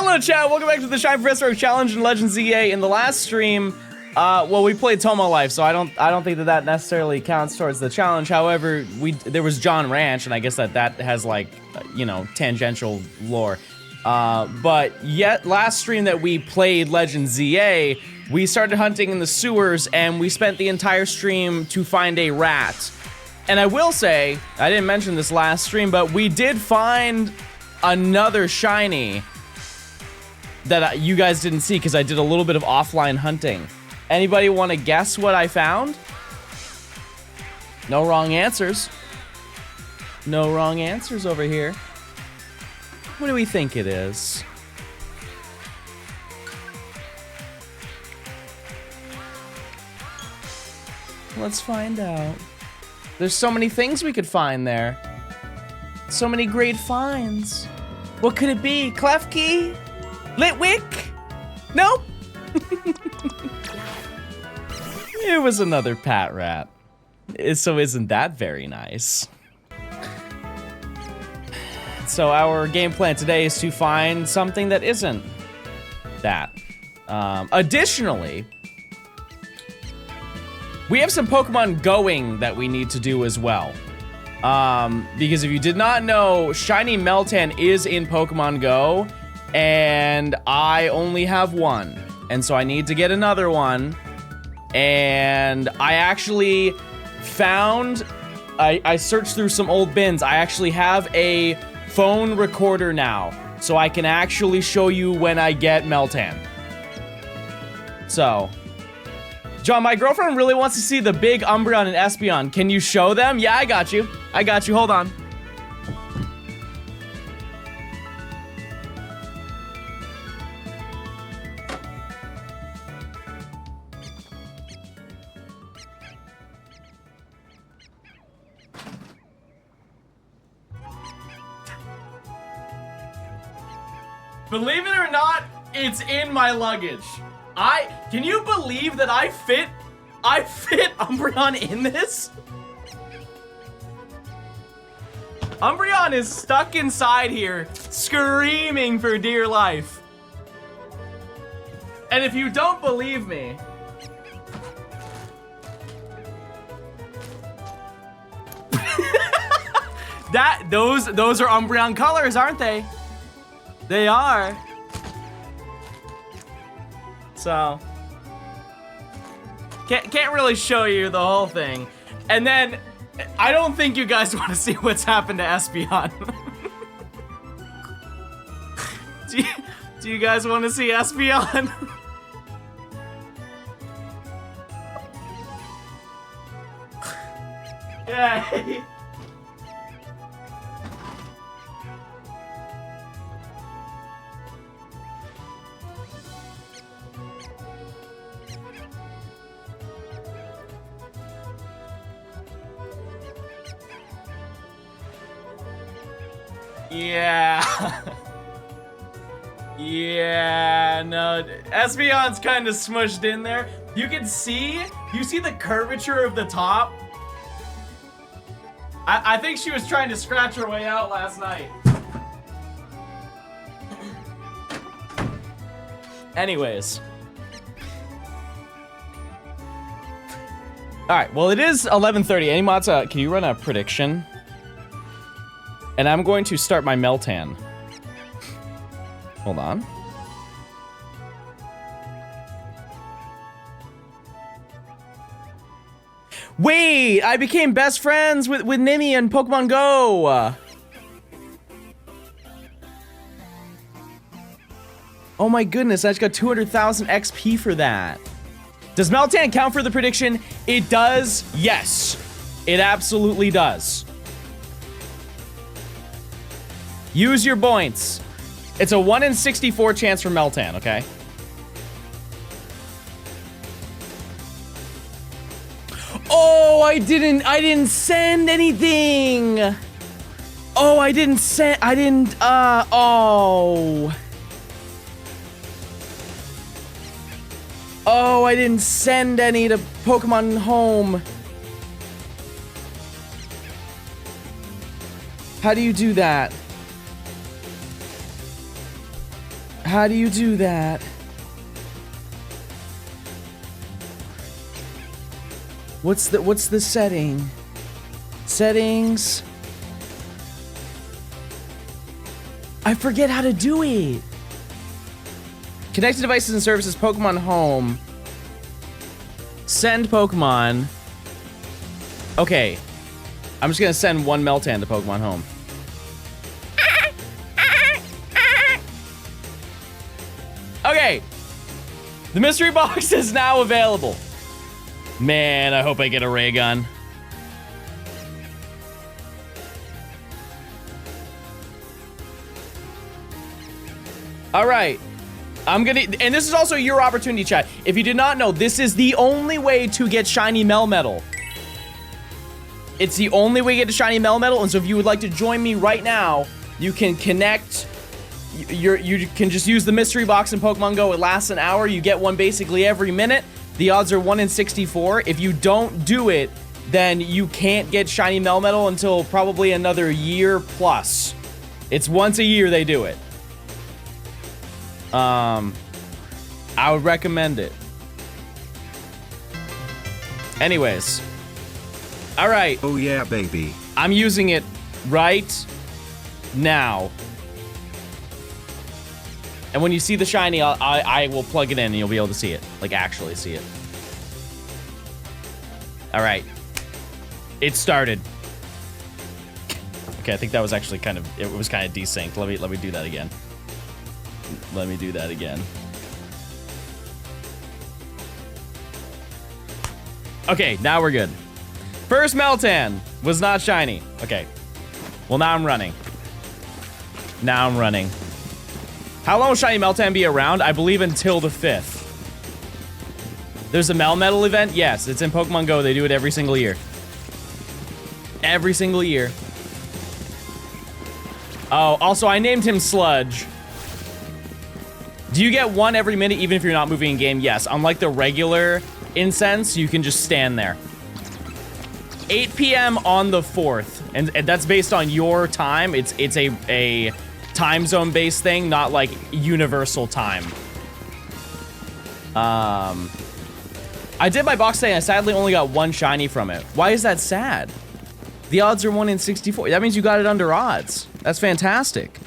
Hello chat, welcome back to the Shine Professor Challenge in Legends ZA. In the last stream, well, we played Tomo Life, so I don't think that necessarily counts towards the challenge. However, there was John Ranch, and I guess that has like, you know, tangential lore. But yet last stream that we played Legends ZA, we started hunting in the sewers, and we spent the entire stream to find a rat. And I will say, I didn't mention this last stream, but we did find another shiny that you guys didn't see because I did a little bit of offline hunting. Anybody want to guess what I found? No wrong answers. No wrong answers over here. What do we think it is? Let's find out. There's so many things we could find there. So many great finds. What could it be? Klefki? Litwick? Nope. It was another pat rat. So isn't that very nice? So our game plan today is to find something that isn't that. Additionally, we have some Pokemon going that we need to do as well. Because if you did not know, Shiny Meltan is in Pokemon Go, and I only have one. And so I need to get another one. And I actually found, I searched through some old bins. I actually have a phone recorder now, so I can actually show you when I get Meltan. So, John, my girlfriend really wants to see the big Umbreon and Espeon. Can you show them? Yeah, I got you. I got you. Hold on. Believe it or not, it's in my luggage. Can you believe that I fit Umbreon in this? Umbreon is stuck inside here, screaming for dear life. And if you don't believe me, those are Umbreon colors, aren't they? They are. So can't really show you the whole thing. And then I don't think you guys want to see what's happened to Espeon. Do you guys want to see Espeon? Yay. Yeah. Yeah, no, Espeon's kind of smushed in there. You see the curvature of the top? I think she was trying to scratch her way out last night. Anyways. Alright, well it is 11:30. Animatsa, can you run a prediction? And I'm going to start my Meltan. Hold on. Wait, I became best friends with Nimi in Pokemon Go. Oh my goodness, I just got 200,000 XP for that. Does Meltan count for the prediction? It does, yes. It absolutely does. Use your points. It's a 1 in 64 chance for Meltan, okay? Oh, I didn't send anything. Oh, I didn't, oh. Oh, I didn't send any to Pokemon Home. How do you do that? How do you do that? What's the setting? Settings. I forget how to do it. Connected devices and services, Pokemon Home. Send Pokemon. Okay. I'm just gonna send one Meltan to Pokemon Home. Okay. The mystery box is now available. Man, I hope I get a ray gun. All right. I'm gonna, and this is also your opportunity, chat. If you did not know, this is the only way to get shiny Melmetal. It's the only way to get a shiny Melmetal, and so if you would like to join me right now, you can connect. You can just use the mystery box in Pokemon Go. It lasts an hour. You get one basically every minute. The odds are 1 in 64. If you don't do it, then you can't get shiny Melmetal until probably another year plus. It's once a year they do it. I would recommend it. Anyways. All right. Oh yeah, baby. I'm using it right now. And when you see the shiny, I will plug it in and you'll be able to see it. Like, actually see it. All right. It started. Okay, I think that was actually kind of, it was kind of desynced. Let me do that again. Let me do that again. Okay, now we're good. First Meltan was not shiny. Okay. Well, now I'm running. Now I'm running. How long will shiny Meltan be around? I believe until the 5th. There's a Melmetal event? Yes, it's in Pokemon Go. They do it every single year. Every single year. Oh, also, I named him Sludge. Do you get one every minute even if you're not moving in game? Yes. Unlike the regular incense, you can just stand there. 8 p.m. on the 4th. And that's based on your time. It's a time zone based thing, not like universal time. I did my box today and I sadly only got one shiny from it. Why is that sad? The odds are 1 in 64. That means you got it under odds. That's fantastic.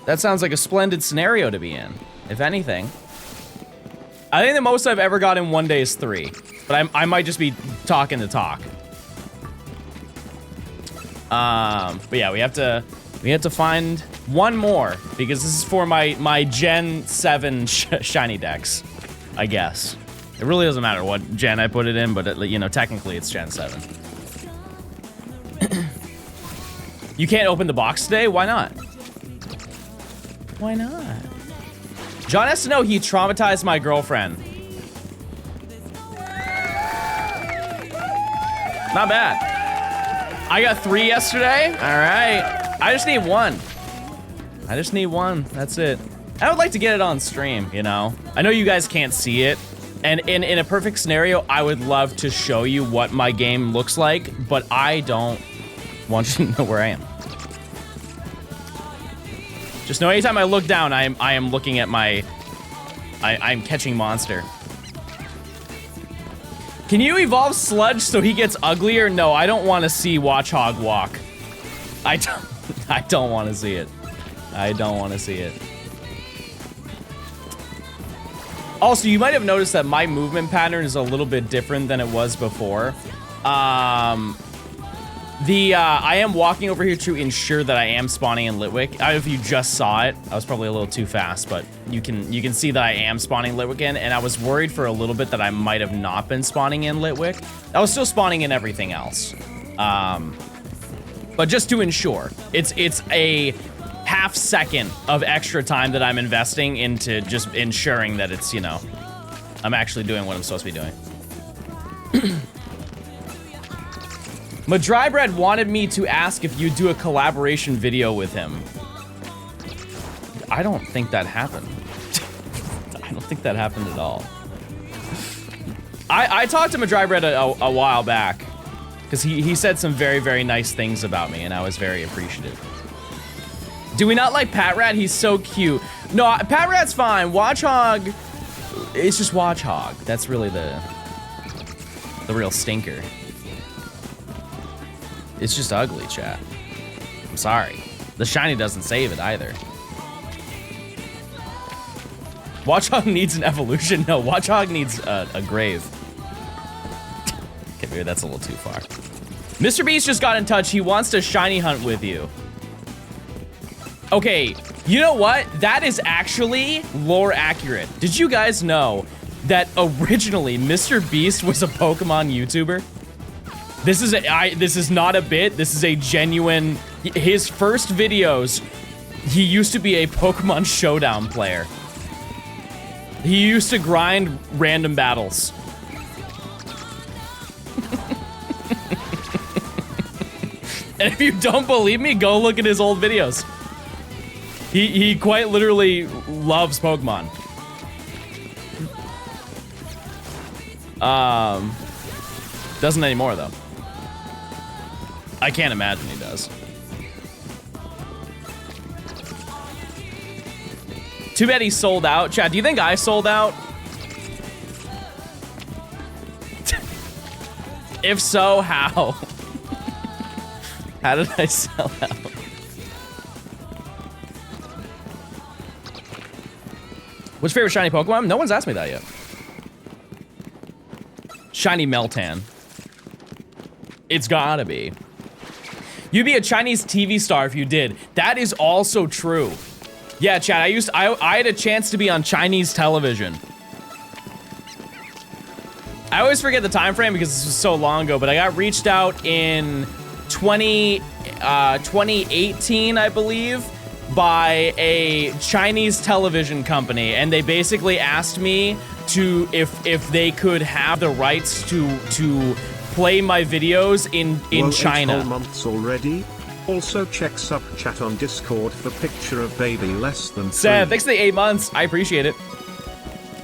That sounds like a splendid scenario to be in, if anything. I think the most I've ever got in one day is 3, but I might just be talking the talk. But yeah, we have to find one more because this is for my Gen 7 shiny decks, I guess. It really doesn't matter what gen I put it in, but you know, technically it's Gen 7. You can't open the box today? Why not? Why not? John has to know he traumatized my girlfriend. Not bad. I got 3 yesterday. All right. I just need 1. I just need 1. That's it. I would like to get it on stream, you know? I know you guys can't see it. And in a perfect scenario, I would love to show you what my game looks like, but I don't want you to know where I am. Just know anytime I look down, I am looking at my... I'm catching monster. Can you evolve Sludge so he gets uglier? No, I don't want to see Watchog walk. I don't want to see it. I don't want to see it. Also, you might have noticed that my movement pattern is a little bit different than it was before. I am walking over here to ensure that I am spawning in Litwick. I don't know if you just saw it. I was probably a little too fast, but you can see that I am spawning Litwick in, and I was worried for a little bit that I might have not been spawning in Litwick. I was still spawning in everything else. But just to ensure, it's a half second of extra time that I'm investing into just ensuring that it's, you know, I'm actually doing what I'm supposed to be doing. Madrybread wanted me to ask if you'd do a collaboration video with him. I don't think that happened. I don't think that happened at all. I talked to Madrybread a while back because he said some very, very nice things about me and I was very appreciative. Do we not like Pat Rat? He's so cute. No, Pat Rat's fine. Watchog, it's just Watchog. That's really the real stinker. It's just ugly, chat. I'm sorry. The shiny doesn't save it either. Watchog needs an evolution. No, Watchog needs a grave. Okay, maybe that's a little too far. Mr. Beast just got in touch. He wants to shiny hunt with you. Okay, you know what? That is actually lore accurate. Did you guys know that originally Mr. Beast was a Pokemon YouTuber? This is not a bit. This is a genuine. His first videos, he used to be a Pokemon Showdown player. He used to grind random battles. And if you don't believe me, go look at his old videos. He quite literally loves Pokemon. Doesn't anymore though. I can't imagine he does. Too bad he sold out. Chad, do you think I sold out? If so, how? How did I sell out? What's your favorite shiny Pokemon? No one's asked me that yet. Shiny Meltan. It's gotta be. You'd be a Chinese TV star if you did. That is also true. Yeah, Chad, I had a chance to be on Chinese television. I always forget the time frame because this was so long ago, but I got reached out in 2018, I believe, by a Chinese television company, and they basically asked me to if they could have the rights to play my videos in China. 8 whole months already. Also check sub chat on Discord for picture of baby less than 3. Seth, thanks for the 8 months. I appreciate it.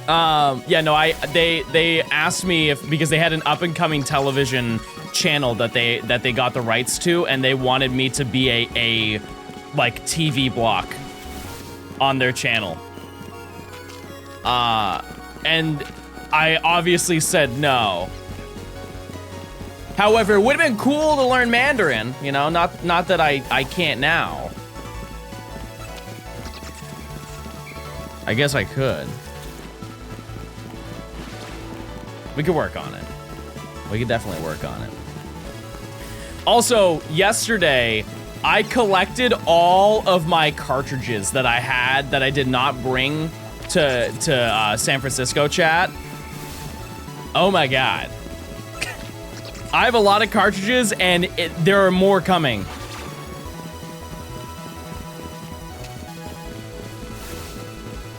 Yeah, no, they asked me if, because they had an up and coming television channel that they got the rights to, and they wanted me to be a like TV block on their channel. And I obviously said no. However, it would have been cool to learn Mandarin, you know, not that I can't now. I guess I could. We could work on it. We could definitely work on it. Also, yesterday, I collected all of my cartridges that I had that I did not bring to San Francisco, chat. Oh my God. I have a lot of cartridges, and there are more coming.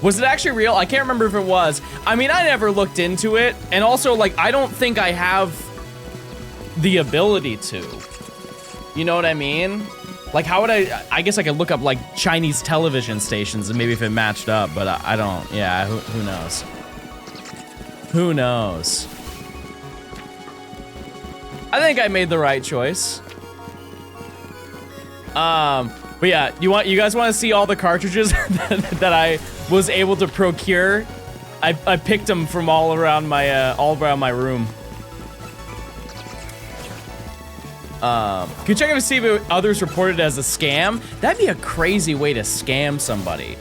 Was it actually real? I can't remember if it was. I mean, I never looked into it, and also, like, I don't think I have the ability to. You know what I mean? Like, how would I guess I could look up, like, Chinese television stations and maybe if it matched up, but I don't. Yeah, who knows? Who knows? I think I made the right choice. But yeah, you guys want to see all the cartridges that I was able to procure? I picked them from all around my room. Can you check and see if others reported it as a scam? That'd be a crazy way to scam somebody.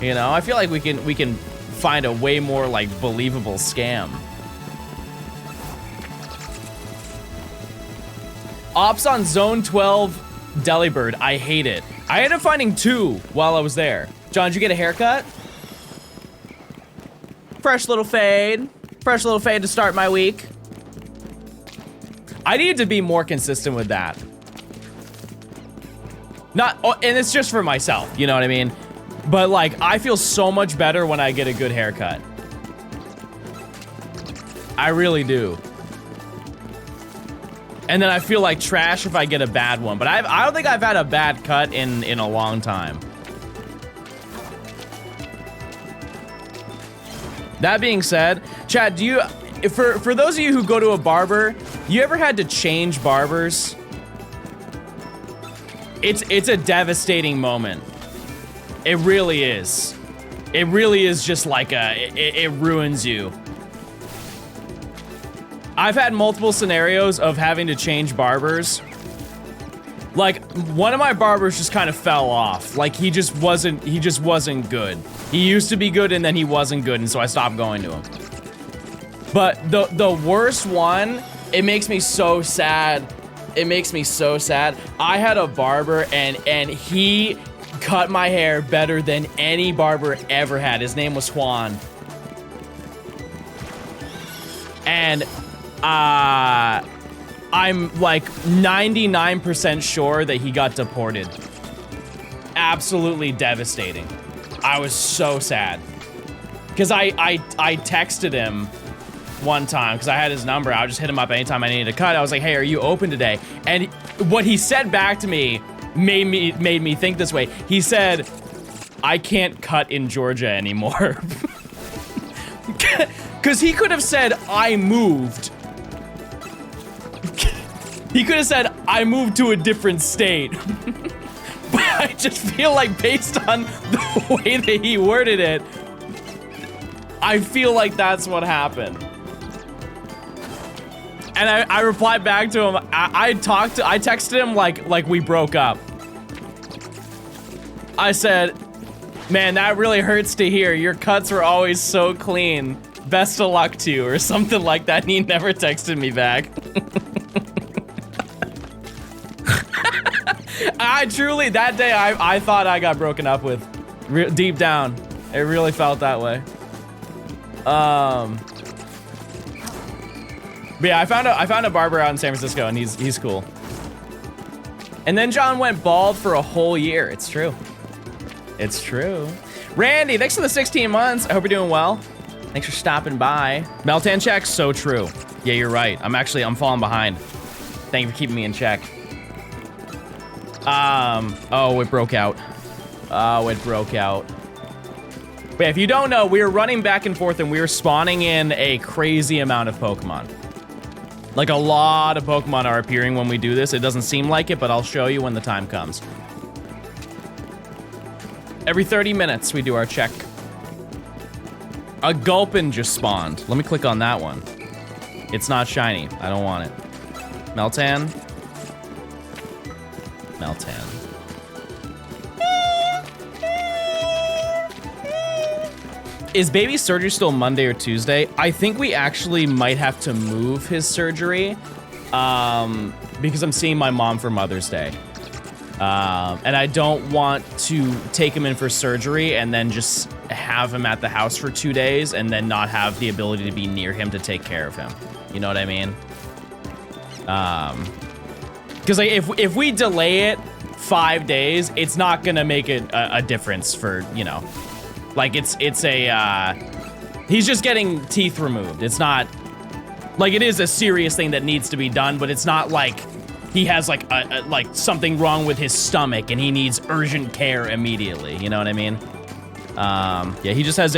You know, I feel like we can find a way more like believable scam. Ops on Zone 12 Delibird. I hate it. I ended up finding 2 while I was there. John, did you get a haircut? Fresh little fade. Fresh little fade to start my week. I need to be more consistent with that. And it's just for myself, you know what I mean? But like, I feel so much better when I get a good haircut. I really do. And then I feel like trash if I get a bad one. But I don't think I've had a bad cut in a long time. That being said, Chad, for those of you who go to a barber, you ever had to change barbers? It's a devastating moment. It really is. It really is just like it ruins you. I've had multiple scenarios of having to change barbers. Like, one of my barbers just kind of fell off. Like, he just wasn't good. He used to be good and then he wasn't good, and so I stopped going to him. But the worst one, it makes me so sad. It makes me so sad. I had a barber and he cut my hair better than any barber ever had. His name was Juan. And I'm like 99% sure that he got deported. Absolutely devastating. I was so sad. Because I texted him one time because I had his number. I would just hit him up anytime I needed a cut. I was like, hey, are you open today? And what he said back to me made me think this way. He said, I can't cut in Georgia anymore. Because he could have said, I moved. He could have said, I moved to a different state. But I just feel like based on the way that he worded it, I feel like that's what happened. And I replied back to him. I texted him like we broke up. I said, man, that really hurts to hear. Your cuts were always so clean. Best of luck to you, or something like that. And he never texted me back. I truly, that day, I thought I got broken up with. Deep down, it really felt that way. But yeah, I found a barber out in San Francisco, and he's cool. And then John went bald for a whole year. It's true. It's true. Randy, thanks for the 16 months. I hope you're doing well. Thanks for stopping by. Meltan check, so true. Yeah, you're right. I'm falling behind. Thank you for keeping me in check. Oh, it broke out. Oh, it broke out. But yeah, if you don't know, we were running back and forth and we were spawning in a crazy amount of Pokemon. Like, a lot of Pokemon are appearing when we do this. It doesn't seem like it, but I'll show you when the time comes. Every 30 minutes, we do our check. A Gulpin just spawned. Let me click on that one. It's not shiny. I don't want it. Meltan. Meltan. Is baby's surgery still Monday or Tuesday? I think we actually might have to move his surgery because I'm seeing my mom for Mother's Day. And I don't want to take him in for surgery and then just have him at the house for 2 days and then not have the ability to be near him to take care of him. You know what I mean? Because like, if we delay it 5 days, it's not gonna make a difference for, you know, like he's just getting teeth removed. It's not, like, it is a serious thing that needs to be done, but it's not like he has like like something wrong with his stomach and he needs urgent care immediately. You know what I mean? Yeah, he just has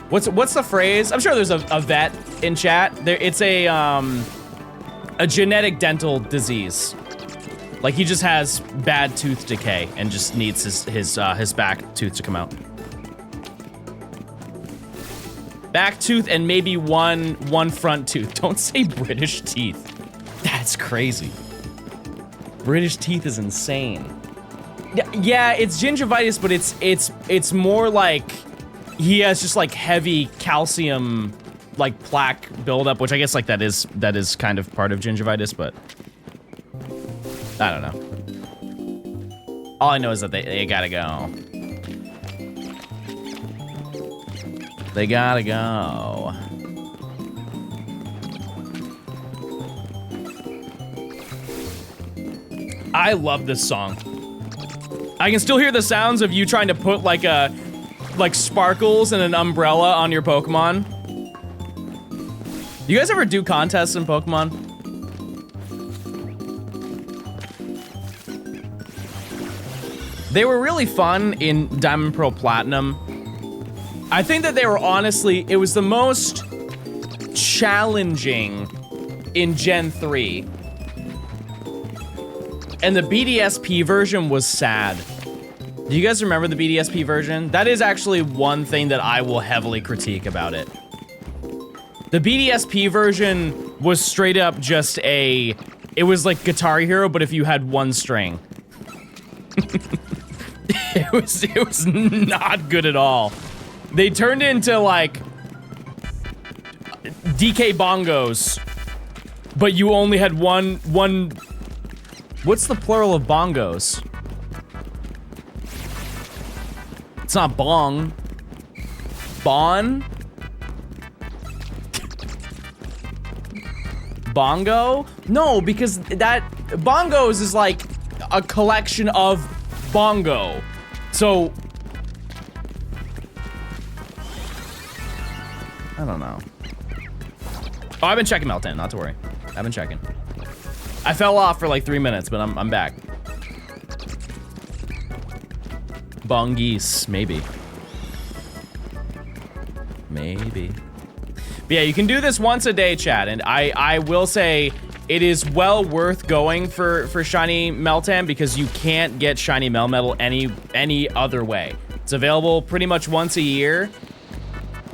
what's the phrase? I'm sure there's a vet in chat. It's a genetic dental disease. Like, he just has bad tooth decay and just needs his back tooth to come out. Back tooth and maybe one front tooth. Don't say British teeth. That's crazy. British teeth is insane. Yeah, it's gingivitis, but it's more like he has just like heavy calcium like plaque buildup, which I guess like that is kind of part of gingivitis, but I don't know. All I know is that they gotta go. They gotta go. I love this song. I can still hear the sounds of you trying to put like sparkles and an umbrella on your Pokemon. You guys ever do contests in Pokemon? They were really fun in Diamond Pearl Platinum. I think that they were honestly, it was the most challenging in Gen 3. And the BDSP version was sad. Do you guys remember the BDSP version? That is actually one thing that I will heavily critique about it. The BDSP version was straight up just it was like Guitar Hero, but if you had one string. It was not good at all. They turned into like DK bongos, but you only had one. What's the plural of bongos? It's not bong. Bon? Bongo? No, because that bongos is like a collection of bongo. So I don't know. Oh, I've been checking Meltdown, not to worry. I've been checking. I fell off for like 3 minutes, but I'm back. Bongeese, maybe. Maybe. But yeah, you can do this once a day, chat, and I will say it is well worth going for shiny Meltan because you can't get shiny Melmetal any other way. It's available pretty much once a year,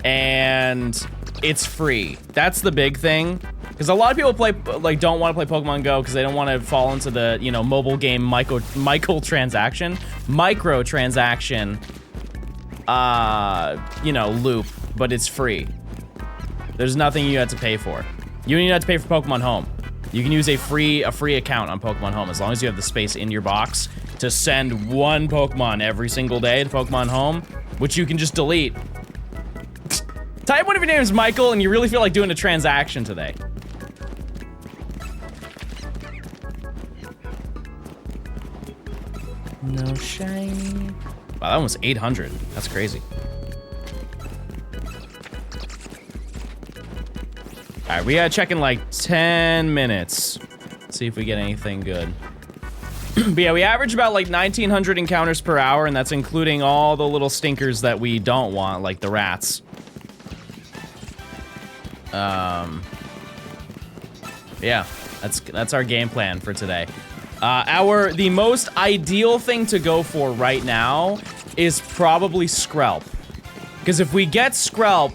and it's free. That's the big thing. Because a lot of people don't want to play Pokemon Go because they don't want to fall into the, mobile game microtransaction, loop, but it's free. There's nothing you have to pay for. You don't even have to pay for Pokemon Home. You can use a free account on Pokemon Home as long as you have the space in your box to send one Pokemon every single day to Pokemon Home, which you can just delete. Type one of your names is Michael and you really feel like doing a transaction today. No shiny. Wow, that one was 800. That's crazy. All right, we gotta check in like 10 minutes. See if we get anything good. But yeah, we average about like 1,900 encounters per hour, and that's including all the little stinkers that we don't want, like the rats. Yeah, that's our game plan for today. The most ideal thing to go for right now is probably Skrelp. Because if we get Skrelp,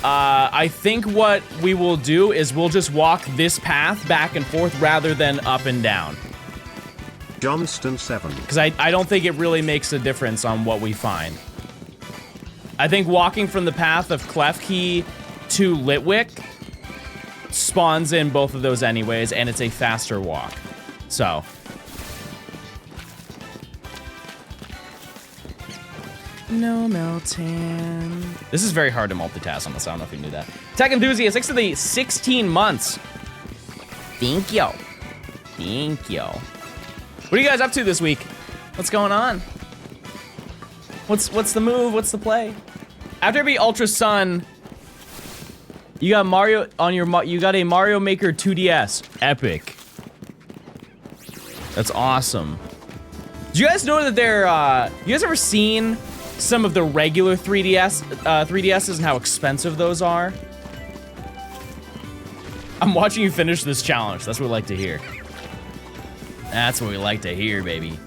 I think what we will do is we'll just walk this path back and forth rather than up and down. Johnstone 7. Because I don't think it really makes a difference on what we find. I think walking from the path of Klefki to Litwick spawns in both of those anyways, and it's a faster walk. So. No Meltan. This is very hard to multitask on this. I don't know if you knew that. Tech Enthusiast, thanks to the 16 months. Thank you. Thank you. What are you guys up to this week? What's going on? What's the move? What's the play? After I beat Ultra Sun, you got Mario on your you got a Mario Maker 2DS. Epic. That's awesome. Do you guys know that you guys ever seen some of the regular 3DSs and how expensive those are? I'm watching you finish this challenge. That's what we like to hear. That's what we like to hear, baby.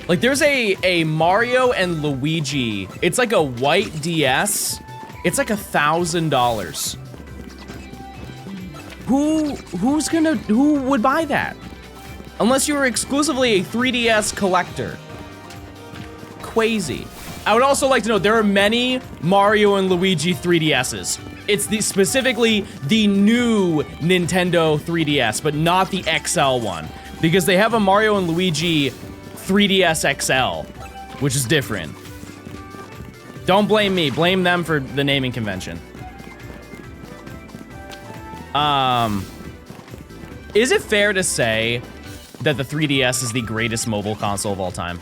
Like there's a Mario and Luigi. It's like a white DS. It's like $1,000. Who would buy that? Unless you were exclusively a 3DS collector. Crazy. I would also like to know, there are many Mario and Luigi 3DSs. It's specifically the new Nintendo 3DS, but not the XL one. Because they have a Mario and Luigi 3DS XL, which is different. Don't blame me, blame them for the naming convention. Is it fair to say that the 3DS is the greatest mobile console of all time?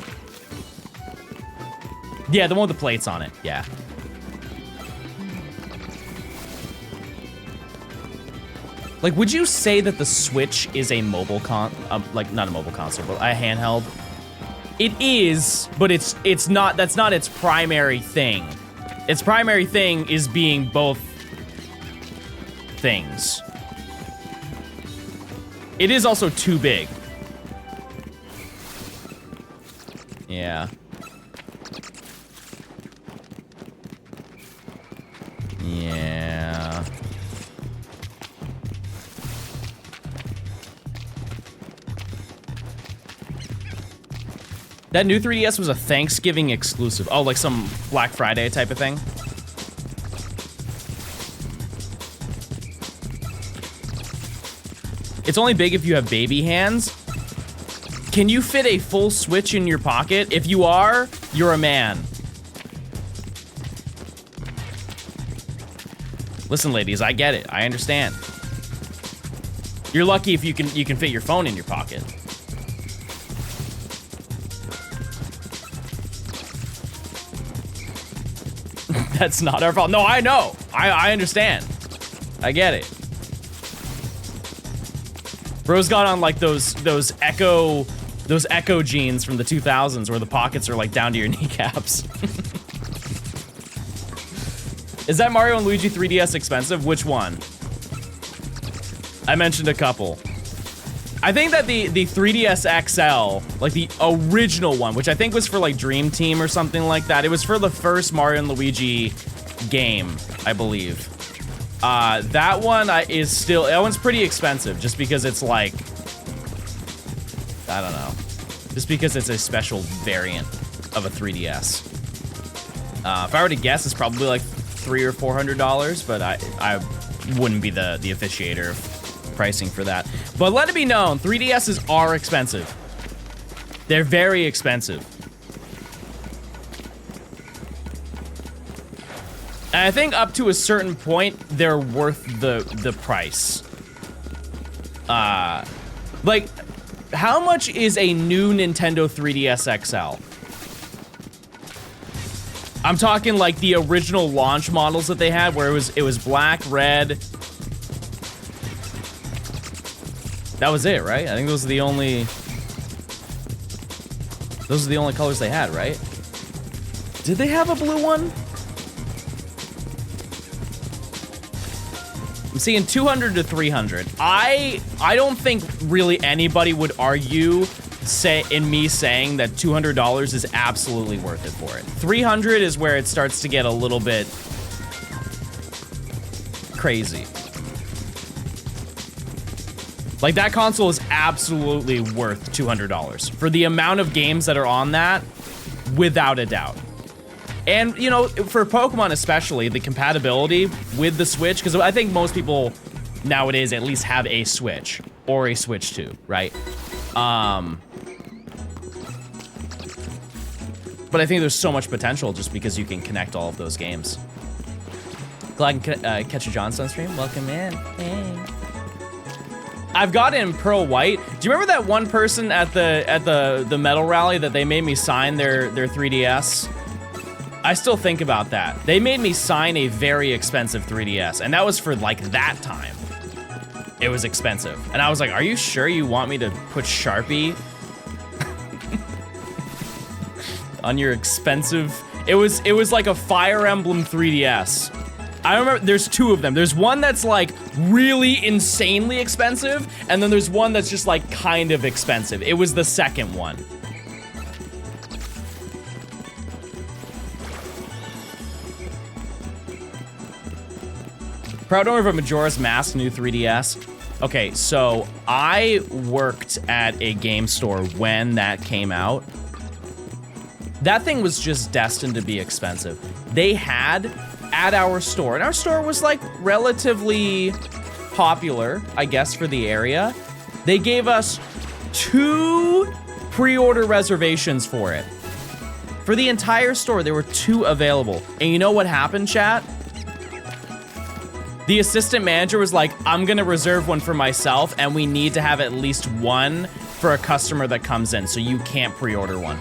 Yeah, the one with the plates on it, yeah. Like, would you say that the Switch is a mobile like, not a mobile console, but a handheld? It is, but it's not, that's not its primary thing. Its primary thing is being both things. It is also too big. Yeah. Yeah. That new 3DS was a Thanksgiving exclusive. Oh, like some Black Friday type of thing? It's only big if you have baby hands. Can you fit a full Switch in your pocket? If you are, you're a man. Listen, ladies, I get it. I understand. You're lucky if you can fit your phone in your pocket. That's not our fault. No, I know. I understand. I get it. Bro's got on like those Echo jeans from the 2000s where the pockets are like down to your kneecaps. Is that Mario and Luigi 3DS expensive? Which one? I mentioned a couple. I think that the 3DS XL, like the original one, which I think was for like Dream Team or something like that. It was for the first Mario and Luigi game, I believe. That one that one's pretty expensive just because it's like, I don't know. Just because it's a special variant of a 3DS. If I were to guess, it's probably like $300 or $400, but I wouldn't be the officiator of pricing for that. But let it be known, 3DSs are expensive. They're very expensive. And I think up to a certain point, they're worth the price. Like, how much is a new Nintendo 3DS XL? I'm talking like the original launch models that they had, where it was black, red. That was it, right? I think those are the only colors they had, right? Did they have a blue one? I'm seeing 200 to 300. I don't think really anybody would argue in me saying that $200 is absolutely worth it for it. 300 is where it starts to get a little bit crazy. Like, that console is absolutely worth $200 for the amount of games that are on that, without a doubt. And, you know, for Pokemon especially, the compatibility with the Switch, because I think most people nowadays at least have a Switch or a Switch 2, right? But I think there's so much potential just because you can connect all of those games. Glad I can catch a Johnstone stream. Welcome in. Hey. I've got it in Pearl White. Do you remember that one person at the metal rally that they made me sign their 3DS? I still think about that. They made me sign a very expensive 3DS, and that was for like that time. It was expensive. And I was like, are you sure you want me to put Sharpie on your expensive? It was like a Fire Emblem 3DS. I remember there's two of them. There's one that's like really insanely expensive, and then there's one that's just like kind of expensive. It was the second one. Proud owner of a Majora's Mask new 3DS. Okay, so I worked at a game store when that came out. That thing was just destined to be expensive. They had at our store, and our store was like relatively popular, I guess, for the area. They gave us 2 pre-order reservations for it. For the entire store, there were 2 available. And you know what happened, chat? The assistant manager was like, I'm gonna reserve one for myself, and we need to have at least one for a customer that comes in, so you can't pre-order one.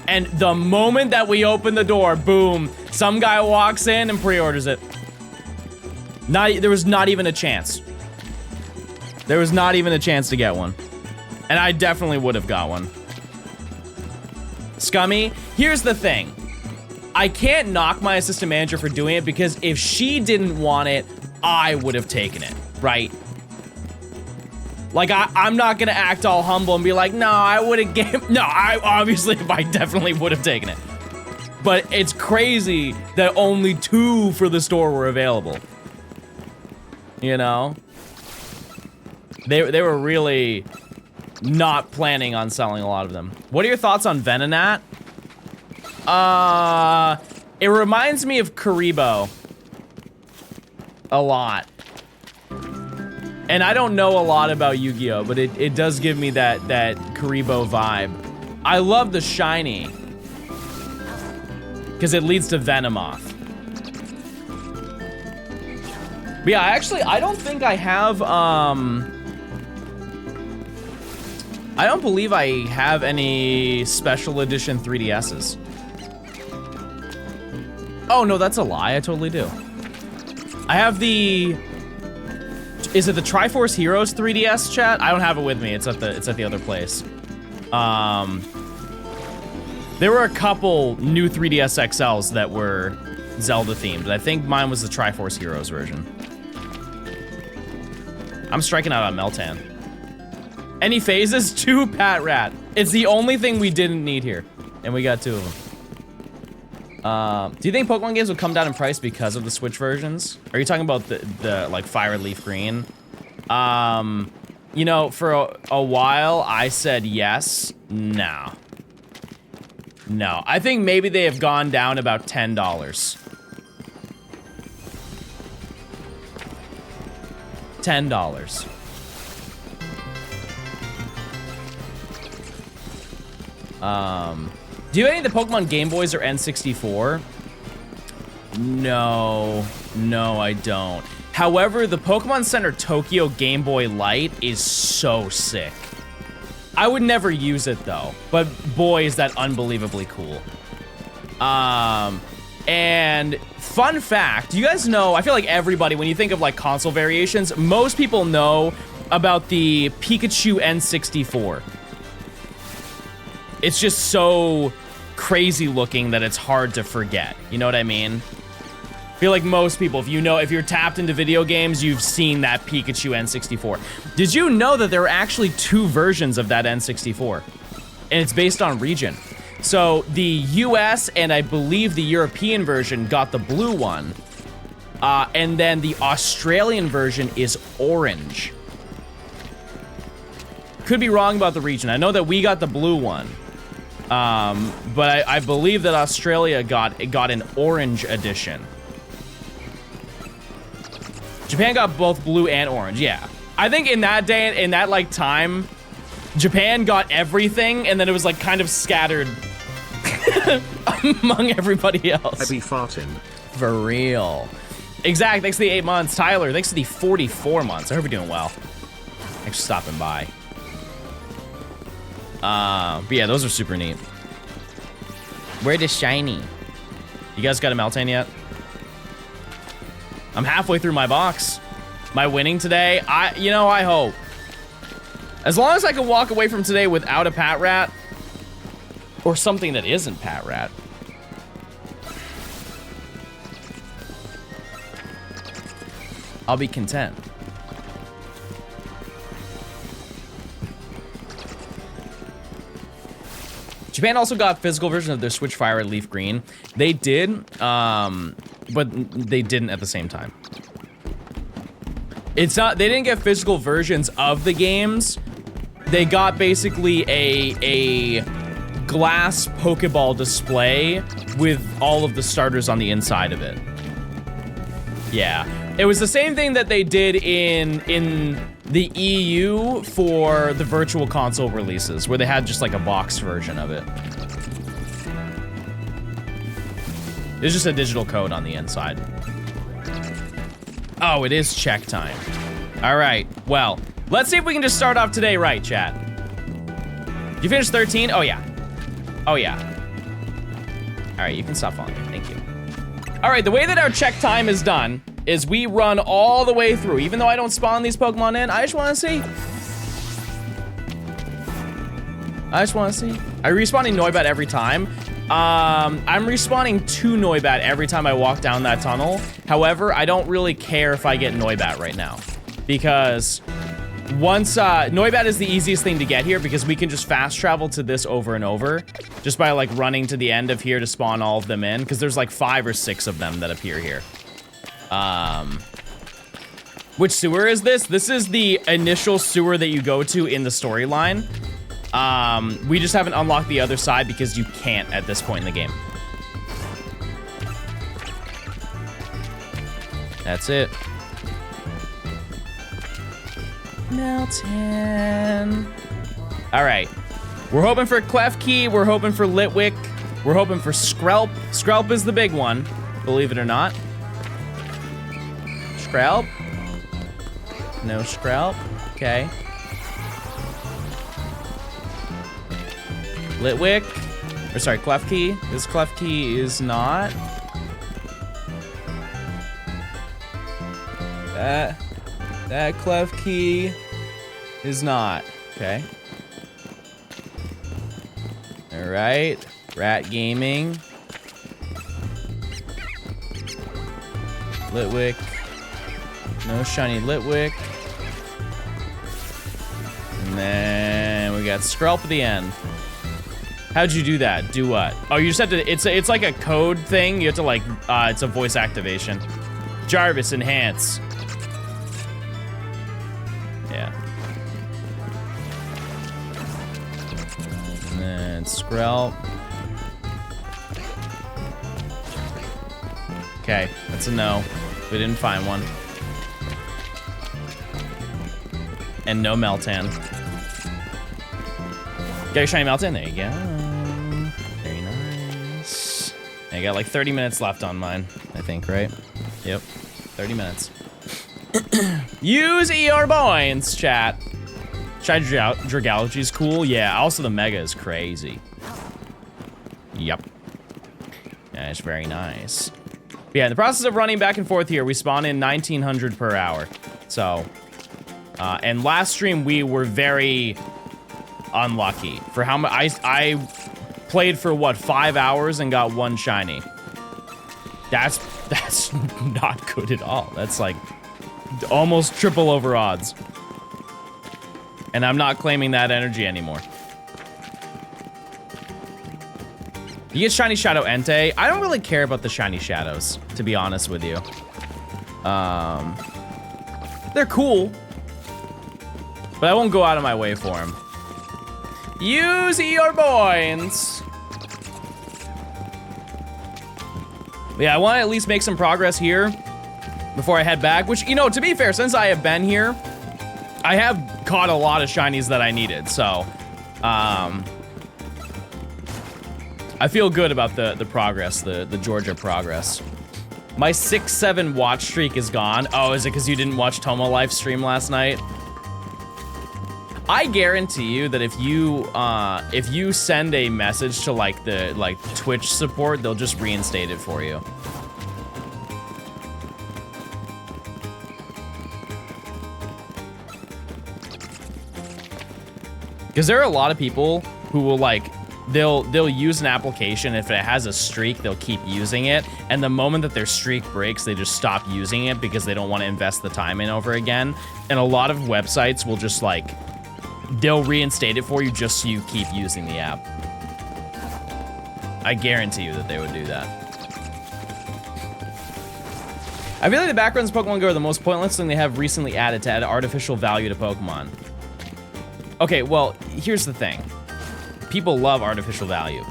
And the moment that we open the door, boom, some guy walks in and pre-orders it. There was not even a chance. There was not even a chance to get one. And I definitely would have got one. Scummy, here's the thing. I can't knock my assistant manager for doing it, because if she didn't want it, I would have taken it, right? Like, I'm not gonna act all humble and be like, no, I wouldn't get, no, I definitely would have taken it. But it's crazy that only 2 for the store were available. You know? They were really not planning on selling a lot of them. What are your thoughts on Venonat? It reminds me of Karibo a lot. And I don't know a lot about Yu-Gi-Oh, but it does give me that Karibo vibe. I love the shiny, because it leads to Venomoth. But yeah, actually, I don't think I have, I don't believe I have any special edition 3DSs. Oh, no, that's a lie. I totally do. I have the... Is it the Triforce Heroes 3DS, chat? I don't have it with me. It's at the other place. There were a couple new 3DS XLs that were Zelda themed. I think mine was the Triforce Heroes version. I'm striking out on Meltan. Any phases? 2 Pat Rat. It's the only thing we didn't need here. And we got 2 of them. Do you think Pokemon games will come down in price because of the Switch versions? Are you talking about the like Fire and Leaf Green? You know, for a while I said yes. No. No, I think maybe they have gone down about $10. $10. Do you have any of the Pokemon Game Boys or N64? No, I don't. However, the Pokemon Center Tokyo Game Boy Light is so sick. I would never use it though, but boy, is that unbelievably cool. And fun fact, you guys know, I feel like everybody, when you think of like console variations, most people know about the Pikachu N64. It's just so crazy looking that it's hard to forget. You know what I mean? I feel like most people, if you're tapped into video games, you've seen that Pikachu N64. Did you know that there are actually 2 versions of that N64? And it's based on region. So the US and I believe the European version got the blue one. And then the Australian version is orange. Could be wrong about the region. I know that we got the blue one. But I believe that Australia got an orange edition. Japan got both blue and orange, yeah. I think in that day, in that like time, Japan got everything and then it was like kind of scattered among everybody else. I be farting. For real. Exact, thanks for the 8 months. Tyler, thanks for the 44 months. I hope you're doing well. Thanks for stopping by. But yeah, those are super neat. Where the shiny? You guys got a Meltan yet? I'm halfway through my box. Am I winning today? I hope. As long as I can walk away from today without a Pat Rat. Or something that isn't Pat Rat. I'll be content. Japan also got physical version of their Switch Fire and Leaf Green. They did, but they didn't at the same time. It's not, they didn't get physical versions of the games. They got basically a glass Pokeball display with all of the starters on the inside of it. Yeah, it was the same thing that they did in the EU for the Virtual Console releases, where they had just like a boxed version of it. There's just a digital code on the inside. Oh, it is check time. All right, well, let's see if we can just start off today right, chat. You finished 13? Oh, yeah. Oh, yeah. All right, you can stop following me. Thank you. All right, the way that our check time is done is we run all the way through. Even though I don't spawn these Pokemon in, I just want to see. I respawn in Noibat every time. I'm respawning 2 Noibat every time I walk down that tunnel. However, I don't really care if I get Noibat right now. Because once, Noibat is the easiest thing to get here because we can just fast travel to this over and over. Just by like running to the end of here to spawn all of them in. Because there's like 5 or 6 of them that appear here. Which sewer is this? This is the initial sewer that you go to in the storyline. We just haven't unlocked the other side because you can't at this point in the game. That's it. Melton. All right. We're hoping for Klefki. We're hoping for Litwick. We're hoping for Skrelp. Skrelp is the big one, believe it or not. Skrelp. No Skrelp. Okay. Litwick. Or sorry, Klefki. This Klefki is not. That Klefki is not. Okay. All right. Rat Gaming. Litwick. No shiny Litwick. And then we got Skrelp at the end. How'd you do that? Do what? Oh, you just have to, it's like a code thing. You have to like, it's a voice activation. Jarvis, enhance. Yeah. And then Skrelp. Okay, that's a no. We didn't find one. And no Meltan. Got your shiny Meltan? There you go. Very nice. I got like 30 minutes left on mine, I think, right? Yep, 30 minutes. Use ER points, chat. Shiny Dragology is cool. Yeah, also the Mega is crazy. Yep. Yeah, it's very nice. But yeah, in the process of running back and forth here, we spawn in 1900 per hour. So, and last stream we were very unlucky for how much I played for what, 5 hours and got 1 shiny. That's not good at all. That's like almost triple over odds. And I'm not claiming that energy anymore. You get shiny Shadow Entei. I don't really care about the shiny shadows, to be honest with you. They're cool, but I won't go out of my way for them. Use your points. Yeah, I want to at least make some progress here before I head back, which, you know, to be fair, since I have been here, I have caught a lot of shinies that I needed, so, I feel good about the progress, the Georgia progress. My 6-7 watch streak is gone. Oh, is it because you didn't watch Tomo Life stream last night? I guarantee you that if you send a message to like the Twitch support, they'll just reinstate it for you. Because there are a lot of people who will like, they'll use an application. If it has a streak, they'll keep using it. And the moment that their streak breaks, they just stop using it because they don't want to invest the time in over again. And a lot of websites will just like, they'll reinstate it for you just so you keep using the app. I guarantee you that they would do that. I feel like the backgrounds of Pokemon Go are the most pointless thing they have recently added to add artificial value to Pokemon. Okay, well, here's the thing. People love artificial value.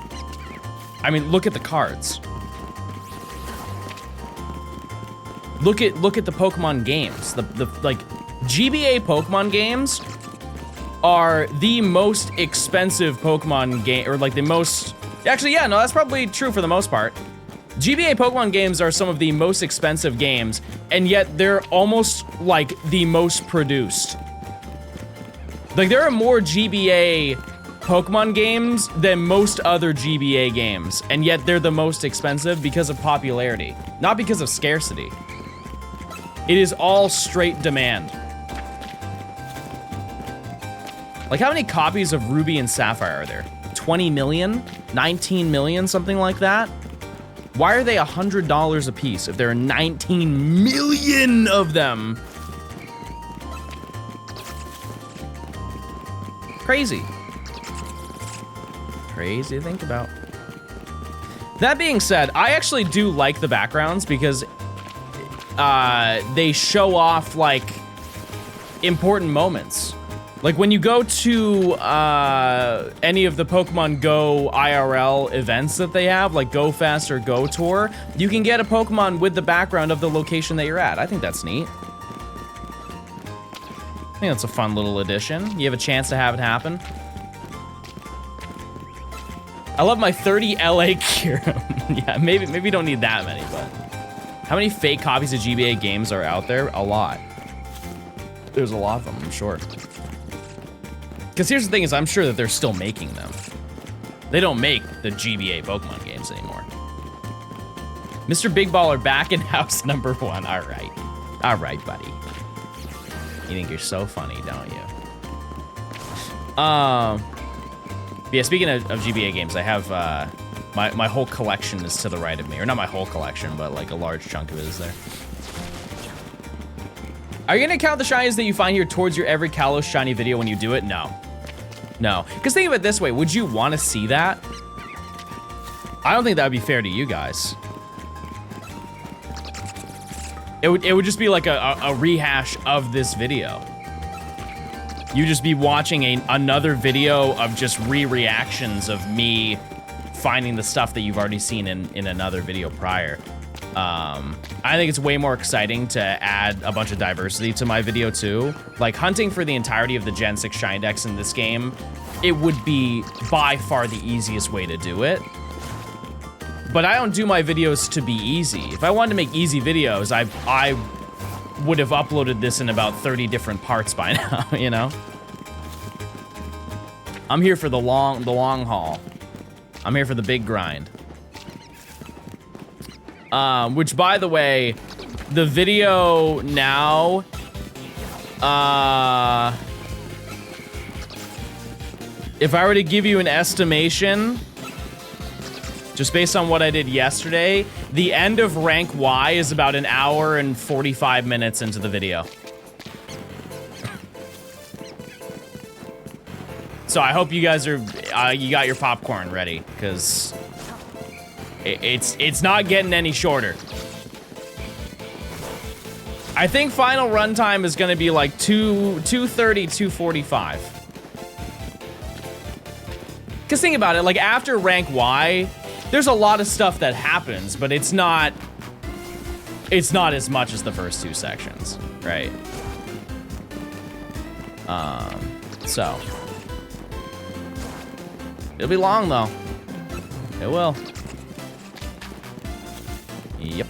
I mean, look at the cards. Look at the Pokemon games. The like GBA Pokemon games are the most expensive Pokemon game, or like the most, actually, yeah, no, that's probably true for the most part. GBA Pokemon games are some of the most expensive games, and yet they're almost like the most produced. Like there are more GBA Pokemon games than most other GBA games, and yet they're the most expensive because of popularity, not because of scarcity. It is all straight demand. Like how many copies of Ruby and Sapphire are there? 20 million, 19 million, something like that. Why are they $100 a piece if there are 19 million of them? Crazy. Crazy to think about. That being said, I actually do like the backgrounds because they show off like important moments. Like when you go to any of the Pokemon Go IRL events that they have, like Go Fest or Go Tour, you can get a Pokemon with the background of the location that you're at. I think that's neat. I think that's a fun little addition. You have a chance to have it happen. I love my 30 LA Kyurem. Yeah, maybe you don't need that many, but how many fake copies of GBA games are out there? A lot. There's a lot of them, I'm sure. Because here's the thing is, I'm sure that they're still making them. They don't make the GBA Pokemon games anymore. Mr. Big Baller back in house #1. All right. All right, buddy. You think you're so funny, don't you? Yeah, speaking of GBA games, I have my whole collection is to the right of me. Or not my whole collection, but like a large chunk of it is there. Are you gonna count the shinies that you find here towards your every Kalos shiny video when you do it? No. No. Because think of it this way, would you want to see that? I don't think that would be fair to you guys. It would just be like a rehash of this video. You just be watching another video of just reactions of me finding the stuff that you've already seen in another video prior. I think it's way more exciting to add a bunch of diversity to my video too. Like hunting for the entirety of the Gen 6 Shiny Dex in this game, it would be by far the easiest way to do it. But I don't do my videos to be easy. If I wanted to make easy videos, I would have uploaded this in about 30 different parts by now, you know? I'm here for the long haul. I'm here for the big grind. Which, by the way, the video now, if I were to give you an estimation, just based on what I did yesterday, the end of Rank Y is about 1 hour and 45 minutes into the video. So I hope you guys are, you got your popcorn ready, because it's not getting any shorter. I think final runtime is gonna be like 230, 245. Because think about it, like after Rank Y, there's a lot of stuff that happens, but it's not as much as the first 2 sections, right? So it'll be long though. It will. Yep.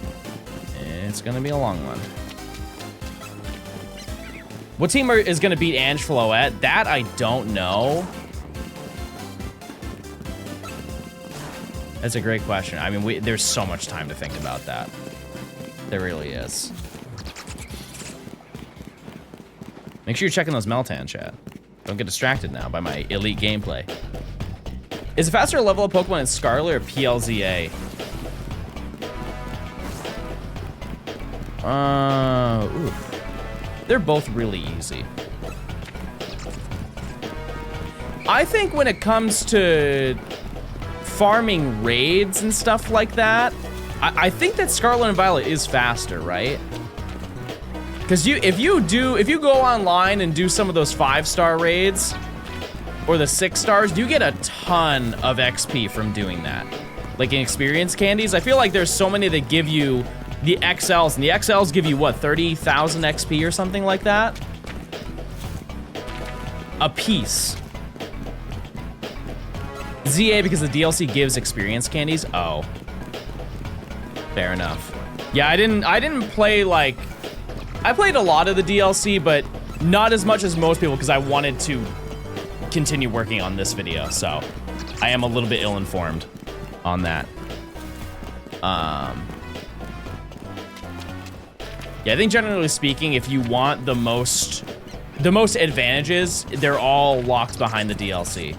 It's gonna be a long one. What team is gonna beat Angelo at? That I don't know. That's a great question. I mean, there's so much time to think about that. There really is. Make sure you're checking those Meltan, chat. Don't get distracted now by my elite gameplay. Is it faster to level up Pokemon in Scarlet or PLZA? Oof. They're both really easy. I think when it comes to farming raids and stuff like that, I think that Scarlet and Violet is faster, right? Because if you go online and do some of those 5-star raids or the 6 stars, you get a ton of XP from doing that. Like in experience candies, I feel like there's so many that give you the XLs, and the XLs give you what, 30,000 XP or something like that? A piece. ZA because the DLC gives experience candies? Oh. Fair enough. Yeah, I didn't play like... I played a lot of the DLC, but not as much as most people because I wanted to continue working on this video, so I am a little bit ill-informed on that. Yeah, I think generally speaking, if you want the most advantages, they're all locked behind the DLC.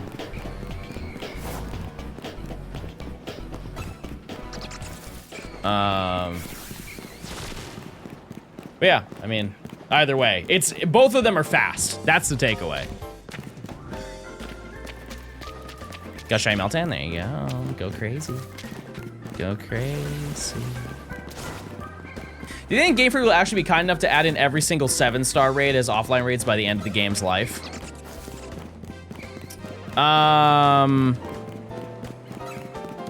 But yeah, I mean, either way, both of them are fast. That's the takeaway. Got Shiny Meltan, there you go. Go crazy. Go crazy. Do you think Game Freak will actually be kind enough to add in every single 7-star raid as offline raids by the end of the game's life? I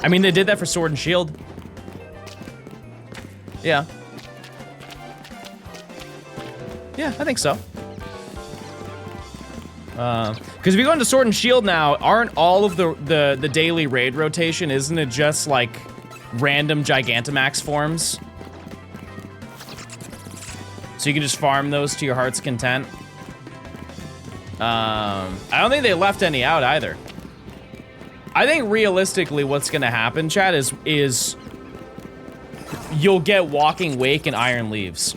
mean, they did that for Sword and Shield. Yeah. Yeah, I think so. Because if you go into Sword and Shield now, aren't all of the daily raid rotation, isn't it just like random Gigantamax forms? So you can just farm those to your heart's content. I don't think they left any out either. I think realistically what's gonna happen, chat, is you'll get Walking Wake and Iron Leaves.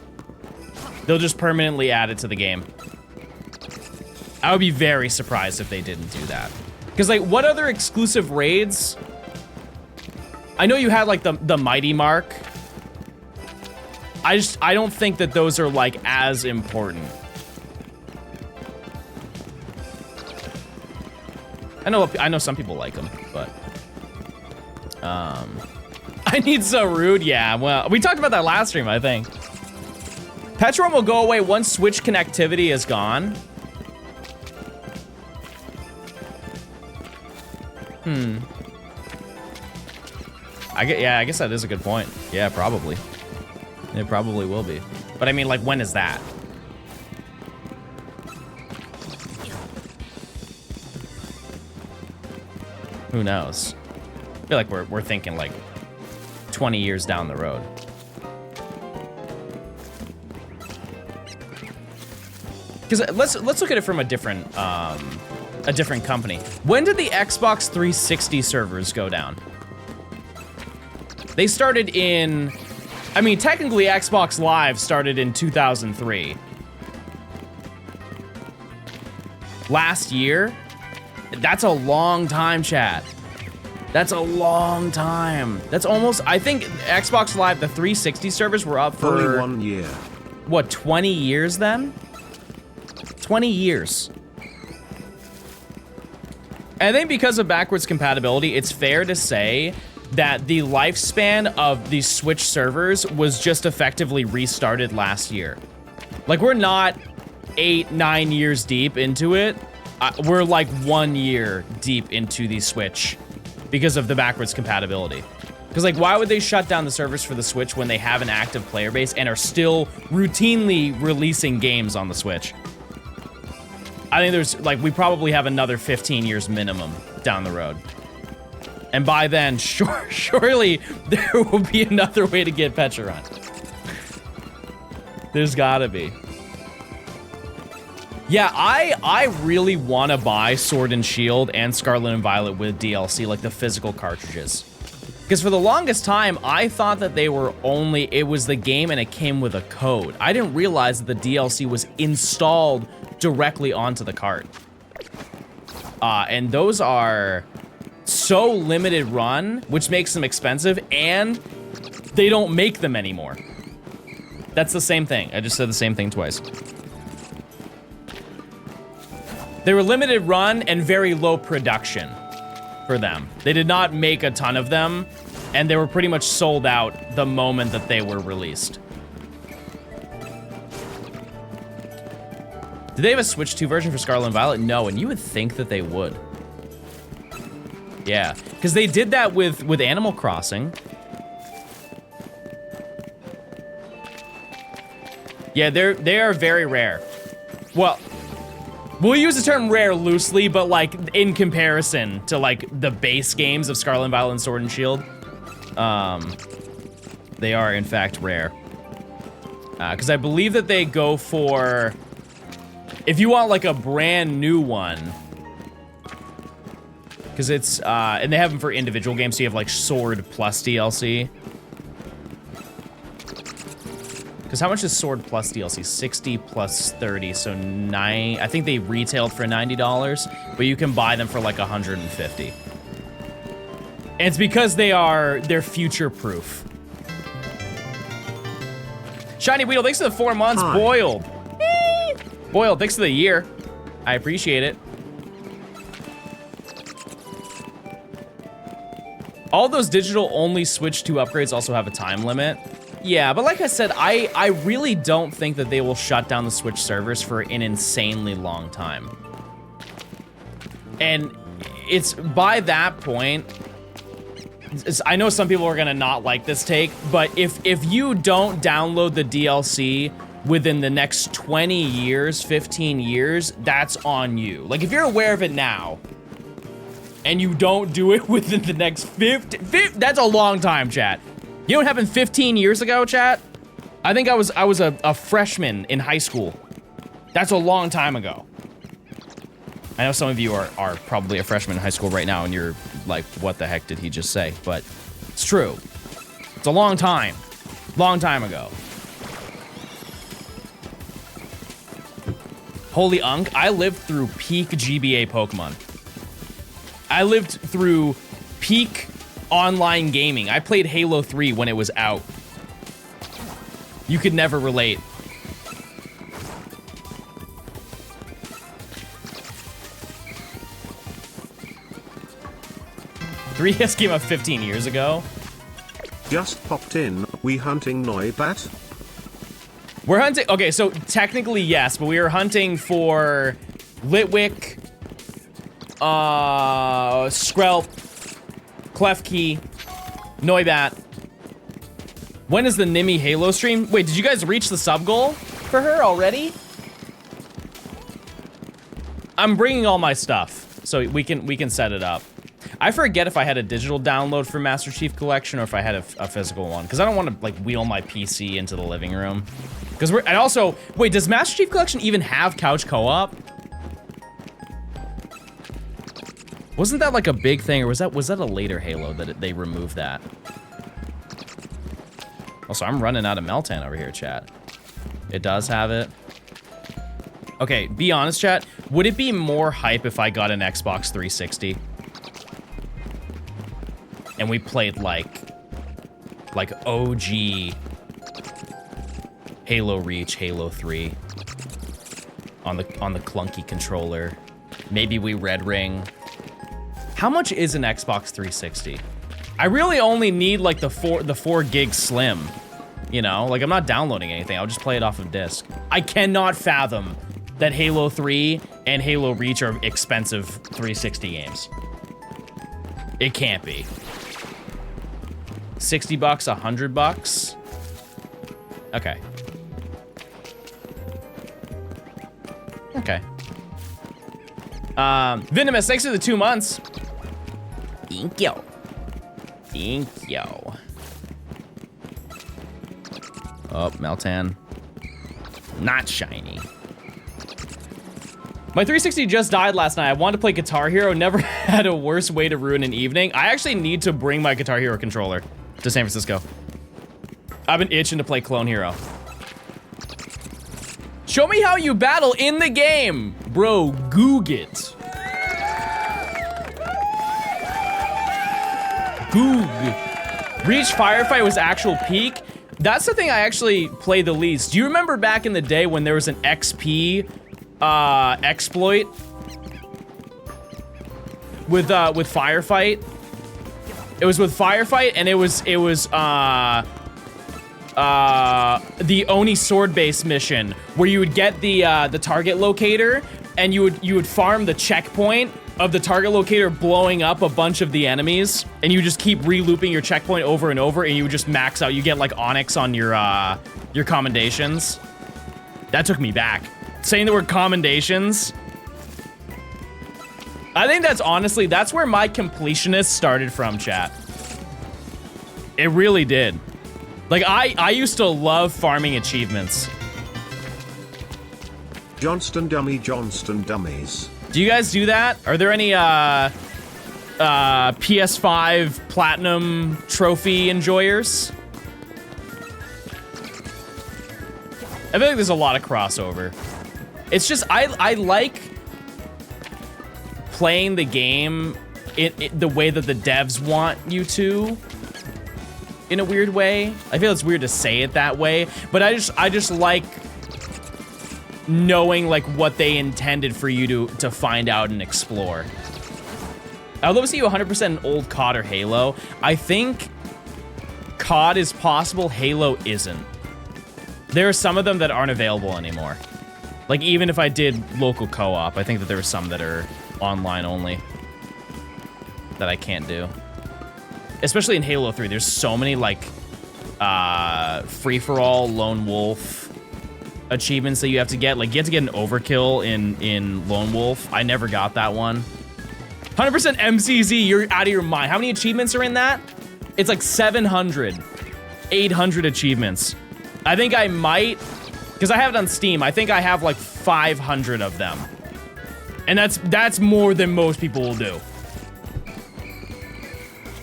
They'll just permanently add it to the game. I would be very surprised if they didn't do that. Because, like, what other exclusive raids? I know you had, like, the Mighty Mark. I don't think that those are, like, as important. I know some people like them, but... I need So Rude, yeah, well, we talked about that last stream, I think. Petron will go away once Switch connectivity is gone. I guess that is a good point. Yeah, probably. It probably will be. But I mean, like, when is that? Who knows? I feel like we're thinking like 20 years down the road. Because let's look at it from a different company. When did the Xbox 360 servers go down? They started in, I mean, technically Xbox Live started in 2003. Last year? That's a long time, chat. That's a long time. That's almost, I think Xbox Live, the 360 servers were up for... Only 1 year. What, 20 years then? 20 years. And I think because of backwards compatibility, it's fair to say that the lifespan of these Switch servers was just effectively restarted last year. Like, we're not 8-9 years deep into it. We're like 1 year deep into the Switch because of the backwards compatibility. Because, like, why would they shut down the servers for the Switch when they have an active player base and are still routinely releasing games on the Switch? I think there's, like, we probably have another 15 years minimum down the road. And by then, surely there will be another way to get Petron. There's gotta be. Yeah, I really want to buy Sword and Shield and Scarlet and Violet with DLC, like the physical cartridges. Because for the longest time, I thought that they were only, it was the game and it came with a code. I didn't realize that the DLC was installed directly onto the cart. And those are so limited run, which makes them expensive, and they don't make them anymore. That's the same thing. I just said the same thing twice. They were limited run and very low production for them. They did not make a ton of them, and they were pretty much sold out the moment that they were released. Did they have a Switch 2 version for Scarlet and Violet? No, and you would think that they would. Yeah, because they did that with Animal Crossing. Yeah, they are very rare. Well, we'll use the term rare loosely, but like in comparison to like the base games of Scarlet and Violet and Sword and Shield, they are in fact rare. Because I believe that they go for, if you want like a brand new one, because it's, and they have them for individual games, so you have like Sword plus DLC. Because how much is Sword plus DLC? 60 plus 30, so I think they retailed for $90, but you can buy them for like 150. And it's because they're future-proof. Shiny Weedle, thanks for the 4 months. Hi. Boiled. Boiled, thanks for the year. I appreciate it. All those digital only Switch 2 upgrades also have a time limit. Yeah, but like I said, I really don't think that they will shut down the Switch servers for an insanely long time. And it's by that point, I know some people are gonna not like this take, but if you don't download the DLC within the next 20 years, 15 years, that's on you. Like if you're aware of it now, and you don't do it within the next 50, that's a long time, chat. You know what happened 15 years ago, chat? I think I was a freshman in high school. That's a long time ago. I know some of you are probably a freshman in high school right now and you're like, what the heck did he just say? But it's true. It's a long time ago. Holy Unk, I lived through peak GBA Pokemon. I lived through peak online gaming. I played Halo 3 when it was out. You could never relate. .3DS came out 15 years ago. Just popped in. We hunting Noibat? We're hunting. Okay, so technically yes, but we are hunting for Litwick, Skrelp, Klefki, Noibat. When is the Nimi Halo stream? Wait, did you guys reach the sub goal for her already? I'm bringing all my stuff, so we can set it up. I forget if I had a digital download for Master Chief Collection or if I had a physical one, because I don't want to like wheel my PC into the living room. Because and also, wait, does Master Chief Collection even have couch co-op? Wasn't that like a big thing, or was that a later Halo that they removed that? Also, I'm running out of Meltan over here, chat. It does have it. Okay, be honest, chat. Would it be more hype if I got an Xbox 360? And we played like OG Halo Reach, Halo 3 on the clunky controller. Maybe we Red Ring. How much is an Xbox 360? I really only need like the 4 gig slim. You know, like I'm not downloading anything. I'll just play it off of disc. I cannot fathom that Halo 3 and Halo Reach are expensive 360 games. It can't be. $60, $100. Okay. Okay. Venomous, thanks for the 2 months. Thank you. Thank you. Oh, Meltan. Not shiny. My 360 just died last night. I wanted to play Guitar Hero. Never had a worse way to ruin an evening. I actually need to bring my Guitar Hero controller to San Francisco. I've been itching to play Clone Hero. Show me how you battle in the game. Bro, goog it. Goog. Reach Firefight was actual peak. That's the thing I actually play the least. Do you remember back in the day when there was an XP exploit with Firefight? It was with Firefight, and it was the Oni sword base mission where you would get the target locator, and you would farm the checkpoint of the target locator blowing up a bunch of the enemies, and you just keep re-looping your checkpoint over and over, and you would just max out. You get like Onyx on your commendations. That took me back. Saying the word commendations. I think that's honestly, that's where my completionist started from, chat. It really did. Like, I used to love farming achievements. Johnstone dummies. Do you guys do that? Are there any PS5 Platinum trophy enjoyers? I feel like there's a lot of crossover. It's just, I like playing the game the way that the devs want you to. in a weird way. I feel it's weird to say it that way, but I just like knowing like what they intended for you to find out and explore. I'd love to see you 100% in old COD or Halo. I think COD is possible, Halo isn't. There are some of them that aren't available anymore. Like even if I did local co-op, I think that there are some that are online only that I can't do. Especially in Halo 3, there's so many like free-for-all lone wolf achievements that you have to get. Like you have to get an overkill in lone wolf. I never got that one. 100% MCZ, you're out of your mind. How many achievements are in that? It's like 700, 800 achievements. I think I might, because I have it on Steam, I think I have like 500 of them. And that's more than most people will do.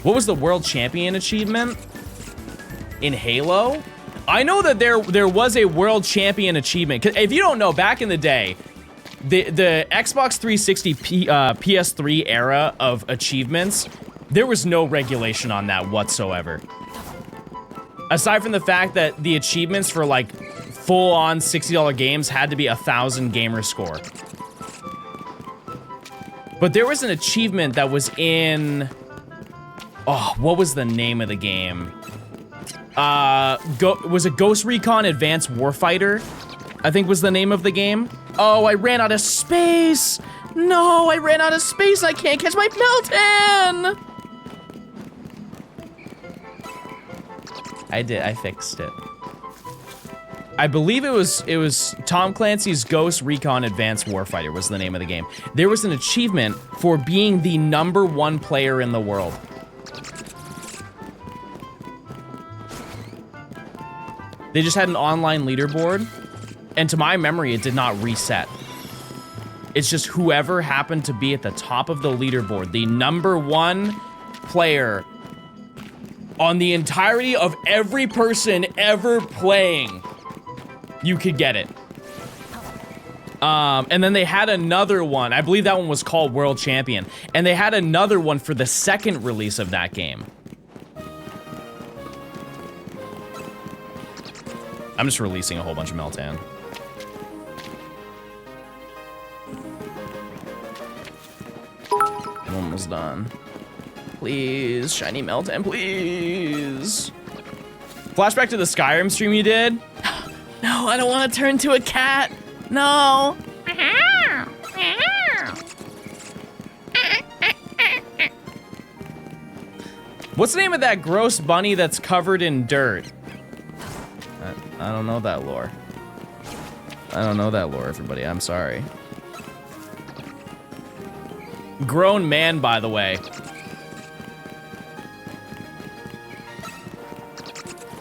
What was the world champion achievement in Halo? I know that there was a world champion achievement. 'Cause if you don't know, back in the day, the Xbox 360 PS3 era of achievements, there was no regulation on that whatsoever. Aside from the fact that the achievements for like full-on $60 games had to be 1,000 gamer score. But there was an achievement that was in... Oh, what was the name of the game? Was it Ghost Recon Advanced Warfighter? I think was the name of the game. Oh, I ran out of space. No, I ran out of space. I can't catch my Melton. I did. I fixed it. I believe it was Tom Clancy's Ghost Recon Advanced Warfighter was the name of the game. There was an achievement for being the #1 player in the world. They just had an online leaderboard, and to my memory, it did not reset. It's just whoever happened to be at the top of the leaderboard, the #1 player on the entirety of every person ever playing, you could get it. And then they had another one. I believe that one was called World Champion. And they had another one for the second release of that game. I'm just releasing a whole bunch of Meltan. I'm almost done. Please, shiny Meltan, please. Flashback to the Skyrim stream you did? No, I don't want to turn to a cat. No. What's the name of that gross bunny that's covered in dirt? I don't know that lore. I don't know that lore, everybody. I'm sorry. Grown man, by the way.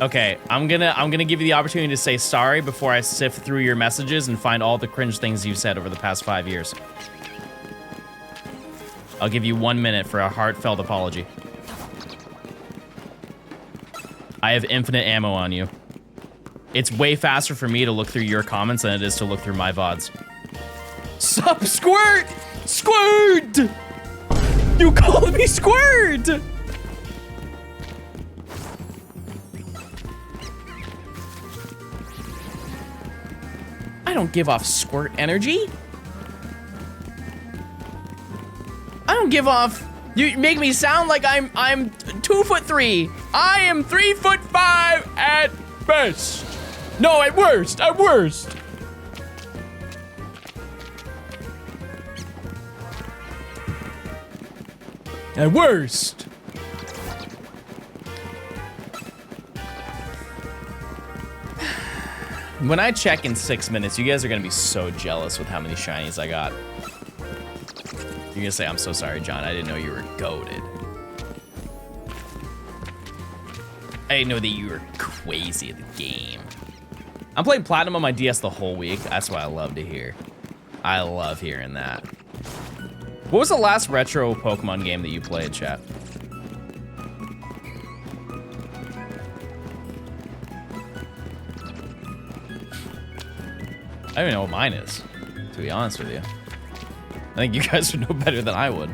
Okay, I'm gonna give you the opportunity to say sorry before I sift through your messages and find all the cringe things you've said over the past 5 years. I'll give you 1 minute for a heartfelt apology. I have infinite ammo on you. It's way faster for me to look through your comments than it is to look through my VODs. Sup, Squirt? Squirt! You called me Squirt! I don't give off Squirt energy. I don't give off... You make me sound like I'm 2'3". I am 3'5" at best. No, at worst, at worst. At worst. When I check in 6 minutes, you guys are gonna be so jealous with how many shinies I got. You're gonna say, I'm so sorry, John. I didn't know you were goated. I didn't know that you were crazy at the game. I'm playing Platinum on my DS the whole week. That's what I love to hear. I love hearing that. What was the last retro Pokemon game that you played, chat? I don't even know what mine is, to be honest with you. I think you guys would know better than I would.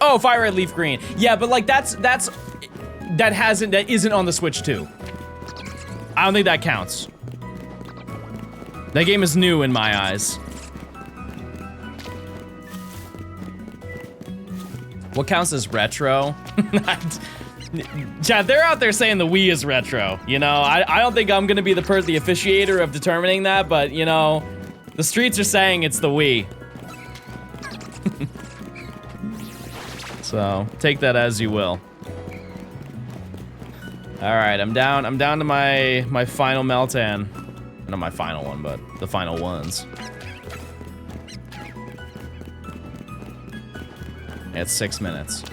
Oh, fire red, leaf green. Yeah, but like that isn't on the Switch 2. I don't think that counts. That game is new in my eyes. What counts as retro? Chad, they're out there saying the Wii is retro. You know, I don't think I'm gonna be the officiator of determining that, but you know, the streets are saying it's the Wii. So take that as you will. All right, I'm down to my final Meltan. Not my final one, but the final ones. It's 6 minutes.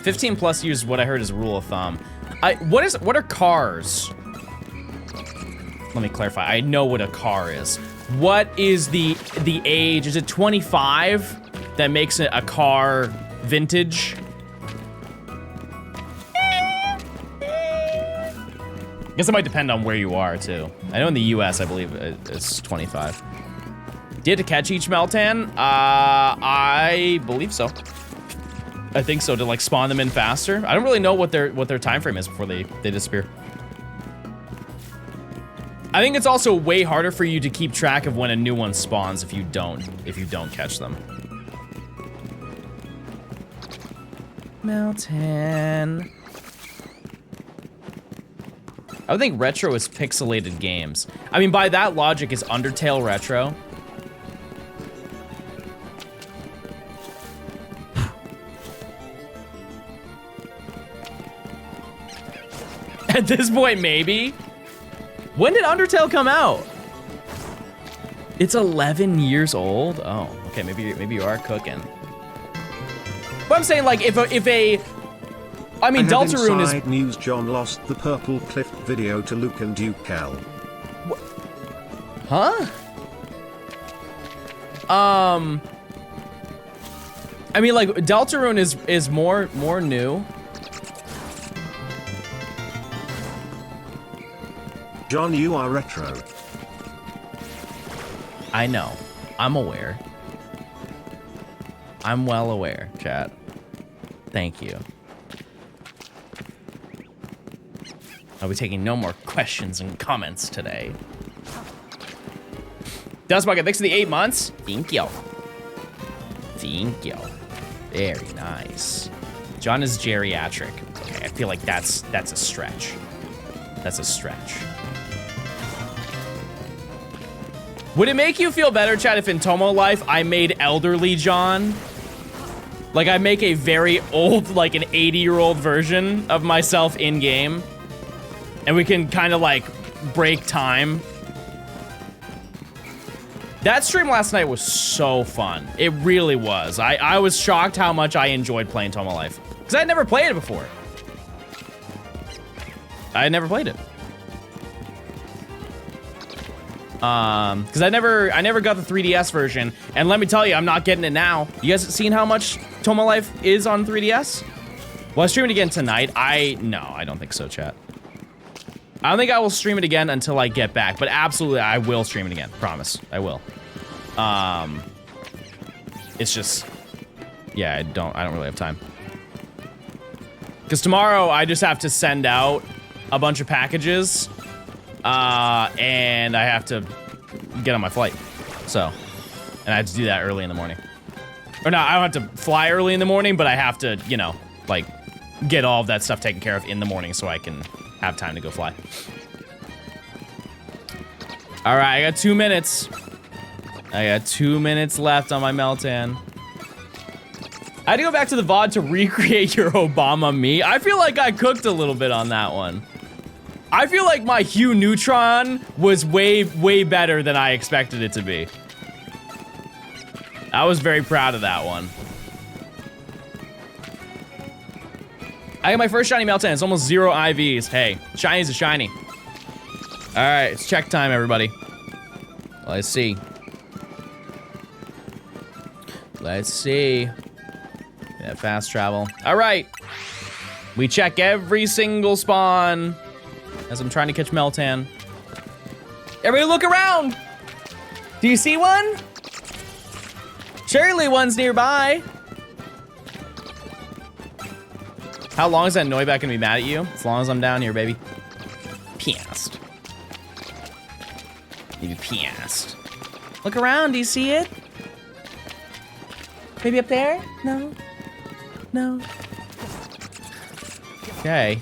15 plus years is what I heard is rule of thumb. What are cars? Let me clarify. I know what a car is. What is the age? Is it 25 that makes it a car vintage? I guess it might depend on where you are too. I know in the US, I believe it's 25. Do you have to catch each Meltan? I believe so. I think so, to like spawn them in faster. I don't really know what their time frame is before they disappear. I think it's also way harder for you to keep track of when a new one spawns if you don't catch them. Meltan. I would think retro is pixelated games. I mean, by that logic, is Undertale retro? At this point, maybe. When did Undertale come out? It's 11 years old? Oh, okay, maybe you are cooking. But I'm saying, like, I mean, Deltarune is... news, John lost the Purple Cliff video to Luke and Dukel. Huh? I mean, like, Deltarune is more new. John, you are retro. I know. I'm aware. I'm well aware, chat. Thank you. I'll be taking no more questions and comments today. Dust Bucket, thanks for the 8 months. Thank you. Thank you. Very nice. John is geriatric. Okay, I feel like that's a stretch. That's a stretch. Would it make you feel better, chat, if in Tomo Life I made elderly John? Like I make a very old, like an 80-year-old version of myself in-game? And we can kind of like break time. That stream last night was so fun. It really was. I was shocked how much I enjoyed playing Tomo Life. Because I had never played it before. I had never played it. Because I never got the 3DS version. And let me tell you, I'm not getting it now. You guys seen how much Tomo Life is on 3DS? Will I stream it again tonight? No, I don't think so, chat. I don't think I will stream it again until I get back, but absolutely I will stream it again. Promise, I will. It's just, yeah, I don't really have time. Because tomorrow I just have to send out a bunch of packages, and I have to get on my flight. So, and I have to do that early in the morning. Or no, I don't have to fly early in the morning, but I have to, you know, like, get all of that stuff taken care of in the morning so I can have time to go fly. All right, I got 2 minutes. I got 2 minutes left on my Meltan. I had to go back to the VOD to recreate your Obama me. I feel like I cooked a little bit on that one. I feel like my Hue Neutron was way better than I expected it to be. I was very proud of that one. I got my first shiny Meltan. It's almost 0 IVs. Hey, shini's a shiny. All right, it's check time, everybody. Let's see. Let's see. Yeah, fast travel. All right. We check every single spawn as I'm trying to catch Meltan. Everybody look around. Do you see one? Surely one's nearby. How long is that Noibat gonna be mad at you? As long as I'm down here, baby. Pianist. Maybe pianist. Look around, do you see it? Maybe up there? No? No? Okay.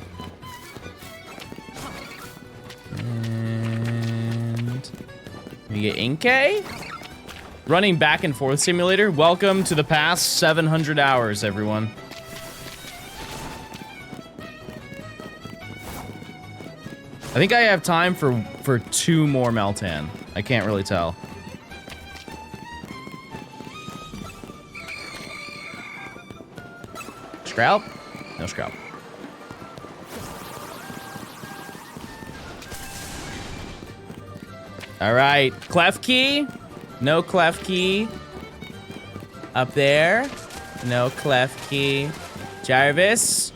And we get Inkay. Running back and forth simulator. Welcome to the past 700 hours, everyone. I think I have time for 2 more Meltan. I can't really tell. Scrap? No scrap. All right, Klefki. No Klefki. Up there. No Klefki. Jarvis.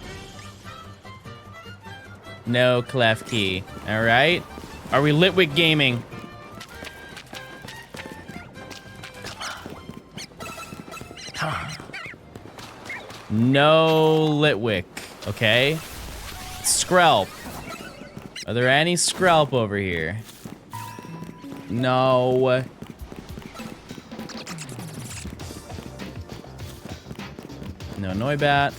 No Klefki. All right. Are we Litwick Gaming? Come on. No Litwick. Okay. Skrelp. Are there any Skrelp over here? No. No Noibat.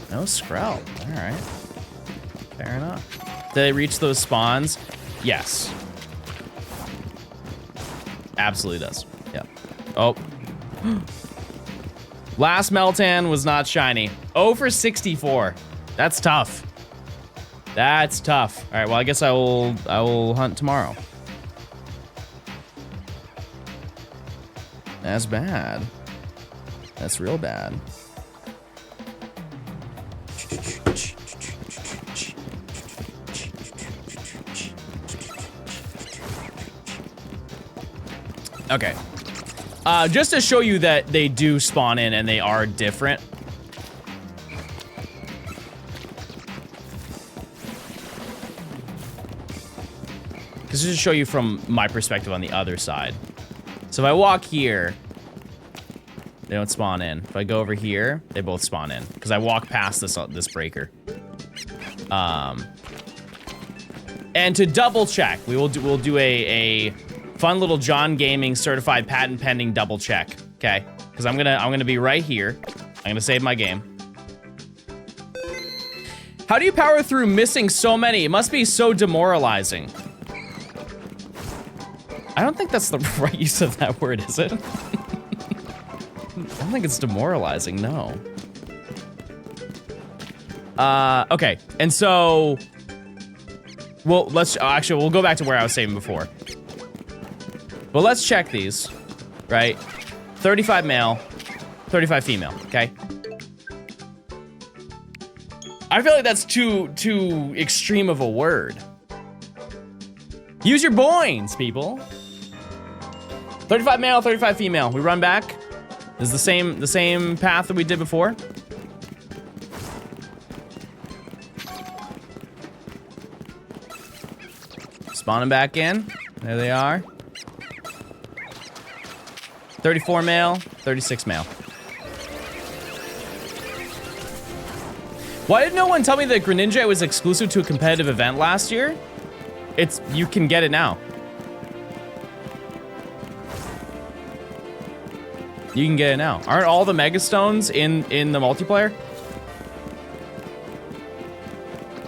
No Skrelp. Alright. Fair enough. Did they reach those spawns? Yes. Absolutely does. Yep. Oh. Last Meltan was not shiny. 0 for 64. That's tough. That's tough. All right, well, I guess I will hunt tomorrow. That's bad. That's real bad. Okay. Just to show you that they do spawn in and they are different. This is to show you from my perspective on the other side. So if I walk here, they don't spawn in. If I go over here, they both spawn in because I walk past this breaker. And to double check, we'll do a fun little John Gaming certified patent pending double check. Okay, because I'm gonna be right here. I'm gonna save my game. How do you power through missing so many? It must be so demoralizing. I don't think that's the right use of that word, is it? I don't think it's demoralizing, no. Okay, and so, well, actually, we'll go back to where I was saving before. Well, let's check these, right? 35 male, 35 female, okay? I feel like that's too extreme of a word. Use your boins, people. 35 male, 35 female. We run back. This is the same path that we did before. Spawning back in. There they are. 34 male, 36 male. Why did no one tell me that Greninja was exclusive to a competitive event last year? You can get it now. You can get it now. Aren't all the Mega Stones in the multiplayer?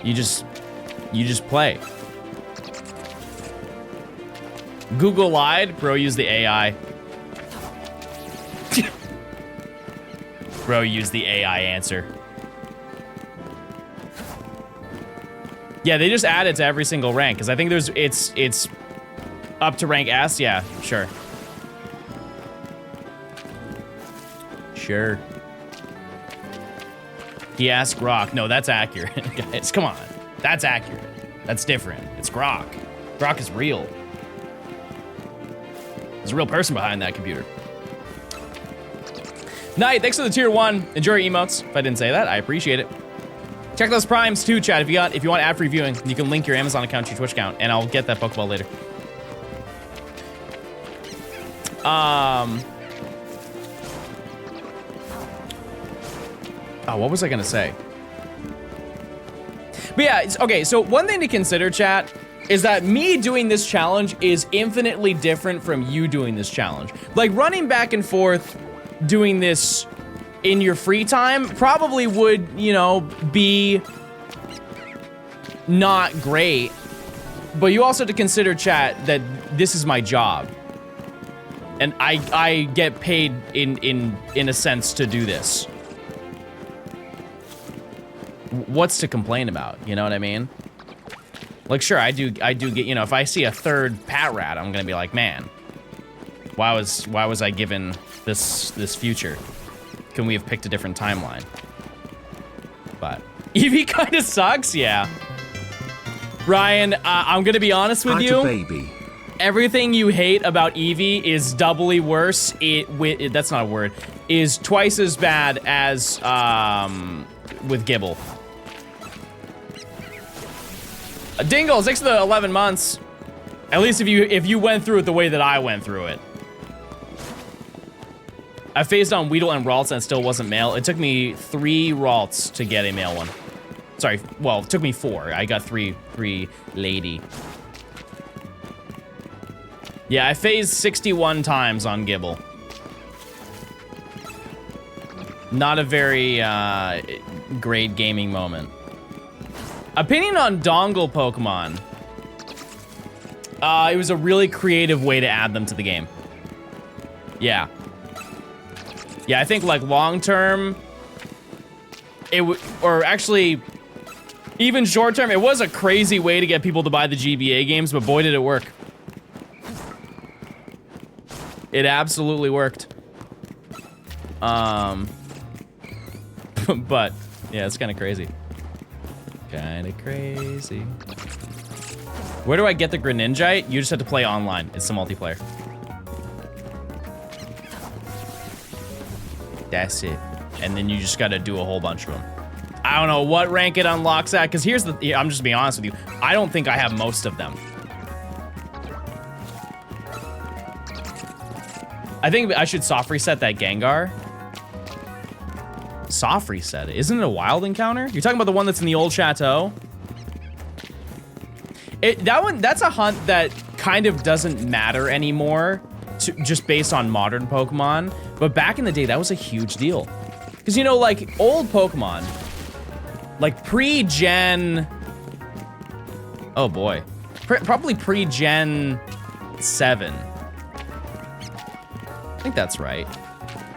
You just play. Google lied, bro used the AI. Bro used the AI answer. Yeah, they just add it to every single rank because I think it's up to rank S. Yeah, sure. Sure. He asked Grok. No, that's accurate, guys. Come on. That's accurate. That's different. It's Grok. Grok is real. There's a real person behind that computer. Knight, thanks for the tier 1. Enjoy your emotes. If I didn't say that, I appreciate it. Check those primes too, chat. If you want ad-free viewing, you can link your Amazon account to your Twitch account, and I'll get that Pokeball later. Oh, what was I gonna say? But yeah, okay, so one thing to consider, chat, is that me doing this challenge is infinitely different from you doing this challenge. Like, running back and forth doing this in your free time probably would, you know, be not great. But you also have to consider, chat, that this is my job. And I get paid in a sense to do this. What's to complain about? You know what I mean? Like, sure, I do get, you know, if I see a third Pat Rat, I'm gonna be like, man, why was I given this future? Can we have picked a different timeline? But Eevee kind of sucks, yeah. Ryan, I'm gonna be honest with you. Baby. Everything you hate about Eevee is doubly worse. That's not a word. Is twice as bad as with Gibble. Dingle, 6 to the 11 months. At least if you went through it the way that I went through it. I phased on Weedle and Ralts and it still wasn't male. It took me 3 Ralts to get a male one. Sorry, well, it took me 4. I got 3 lady. Yeah, I phased 61 times on Gibble. Not a very great gaming moment. Opinion on dongle Pokemon. It was a really creative way to add them to the game. Yeah. Yeah, I think like long term, or actually even short term, it was a crazy way to get people to buy the GBA games, but boy did it work. It absolutely worked. But yeah, it's kind of crazy. Kinda crazy. Where do I get the Greninjite? You just have to play online. It's the multiplayer. That's it. And then you just gotta do a whole bunch of them. I don't know what rank it unlocks at, because here's the... I'm just being honest with you. I don't think I have most of them. I think I should soft reset that Gengar. Soft reset it. Isn't it a wild encounter? You're talking about the one that's in the old chateau? That's a hunt that kind of doesn't matter anymore, just based on modern Pokemon. But back in the day, that was a huge deal. Because, you know, like, old Pokemon, like pre-gen... Oh, boy. Probably pre-gen 7. I think that's right.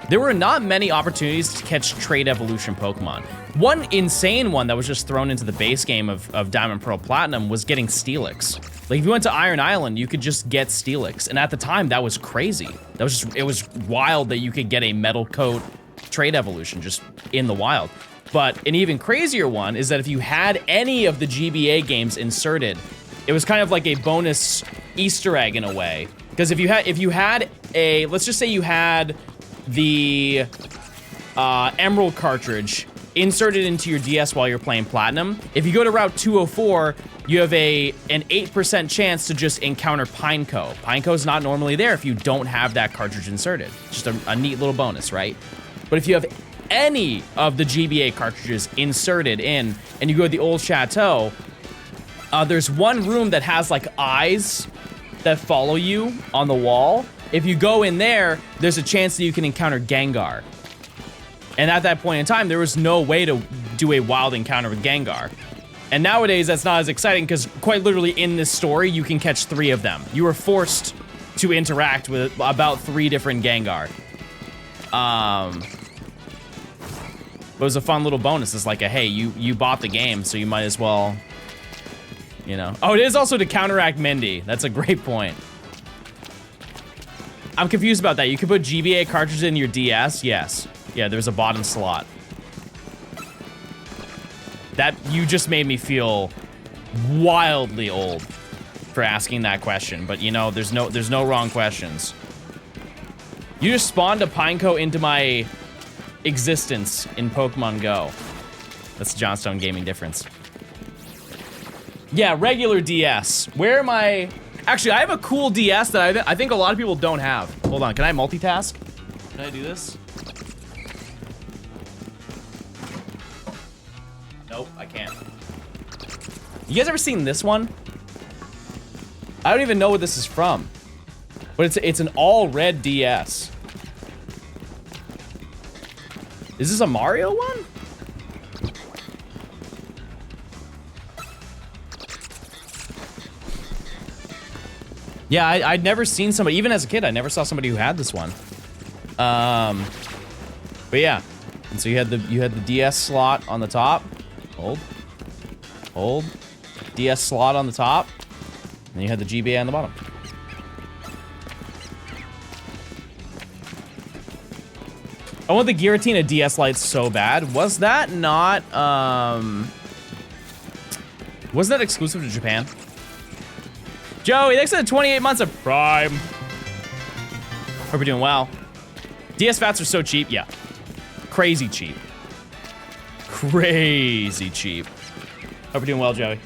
There were not many opportunities to catch trait evolution Pokemon. One insane one that was just thrown into the base game of Diamond, Pearl, Platinum was getting Steelix. Like, if you went to Iron Island, you could just get Steelix. And at the time, that was crazy. That was just, it was wild that you could get a Metal Coat trait evolution just in the wild. But an even crazier one is that if you had any of the GBA games inserted, it was kind of like a bonus Easter egg in a way. Because if you had a, let's just say you had the Emerald cartridge inserted into your DS while you're playing Platinum, if you go to Route 204, you have an 8% chance to just encounter Pineco. Pineco's not normally there if you don't have that cartridge inserted. Just a neat little bonus, right? But if you have any of the GBA cartridges inserted in, and you go to the old chateau, there's one room that has like eyes that follow you on the wall. If you go in there, there's a chance that you can encounter Gengar. And at that point in time, there was no way to do a wild encounter with Gengar. And nowadays, that's not as exciting because quite literally in this story, you can catch 3 of them. You are forced to interact with about 3 different Gengar. It was a fun little bonus. It's like a, hey, you bought the game, so you might as well, you know. Oh, it is also to counteract Mindy. That's a great point. I'm confused about that. You can put GBA cartridges in your DS? Yes. Yeah, there's a bottom slot. That, you just made me feel wildly old for asking that question. But you know, there's no wrong questions. You just spawned a Pineco into my existence in Pokemon Go. That's the Johnstone gaming difference. Yeah, regular DS. Where am I? Actually, I have a cool DS that I think a lot of people don't have. Hold on, can I multitask? Can I do this? Nope, I can't. You guys ever seen this one? I don't even know what this is from. But it's an all red DS. Is this a Mario one? Yeah, I'd never seen somebody, even as a kid, I never saw somebody who had this one. But yeah, and so you had the DS slot on the top. Hold. DS slot on the top. And you had the GBA on the bottom. I want the Giratina DS Lite so bad. Was that not, wasn't that exclusive to Japan? Joey, thanks for the 28 months of Prime. Hope you're doing well. DS Fats are so cheap, yeah. Crazy cheap. Crazy cheap. Hope you're doing well, Joey.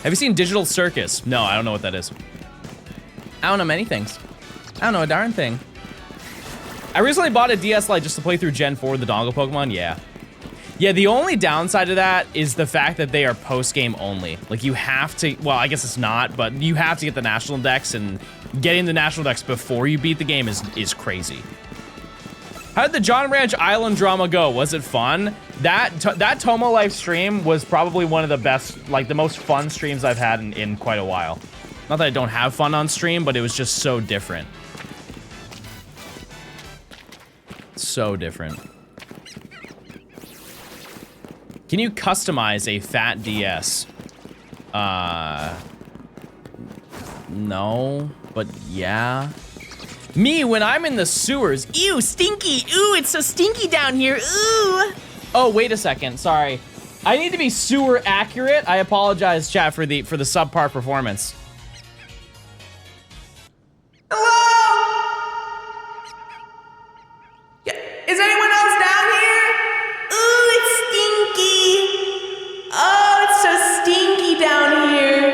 Have you seen Digital Circus? No, I don't know what that is. I don't know many things. I don't know a darn thing. I recently bought a DS Lite just to play through Gen 4 the dongle Pokemon, yeah. Yeah, the only downside of that is the fact that they are post-game only. Like, you have to, well, I guess it's not, but you have to get the National Dex, and getting the National Dex before you beat the game is crazy. How did the John Ranch Island drama go? Was it fun? That Tomo Life stream was probably one of the best, like, the most fun streams I've had in quite a while. Not that I don't have fun on stream, but it was just so different. So different. Can you customize a fat DS? No, but yeah. Me, when I'm in the sewers. Ew, stinky. Ooh, it's so stinky down here. Ooh. Oh, wait a second. Sorry. I need to be sewer accurate. I apologize, chat, for the subpar performance. Is anyone else down here? Ooh, it's stinky. Oh, it's so stinky down here.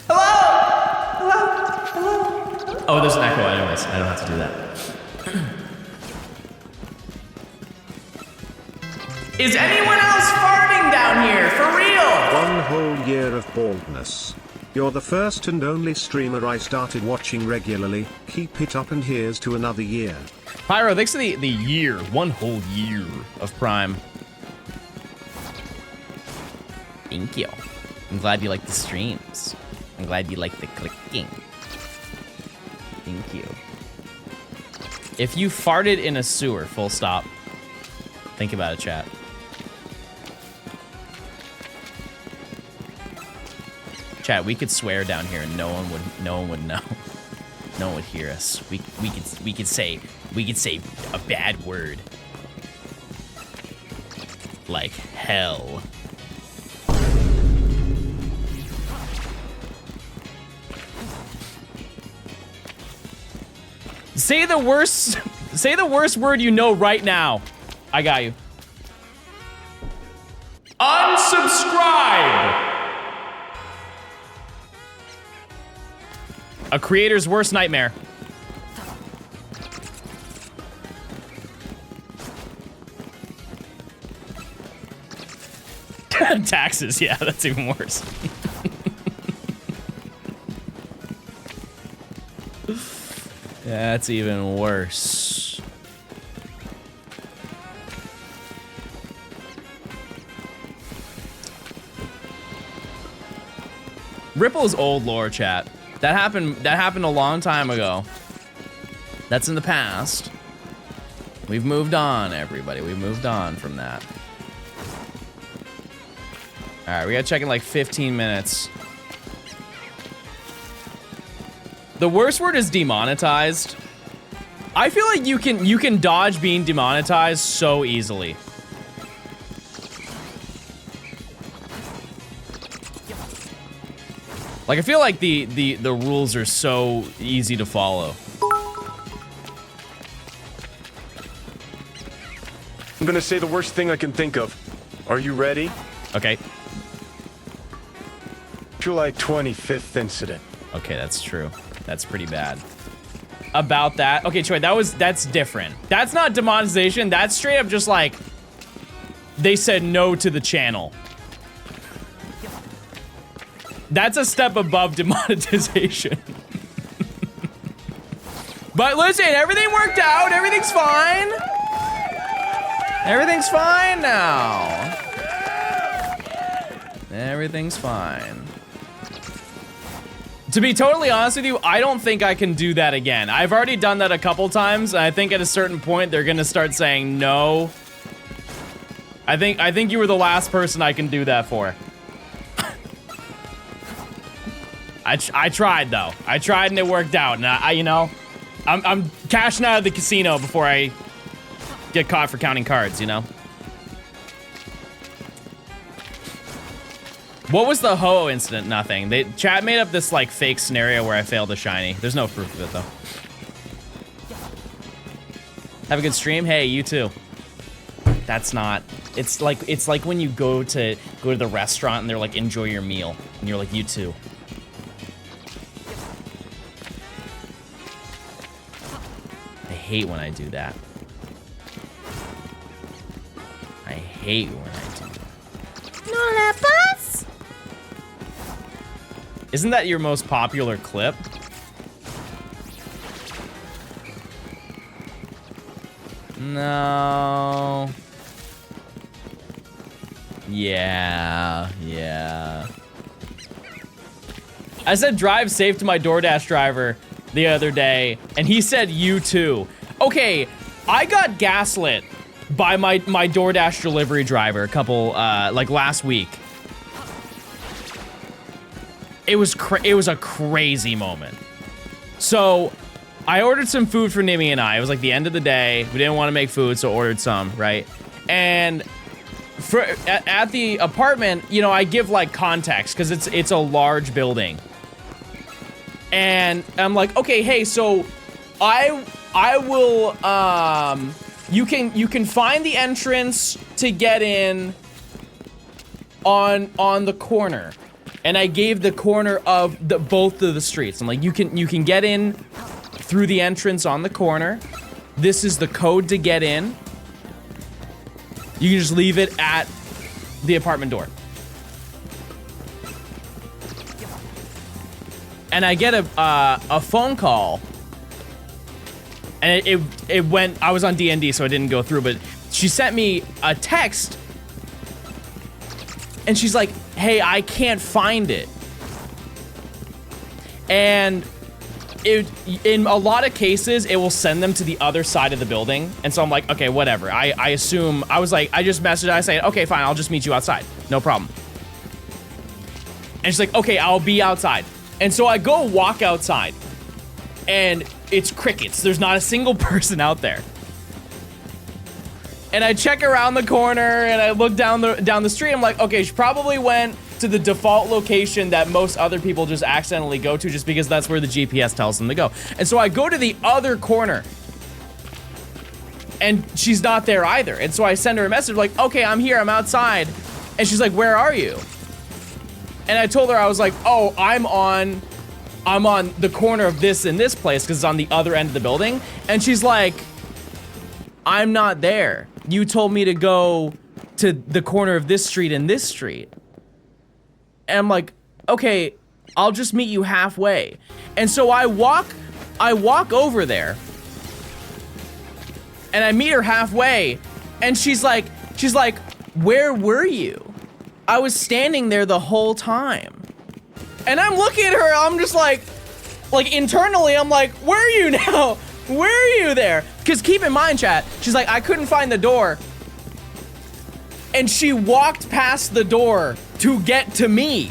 Hello? Oh, there's an echo anyways. I don't have to do that. Is anyone else farting down here? For real? 1 whole year of baldness. You're the first and only streamer I started watching regularly. Keep it up, and here's to another year. Pyro, thanks for the year. 1 whole year of Prime. Thank you. I'm glad you like the streams. I'm glad you like the clicking. Thank you. If you farted in a sewer, full stop. Think about it, chat. Chat, we could swear down here and no one would know. No one would hear us. We could say a bad word. Like hell. Say the worst word you know right now. I got you. Unsubscribe. A creator's worst nightmare. Taxes, yeah, that's even worse. That's even worse. Ripple's old lore, chat. That happened a long time ago. That's in the past. We've moved on, everybody. We've moved on from that. All right, we gotta check in like 15 minutes. The worst word is demonetized. I feel like you can dodge being demonetized so easily. Like, I feel like the rules are so easy to follow. I'm gonna say the worst thing I can think of. Are you ready? Okay. July 25th incident. Okay, that's true. That's pretty bad. About that. Okay, Troy, that's different. That's not demonetization. That's straight up just like, they said no to the channel. That's a step above demonetization. But listen, everything worked out. Everything's fine. Everything's fine now. Everything's fine. To be totally honest with you, I don't think I can do that again. I've already done that a couple times, and I think at a certain point they're gonna start saying no. I think you were the last person I can do that for. I tried though. I tried and it worked out. And you know, I'm cashing out of the casino before I get caught for counting cards, you know? What was the Ho incident? Nothing. Chat made up this like fake scenario where I failed a shiny. There's no proof of it though. Have a good stream. Hey, you too. That's not. It's like when you go to the restaurant and they're like, enjoy your meal, and you're like, you too. I hate when I do that. I hate when I do that. No la paz. Isn't that your most popular clip? No. Yeah. I said drive safe to my DoorDash driver the other day, and he said you too. Okay, I got gaslit by my DoorDash delivery driver a couple, like last week. It was a crazy moment. So, I ordered some food for Nimi and I. It was like the end of the day. We didn't want to make food, so ordered some, right? And at the apartment, you know, I give like context because it's a large building. And I'm like, okay, hey, so I will you can find the entrance to get in on the corner. And I gave the corner of both of the streets. I'm like, you can get in through the entrance on the corner. This is the code to get in. You can just leave it at the apartment door. And I get a phone call. And it went, I was on D&D, so it didn't go through, but she sent me a text. And she's like, hey, I can't find it. And in a lot of cases, it will send them to the other side of the building. And so I'm like, okay, whatever. I assume, I was like, I just messaged her, I said, okay, fine, I'll just meet you outside. No problem. And she's like, okay, I'll be outside. And so I go walk outside. And it's crickets. There's not a single person out there. And I check around the corner and I look down the street. I'm like, okay, she probably went to the default location that most other people just accidentally go to just because that's where the GPS tells them to go. And so I go to the other corner and she's not there either. And so I send her a message like, okay, I'm here, I'm outside. And she's like, where are you? And I told her, I was like, oh, I'm on the corner of this and this place because it's on the other end of the building. And she's like, I'm not there. You told me to go to the corner of this street and this street. And I'm like, okay, I'll just meet you halfway. And so I walk over there and I meet her halfway and she's like, where were you? I was standing there the whole time. And I'm looking at her, I'm just like internally, I'm like, where are you now? Where are you there? Because keep in mind, chat, she's like, I couldn't find the door. And she walked past the door to get to me.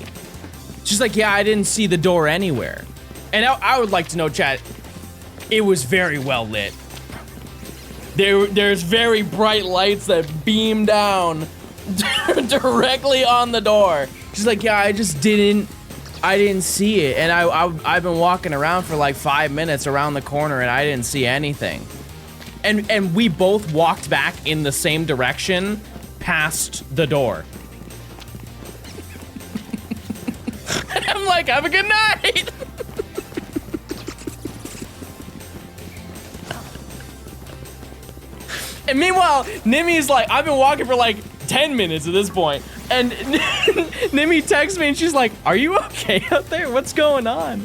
She's like, yeah, I didn't see the door anywhere. And I would like to know, chat, it was very well lit. There's very bright lights that beam down directly on the door. She's like, yeah, I didn't see it. And I've been walking around for like 5 minutes around the corner and I didn't see anything. And we both walked back in the same direction past the door. And I'm like, have a good night. And meanwhile, Nimi's like, I've been walking for like 10 minutes at this point, and Nimi texts me and she's like, are you okay out there? What's going on?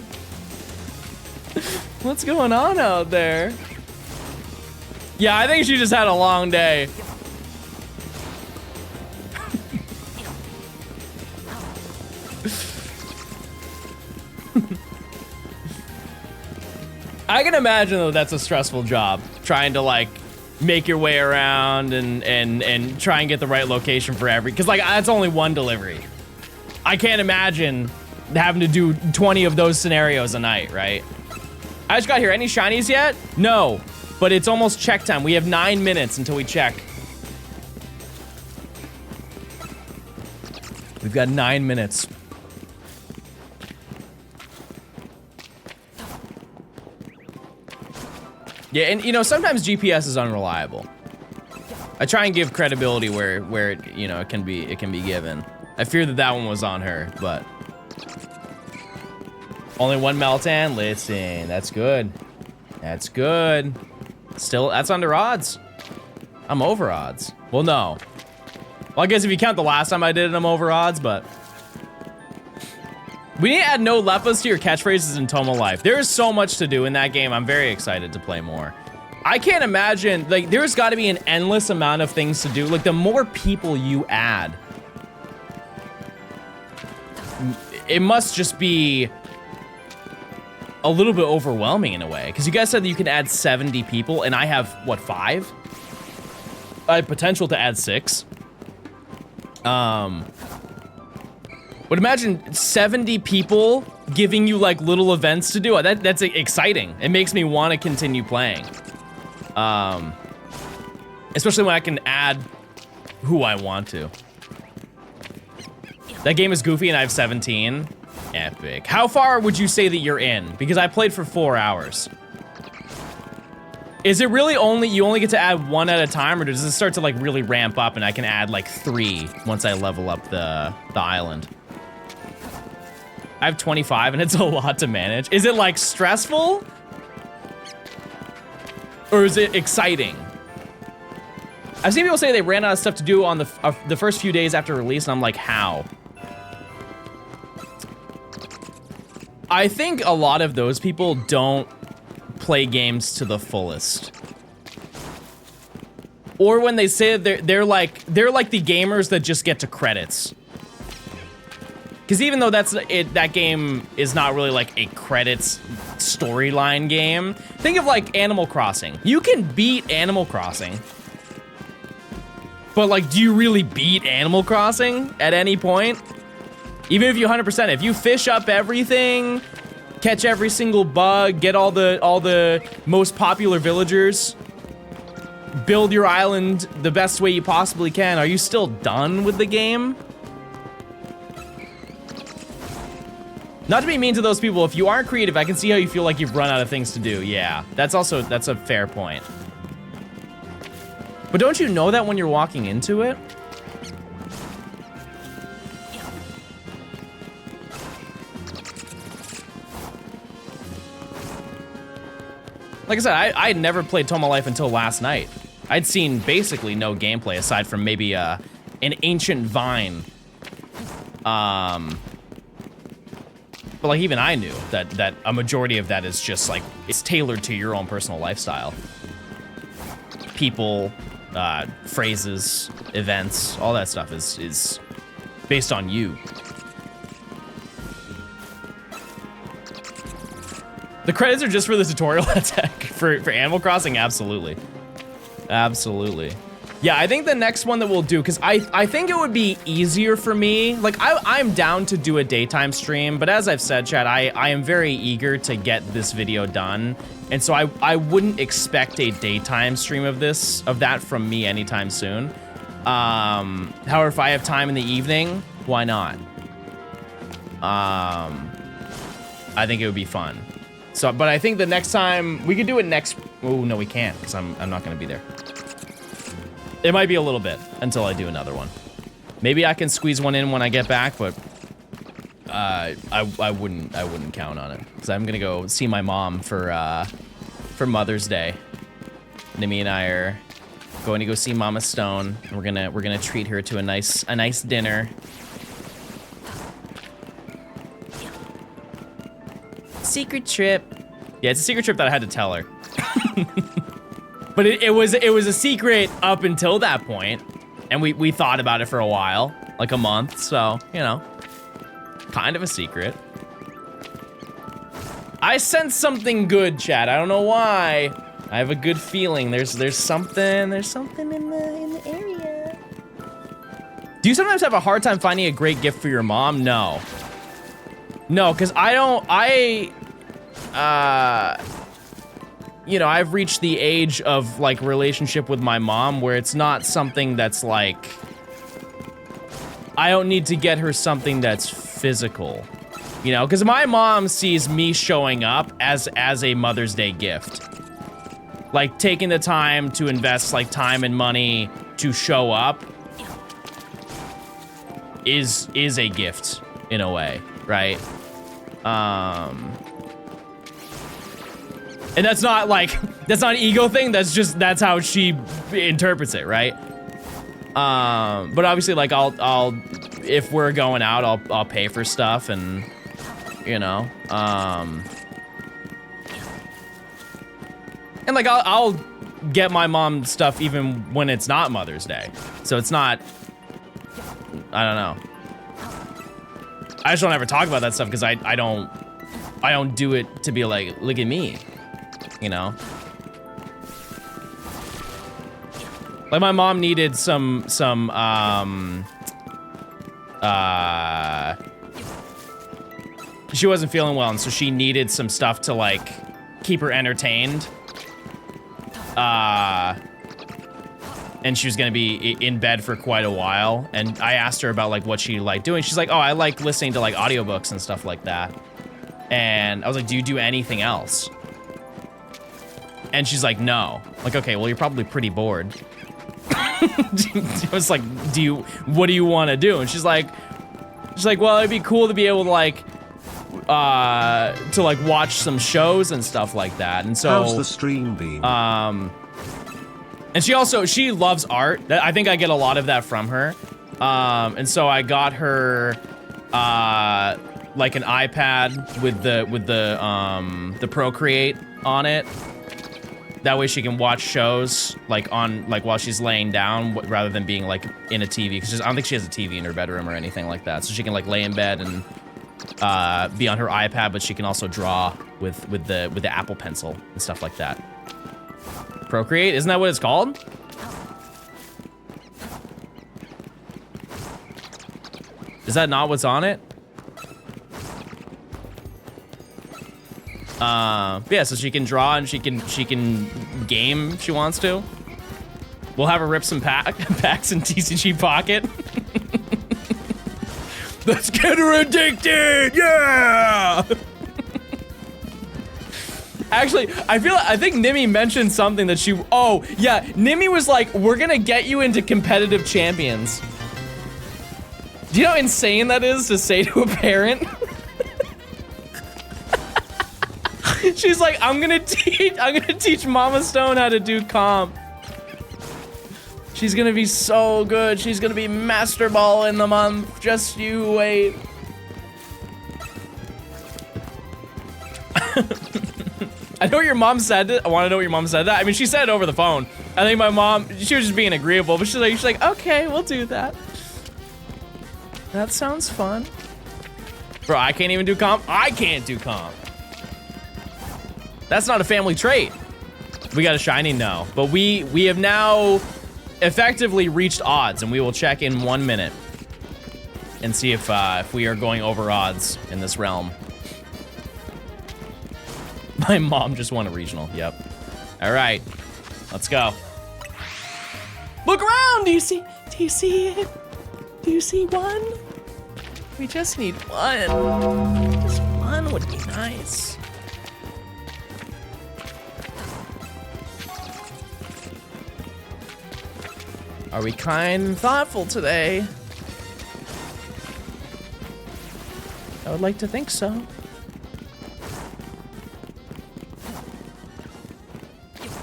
What's going on out there? Yeah, I think she just had a long day. I can imagine though that's a stressful job, trying to like make your way around and try and get the right location for every, because like that's only one delivery. I can't imagine having to do 20 of those scenarios a night, right? I just got here. Any shinies yet? No, but it's almost check time. We have 9 minutes until we check. We've got 9 minutes. Yeah, and you know, sometimes GPS is unreliable. I try and give credibility where you know, it can be given. I fear that one was on her, but only one Meltan. Listen, that's good. That's good. Still, that's under odds. I'm over odds. Well, no. Well, I guess if you count the last time I did it, I'm over odds, but we need to add no leppas to your catchphrases in Toma Life. There is so much to do in that game. I'm very excited to play more. I can't imagine, like, there's got to be an endless amount of things to do. Like, the more people you add, it must just be a little bit overwhelming in a way. Because you guys said that you can add 70 people, and I have, what, 5? I have potential to add 6. But imagine 70 people giving you like little events to do. That's exciting. It makes me want to continue playing. Especially when I can add who I want to. That game is goofy and I have 17. Epic. How far would you say that you're in? Because I played for 4 hours. Is it really you only get to add 1 at a time, or does it start to like really ramp up and I can add like 3 once I level up the island? I have 25 and it's a lot to manage. Is it like stressful? Or is it exciting? I've seen people say they ran out of stuff to do on the first few days after release, and I'm like, how? I think a lot of those people don't play games to the fullest. Or when they say they're like the gamers that just get to credits. Because even though that game is not really like a credits storyline game, think of like Animal Crossing. You can beat Animal Crossing, but like, do you really beat Animal Crossing at any point? Even if you 100%, if you fish up everything, catch every single bug, get all the most popular villagers, build your island the best way you possibly can, are you still done with the game? Not to be mean to those people, if you aren't creative, I can see how you feel like you've run out of things to do. Yeah, that's a fair point. But don't you know that when you're walking into it? Like I said, I had never played Toma Life until last night. I'd seen basically no gameplay aside from maybe an ancient vine. But like even I knew that a majority of that is just like, it's tailored to your own personal lifestyle. People, phrases, events, all that stuff is based on you. The credits are just for the tutorial attack for Animal Crossing, absolutely. Absolutely. Yeah, I think the next one that we'll do, because I think it would be easier for me. Like, I'm down to do a daytime stream, but as I've said, Chad, I am very eager to get this video done. And so I wouldn't expect a daytime stream of that from me anytime soon. However, if I have time in the evening, why not? I think it would be fun. So, but I think the next time, we could do it next, oh, no, we can't, because I'm not gonna be there. It might be a little bit until I do another one. Maybe I can squeeze one in when I get back, but I wouldn't count on it because I'm gonna go see my mom for Mother's Day. Nimi and I are going to go see Mama Stone. And we're gonna treat her to a nice dinner. Secret trip. Yeah, it's a secret trip that I had to tell her. But it was a secret up until that point, and we thought about it for a while, like a month. So you know, kind of a secret. I sense something good, chat. I don't know why. I have a good feeling. There's something in the area. Do you sometimes have a hard time finding a great gift for your mom? No, because you know, I've reached the age of like relationship with my mom where it's not something that's like, I don't need to get her something that's physical, you know, because my mom sees me showing up as a Mother's Day gift. Like taking the time to invest like time and money to show up is a gift in a way, right? And that's not like, that's not an ego thing. That's how she interprets it, right? But obviously, like I'll if we're going out, I'll pay for stuff, and you know, and like I'll get my mom stuff even when it's not Mother's Day. So it's not, I don't know. I just don't ever talk about that stuff because I don't do it to be like, look at me. You know, like my mom needed some she wasn't feeling well, and so she needed some stuff to like keep her entertained. And she was gonna be in bed for quite a while, and I asked her about like what she liked doing. She's like, oh, I like listening to like audiobooks and stuff like that. And I was like, do you do anything else? And she's like, no. Like, okay, well, you're probably pretty bored. I was like, what do you want to do? And she's like, well, it'd be cool to be able to like watch some shows and stuff like that. And so how's the stream been? And she loves art. I think I get a lot of that from her. And so I got her like an iPad with the Procreate on it. That way she can watch shows like while she's laying down rather than being like in a TV, because I don't think she has a TV in her bedroom or anything like that. So she can like lay in bed and be on her iPad, but she can also draw with the Apple Pencil and stuff like that. Procreate, isn't that what it's called? Is that not what's on it? Yeah, so she can draw and she can game if she wants to. We'll have her rip some packs in TCG Pocket. Let's get her addicted, yeah! Actually, I think Nimmy mentioned something that oh, yeah, Nimmy was like, we're gonna get you into competitive champions. Do you know how insane that is to say to a parent? She's like, I'm gonna teach Mama Stone how to do comp. She's gonna be so good. She's gonna be Master Ball in the month. Just you wait. I know what your mom said. I want to know what your mom said. I mean, she said it over the phone. I think my mom, she was just being agreeable, but she's like, okay, we'll do that. That sounds fun. Bro, I can't even do comp. I can't do comp. That's not a family trait. We got a shiny? No. But we have now effectively reached odds, and we will check in 1 minute and see if we are going over odds in this realm. My mom just won a regional. Yep. All right. Let's go. Look around. Do you see it? Do you see one? We just need one. Just one would be nice. Are we kind and thoughtful today? I would like to think so.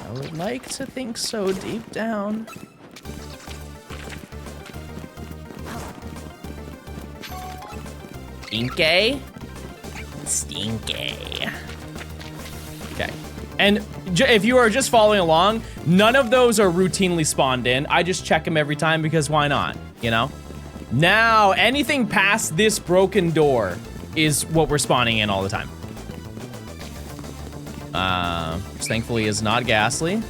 I would I'd like to think so deep down. Stinky. Stinky. Okay. And if you are just following along, none of those are routinely spawned in. I just check them every time because why not, you know? Now, anything past this broken door is what we're spawning in all the time. Which thankfully is not ghastly.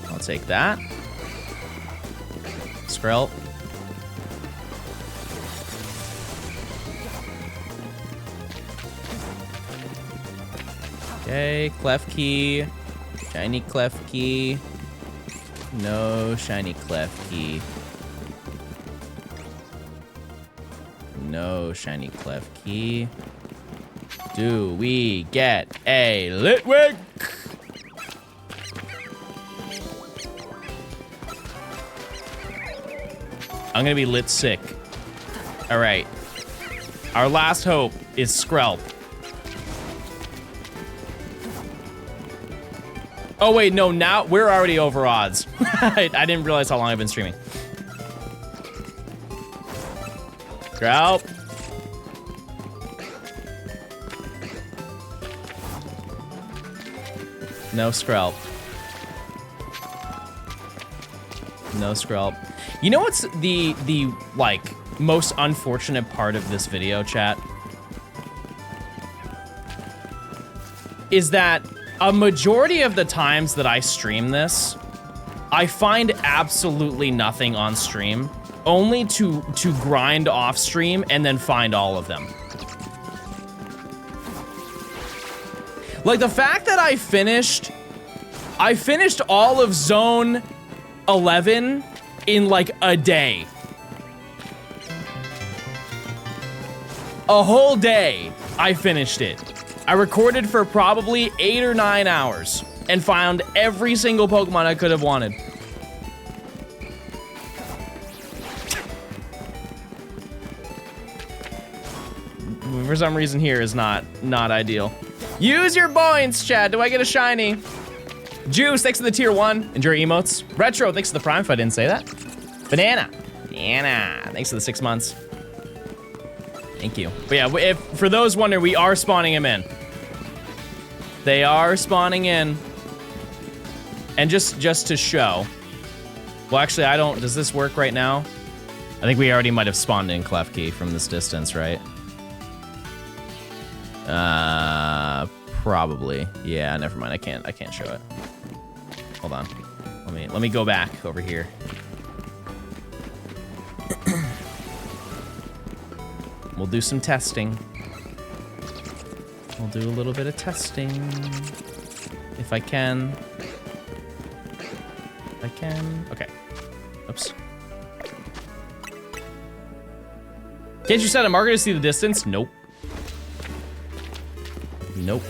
I'll take that. Skrill. Okay, clef key. Shiny clef key. No shiny clef key. No shiny clef key. Do we get a Litwick? I'm gonna be lit sick. All right. Our last hope is Skrelp. Oh wait, no, now we're already over odds. I didn't realize how long I've been streaming. Skrelp. No Skrelp. No Skrelp. You know what's the like most unfortunate part of this video, chat? Is that a majority of the times that I stream this, I find absolutely nothing on stream, only to grind off stream and then find all of them. Like the fact that I finished all of Zone 11 in like a day. A whole day, I finished it. I recorded for probably 8 or 9 hours and found every single Pokemon I could have wanted. For some reason here is not ideal. Use your points, Chad. Do I get a shiny? Juice, thanks for the tier 1. Enjoy your emotes. Retro, thanks for the prime if I didn't say that. Banana, thanks for the 6 months. Thank you. But yeah, if for those wondering, we are spawning them in. They are spawning in. And just to show. Well, actually, I don't, does this work right now? I think we already might have spawned in Klefki from this distance, right? Probably. Yeah, never mind. I can't show it. Hold on. Let me go back over here. We'll do some testing. We'll do a little bit of testing. If I can. If I can. Okay. Oops. Can't you set a marker to see the distance? Nope. Nope.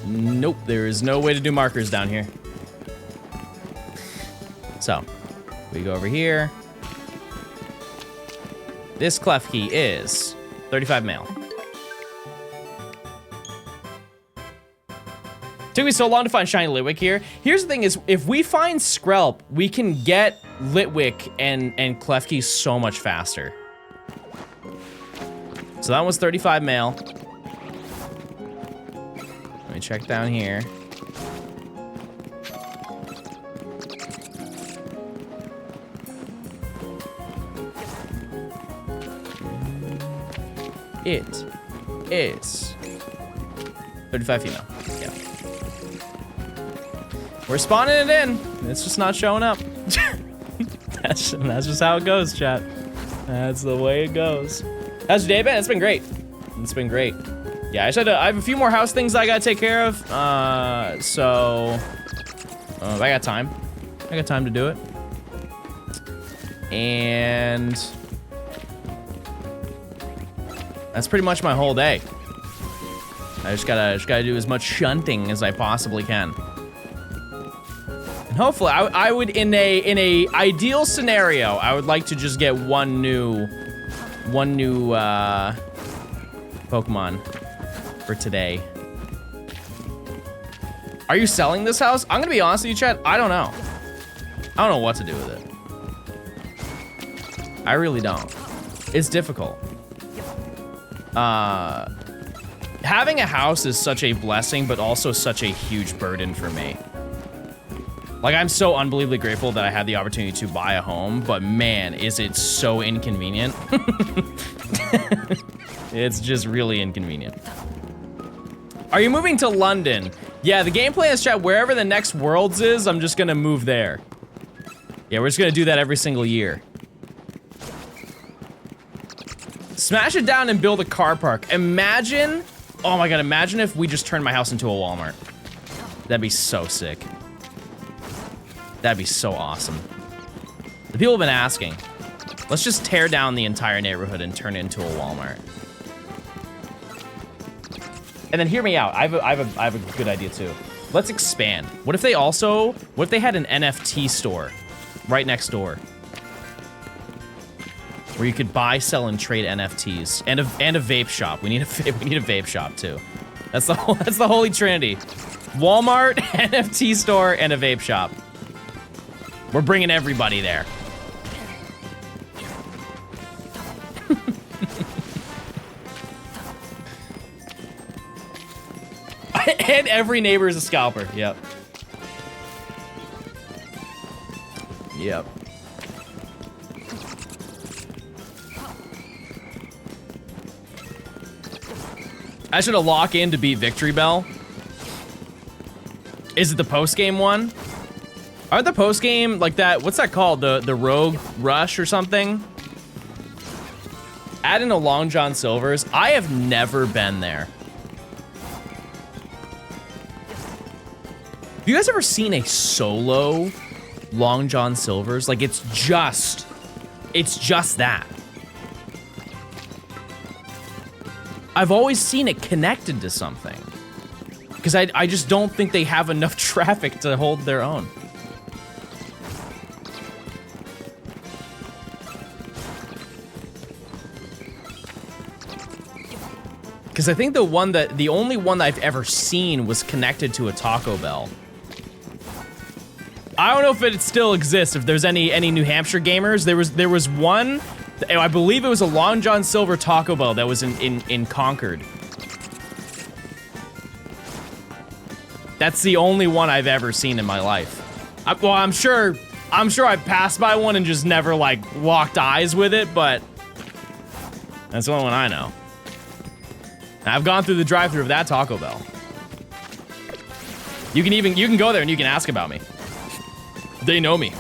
Nope, there is no way to do markers down here. So, we go over here. This Klefki is 35 male. Took me so long to find shiny Litwick here. Here's the thing is, if we find Skrelp, we can get Litwick and Klefki so much faster. So that was 35 male. Let me check down here. It is 35 female. Yeah. We're spawning it in. It's just not showing up. That's just how it goes, chat. That's the way it goes. How's your day been? It's been great. It's been great. Yeah, I have a few more house things I gotta take care of. I got time. I got time to do it. And that's pretty much my whole day. I just gotta do as much shunting as I possibly can. And hopefully, I would in a ideal scenario, I would like to just get one new Pokemon for today. Are you selling this house? I'm gonna be honest with you, Chad. I don't know. I don't know what to do with it. I really don't. It's difficult. Having a house is such a blessing, but also such a huge burden for me. Like, I'm so unbelievably grateful that I had the opportunity to buy a home, but man, is it so inconvenient. It's just really inconvenient. Are you moving to London? Yeah, the game plan is, chat, wherever the next Worlds is, I'm just gonna move there. Yeah, we're just gonna do that every single year. Smash it down and build a car park. Imagine, oh my god, imagine if we just turned my house into a Walmart. That'd be so sick. That'd be so awesome. The people have been asking. Let's just tear down the entire neighborhood and turn it into a Walmart. And then hear me out. I have a good idea too. Let's expand. What if they had an NFT store right next door? Where you could buy, sell, and trade NFTs, and a vape shop. We need a vape shop too. That's the holy trinity. Walmart, NFT store, and a vape shop. We're bringing everybody there. And every neighbor is a scalper. Yep. Yep. I should have locked in to beat Victory Bell. Is it the post-game one? Aren't the post-game like that, what's that called? The Rogue Rush or something? Add in a Long John Silver's. I have never been there. Have you guys ever seen a solo Long John Silver's? Like, it's just that. I've always seen it connected to something. Because I just don't think they have enough traffic to hold their own. Because I think the only one that I've ever seen was connected to a Taco Bell. I don't know if it still exists, if there's any New Hampshire gamers. There was one, I believe it was a Long John Silver Taco Bell that was in Concord. That's the only one I've ever seen in my life. Well, I'm sure I've passed by one and just never like locked eyes with it, but that's the only one I know. I've gone through the drive-thru of that Taco Bell. You can go there and you can ask about me. They know me.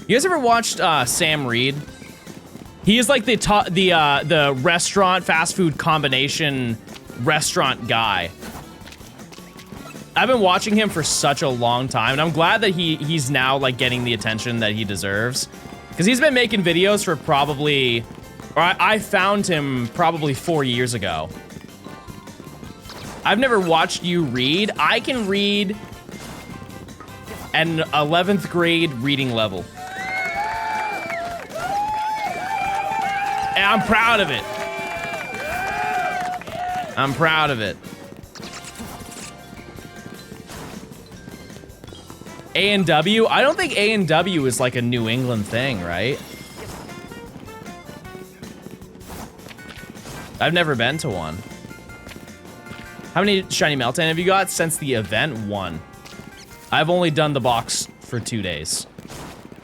You guys ever watched Sam Reed? He is like the restaurant fast food combination restaurant guy. I've been watching him for such a long time, and I'm glad that he's now like getting the attention that he deserves. Because he's been making videos for probably, or I found him probably 4 years ago. I've never watched you read. I can read an 11th grade reading level. And I'm proud of it. I'm proud of it. A&W? I don't think A&W is like a New England thing, right? I've never been to one. How many Shiny Meltan have you got since the event? 1. I've only done the box for 2 days.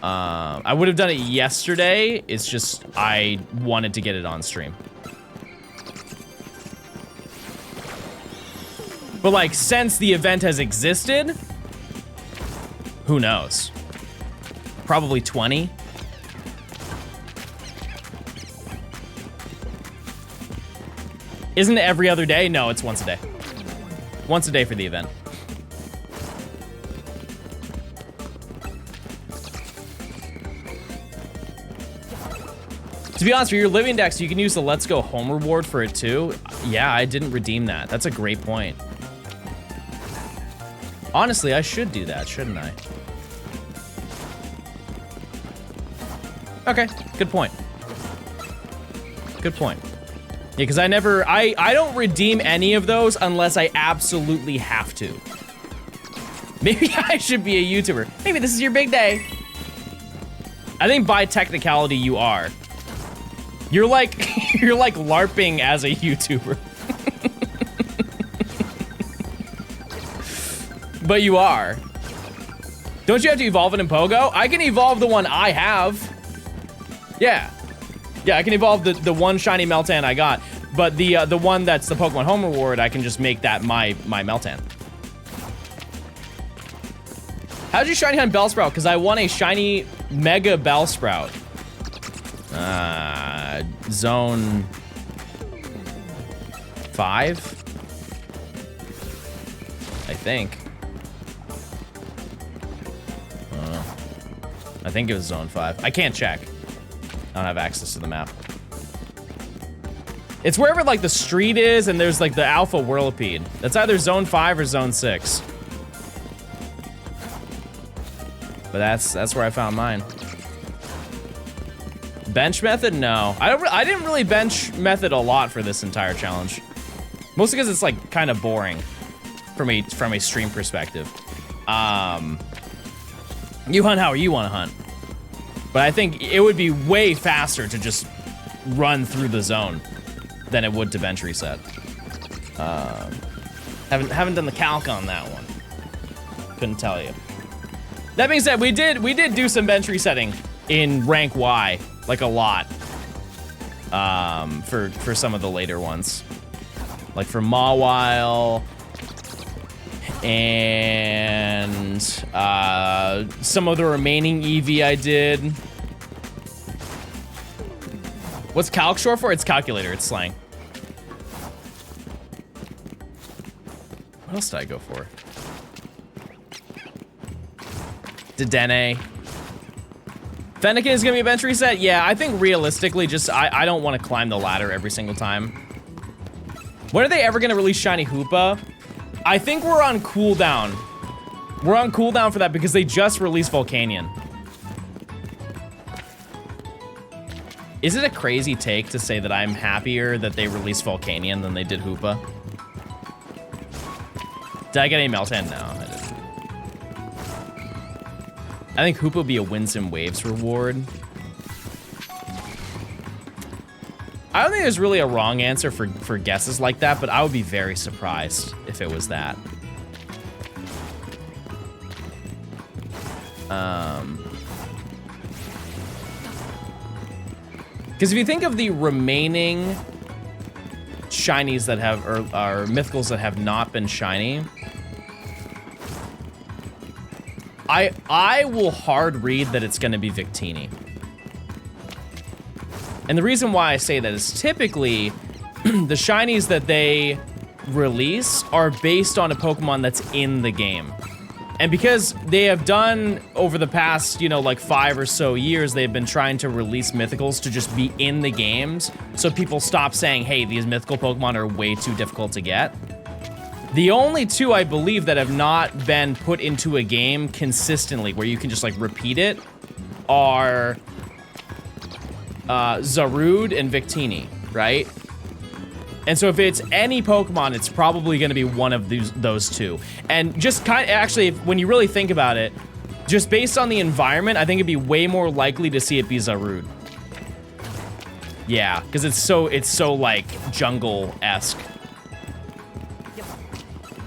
I would have done it yesterday. It's just I wanted to get it on stream. But like since the event has existed, who knows? Probably 20. Isn't it every other day? No, it's once a day. Once a day for the event. To be honest, for your living index, you can use the Let's Go Home reward for it too. Yeah, I didn't redeem that. That's a great point. Honestly, I should do that, shouldn't I? Okay, good point. Good point. Yeah, because I don't redeem any of those unless I absolutely have to. Maybe I should be a YouTuber. Maybe this is your big day. I think by technicality you are. You're like you're like LARPing as a YouTuber. But you are. Don't you have to evolve it in Pogo? I can evolve the one I have. Yeah. Yeah, I can evolve the one shiny Meltan I got. But the one that's the Pokemon Home reward, I can just make that my Meltan. How'd you shiny hunt Bellsprout? Because I won a shiny Mega Bellsprout. Zone 5? I think. I think it was Zone 5. I can't check. I don't have access to the map. It's wherever like the street is and there's like the Alpha Whirlipede. That's either Zone 5 or Zone 6. But that's where I found mine. Bench method? No. I didn't really bench method a lot for this entire challenge. Mostly because it's like kind of boring from a stream perspective. You hunt however you want to hunt. But I think it would be way faster to just run through the zone than it would to bench reset. Haven't done the calc on that one. Couldn't tell you. That being said, we did do some bench resetting in rank Y, like a lot. For some of the later ones. Like for Mawile and some of the remaining EV I did. What's calc short for? It's calculator, it's slang. What else did I go for? Dedenne. Fennekin is gonna be a bench reset? Yeah, I think realistically, just I don't want to climb the ladder every single time. When are they ever gonna release Shiny Hoopa? I think we're on cooldown. We're on cooldown for that because they just released Volcanion. Is it a crazy take to say that I'm happier that they released Volcanion than they did Hoopa? Did I get any Meltan? No, I didn't. I think Hoopa would be a Winds and Waves reward. I don't think there's really a wrong answer for guesses like that, but I would be very surprised if it was that. Because if you think of the remaining shinies that have, or mythicals that have not been shiny, I will hard read that it's gonna be Victini. And the reason why I say that is typically the shinies that they release are based on a Pokemon that's in the game. And because they have done over the past, you know, like 5 or so years, they've been trying to release mythicals to just be in the games. So people stop saying, hey, these mythical Pokemon are way too difficult to get. The only two I believe that have not been put into a game consistently where you can just like repeat it are Zarude and Victini, right? And so if it's any Pokemon, it's probably gonna be one of those two. And just actually, when you really think about it, just based on the environment, I think it'd be way more likely to see it be Zarude. Yeah, because it's so like jungle-esque.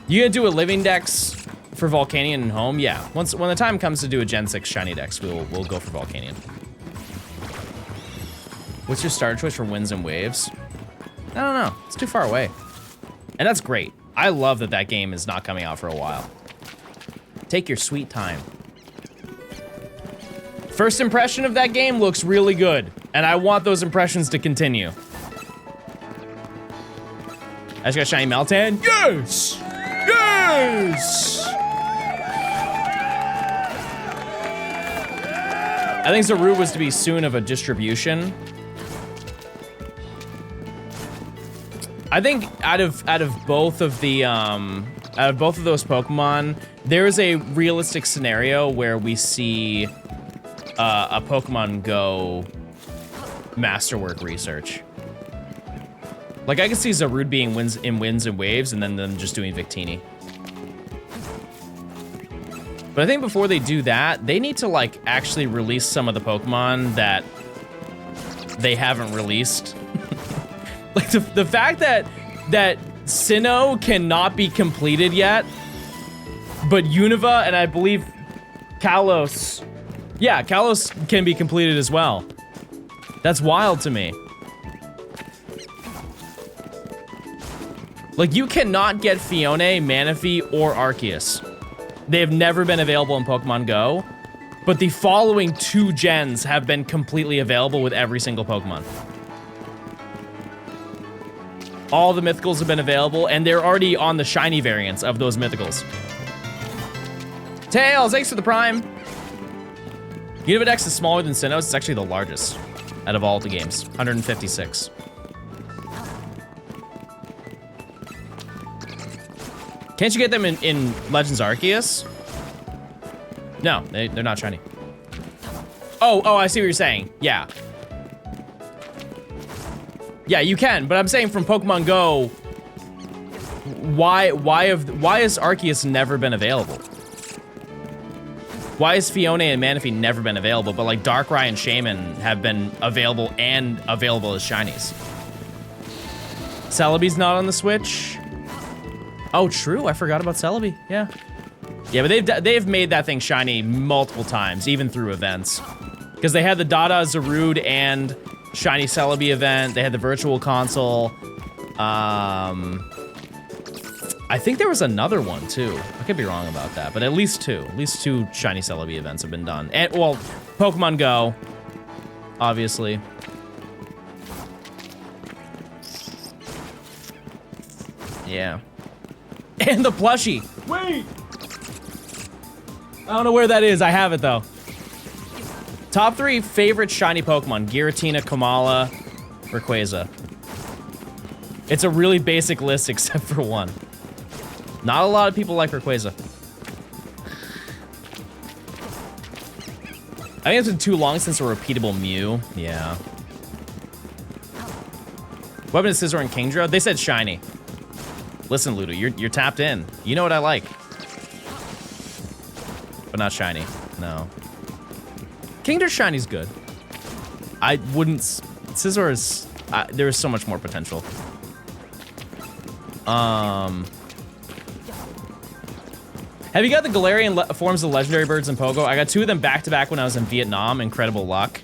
You gonna do a living dex for Volcanion and home? Yeah, when the time comes to do a Gen 6 shiny dex, we'll go for Volcanion. What's your starter choice for Winds and Waves? I don't know, it's too far away. And that's great. I love that that game is not coming out for a while. Take your sweet time. First impression of that game looks really good, and I want those impressions to continue. I just got shiny Meltan? Yes! Yes! I think Zarude was to be soon of a distribution. I think out of both of the both of those Pokemon, there is a realistic scenario where we see a Pokemon go masterwork research. Like, I could see Zarude being wins and waves, and then them just doing Victini. But I think before they do that, they need to, like, actually release some of the Pokemon that they haven't released. Like, the fact that Sinnoh cannot be completed yet, but Unova and I believe Kalos, yeah, Kalos can be completed as well. That's wild to me. Like, you cannot get Fione, Manaphy, or Arceus. They have never been available in Pokemon Go, but the following 2 gens have been completely available with every single Pokemon. All the mythicals have been available, and they're already on the shiny variants of those mythicals. Tails, thanks for the prime. Unova Dex is smaller than Sinnoh's. It's actually the largest out of all the games, 156. Can't you get them in Legends Arceus? No, they're not shiny. Oh, I see what you're saying. Yeah. Yeah, you can, but I'm saying from Pokemon Go, why has Arceus never been available? Why has Fione and Manaphy never been available, but like Darkrai and Shaman have been available and available as shinies? Celebi's not on the Switch. Oh, true. I forgot about Celebi. Yeah. Yeah, but they've made that thing shiny multiple times, even through events. Because they had the Dada, Zarude, and Shiny Celebi event. They had the Virtual Console. I think there was another one, too. I could be wrong about that, but at least 2. At least 2 Shiny Celebi events have been done. And, well, Pokemon Go, obviously. Yeah. And the plushie. Wait! I don't know where that is. I have it, though. Top 3 favorite shiny Pokemon. Giratina, Komala, Rayquaza. It's a really basic list except for 1. Not a lot of people like Rayquaza. I think it's been too long since a repeatable Mew. Yeah. Weapon of Scizor and Kingdra? They said shiny. Listen, Ludo, you're tapped in. You know what I like. But not shiny. No. Kingdra shiny's good. I wouldn't... Scizor is... there is so much more potential. Have you got the Galarian forms of legendary birds in Pogo? I got 2 of them back to back when I was in Vietnam. Incredible luck.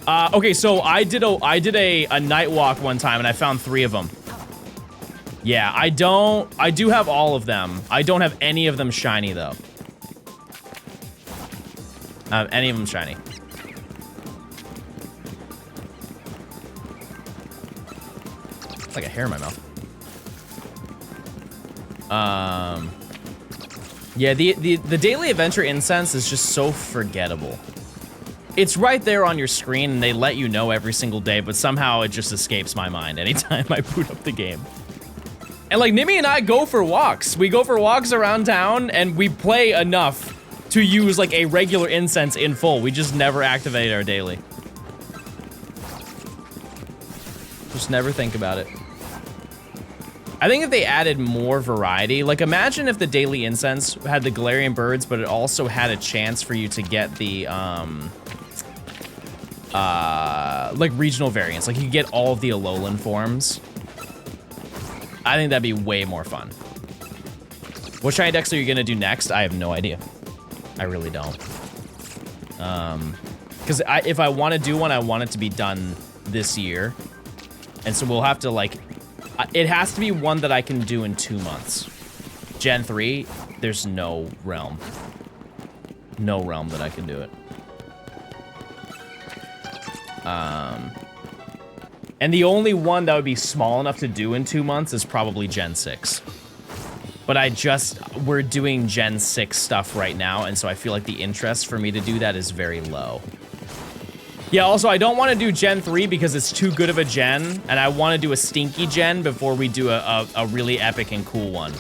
Okay, so I did a night walk one time and I found 3 of them. Yeah, I do have all of them. I don't have any of them shiny though. Any of them shiny. It's like a hair in my mouth. Yeah, the daily adventure incense is just so forgettable. It's right there on your screen and they let you know every single day, but somehow it just escapes my mind anytime I boot up the game. And like Nimmy and I go for walks. We go for walks around town and we play enough to use like a regular incense in full. We just never activate our daily. Just never think about it. I think if they added more variety, like imagine if the daily incense had the Galarian birds, but it also had a chance for you to get the, like regional variants. Like you could get all of the Alolan forms. I think that'd be way more fun. What shiny decks are you gonna do next? I have no idea. I really don't. Because if I want to do one, I want it to be done this year. And so we'll have to like, it has to be one that I can do in 2 months. Gen 3, there's no realm. No realm that I can do it. And the only one that would be small enough to do in 2 months is probably Gen 6. But we're doing Gen 6 stuff right now, and so I feel like the interest for me to do that is very low. Yeah, also, I don't want to do Gen 3 because it's too good of a gen, and I want to do a stinky gen before we do a really epic and cool one.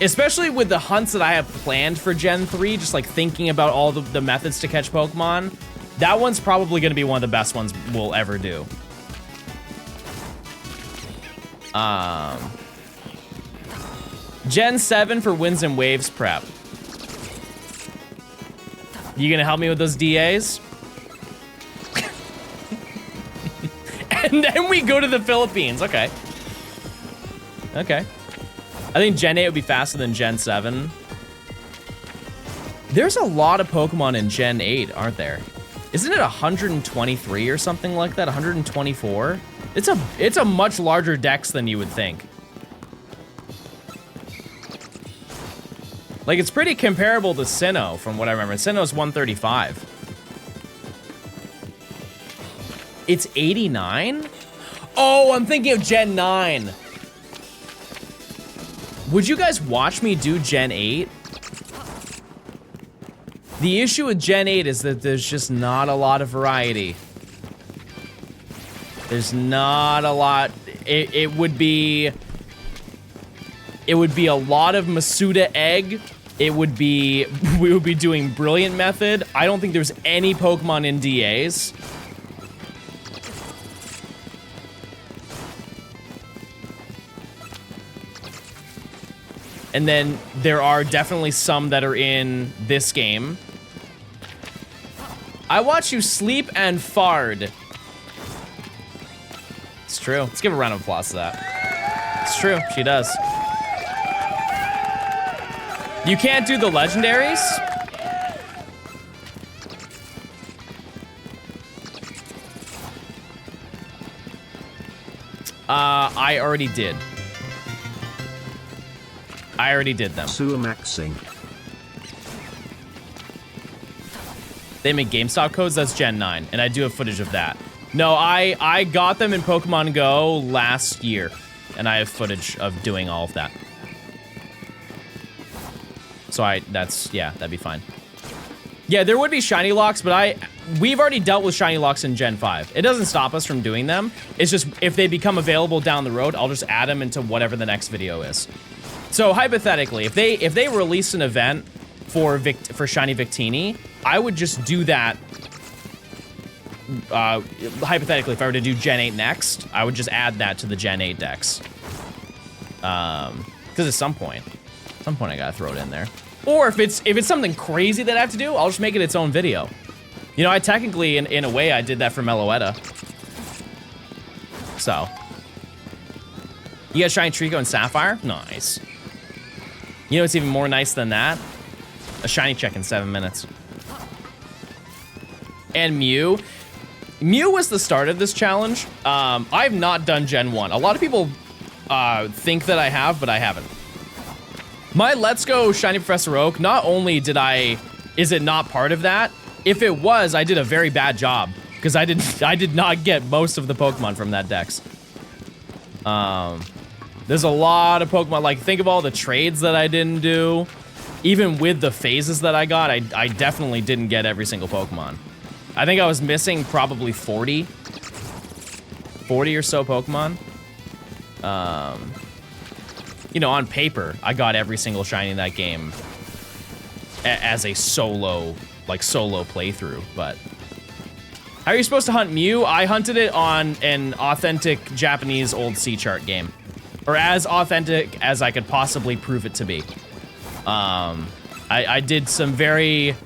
Especially with the hunts that I have planned for Gen 3, just like thinking about all the methods to catch Pokemon, that one's probably going to be one of the best ones we'll ever do. Gen 7 for Winds and Waves prep. You gonna help me with those DAs? And then we go to the Philippines. Okay. Okay. I think Gen 8 would be faster than Gen 7. There's a lot of Pokemon in Gen 8, aren't there? Isn't it 123 or something like that? 124? It's a much larger dex than you would think. Like, it's pretty comparable to Sinnoh, from what I remember. Sinnoh's 135. It's 89? Oh, I'm thinking of Gen 9. Would you guys watch me do Gen 8? The issue with Gen 8 is that there's just not a lot of variety. There's not a lot. It would be a lot of Masuda Egg. We would be doing Brilliant Method. I don't think there's any Pokemon in DAs. And then there are definitely some that are in this game. I watch you sleep and fard. It's true. Let's give a round of applause to that. It's true. She does. You can't do the legendaries? I already did. I already did them. Sewer maxing. They make GameStop codes? That's Gen 9, and I do have footage of that. No, I got them in Pokemon Go last year, and I have footage of doing all of that. So yeah, that'd be fine. Yeah, there would be shiny locks, but we've already dealt with shiny locks in Gen 5. It doesn't stop us from doing them. It's just, if they become available down the road, I'll just add them into whatever the next video is. So hypothetically, if they release an event for shiny Victini, I would just do that. Hypothetically, if I were to do Gen 8 next, I would just add that to the Gen 8 decks. Because at some point I gotta throw it in there. Or if it's something crazy that I have to do, I'll just make it its own video. You know, I technically, in a way, I did that for Meloetta. So. You got shiny Trico and Sapphire? Nice. You know what's even more nice than that? A shiny check in 7 minutes. And Mew. Mew was the start of this challenge. I've not done Gen 1. A lot of people think that I have, but I haven't. My Let's Go Shiny Professor Oak, not only is it not part of that, if it was, I did a very bad job. Because I did not get most of the Pokemon from that dex. There's a lot of Pokemon, like think of all the trades that I didn't do. Even with the phases that I got, I definitely didn't get every single Pokemon. I think I was missing probably 40 or so Pokemon. You know, on paper, I got every single shiny in that game as a solo playthrough, but how are you supposed to hunt Mew? I hunted it on an authentic Japanese old sea chart game. Or as authentic as I could possibly prove it to be. I did some very,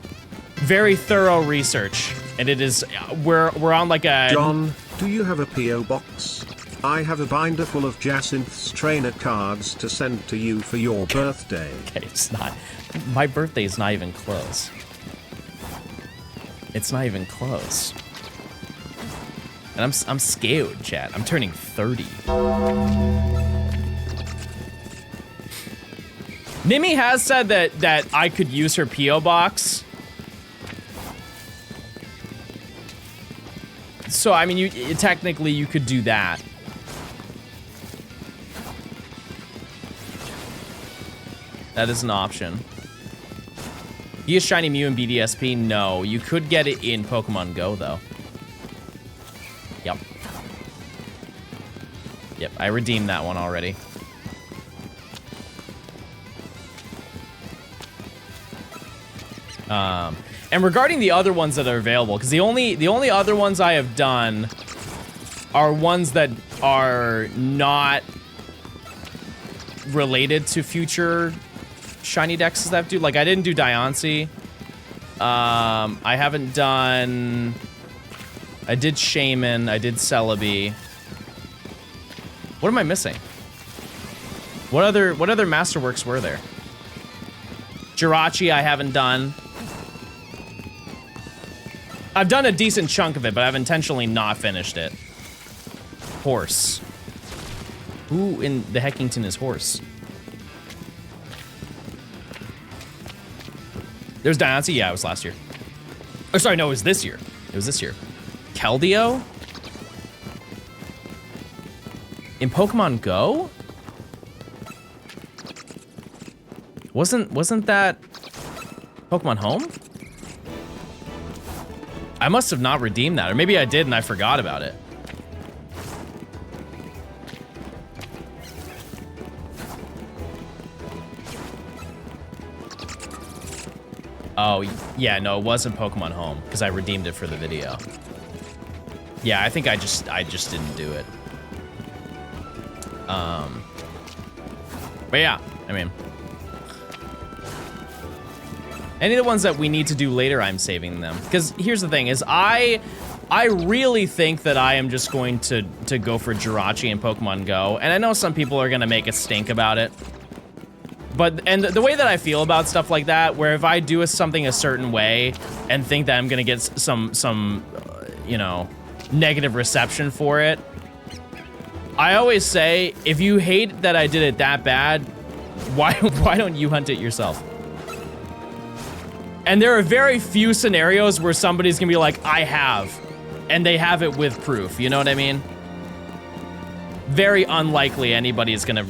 very thorough research, and it is, we're on like a... John, do you have a P.O. box? I have a binder full of Jacinth's trainer cards to send to you for your birthday. Okay, it's not, my birthday is not even close. It's not even close. And I'm scared, chat. I'm turning 30. Mimi has said that I could use her P.O. box. So, I mean, technically you could do that. That is an option. You get shiny Mew in BDSP? No, you could get it in Pokemon Go, though. Yep. Yep, I redeemed that one already. And regarding the other ones that are available, because the only other ones I have done are ones that are not related to future shiny decks that I have to do. Like, I didn't do Diancie. I haven't done... I did Shaman. I did Celebi. What am I missing? What other Masterworks were there? Jirachi I haven't done. I've done a decent chunk of it, but I've intentionally not finished it. Horse. Who in the Heckington is Horse? There's Diancie. Yeah, it was last year. Oh, sorry, no, it was this year. It was this year. Keldeo? In Pokemon Go? Wasn't that Pokemon Home? I must have not redeemed that, or maybe I did and I forgot about it. Oh, yeah, no, it wasn't Pokemon Home, because I redeemed it for the video. Yeah, I think I just didn't do it. But yeah, I mean, any of the ones that we need to do later, I'm saving them. Because here's the thing, is I really think that I am just going to go for Jirachi and Pokemon Go. And I know some people are going to make a stink about it. And the way that I feel about stuff like that, where if I do something a certain way and think that I'm going to get some you know, negative reception for it, I always say, if you hate that I did it that bad, why don't you hunt it yourself? And there are very few scenarios where somebody's gonna be like, I have, and they have it with proof, you know what I mean? Very unlikely anybody's gonna,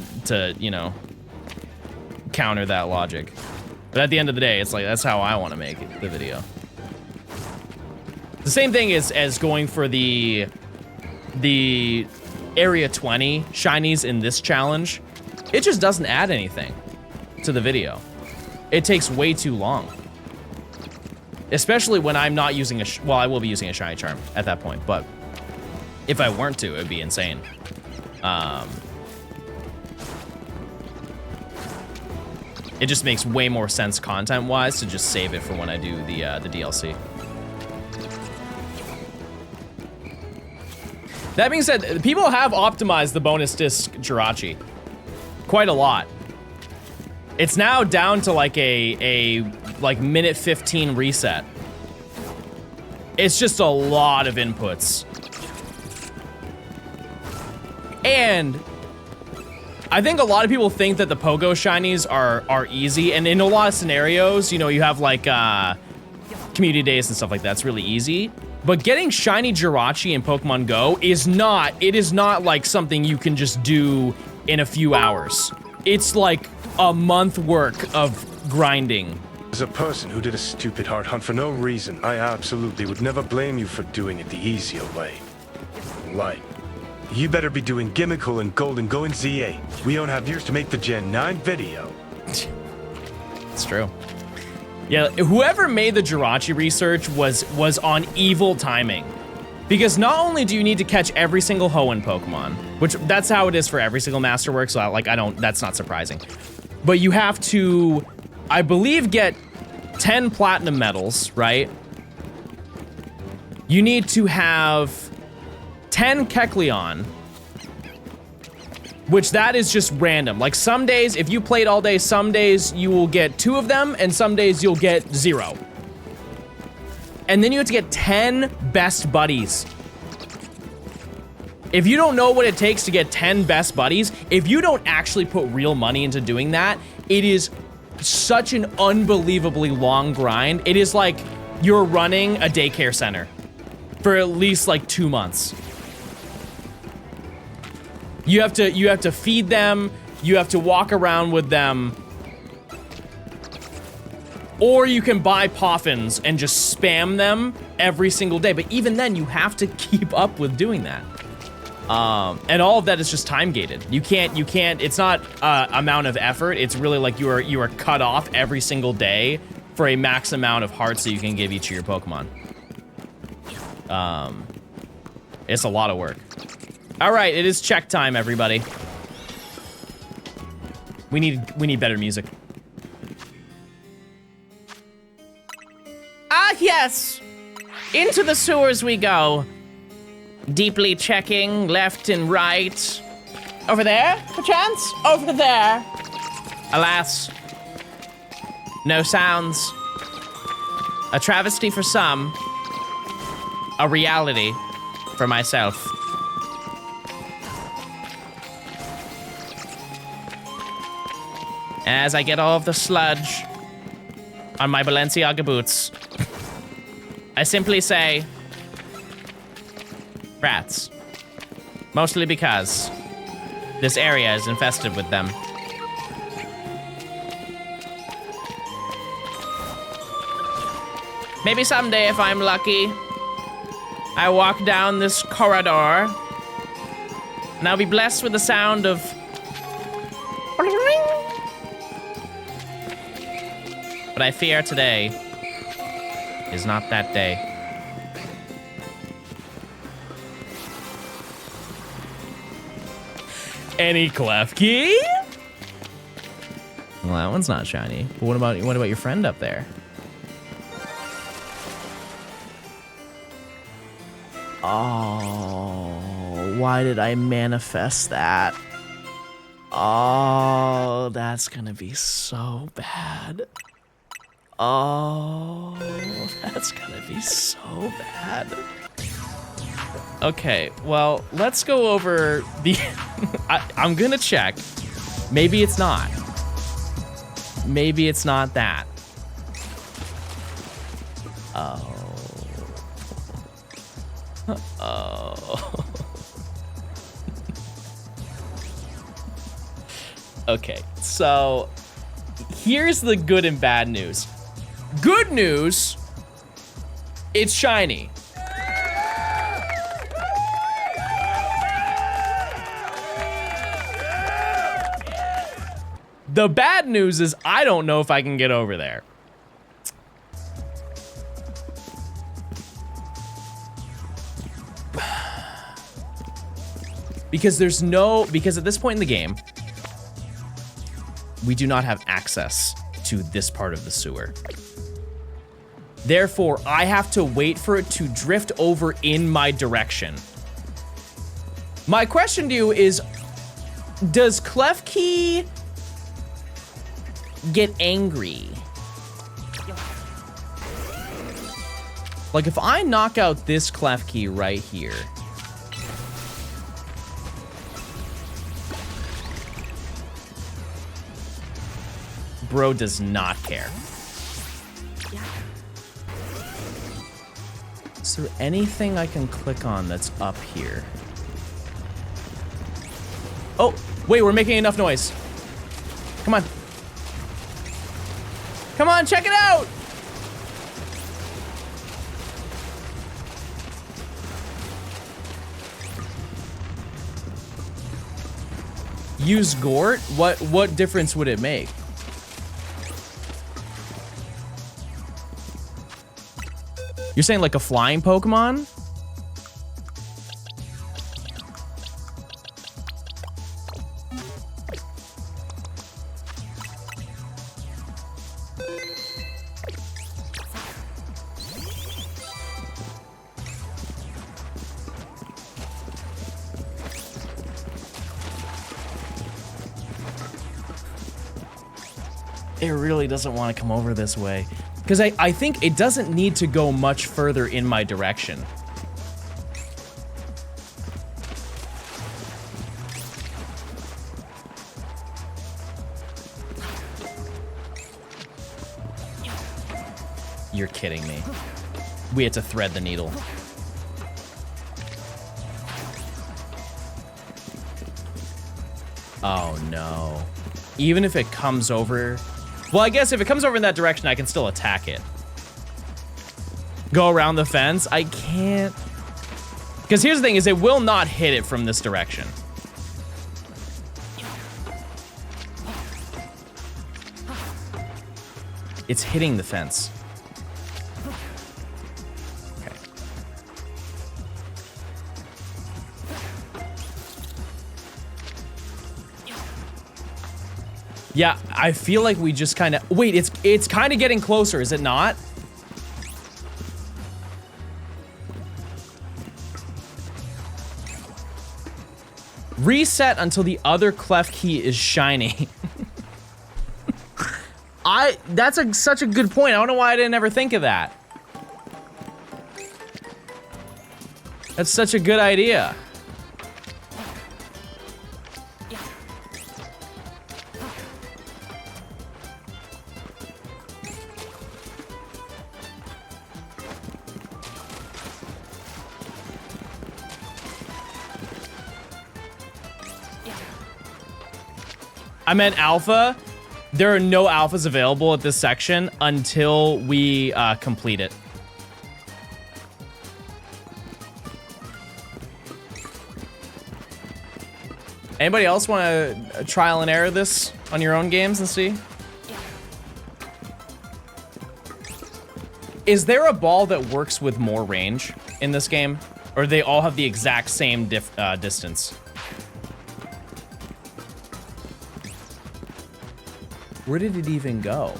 you know, counter that logic. But at the end of the day, it's like, that's how I wanna make the video. The same thing as going for the Area 20 shinies in this challenge. It just doesn't add anything to the video. It takes way too long. Especially when I'm not using well, I will be using a shiny charm at that point, but if I weren't to, it'd be insane. It just makes way more sense content-wise to just save it for when I do the DLC. That being said, people have optimized the bonus disc Jirachi quite a lot. It's now down to like a minute 15 reset. It's just a lot of inputs. And I think a lot of people think that the Pogo shinies are easy, and in a lot of scenarios, you know, you have like community days and stuff like that. It's really easy. But getting shiny Jirachi in Pokemon Go is not like something you can just do in a few hours. It's like a month work of grinding. As a person who did a stupid hard hunt for no reason, I absolutely would never blame you for doing it the easier way. Like, you better be doing Gimmickle and Golden Go in ZA. We don't have years to make the Gen 9 video. It's true. Yeah, whoever made the Jirachi research was on evil timing. Because not only do you need to catch every single Hoenn Pokemon, which that's how it is for every single Masterwork, so that's not surprising. But you have to, I believe, get 10 Platinum Medals, right? You need to have 10 Kecleon, which that is just random. Like some days, if you played all day, some days you will get 2 of them, and some days you'll get 0. And then you have to get 10 Best Buddies. If you don't know what it takes to get 10 Best Buddies, if you don't actually put real money into doing that, it is such an unbelievably long grind. It is like you're running a daycare center for at least like 2 months. You have to feed them, you have to walk around with them, or you can buy Poffins and just spam them every single day. But even then, you have to keep up with doing that. And all of that is just time gated. You can't, it's not amount of effort. It's really like you are cut off every single day for a max amount of hearts that you can give each of your Pokemon. It's a lot of work. All right, it is check time, everybody. We need better music. Ah, yes! Into the sewers we go. Deeply checking left and right. Over there, perchance? Over there. Alas, no sounds. A travesty for some. A reality for myself. As I get all of the sludge on my Balenciaga boots, I simply say, rats. Mostly because this area is infested with them. Maybe someday, if I'm lucky, I walk down this corridor and I'll be blessed with the sound of but I fear today is not that day. Any clef key? Well, that one's not shiny. But what about your friend up there? Oh, why did I manifest that? Oh, that's gonna be so bad. Oh, that's gonna be so bad. Okay, well, let's go over the... I'm gonna check. Maybe it's not. Maybe it's not that. Oh. Oh. Okay, so here's the good and bad news. Good news, it's shiny. The bad news is I don't know if I can get over there. Because at this point in the game, we do not have access to this part of the sewer. Therefore, I have to wait for it to drift over in my direction. My question to you is, does Klefki get angry? Like, if I knock out this Klefki right here, bro does not care. Is there anything I can click on that's up here? Oh, wait, we're making enough noise. Come on. Come on, check it out! Use Gort? What difference would it make? You're saying like a flying Pokemon? It really doesn't want to come over this way. Because I think it doesn't need to go much further in my direction. You're kidding me. We had to thread the needle. Oh no. Even if it comes over... Well, I guess if it comes over in that direction, I can still attack it. Go around the fence? I can't. Because here's the thing, is it will not hit it from this direction. It's hitting the fence. Okay. Yeah, I feel like we just kind of... Wait, it's kind of getting closer, is it not? Reset until the other clef key is shiny. That's such a good point. I don't know why I didn't ever think of that. That's such a good idea. I meant alpha. There are no alphas available at this section until we complete it. Anybody else want to trial and error this on your own games and see? Is there a ball that works with more range in this game? Or do they all have the exact same distance? Where did it even go?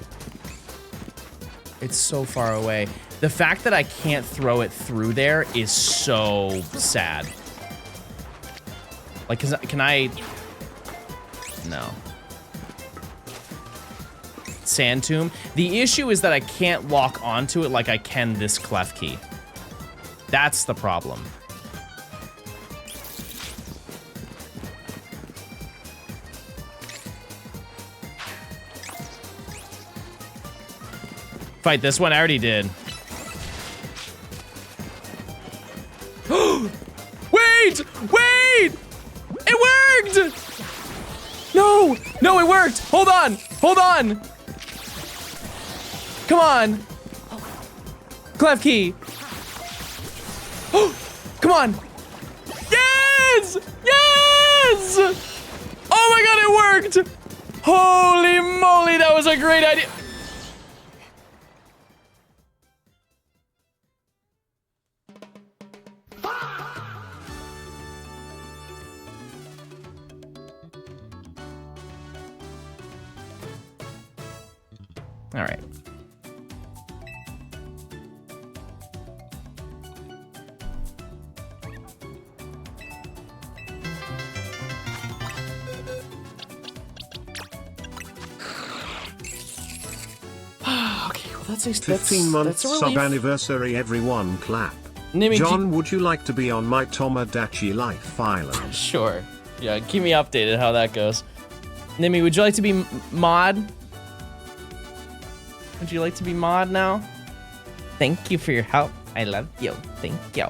It's so far away. The fact that I can't throw it through there is so sad. Like, can I? No. Sand tomb. The issue is that I can't walk onto it like I can this clef key. That's the problem. Fight this one, I already did. Wait! Wait! It worked! No! No, it worked! Hold on! Hold on! Come on! Clef key! Come on! Yes! Yes! Oh my god, it worked! Holy moly, that was a great idea! All right. Okay, well that's 15 months that's a sub relief. anniversary, everyone clap. Nimi, John, would you like to be on my Tomodachi Life Island? Sure. Yeah, keep me updated how that goes. Nimi, would you like to be mod? Would you like to be mod now? Thank you for your help. I love you. Thank you.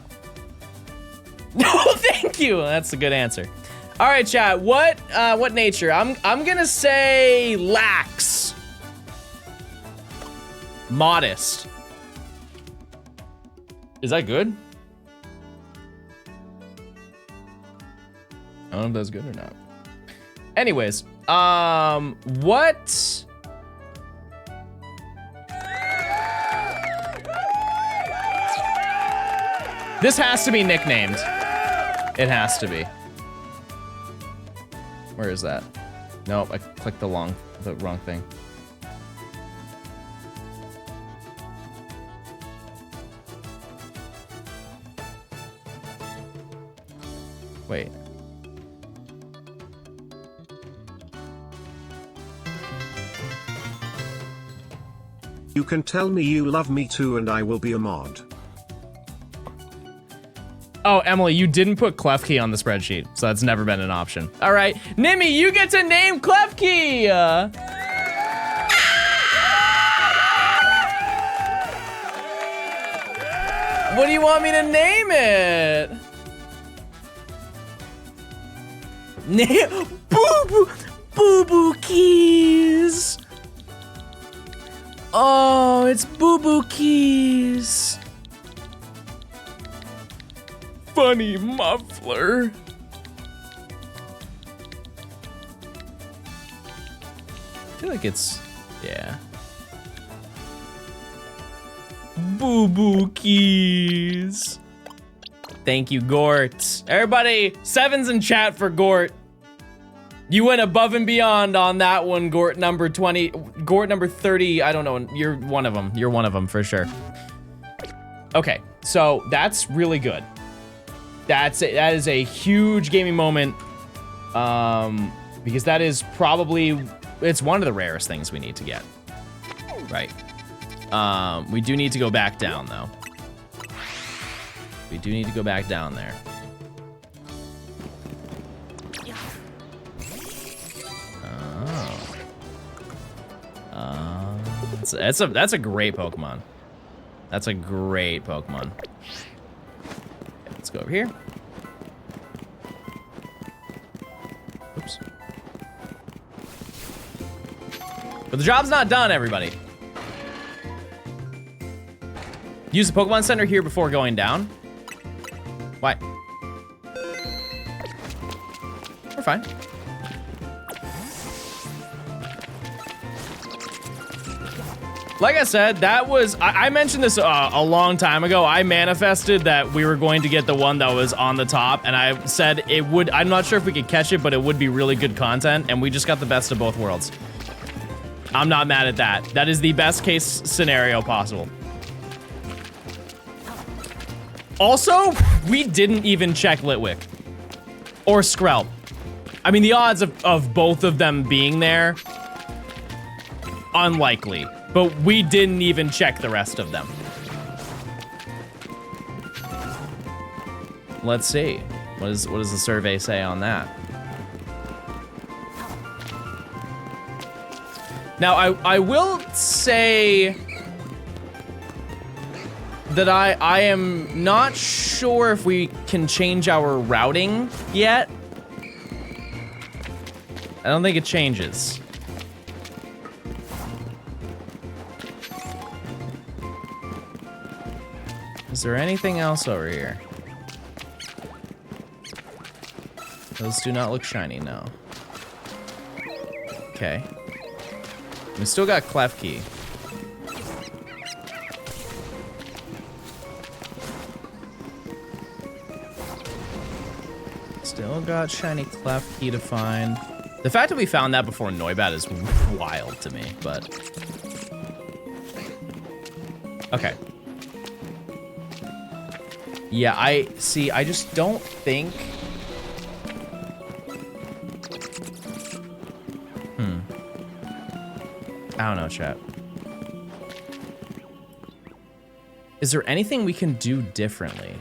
No, thank you. That's a good answer. All right, chat. What nature? I'm gonna say lax. Modest. Is that good? I don't know if that's good or not. Anyways, what? This has to be nicknamed. It has to be. Where is that? Nope, I clicked the wrong thing. Wait. You can tell me you love me too and I will be a mod. Oh, Emily, you didn't put clef key on the spreadsheet, so that's never been an option. All right, Nimi, you get to name clef key. What do you want me to name it? Boo Boo Keys. Oh, it's Boo Boo Keys. Funny muffler. I feel like it's, yeah. Boo Boo Keys. Thank you, Gort. Everybody, sevens in chat for Gort. You went above and beyond on that one, Gort number 20. Gort number 30, I don't know. You're one of them. You're one of them for sure. Okay, so that's really good. That is a huge gaming moment. Because that is probably, it's one of the rarest things we need to get. Right. We do need to go back down though. We do need to go back down there. That's a great Pokemon. That's a great Pokemon. Okay, let's go over here. Oops. But the job's not done, everybody. Use the Pokemon Center here before going down. Why? We're fine. Like I said, that was, I mentioned this a long time ago. I manifested that we were going to get the one that was on the top, and I said it would, I'm not sure if we could catch it, but it would be really good content, and we just got the best of both worlds. I'm not mad at that. That is the best case scenario possible. Also, we didn't even check Litwick. Or Skrelp. I mean, the odds of both of them being there, unlikely. But we didn't even check the rest of them. Let's see. What does the survey say on that? Now, I will say that I am not sure if we can change our routing yet. I don't think it changes. Is there anything else over here? Those do not look shiny, no. Okay. We still got Klefki. Still got shiny Klefki to find. The fact that we found that before Noibat is wild to me, but... Okay. Yeah, I just don't think... I don't know, chat. Is there anything we can do differently?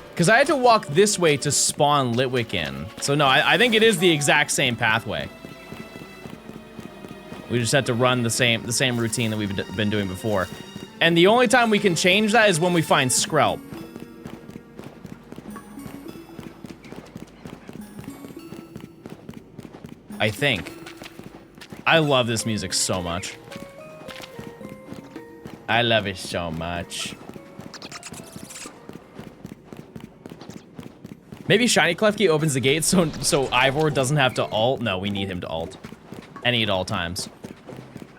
Because I had to walk this way to spawn Litwick in. So no, I think it is the exact same pathway. We just had to run the same routine that we've been doing before. And the only time we can change that is when we find Skrelp. I think. I love this music so much. I love it so much. Maybe Shiny Klefki opens the gate so Ivor doesn't have to ult. No, we need him to ult. Any at all times.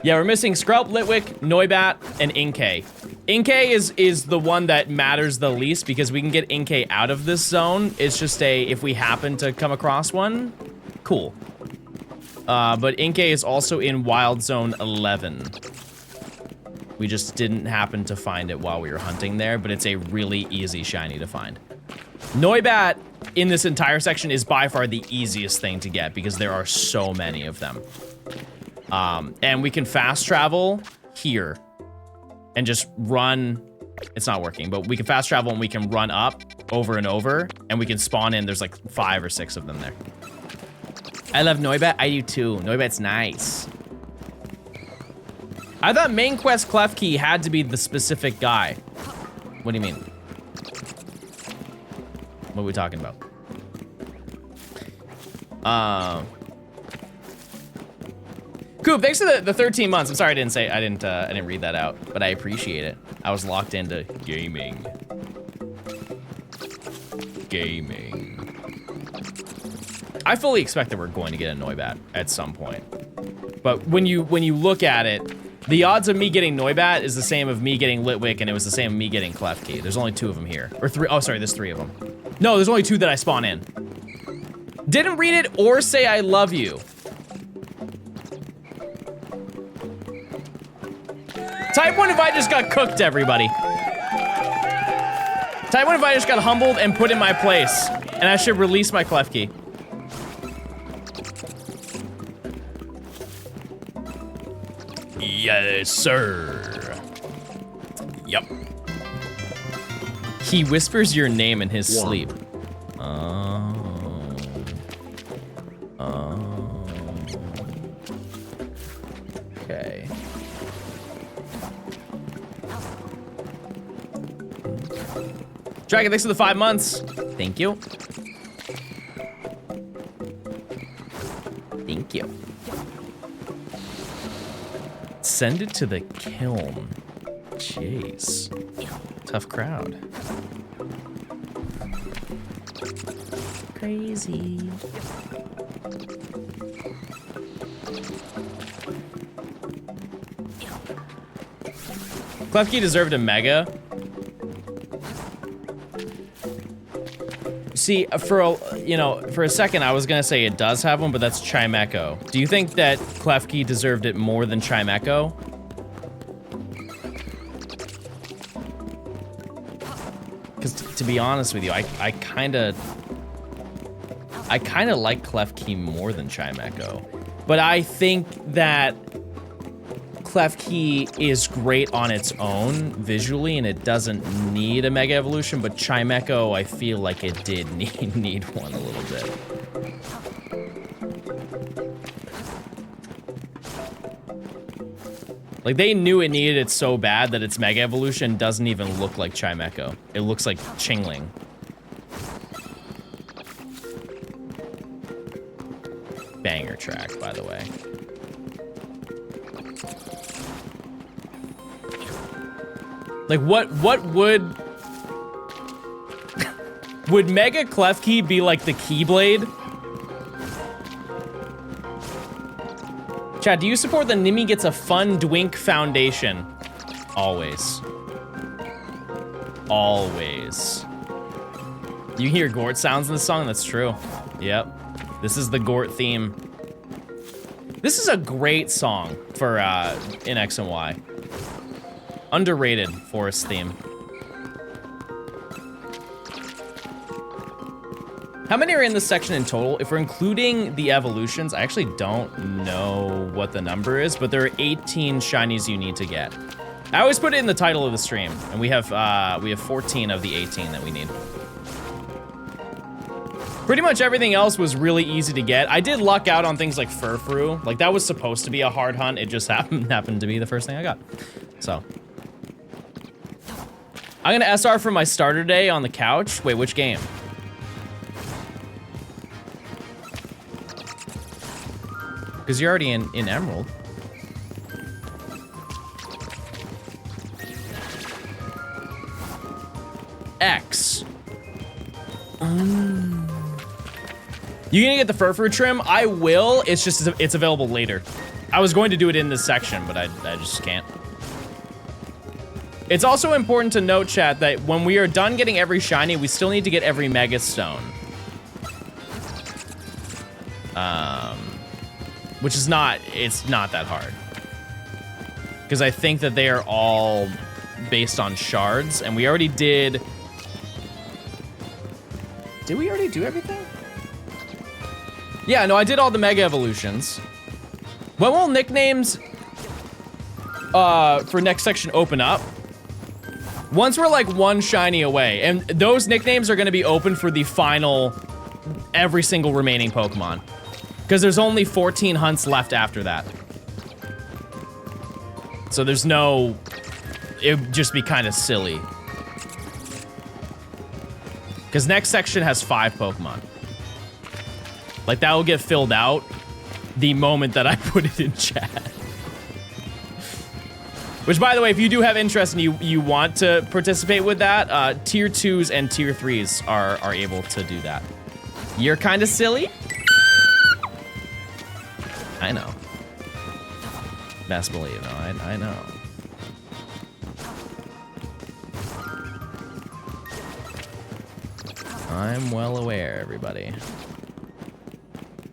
Yeah, we're missing Skrelp, Litwick, Noibat, and Inkay. Inkay is the one that matters the least because we can get Inkay out of this zone. It's just if we happen to come across one, cool. But Inkay is also in Wild Zone 11. We just didn't happen to find it while we were hunting there, but it's a really easy shiny to find. Noibat in this entire section is by far the easiest thing to get because there are so many of them. And we can fast travel here and just run. It's not working, but we can fast travel and we can run up over and over and we can spawn in. There's like 5 or 6 of them there. I love Noibat. I do too. Noibat's nice. I thought main quest Klefki had to be the specific guy. What do you mean? What are we talking about? Coop, thanks for the 13 months. I'm sorry I didn't read that out, but I appreciate it. I was locked into gaming. I fully expect that we're going to get a Noibat at some point. But when you look at it, the odds of me getting Noibat is the same of me getting Litwick, and it was the same of me getting Klefki. There's only 2 of them here. Or 3. Oh, sorry, there's 3 of them. No, there's only 2 that I spawn in. Didn't read it or say I love you. Type 1 if I just got cooked, everybody. Type 1 if I just got humbled and put in my place. And I should release my clef key. Yes, sir. Yep. He whispers your name in his sleep. Okay. Dragon, thanks for the 5 months. Thank you. Thank you. Send it to the kiln. Jeez. Tough crowd. Crazy. Klefki deserved a mega. See, for a second, I was gonna say it does have one, but that's Chimecho. Do you think that Klefki deserved it more than Chimecho? Because to be honest with you, I kind of like Klefki more than Chimecho, but I think that Klefki is great on its own visually, and it doesn't need a Mega Evolution, but Chimecho, I feel like it did need one a little bit. Like, they knew it needed it so bad that its Mega Evolution doesn't even look like Chimecho. It looks like Chingling. Banger track, by the way. Like, what would... would Mega Klefki be like the Keyblade? Chad, do you support the Nimi Gets a Fun Dwink Foundation? Always. Always. You hear Gort sounds in the song? That's true. Yep. This is the Gort theme. This is a great song for in X and Y. Underrated forest theme. How many are in this section in total? If we're including the evolutions, I actually don't know what the number is, but there are 18 shinies you need to get. I always put it in the title of the stream, and we have 14 of the 18 that we need. Pretty much everything else was really easy to get. I did luck out on things like Furfru. Like, that was supposed to be a hard hunt. It just happened to be the first thing I got. So. I'm gonna SR for my starter day on the couch. Wait, which game? Because you're already in Emerald. X. You gonna get the Furfru trim? I will. It's just, it's available later. I was going to do it in this section, but I just can't. It's also important to note, chat, that when we are done getting every shiny, we still need to get every Mega Stone. Which is it's not that hard. Because I think that they are all based on shards, and we already did... Did we already do everything? Yeah, no, I did all the Mega Evolutions. When will nicknames for next section open up? Once we're like one shiny away, and those nicknames are gonna be open for the final, every single remaining Pokemon. Because there's only 14 hunts left after that. So there's no, it'd just be kind of silly. Because next section has 5 Pokemon. Like, that will get filled out the moment that I put it in chat. Which, by the way, if you do have interest and you want to participate with that, tier 2s and tier 3s are able to do that. You're kind of silly. I know. Best believe, no, I know. I'm well aware, everybody.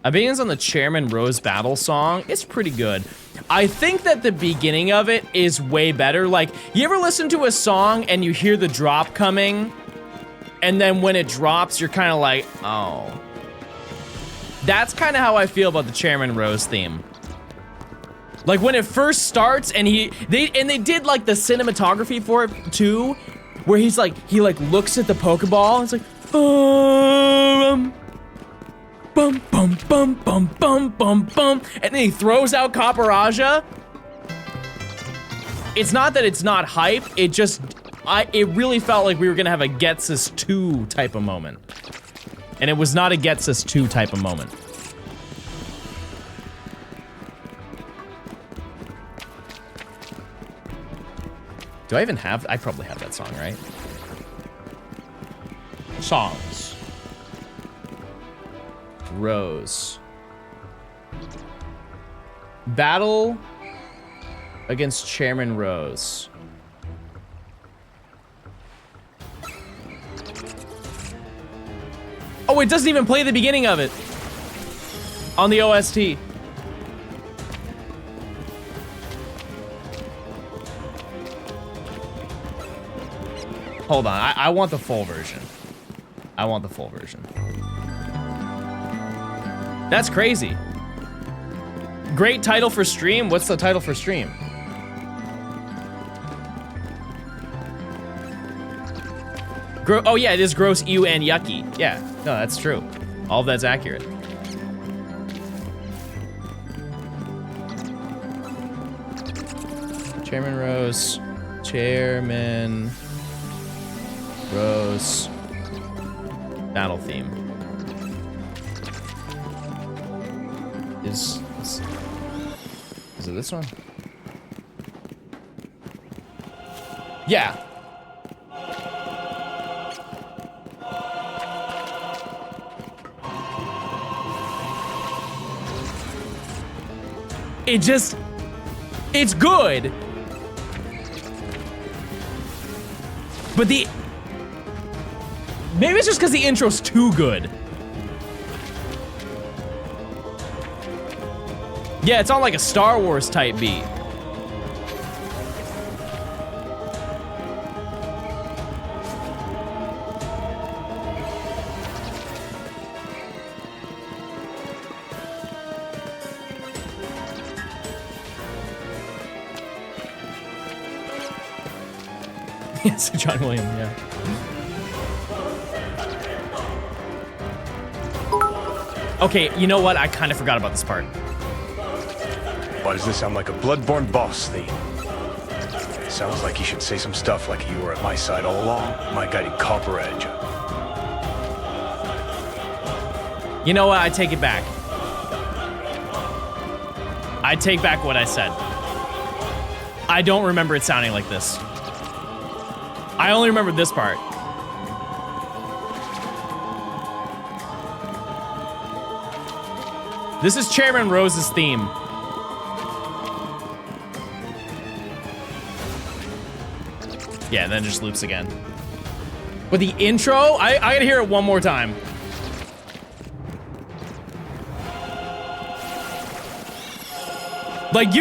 Opinions on the Chairman Rose battle song? It's pretty good. I think that the beginning of it is way better. Like, you ever listen to a song and you hear the drop coming, and then when it drops, you're kind of like, oh. That's kind of how I feel about the Chairman Rose theme. Like, when it first starts, and they did like the cinematography for it too, where he looks at the Pokeball, and it's like, bum, bum, bum, bum, bum, bum, bum, and then he throws out Caparaja. It's not that it's not hype, it really felt like we were gonna have a Getsus 2 type of moment. And it was not a Getsus 2 type of moment. Do I even have, I probably have that song, right? Songs. Rose. Battle against Chairman Rose. Oh, it doesn't even play the beginning of it on the OST. Hold on, I want the full version. I want the full version. That's crazy. Great title for stream. What's the title for stream? Oh yeah, it is gross, ew, and yucky. Yeah, no, that's true. All of that's accurate. Chairman Rose. Chairman Rose. Battle theme. Is it this one? Yeah. It's good. But maybe it's just because the intro's too good. Yeah, it's on like a Star Wars type beat. Yes, John Williams, yeah. Okay, you know what? I kind of forgot about this part. Why does this sound like a Bloodborne boss theme? It sounds like you should say some stuff like you were at my side all along, my guiding copper edge. You know what? I take it back. I take back what I said. I don't remember it sounding like this. I only remember this part. This is Chairman Rose's theme. Yeah, and then it just loops again. But the intro, I gotta hear it one more time. Like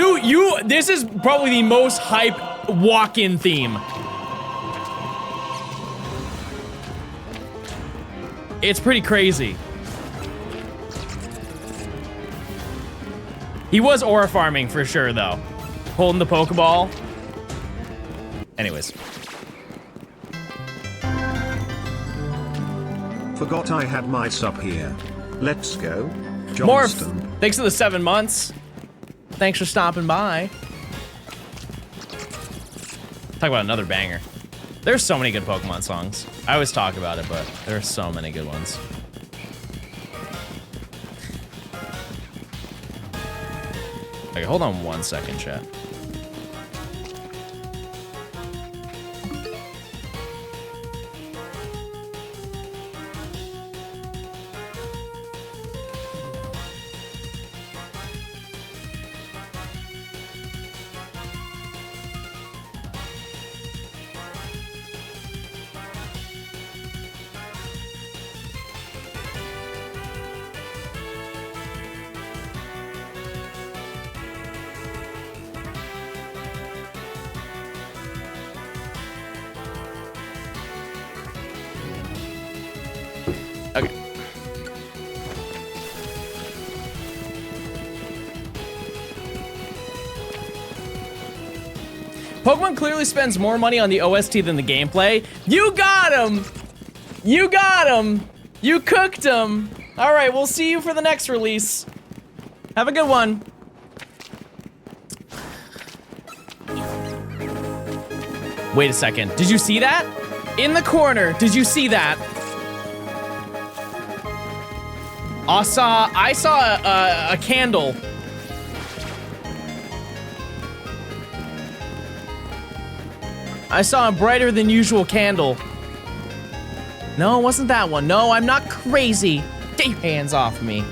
this is probably the most hype walk-in theme. It's pretty crazy. He was aura farming for sure, though. Holding the Pokeball. Anyways. Forgot I had my sub here. Let's go. Johnstone. Morph, thanks for the 7 months. Thanks for stopping by. Talk about another banger. There's so many good Pokemon songs. I always talk about it, but there are so many good ones. Okay, hold on 1 second, chat. Pokemon clearly spends more money on the OST than the gameplay. You got him! You got him! You cooked him! All right, we'll see you for the next release. Have a good one. Wait a second. Did you see that? In the corner, did you see that? I saw a candle. I saw a brighter than usual candle. No, it wasn't that one. No, I'm not crazy. Get your hands off me.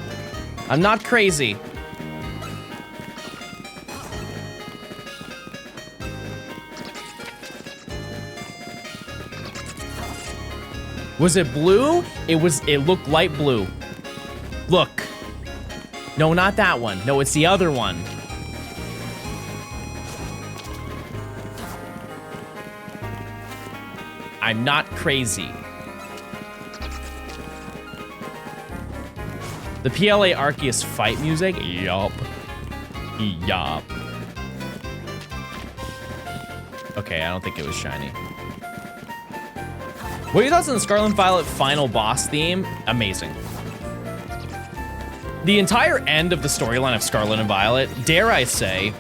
I'm not crazy. Was it blue? It looked light blue. Look. No, not that one. No, it's the other one. I'm not crazy. The PLA Arceus fight music? Yup. Yup. Okay, I don't think it was shiny. What are your thoughts on the Scarlet and Violet final boss theme? Amazing. The entire end of the storyline of Scarlet and Violet, dare I say,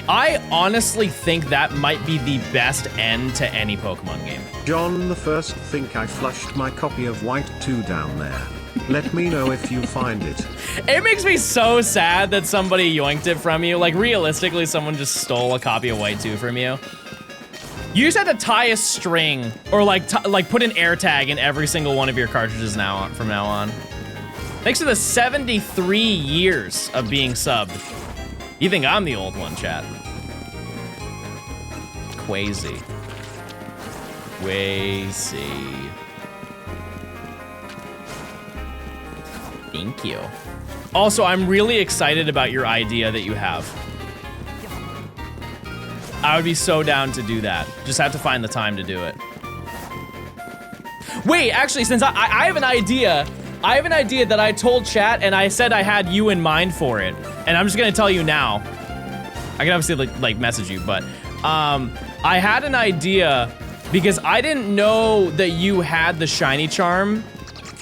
I honestly think that might be the best end to any Pokemon game. John, the first think I flushed my copy of White 2 down there. Let me know if you find it. It makes me so sad that somebody yoinked it from you. Like, realistically, someone just stole a copy of White 2 from you. You just have to tie a string, or like put an air tag in every single one of your cartridges from now on. Thanks to the 73 years of being subbed. You think I'm the old one, chat? Quasi. Thank you. Also, I'm really excited about your idea that you have. I would be so down to do that. Just have to find the time to do it. Wait, actually, since I have an idea. I have an idea that I told chat and I said I had you in mind for it. And I'm just gonna tell you now. I can obviously like message you, but I had an idea because I didn't know that you had the shiny charm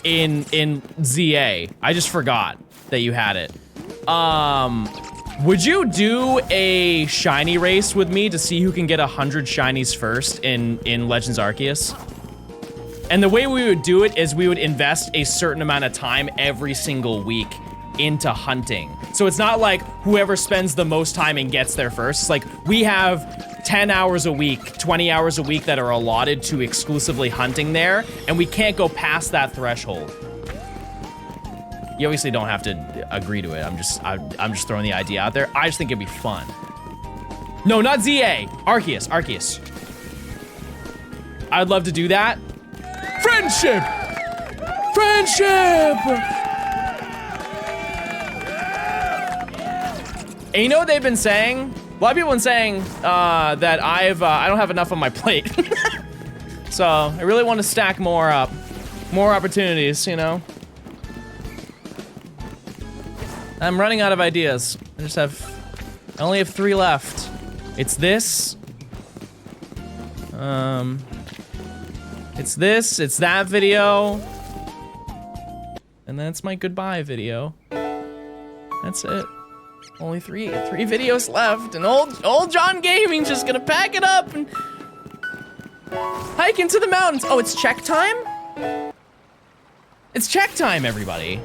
in ZA. I just forgot that you had it. Would you do a shiny race with me to see who can get 100 shinies first in Legends Arceus? And the way we would do it is we would invest a certain amount of time every single week into hunting. So it's not like whoever spends the most time and gets there first. It's like we have 10 hours a week, 20 hours a week that are allotted to exclusively hunting there, and we can't go past that threshold. You obviously don't have to agree to it. I'm just throwing the idea out there. I just think it'd be fun. No, not ZA. Arceus. I'd love to do that. Friendship! And you know what they've been saying? A lot of people have been saying that I don't have enough on my plate. So I really want to stack more up. More opportunities, you know? I'm running out of ideas. I only have 3 left. It's this. It's this, it's that video. And then it's my goodbye video. That's it. Only three videos left, and old John Gaming's just gonna pack it up and hike into the mountains. Oh, it's check time? It's check time, everybody.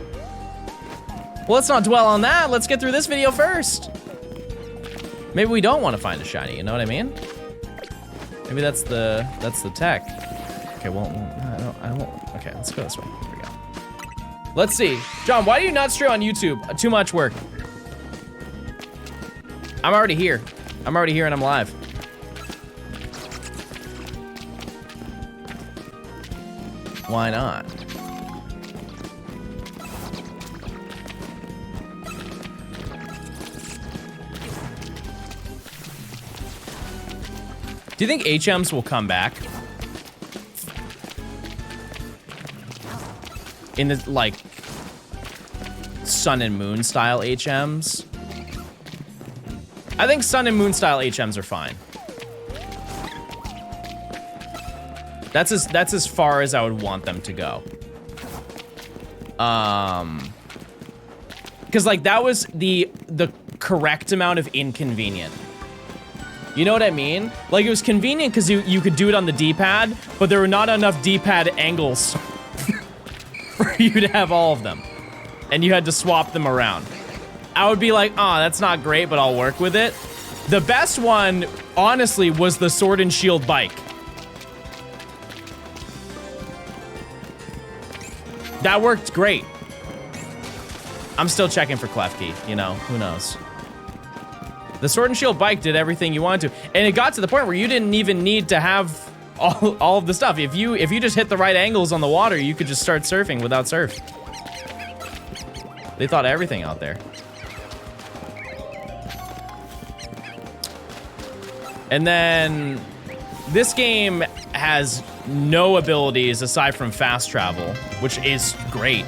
Well, let's not dwell on that. Let's get through this video first. Maybe we don't want to find a shiny, you know what I mean? Maybe that's the tech. Okay, well, I don't. Okay, let's go this way. Here we go. Let's see. John, why do you not stream on YouTube? Too much work. I'm already here. I'm already here and I'm live. Why not? Do you think HMs will come back? In the, like, Sun and Moon style HMs. I think Sun and Moon style HMs are fine. That's as far as I would want them to go. Because like that was the correct amount of inconvenient. You know what I mean? Like it was convenient because you could do it on the D-pad, but there were not enough D-pad angles for you to have all of them. And you had to swap them around. I would be like, oh, that's not great, but I'll work with it. The best one, honestly, was the Sword and Shield bike. That worked great. I'm still checking for Klefki, you know, who knows. The Sword and Shield bike did everything you wanted to. And it got to the point where you didn't even need to have all of the stuff. If you just hit the right angles on the water, you could just start surfing without surf. They thought of everything out there. And then this game has no abilities aside from fast travel, which is great.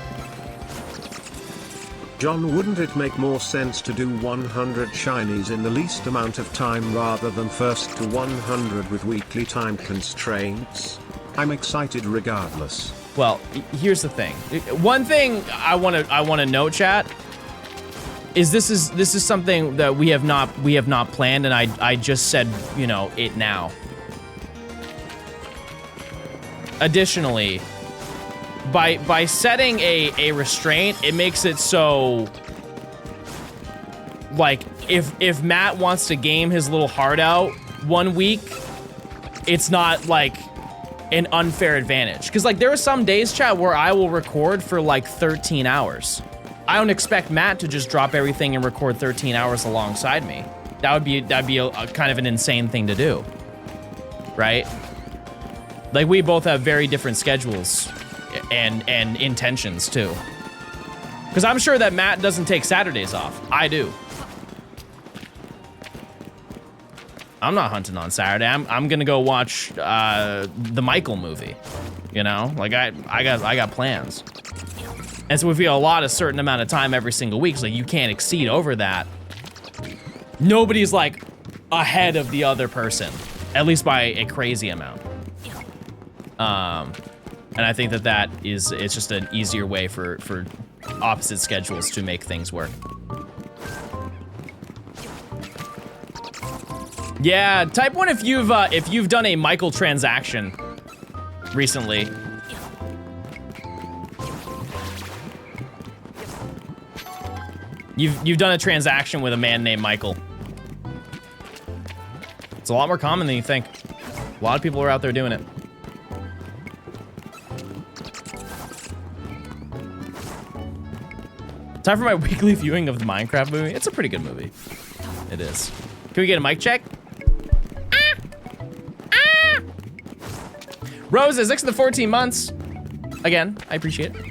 John, wouldn't it make more sense to do 100 shinies in the least amount of time rather than first to 100 with weekly time constraints? I'm excited regardless. Well, here's the thing. One thing I want to note, chat, is this is something that we have not planned, and I just said, you know, it now. Additionally, by setting a restraint, it makes it so, like, if Matt wants to game his little heart out 1 week, it's not like an unfair advantage. Because like there are some days, chat, where I will record for like 13 hours. I don't expect Matt to just drop everything and record 13 hours alongside me. That'd be a kind of an insane thing to do, right? Like we both have very different schedules and intentions too. Because I'm sure that Matt doesn't take Saturdays off. I do. I'm not hunting on Saturday. I'm gonna go watch the Michael movie. You know, like I got plans. And so if you allot a certain amount of time every single week, so you can't exceed over that, nobody's like ahead of the other person, at least by a crazy amount. And I think it's just an easier way for opposite schedules to make things work. Yeah, type 1 if you've done a Michael transaction recently. You've done a transaction with a man named Michael. It's a lot more common than you think. A lot of people are out there doing it. Time for my weekly viewing of the Minecraft movie. It's a pretty good movie. It is. Can we get a mic check? Rose is 6 to the 14 months. Again, I appreciate it.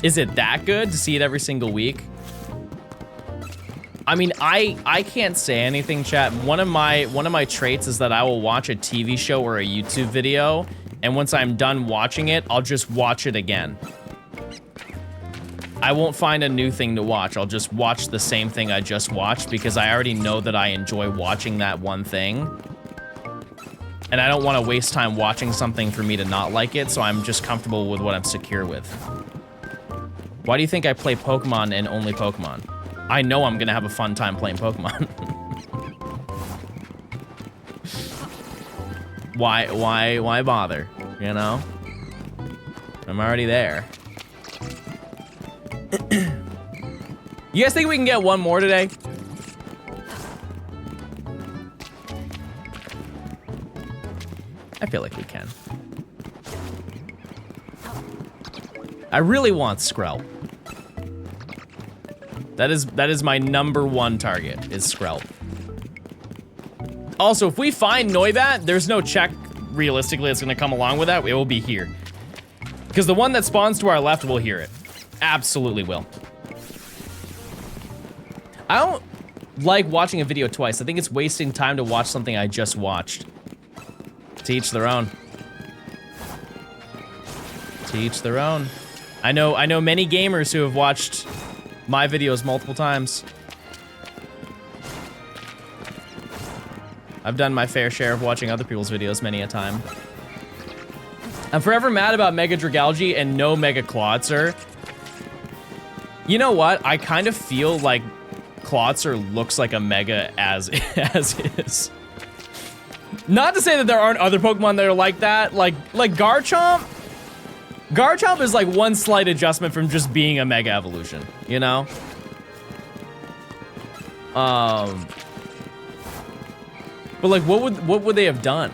Is it that good to see it every single week? I mean, I can't say anything, chat. One of my traits is that I will watch a TV show or a YouTube video, and once I'm done watching it, I'll just watch it again. I won't find a new thing to watch. I'll just watch the same thing I just watched because I already know that I enjoy watching that one thing. And I don't want to waste time watching something for me to not like it, so I'm just comfortable with what I'm secure with. Why do you think I play Pokemon and only Pokemon? I know I'm gonna have a fun time playing Pokemon. Why bother, you know? I'm already there. You guys think we can get one more today? I feel like we can. I really want Skrell. That is my #1 target, is Skrell. Also, if we find Noibat, there's no check realistically that's gonna come along with that. It will be here. Because the one that spawns to our left will hear it. Absolutely will. I don't like watching a video twice. I think it's wasting time to watch something I just watched. To each their own. To each their own. I know many gamers who have watched my videos multiple times. I've done my fair share of watching other people's videos many a time. I'm forever mad about Mega Dragalge and no Mega Clawitzer. You know what? I kind of feel like Clawitzer looks like a Mega as is. Not to say that there aren't other Pokemon that are like that. Like Garchomp. Garchomp is like one slight adjustment from just being a Mega Evolution, you know? But like, what would they have done?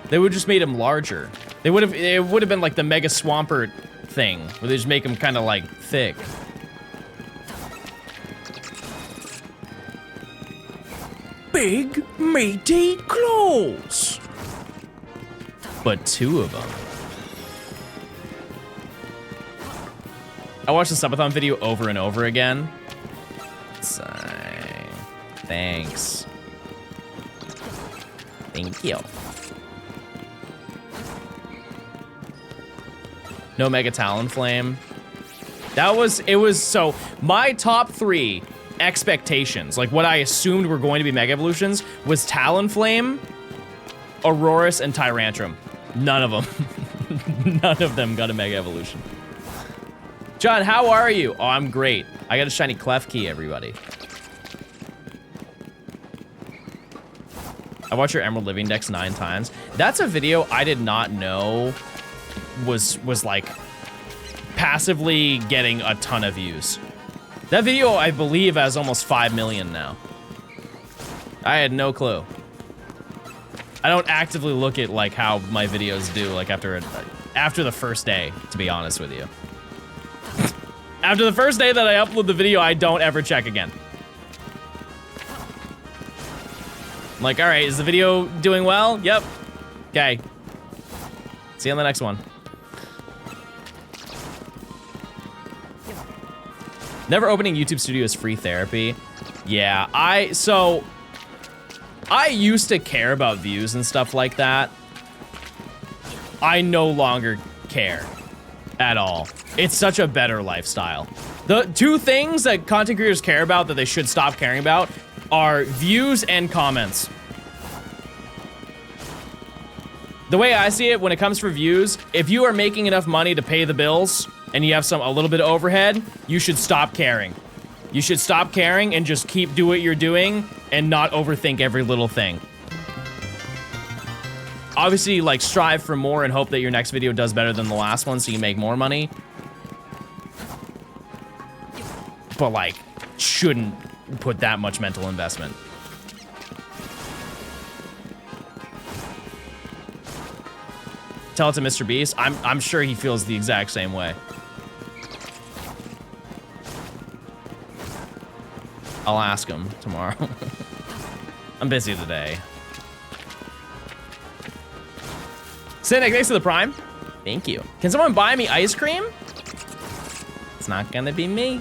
They would just made him larger. It would have been like the Mega Swampert thing, where they just make him kind of like thick. Big meaty claws. But 2 of them. I watched the subathon video over and over again. Thanks. Thank you. No Mega Talonflame. It was so, my top 3 expectations, like what I assumed were going to be Mega Evolutions, was Talonflame, Aurorus, and Tyrantrum. None of them. None of them got a Mega Evolution. John, how are you? Oh, I'm great. I got a shiny Clef Key, everybody. I watched your Emerald Living Dex 9 times. That's a video I did not know was like passively getting a ton of views. That video, I believe, has almost 5 million now. I had no clue. I don't actively look at like how my videos do like after the first day, to be honest with you. After the first day that I upload the video, I don't ever check again. I'm like, all right, is the video doing well? Yep. Okay. See you on the next one. Never opening YouTube Studio is free therapy. Yeah, I used to care about views and stuff like that. I no longer care at all. It's such a better lifestyle. The 2 things that content creators care about that they should stop caring about are views and comments. The way I see it, when it comes for views, if you are making enough money to pay the bills and you have a little bit of overhead, you should stop caring. You should stop caring and just keep doing what you're doing and not overthink every little thing. Obviously, like, strive for more and hope that your next video does better than the last one so you make more money. But, like, shouldn't put that much mental investment. Tell it to Mr. Beast. I'm sure he feels the exact same way. I'll ask him tomorrow. I'm busy today. Cynic, thanks for the Prime. Thank you. Can someone buy me ice cream? It's not gonna be me.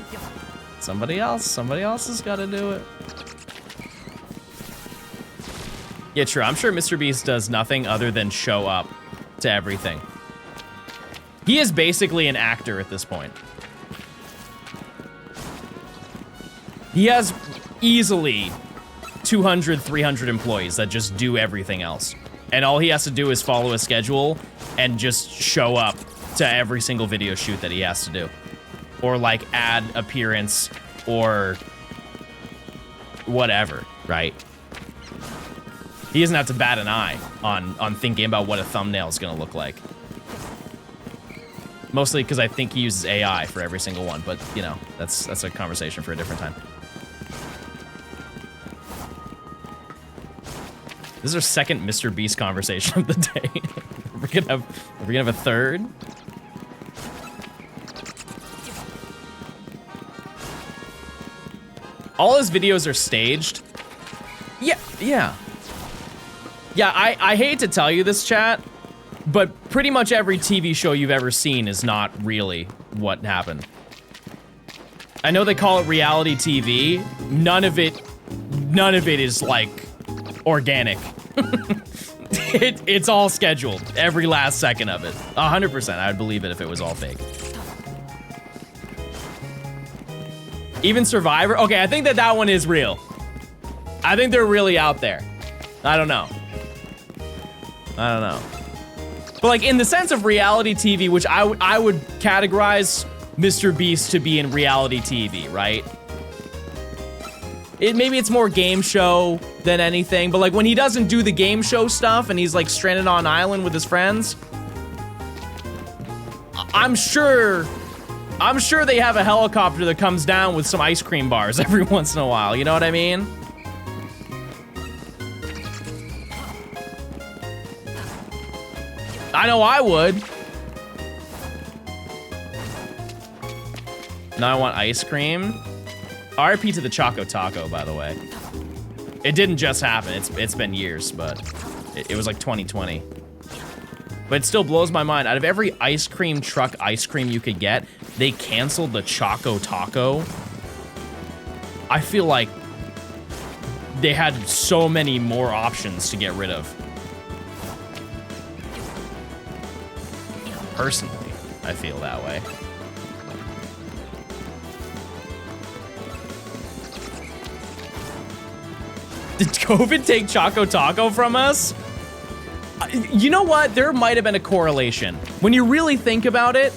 Somebody else has gotta do it. Yeah, true. I'm sure Mr. Beast does nothing other than show up to everything. He is basically an actor at this point. He has easily 200, 300 employees that just do everything else. And all he has to do is follow a schedule and just show up to every single video shoot that he has to do. Or like add appearance or whatever, right? He doesn't have to bat an eye on thinking about what a thumbnail is gonna look like. Mostly because I think he uses AI for every single one, but you know, that's a conversation for a different time. This is our second Mr. Beast conversation of the day. Are we gonna have a third? All his videos are staged. Yeah. Yeah, I hate to tell you this, chat, but pretty much every TV show you've ever seen is not really what happened. I know they call it reality TV. None of it is like organic. It's all scheduled. Every last second of it. 100%. I'd believe it if it was all fake. Even Survivor? Okay, I think that one is real. I think they're really out there. I don't know. But like in the sense of reality TV, which I would categorize Mr. Beast to be in reality TV, right? Maybe it's more game show than anything, but like when he doesn't do the game show stuff and he's like stranded on an island with his friends, I'm sure they have a helicopter that comes down with some ice cream bars every once in a while, you know what I mean? I know I would. Now I want ice cream. RIP to the Choco Taco, by the way. It didn't just happen. It's been years, but it was like 2020. But it still blows my mind. Out of every ice cream truck ice cream you could get, they canceled the Choco Taco. I feel like they had so many more options to get rid of. Personally, I feel that way. Did COVID take Choco Taco from us? You know what? There might have been a correlation. When you really think about it,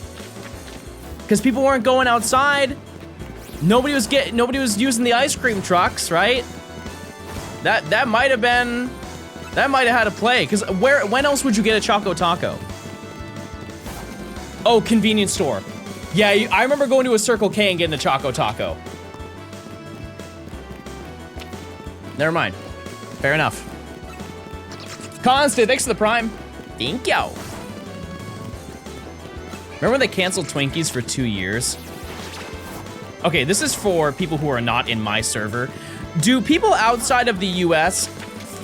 because people weren't going outside, nobody was using the ice cream trucks, right? That might have had a play. Because when else would you get a Choco Taco? Oh, convenience store. Yeah, I remember going to a Circle K and getting a Choco Taco. Never mind. Fair enough. Constant, thanks for the prime. Thank you. Remember when they canceled Twinkies for 2 years? Okay, this is for people who are not in my server. Do people outside of the US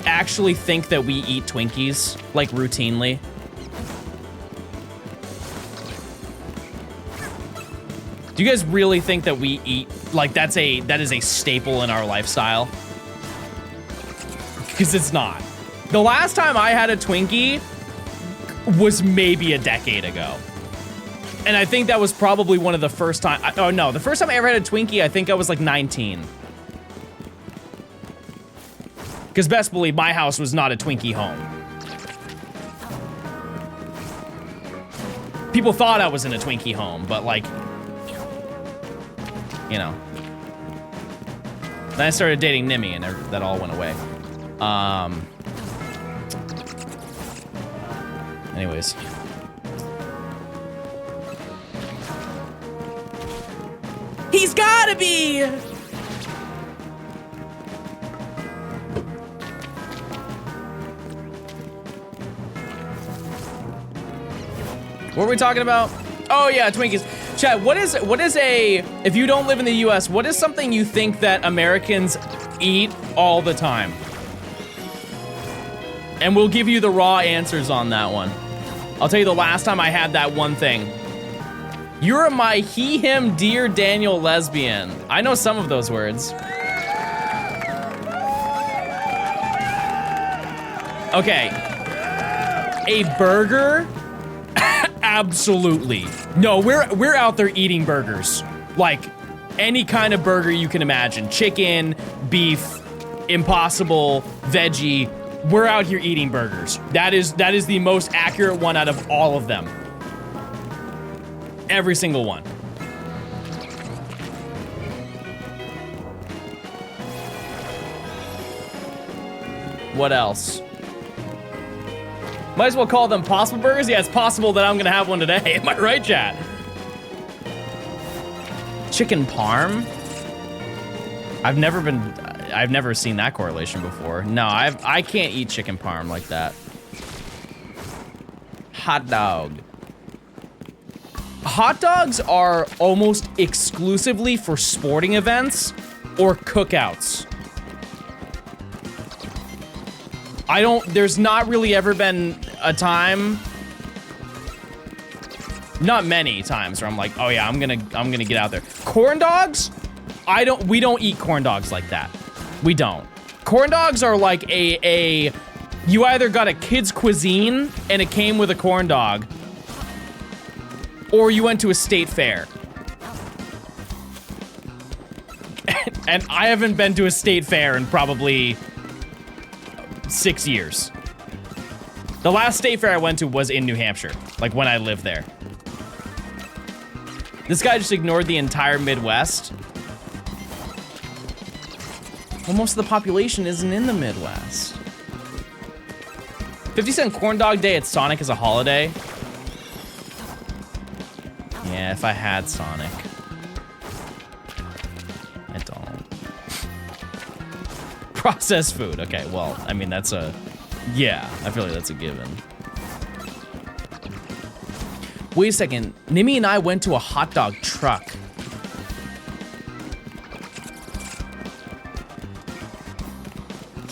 actually think that we eat Twinkies, like, routinely? Do you guys really think that we eat, like, that is a staple in our lifestyle? Because it's not. The last time I had a Twinkie was maybe a decade ago. And I think that was probably one of the first time, oh no, the first time I ever had a Twinkie, I think I was like 19. Because best believe my house was not a Twinkie home. People thought I was in a Twinkie home, but like, you know. Then I started dating Nimmy and that all went away. Anyways. He's gotta be! What were we talking about? Oh yeah, Twinkies. Chat, what is if you don't live in the US, what is something you think that Americans eat all the time? And we'll give you the raw answers on that one. I'll tell you the last time I had that one thing. You're my he, him, dear Daniel lesbian. I know some of those words. Okay. A burger? Absolutely. No, we're out there eating burgers. Like any kind of burger you can imagine. Chicken, beef, Impossible, veggie. We're out here eating burgers. That is the most accurate one out of all of them. Every single one. What else? Might as well call them possible burgers. Yeah, it's possible that I'm gonna have one today. Am I right, chat? Chicken parm? I've never seen that correlation before. No, I can't eat chicken parm like that. Hot dog. Hot dogs are almost exclusively for sporting events or cookouts. There's not really ever been a time, not many times where I'm like, oh yeah, I'm gonna get out there. Corn dogs? We don't eat corn dogs like that. We don't. Corn dogs are like a you either got a kid's cuisine and it came with a corn dog, or you went to a state fair. And I haven't been to a state fair in probably 6 years. The last state fair I went to was in New Hampshire, like when I lived there. This guy just ignored the entire Midwest. Well, most of the population isn't in the Midwest. 50-cent corn dog day at Sonic is a holiday. Yeah, if I had Sonic. I don't. Processed food. Okay, well, I mean, that's a... Yeah, I feel like that's a given. Wait a second. Nimi and I went to a hot dog truck.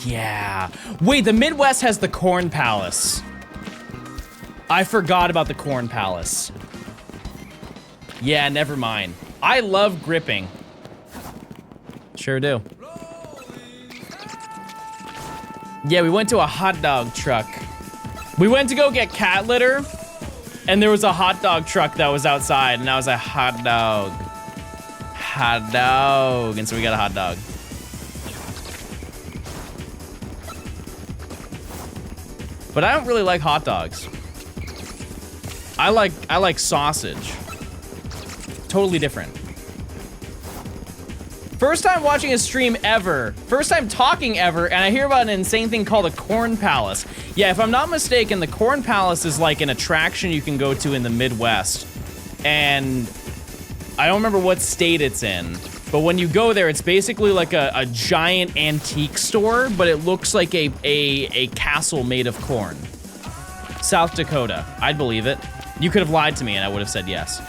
Yeah. Wait, the Midwest has the Corn Palace. I forgot about the Corn Palace. Yeah, never mind. I love gripping. Sure do. Yeah, we went to a hot dog truck. We went to go get cat litter, and there was a hot dog truck that was outside, and I was like, hot dog. Hot dog. And so we got a hot dog. But I don't really like hot dogs. I like sausage. Totally different. First time watching a stream ever. First time talking ever, and I hear about an insane thing called a Corn Palace. Yeah, if I'm not mistaken, the Corn Palace is like an attraction you can go to in the Midwest. And I don't remember what state it's in, but when you go there, it's basically like a giant antique store, but it looks like a castle made of corn. South Dakota. I'd believe it. You could have lied to me and I would have said yes.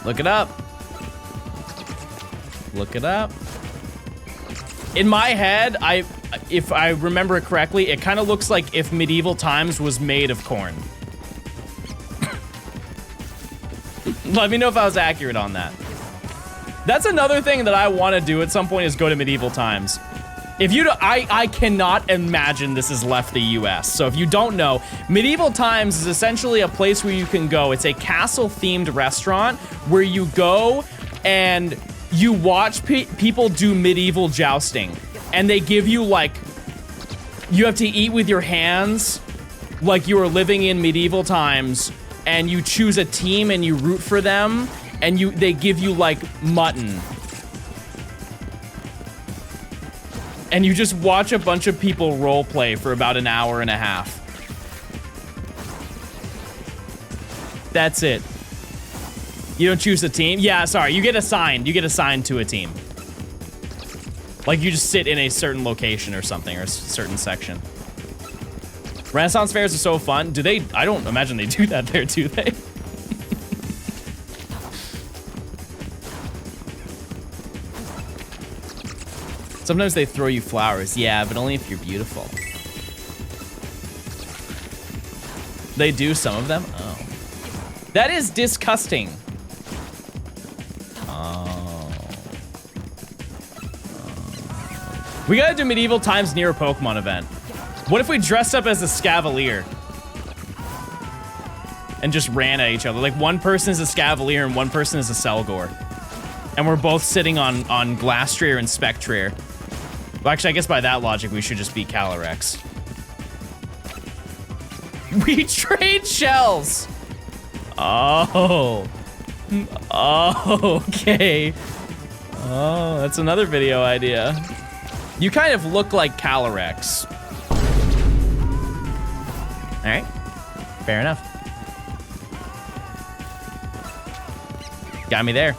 Look it up. Look it up. In my head, if I remember it correctly, it kind of looks like if Medieval Times was made of corn. Let me know if I was accurate on that. That's another thing that I want to do at some point is go to Medieval Times. If you don't, I cannot imagine this has left the US. So if you don't know, Medieval Times is essentially a place where you can go. It's a castle-themed restaurant where you go and you watch people do medieval jousting. And they give you, like, you have to eat with your hands like you are living in medieval times. And you choose a team and you root for them. And they give you, like, mutton. And you just watch a bunch of people role play for about an hour and a half. That's it. You don't choose a team? Yeah, sorry, you get assigned. You get assigned to a team. Like you just sit in a certain location or something, or a certain section. Renaissance fairs are so fun. Do they? I don't imagine they do that there, do they? Sometimes they throw you flowers. Yeah, but only if you're beautiful. They do some of them? Oh. That is disgusting. Oh. We gotta do Medieval Times near a Pokemon event. What if we dressed up as a Scavalier? And just ran at each other. Like one person is a Scavalier and one person is a Selgor. And we're both sitting on Glastrier and Spectrier. Well, actually, I guess by that logic, we should just be Calyrex. We trade shells! Oh. Oh, okay. Oh, that's another video idea. You kind of look like Calyrex. All right, fair enough. Got me there.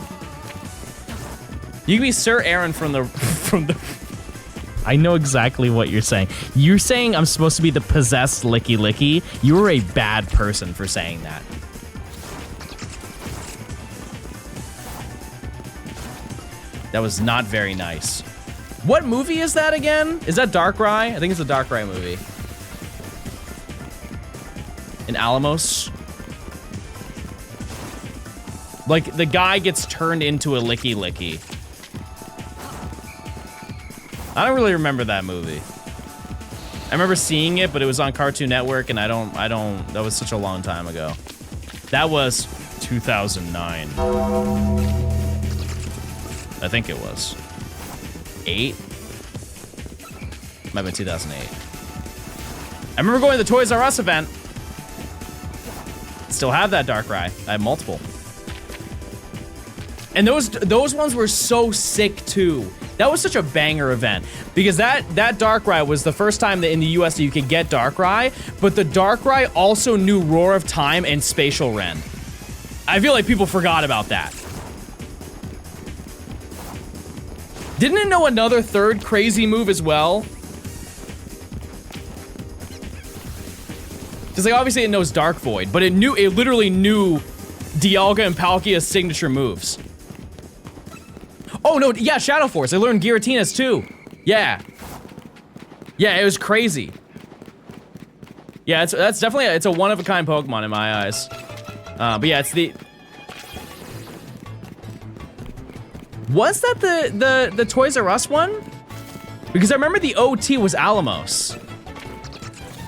You can be Sir Aaron from the. I know exactly what you're saying. You're saying I'm supposed to be the possessed Licky Licky. You were a bad person for saying that. That was not very nice. What movie is that again? Is that Darkrai? I think it's a Darkrai movie. In Alamos. Like, the guy gets turned into a Licky Licky. I don't really remember that movie. I remember seeing it, but it was on Cartoon Network, and I don't, that was such a long time ago. That was 2009. I think it was. 8? Might have been 2008. I remember going to the Toys R Us event. Still have that Darkrai. I have multiple. And those ones were so sick too. That was such a banger event because that Darkrai was the first time that in the US that you could get Darkrai, but the Darkrai also knew Roar of Time and Spatial Rend. I feel like people forgot about that. Didn't it know another third crazy move as well? Because like obviously it knows Dark Void, but it literally knew Dialga and Palkia's signature moves. Oh no, yeah, Shadow Force. I learned Giratina's too. Yeah. Yeah, it was crazy. Yeah, that's definitely it's a one-of-a-kind Pokemon in my eyes. But yeah, it's the... Was that the Toys R Us one? Because I remember the OT was Alamos.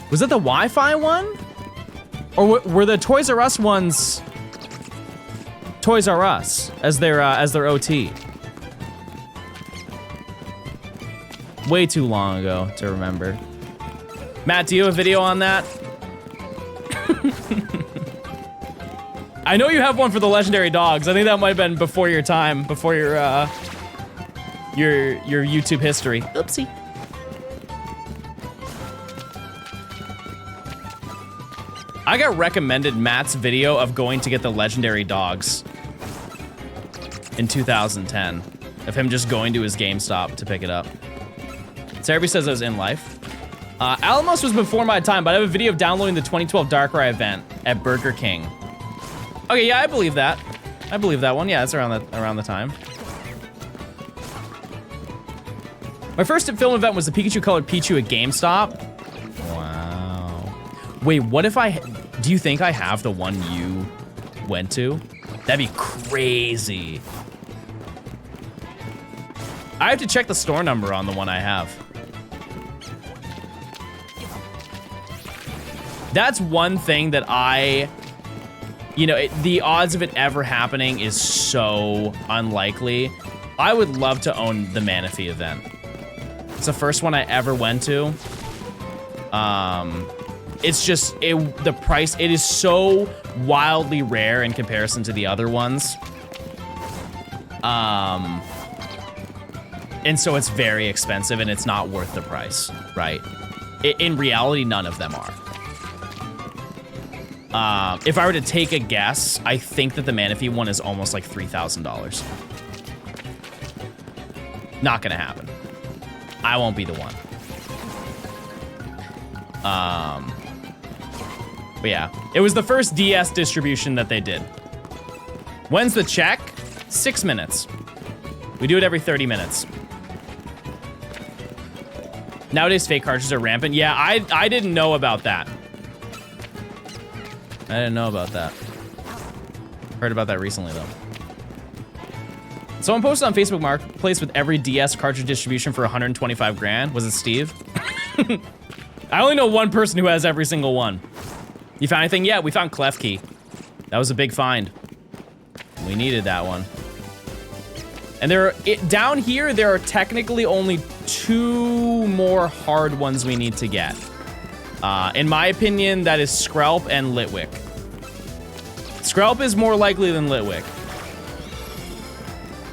Was that the Wi-Fi one? Or were the Toys R Us ones Toys R Us as their OT? Way too long ago to remember. Matt, do you have a video on that? I know you have one for the legendary dogs. I think that might have been before your time, before your YouTube history. Oopsie. I got recommended Matt's video of going to get the legendary dogs in 2010, of him just going to his GameStop to pick it up. Cerebi says I was in life. Alamos was before my time, but I have a video of downloading the 2012 Darkrai event at Burger King. Okay, yeah, I believe that. I believe that one. Yeah, that's around the time. My first film event was the Pikachu-colored Pichu at GameStop. Wow. Wait, what if do you think I have the one you went to? That'd be crazy. I have to check the store number on the one I have. That's one thing that the odds of it ever happening is so unlikely. I would love to own the Manaphy event. It's the first one I ever went to. It's just, the price, it is so wildly rare in comparison to the other ones. And so it's very expensive and it's not worth the price, right? In reality, none of them are. If I were to take a guess, I think that the Manaphy one is almost like $3,000. Not gonna happen. I won't be the one. But yeah, it was the first DS distribution that they did. When's the check? 6 minutes. We do it every 30 minutes. Nowadays, fake cartridges are rampant. Yeah, I didn't know about that. I didn't know about that. Heard about that recently, though. Someone posted on Facebook Marketplace with every DS cartridge distribution for 125 grand. Was it Steve? I only know one person who has every single one. You found anything? Yeah, we found Klefki. That was a big find. We needed that one. And down here, there are technically only 2 more hard ones we need to get. In my opinion, that is Skrelp and Litwick. Skrelp is more likely than Litwick.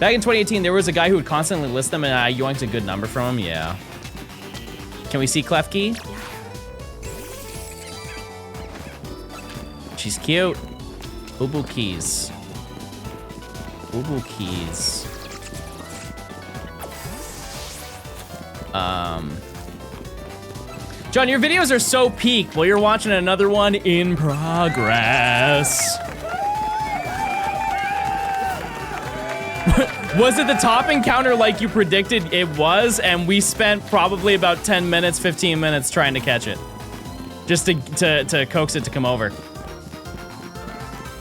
Back in 2018, there was a guy who would constantly list them, and I yoinked a good number from him. Yeah. Can we see Klefki? She's cute. Boo-boo keys. Boo-boo keys. John, your videos are so peak while you're watching another one in progress. Was it the top encounter like you predicted it was? And we spent probably about 10 minutes, 15 minutes trying to catch it. Just to coax it to come over.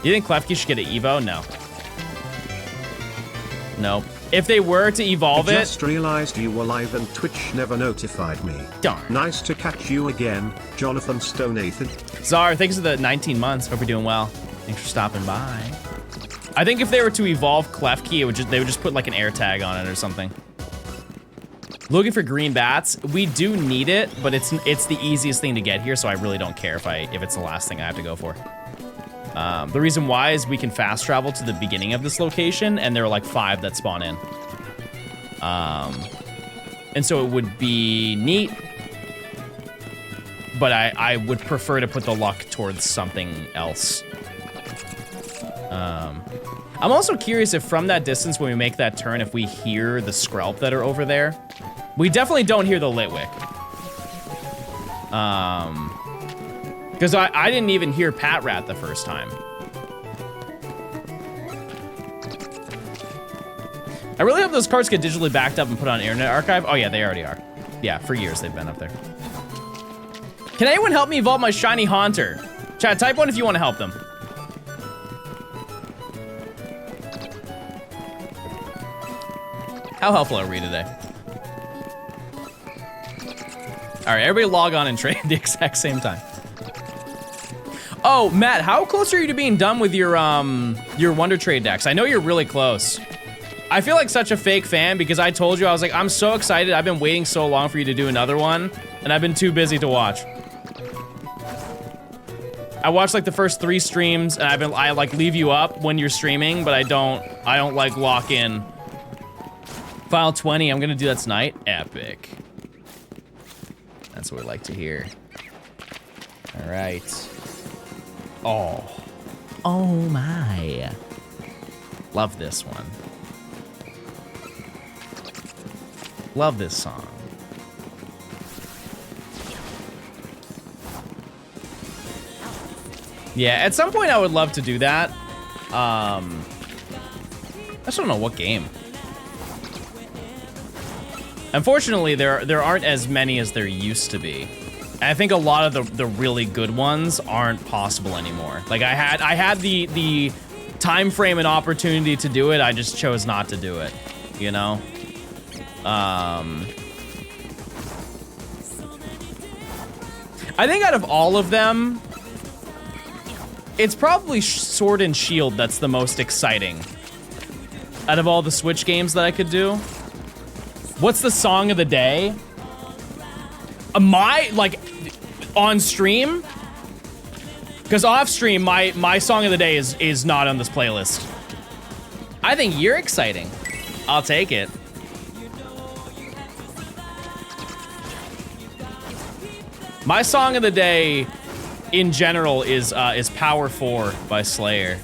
You think Klefki should get an Evo? No. Nope. If they were to evolve I it... just realized you were live and Twitch never notified me. Darn. Nice to catch you again, Jonathan Stonathan. Czar, thanks for the 19 months. Hope you're doing well. Thanks for stopping by. I think if they were to evolve Klefki, they would just put like an air tag on it or something. Looking for green bats. We do need it, but it's the easiest thing to get here, so I really don't care if it's the last thing I have to go for. The reason why is we can fast travel to the beginning of this location, and there are like 5 that spawn in. And so it would be neat, but I would prefer to put the luck towards something else. I'm also curious if from that distance when we make that turn, if we hear the Skrelp that are over there. We definitely don't hear the Litwick. Because I didn't even hear Pat Rat the first time. I really hope those cards get digitally backed up and put on Internet Archive. Oh yeah, they already are. Yeah, for years they've been up there. Can anyone help me evolve my shiny Haunter? Chat, type 1 if you want to help them. How helpful are we today? All right, everybody log on and trade at the exact same time. Oh, Matt, how close are you to being done with your Wonder Trade decks? I know you're really close. I feel like such a fake fan because I told you, I was like, I'm so excited. I've been waiting so long for you to do another one, and I've been too busy to watch. I watched like the first 3 streams, and I like leave you up when you're streaming, but I don't like lock in. File 20, I'm gonna do that tonight. Epic. That's what we like to hear. All right. Oh my. Love this one. Love this song. Yeah, at some point I would love to do that. I just don't know what game. Unfortunately, there aren't as many as there used to be. And I think a lot of the really good ones aren't possible anymore. Like I had the time frame and opportunity to do it, I just chose not to do it, you know? I think out of all of them, it's probably Sword and Shield that's the most exciting. Out of all the Switch games that I could do. What's the song of the day? Like, on stream? Because off stream, my song of the day is not on this playlist. I think you're exciting. I'll take it. My song of the day, in general, is Power 4 by Slayer.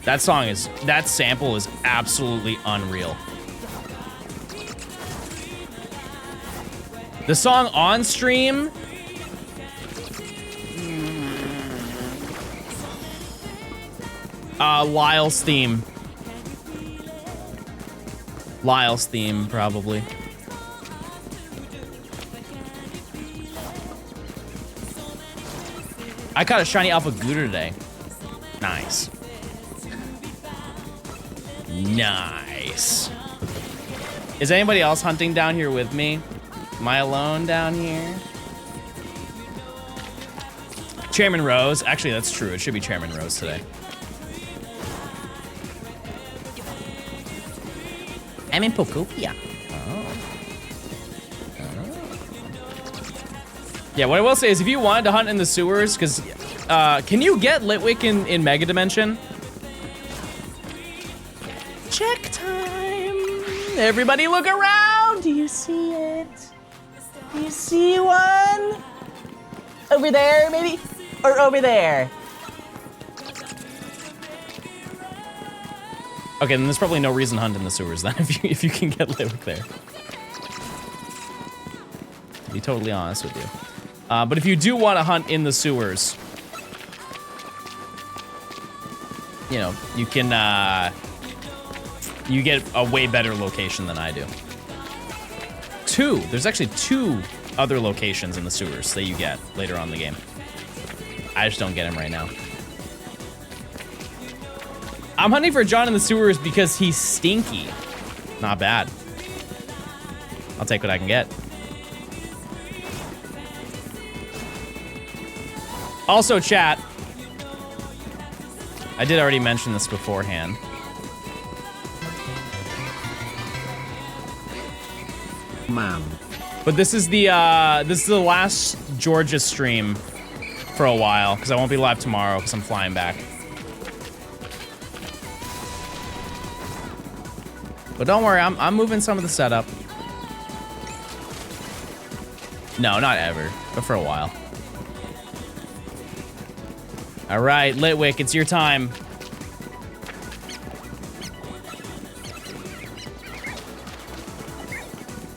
That sample is absolutely unreal. The song on stream, Lyle's theme. Lyle's theme, probably. I caught a shiny Alpha Gouda today. Nice. Nice. Is anybody else hunting down here with me? Am I alone down here? Chairman Rose. Actually, that's true. It should be Chairman Rose today. I'm in Pokopia. Yeah, what I will say is if you wanted to hunt in the sewers, because can you get Litwick in Mega Dimension? Check time. Everybody look around. Do you see it? Do you see one? Over there, maybe? Or over there? Okay, then there's probably no reason to hunt in the sewers then if you can get Litwick there. To be totally honest with you. But if you do want to hunt in the sewers, you know, you can, you get a way better location than I do. There's actually 2 other locations in the sewers that you get later on in the game. I just don't get them right now. I'm hunting for John in the sewers because he's stinky. Not bad. I'll take what I can get. Also, chat. I did already mention this beforehand. Man. But this is the last Georgia stream for a while, because I won't be live tomorrow because I'm flying back. But don't worry, I'm moving some of the setup. No, not ever, but for a while. All right, Litwick, it's your time.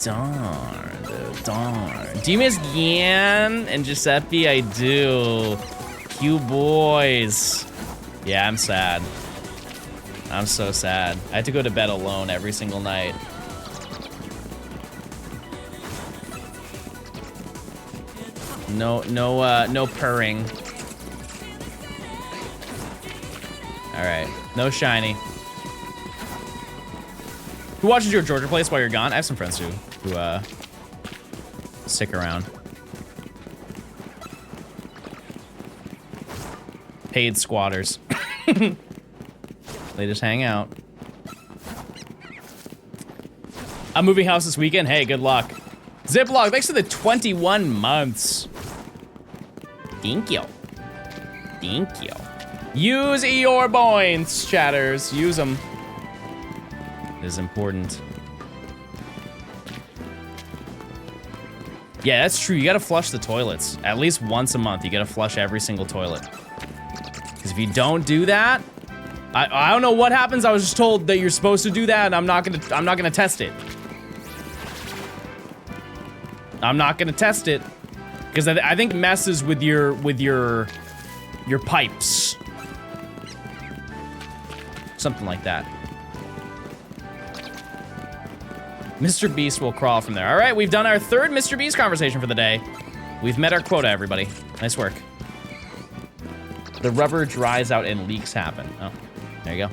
Darn. Do you miss Gian and Giuseppe? I do. You boys. Yeah, I'm sad. I'm so sad. I had to go to bed alone every single night. No purring. All right, no shiny. Who watches your Georgia place while you're gone? I have some friends who stick around. Paid squatters. They just hang out. I'm moving house this weekend. Hey, good luck. Ziploc, thanks for the 21 months. Thank you. Thank you. Use your points, chatters. Use them. It is important. Yeah, that's true. You gotta flush the toilets. At least once a month, you gotta flush every single toilet. Because if you don't do that, I don't know what happens. I was just told that you're supposed to do that, and I'm not gonna test it. I'm not gonna test it because I think it messes with your pipes. Something like that. Mr. Beast will crawl from there. All right, we've done our third Mr. Beast conversation for the day. We've met our quota, everybody. Nice work. The rubber dries out and leaks happen. Oh, there you go.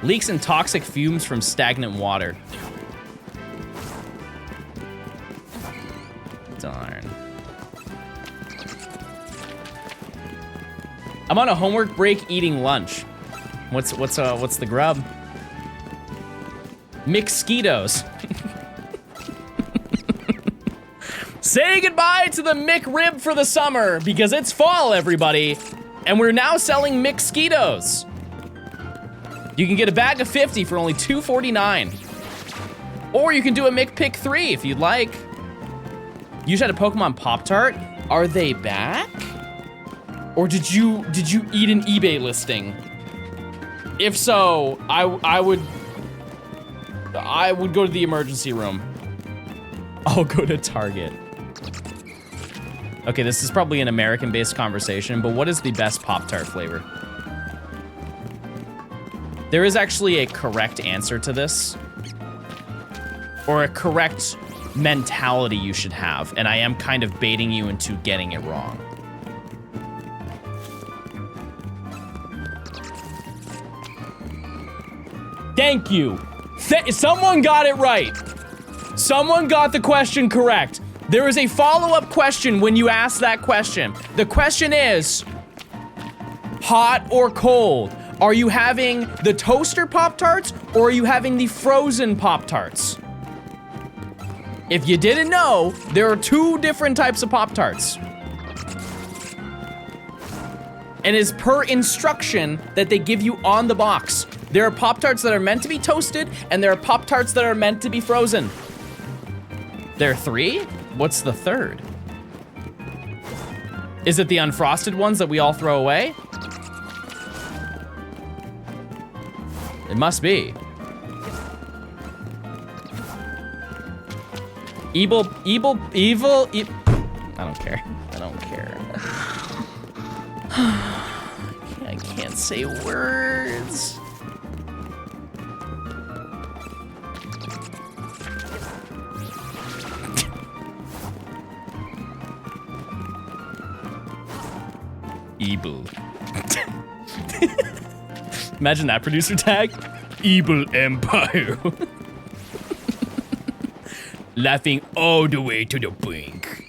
Leaks and toxic fumes from stagnant water. Darn. I'm on a homework break eating lunch. What's the grub? Mixquitos. Say goodbye to the McRib for the summer because it's fall, everybody. And we're now selling Mixquitos. You can get a bag of 50 for only $2.49. Or you can do a McPick 3 if you'd like. You just had a Pokemon Pop-Tart. Are they back? Or did you eat an eBay listing? If so, I would go to the emergency room. I'll go to Target. Okay, this is probably an American-based conversation, but what is the best Pop-Tart flavor? There is actually a correct answer to this, or a correct mentality you should have, and I am kind of baiting you into getting it wrong. Thank you. Someone got it right. Someone got the question correct. There is a follow-up question when you ask that question. The question is, hot or cold? Are you having the toaster Pop-Tarts or are you having the frozen Pop-Tarts? If you didn't know, there are two different types of Pop-Tarts. And it's per instruction that they give you on the box. There are Pop-Tarts that are meant to be toasted and there are Pop-Tarts that are meant to be frozen. There are three? What's the third? Is it the unfrosted ones that we all throw away? It must be. Evil. I don't care. I don't care. I can't say words. Evil. Imagine that producer tag. Evil Empire. Laughing all the way to the brink.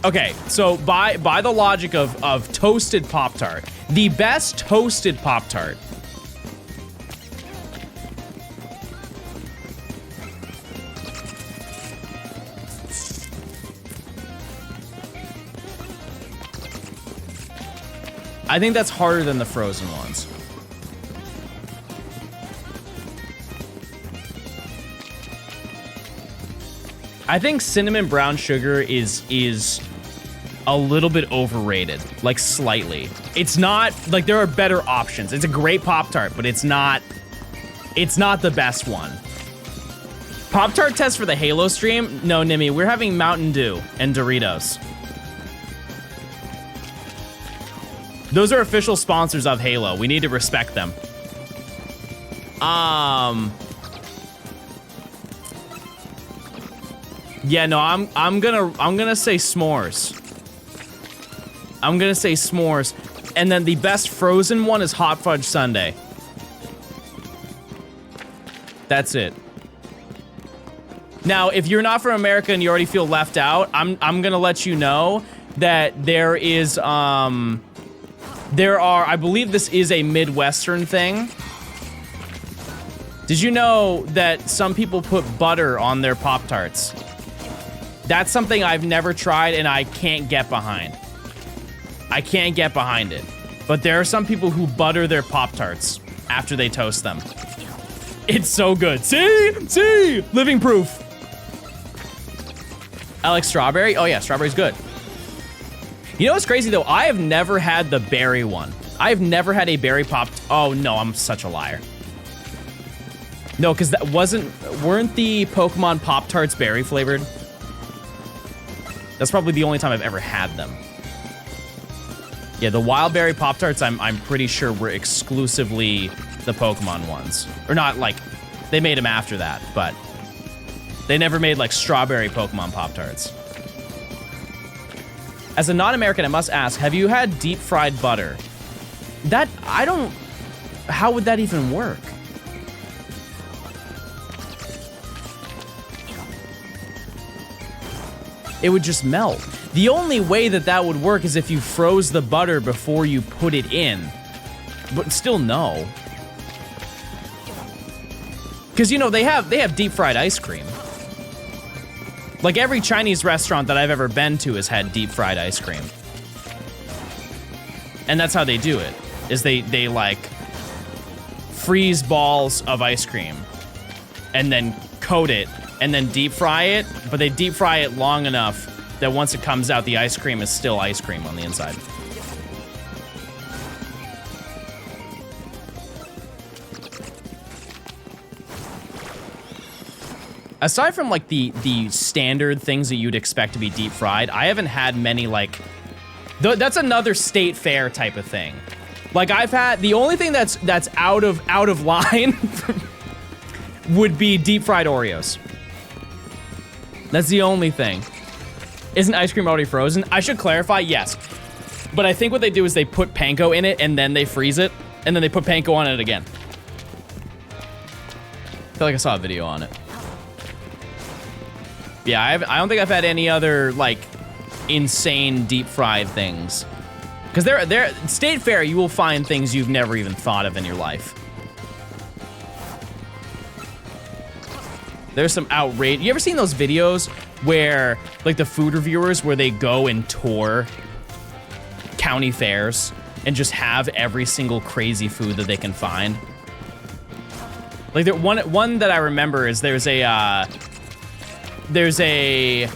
Okay, so by the logic of toasted Pop-Tart, the best toasted Pop-Tart I think that's harder than the frozen ones. I think cinnamon brown sugar is a little bit overrated, like slightly. It's not, like there are better options. It's a great Pop-Tart, but it's not the best one. Pop-Tart test for the Halo stream? No, Nimmy, we're having Mountain Dew and Doritos. Those are official sponsors of Halo. We need to respect them. Yeah, no, I'm gonna say s'mores. I'm gonna say s'mores. And then the best frozen one is hot fudge sundae. That's it. Now, if you're not from America and you already feel left out, I'm gonna let you know that there is I believe this is a Midwestern thing. Did you know that some people put butter on their Pop-Tarts? That's something I've never tried and I can't get behind. I can't get behind it. But there are some people who butter their Pop-Tarts after they toast them. It's so good. See? Living proof. I like strawberry. Oh yeah, strawberry's good. You know what's crazy though? I have never had the berry one. I've never had a berry pop. Oh no, I'm such a liar. No, because that weren't the Pokemon Pop-Tarts berry flavored? That's probably the only time I've ever had them. Yeah, the wild berry Pop-Tarts, I'm pretty sure were exclusively the Pokemon ones. Or not like, they made them after that, but they never made like strawberry Pokemon Pop-Tarts. As a non-American, I must ask, have you had deep fried butter? How would that even work? It would just melt. The only way that would work is if you froze the butter before you put it in. But still no. Because, you know, they have deep fried ice cream. Like every Chinese restaurant that I've ever been to has had deep fried ice cream. And that's how they do it, is they like freeze balls of ice cream and then coat it and then deep fry it, but they deep fry it long enough that once it comes out, the ice cream is still ice cream on the inside. Aside from like the standard things that you'd expect to be deep fried, I haven't had many like, that's another state fair type of thing. Like I've had, the only thing that's out of line would be deep fried Oreos. That's the only thing. Isn't ice cream already frozen? I should clarify, yes. But I think what they do is they put panko in it and then they freeze it and then they put panko on it again. I feel like I saw a video on it. Yeah, I don't think I've had any other, like, insane deep fried things. Because they're State Fair, you will find things you've never even thought of in your life. There's some outrage. You ever seen those videos where, like, the food reviewers, where they go and tour county fairs and just have every single crazy food that they can find? Like, one that I remember is there's a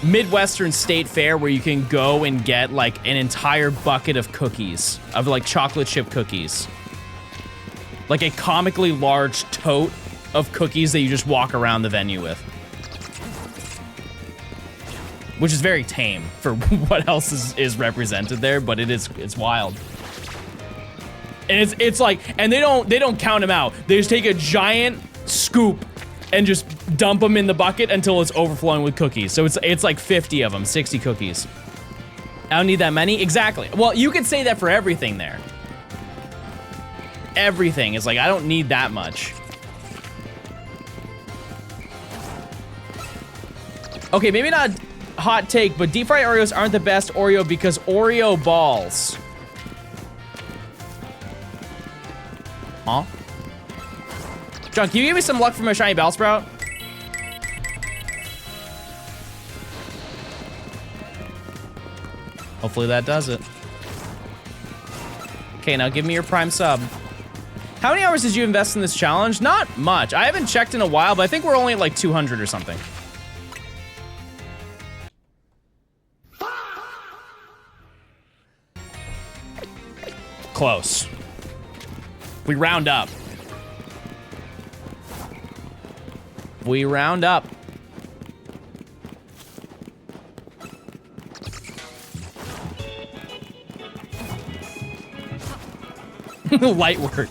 Midwestern state fair where you can go and get like an entire bucket of cookies, of like chocolate chip cookies. Like a comically large tote of cookies that you just walk around the venue with. Which is very tame for what else is represented there, but it's wild. And it's like, and they don't count them out. They just take a giant scoop and just dump them in the bucket until it's overflowing with cookies. So it's like 50 of them, 60 cookies. I don't need that many. Exactly. Well, you could say that for everything there. Everything is like, I don't need that much. Okay, maybe not hot take, but deep fried Oreos aren't the best Oreo because Oreo balls. Huh? John, can you give me some luck from a shiny Bellsprout? Hopefully that does it. Okay, now give me your prime sub. How many hours did you invest in this challenge? Not much. I haven't checked in a while, but I think we're only at like 200 or something. Close. We round up. We round up. Light work.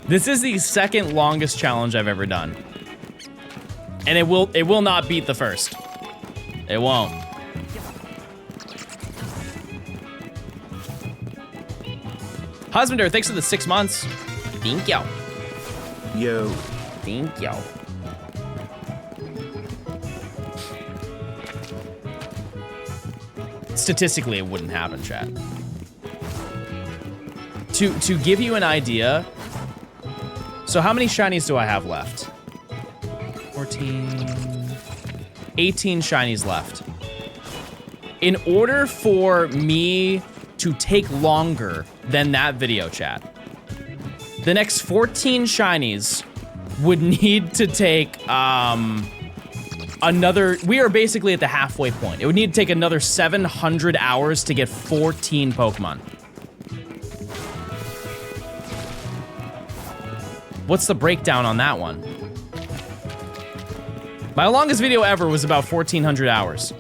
This is the second longest challenge I've ever done. And it will not beat the first. It won't. Husbander, thanks for the 6 months. Thank you. Yo. Thank you. Statistically, it wouldn't happen, chat. To give you an idea, so how many shinies do I have left? 14, 18 shinies left. In order for me to take longer than that video, chat, the next 14 shinies would need to take another, we are basically at the halfway point. It would need to take another 700 hours to get 14 Pokemon. What's the breakdown on that one? My longest video ever was about 1,400 hours.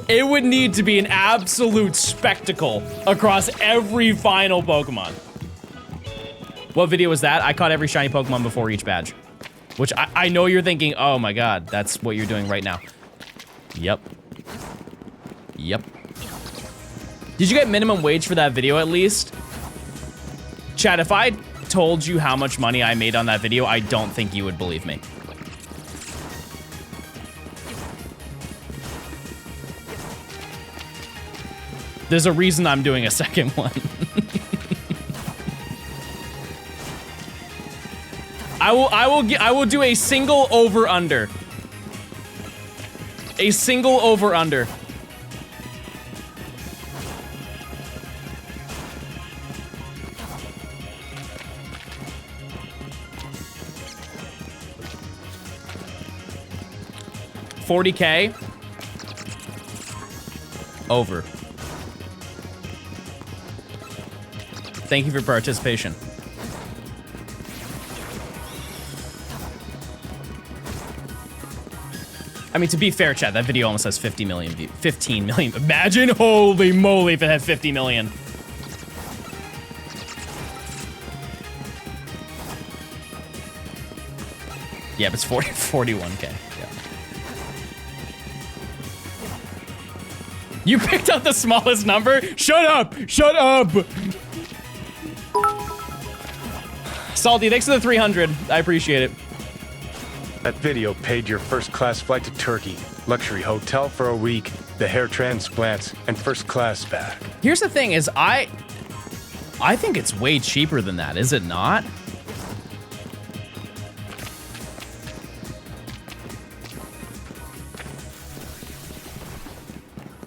It would need to be an absolute spectacle across every final Pokemon. What video was that? I caught every shiny Pokemon before each badge. Which I know you're thinking, oh my god, that's what you're doing right now. Yep. Yep. Did you get minimum wage for that video at least? Chat, if I told you how much money I made on that video, I don't think you would believe me. There's a reason I'm doing a second one. I will do a single over-under. A single over-under. $40K. Over. Thank you for your participation. I mean, to be fair, chat, that video almost has 50 million views. 15 million. Imagine, holy moly, if it had 50 million. Yeah, but it's 41K. Yeah. You picked out the smallest number? Shut up! Shut up! Salty, thanks for the 300. I appreciate it. That video paid your first-class flight to Turkey, luxury hotel for a week, the hair transplants, and first-class back. Here's the thing is, I think it's way cheaper than that, is it not?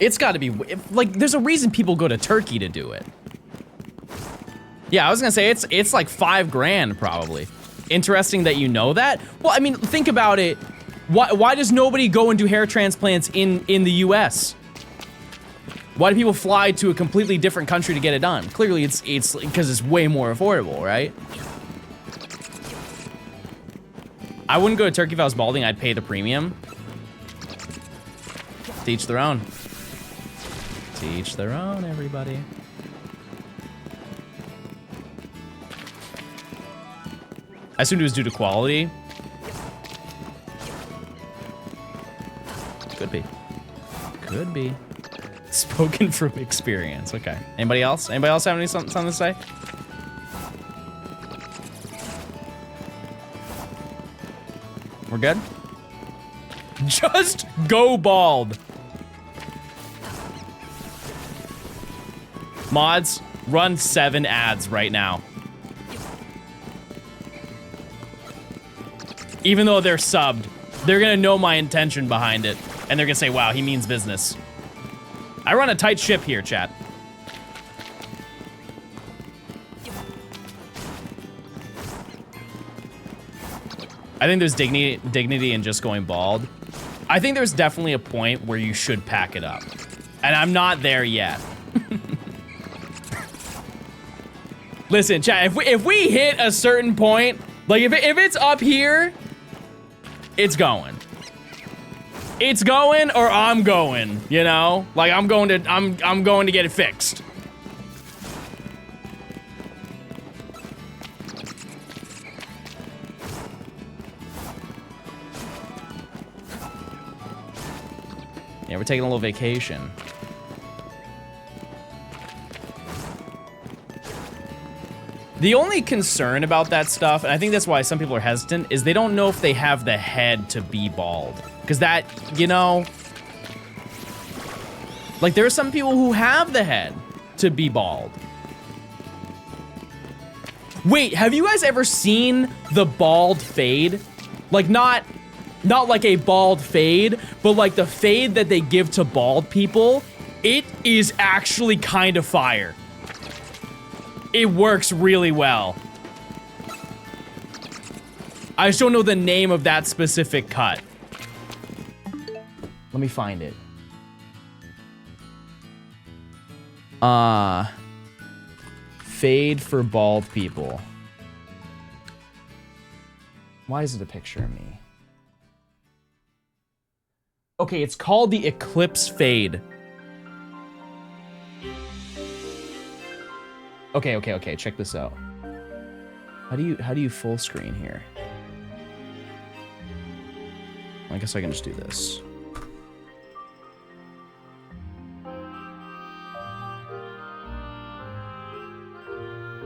It's gotta be, like, there's a reason people go to Turkey to do it. Yeah, I was gonna say, it's like $5 grand, probably. Interesting that you know that. Well, I mean, think about it. Why does nobody go and do hair transplants in the US? Why do people fly to a completely different country to get it done? Clearly, it's because it's way more affordable, right? I wouldn't go to Turkey if I was balding. I'd pay the premium. To each their own. To each their own, everybody. I assumed it was due to quality. Could be. Could be. Spoken from experience. Okay. Anybody else? Anybody else have something to say? We're good? Just go bald. Mods, run 7 ads right now. Even though they're subbed, they're gonna know my intention behind it. And they're gonna say, wow, he means business. I run a tight ship here, chat. I think there's dignity in just going bald. I think there's definitely a point where you should pack it up. And I'm not there yet. Listen, chat, if we hit a certain point, like if it's up here, it's going. It's going or I'm going, you know? Like I'm going to get it fixed. Yeah, we're taking a little vacation. The only concern about that stuff, and I think that's why some people are hesitant, is they don't know if they have the head to be bald. Because that, you know, like there are some people who have the head to be bald. Wait, have you guys ever seen the bald fade? Like not like a bald fade, but like the fade that they give to bald people. It is actually kind of fire. It works really well. I just don't know the name of that specific cut. Let me find it. Fade for bald people. Why is it a picture of me? Okay, it's called the Eclipse Fade. Okay, check this out. How do you full screen here? I guess I can just do this.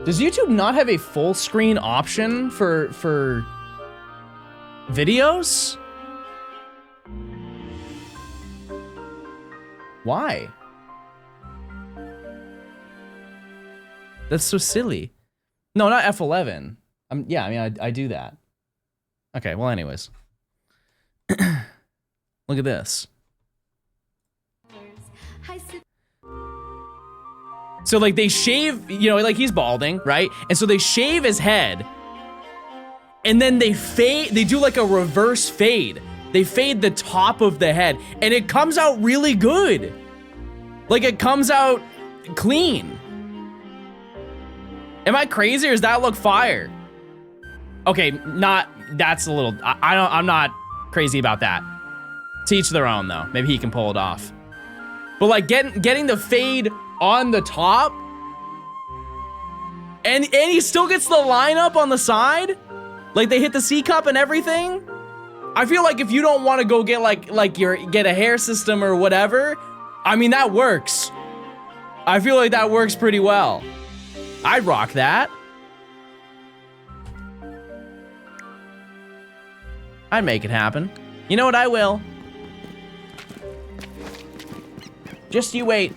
Does YouTube not have a full screen option for videos? Why? That's so silly. No, not F11. Yeah, I mean, I do that. Okay, well, anyways. Look at this. So, like, they shave, you know, like, he's balding, right? And so they shave his head. And then they do, like, a reverse fade. They fade the top of the head. And it comes out really good. Like, it comes out clean. Am I crazy or does that look fire? Okay, that's a little, I'm not crazy about that. To each their own though. Maybe he can pull it off. But like getting the fade on the top and he still gets the line up on the side? Like they hit the C cup and everything? I feel like if you don't want to go get get a hair system or whatever, I mean that works. I feel like that works pretty well. I'd rock that. I'd make it happen. You know what? I will. Just you wait.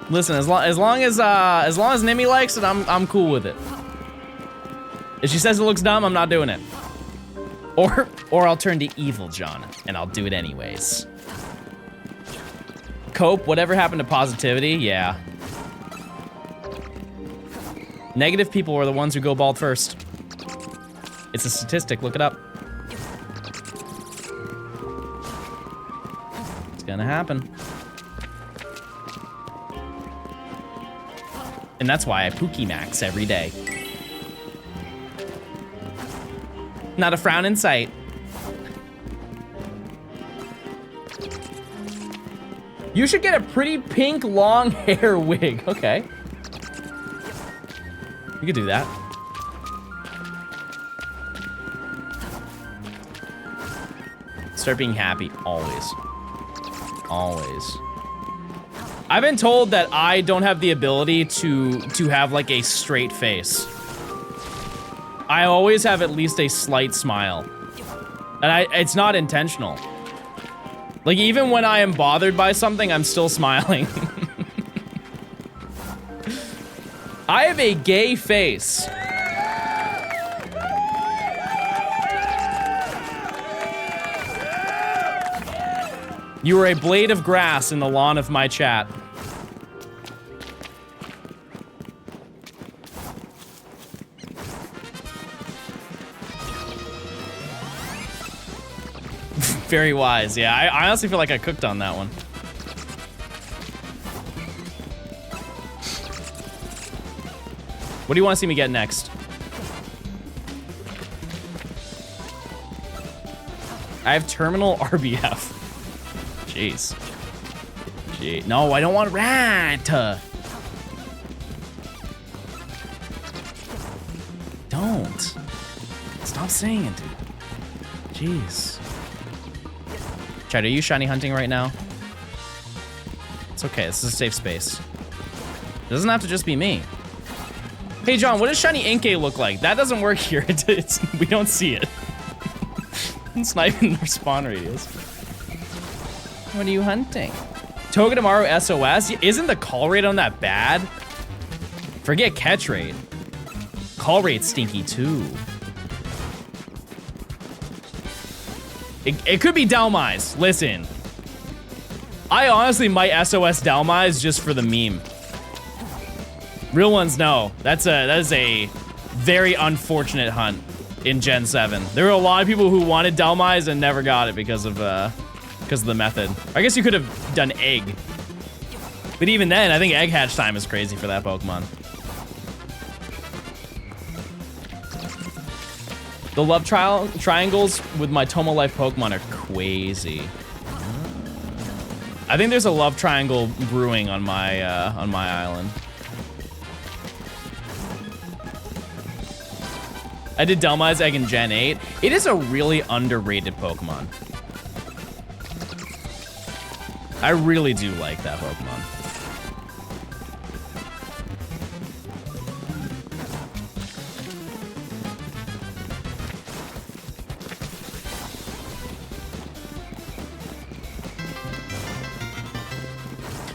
Listen, as long as Nimi likes it, I'm cool with it. If she says it looks dumb, I'm not doing it. Or I'll turn to evil John and I'll do it anyways. Cope, whatever happened to positivity? Yeah. Negative people are the ones who go bald first. It's a statistic, look it up. It's gonna happen. And that's why I Pookie Max every day. Not a frown in sight. You should get a pretty pink long hair wig. Okay. You could do that. Start being happy, always. Always. I've been told that I don't have the ability to have like a straight face. I always have at least a slight smile. And it's not intentional. Like even when I am bothered by something, I'm still smiling. I have a gay face. You are a blade of grass in the lawn of my chat. Very wise, yeah. I honestly feel like I cooked on that one. What do you want to see me get next? I have terminal RBF. Jeez. Gee. No, I don't want rat. Don't. Stop saying it, dude. Jeez. Chad, are you shiny hunting right now? It's okay. This is a safe space. It doesn't have to just be me. Hey, John, what does shiny Inkay look like? That doesn't work here. We don't see it. It's not even their spawn radius. What are you hunting? Togedemaru SOS? Isn't the call rate on that bad? Forget catch rate. Call rate's stinky too. It could be Dalmise. Listen. I honestly might SOS Dalmise just for the meme. Real ones know. That is a very unfortunate hunt in Gen 7. There were a lot of people who wanted Dalmise and never got it because of the method. I guess you could have done egg. But even then, I think egg hatch time is crazy for that Pokemon. The love triangles with my Tomo Life Pokemon are crazy. I think there's a love triangle brewing on my island. I did Delmise Egg in Gen 8. It is a really underrated Pokemon. I really do like that Pokemon.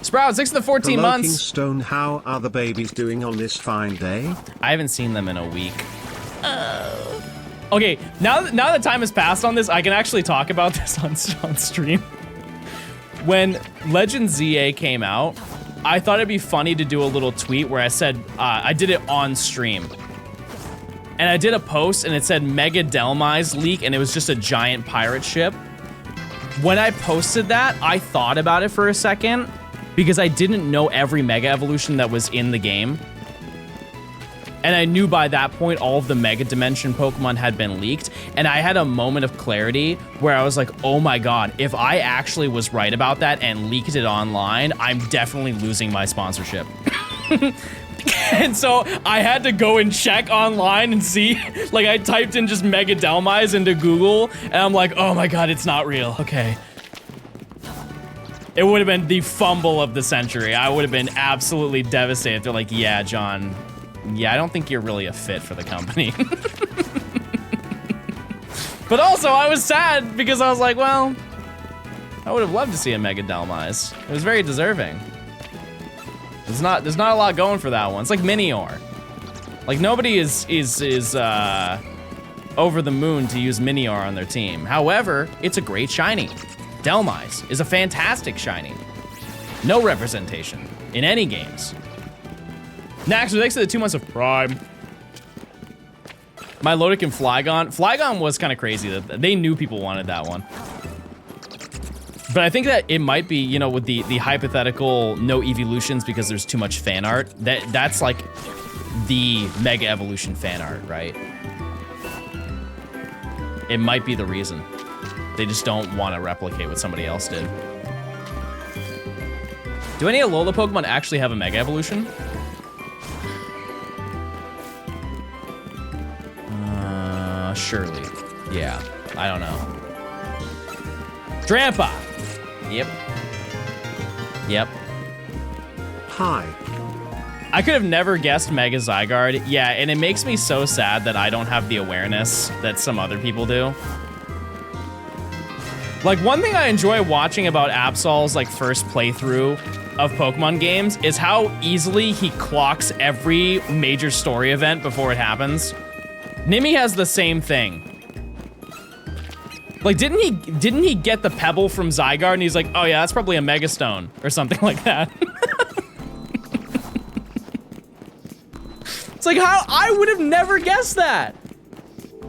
Sprout, 6 to the 14 Hello, months. Johnstone, how are the babies doing on this fine day? I haven't seen them in a week. Okay, now that time has passed on this, I can actually talk about this on stream. When Legend ZA came out, I thought it'd be funny to do a little tweet where I said, I did it on stream. And I did a post and it said Mega Delmise leak and it was just a giant pirate ship. When I posted that, I thought about it for a second because I didn't know every Mega Evolution that was in the game. And I knew by that point all of the Mega Dimension Pokemon had been leaked, and I had a moment of clarity where I was like, oh my god, if I actually was right about that and leaked it online, I'm definitely losing my sponsorship. And so I had to go and check online and see, like I typed in just Mega Delmise into Google, and I'm like, oh my god, it's not real, okay. It would have been the fumble of the century. I would have been absolutely devastated. They're like, yeah, John, yeah, I don't think you're really a fit for the company. But also, I was sad because I was like, well, I would have loved to see a Mega Delmise. It was very deserving. There's not a lot going for that one. It's like Minior. Like nobody is over the moon to use Minior on their team. However, it's a great shiny. Delmise is a fantastic shiny. No representation in any games. Next, thanks to the 2 months of Prime. My Milotic and Flygon. Flygon was kind of crazy. That they knew people wanted that one. But I think that it might be, you know, with the hypothetical no evolutions because there's too much fan art. That's like the Mega Evolution fan art, right? It might be the reason. They just don't want to replicate what somebody else did. Do any Alola Pokemon actually have a Mega Evolution? Surely. Yeah, I don't know. Drampa! Yep. Yep. Hi. I could have never guessed Mega Zygarde. Yeah, and it makes me so sad that I don't have the awareness that some other people do. Like, one thing I enjoy watching about Absol's, like, first playthrough of Pokemon games is how easily he clocks every major story event before it happens. Nimi has the same thing. Like, didn't he get the Pebble from Zygarde and he's like, oh yeah, that's probably a Mega Stone or something like that. It's like, how I would have never guessed that.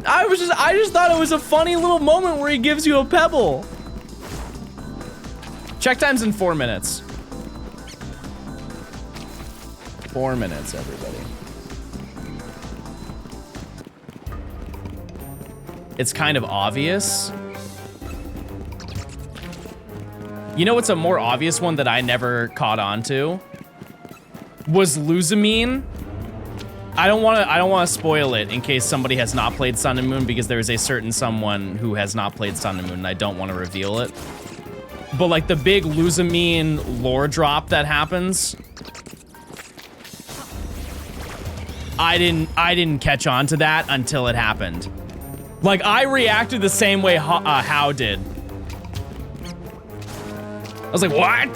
I just thought it was a funny little moment where he gives you a Pebble. Check time's in 4 minutes. 4 minutes, everybody. It's kind of obvious. You know what's a more obvious one that I never caught on to? Was Lusamine. I don't want to spoil it in case somebody has not played Sun and Moon, because there is a certain someone who has not played Sun and Moon and I don't want to reveal it. But like the big Lusamine lore drop that happens, I didn't catch on to that until it happened. Like, I reacted the same way How did. I was like, what?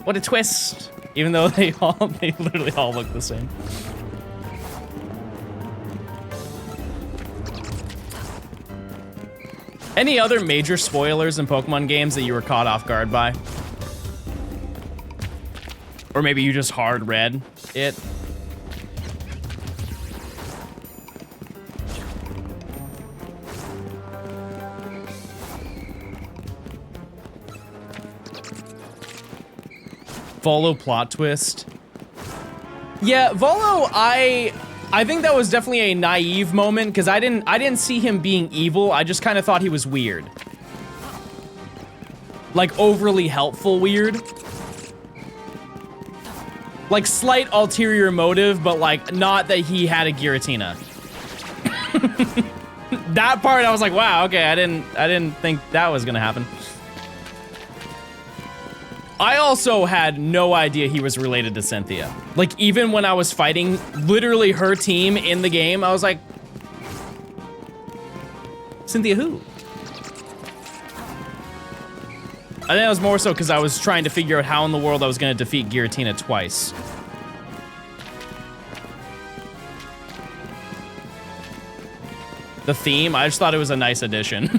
What a twist. Even though they literally all look the same. Any other major spoilers in Pokemon games that you were caught off guard by? Or maybe you just hard read it? Volo plot twist. Yeah, Volo, I think that was definitely a naive moment because I didn't see him being evil. I just kind of thought he was weird. Like overly helpful weird. Like slight ulterior motive, but like not that he had a Giratina. That part I was like, wow, okay, I didn't think that was gonna happen. I also had no idea he was related to Cynthia. Like, even when I was fighting literally her team in the game, I was like, Cynthia who? I think it was more so because I was trying to figure out how in the world I was going to defeat Giratina twice. The theme, I just thought it was a nice addition.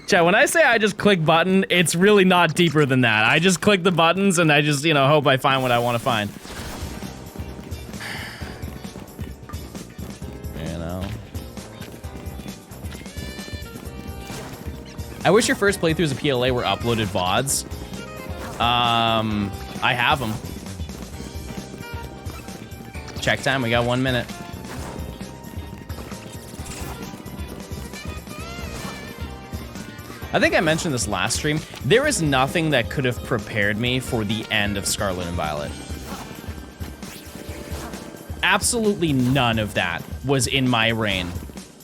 Chat, when I say I just click button, it's really not deeper than that. I just click the buttons and I just, you know, hope I find what I want to find. You know. I wish your first playthroughs of PLA were uploaded VODs. I have them. Check time, we got 1 minute. I think I mentioned this last stream. There is nothing that could have prepared me for the end of Scarlet and Violet. Absolutely none of that was in my reign.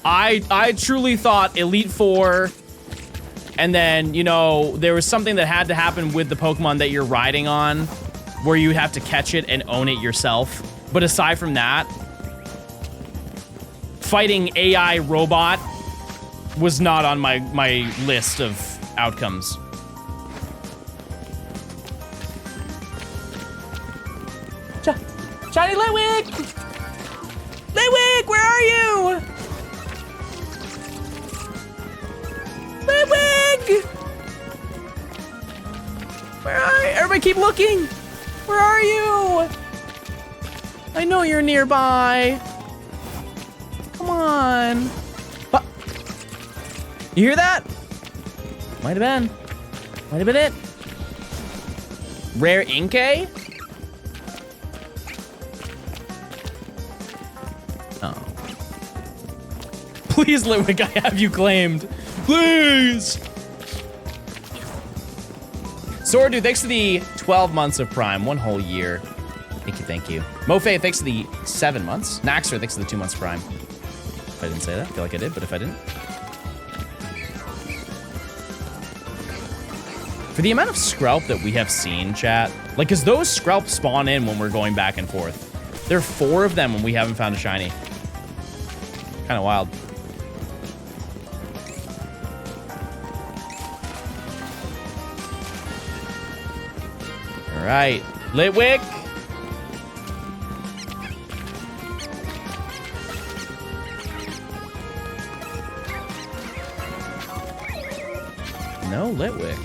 I truly thought Elite Four, and then, you know, there was something that had to happen with the Pokemon that you're riding on, where you have to catch it and own it yourself. But aside from that, fighting AI robot was not on my list of outcomes. Johnny Litwick! Litwick, where are you? Litwick! Where are you? Everybody keep looking! Where are you? I know you're nearby. Come on. You hear that? Might have been. Might have been it. Rare Inkay? Oh. Please, Litwick, I have you claimed. Please! Sword Dude, thanks for the 12 months of Prime. 1 whole year. Thank you, thank you. Mofe, thanks for the 7 months. Naxter, thanks for the 2 months of Prime. If I didn't say that, I feel like I did, but if I didn't. For the amount of Skrelp that we have seen, chat, like, cause those Skrelp spawn in when we're going back and forth. There are 4 of them when we haven't found a shiny. Kind of wild. All right, Litwick. No Litwick.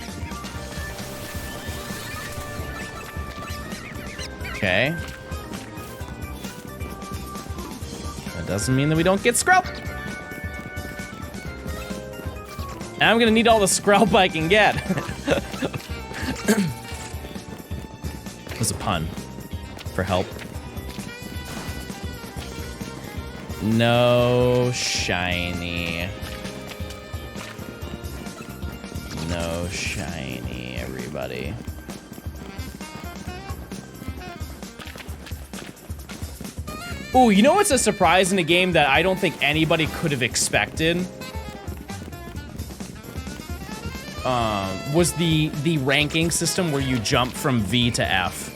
Okay. That doesn't mean that we don't get Skrelp. And I'm gonna need all the Skrelp I can get. It was a pun for help. No shiny. No shiny, everybody. Ooh, you know what's a surprise in a game that I don't think anybody could have expected? Was the ranking system where you jump from V to F.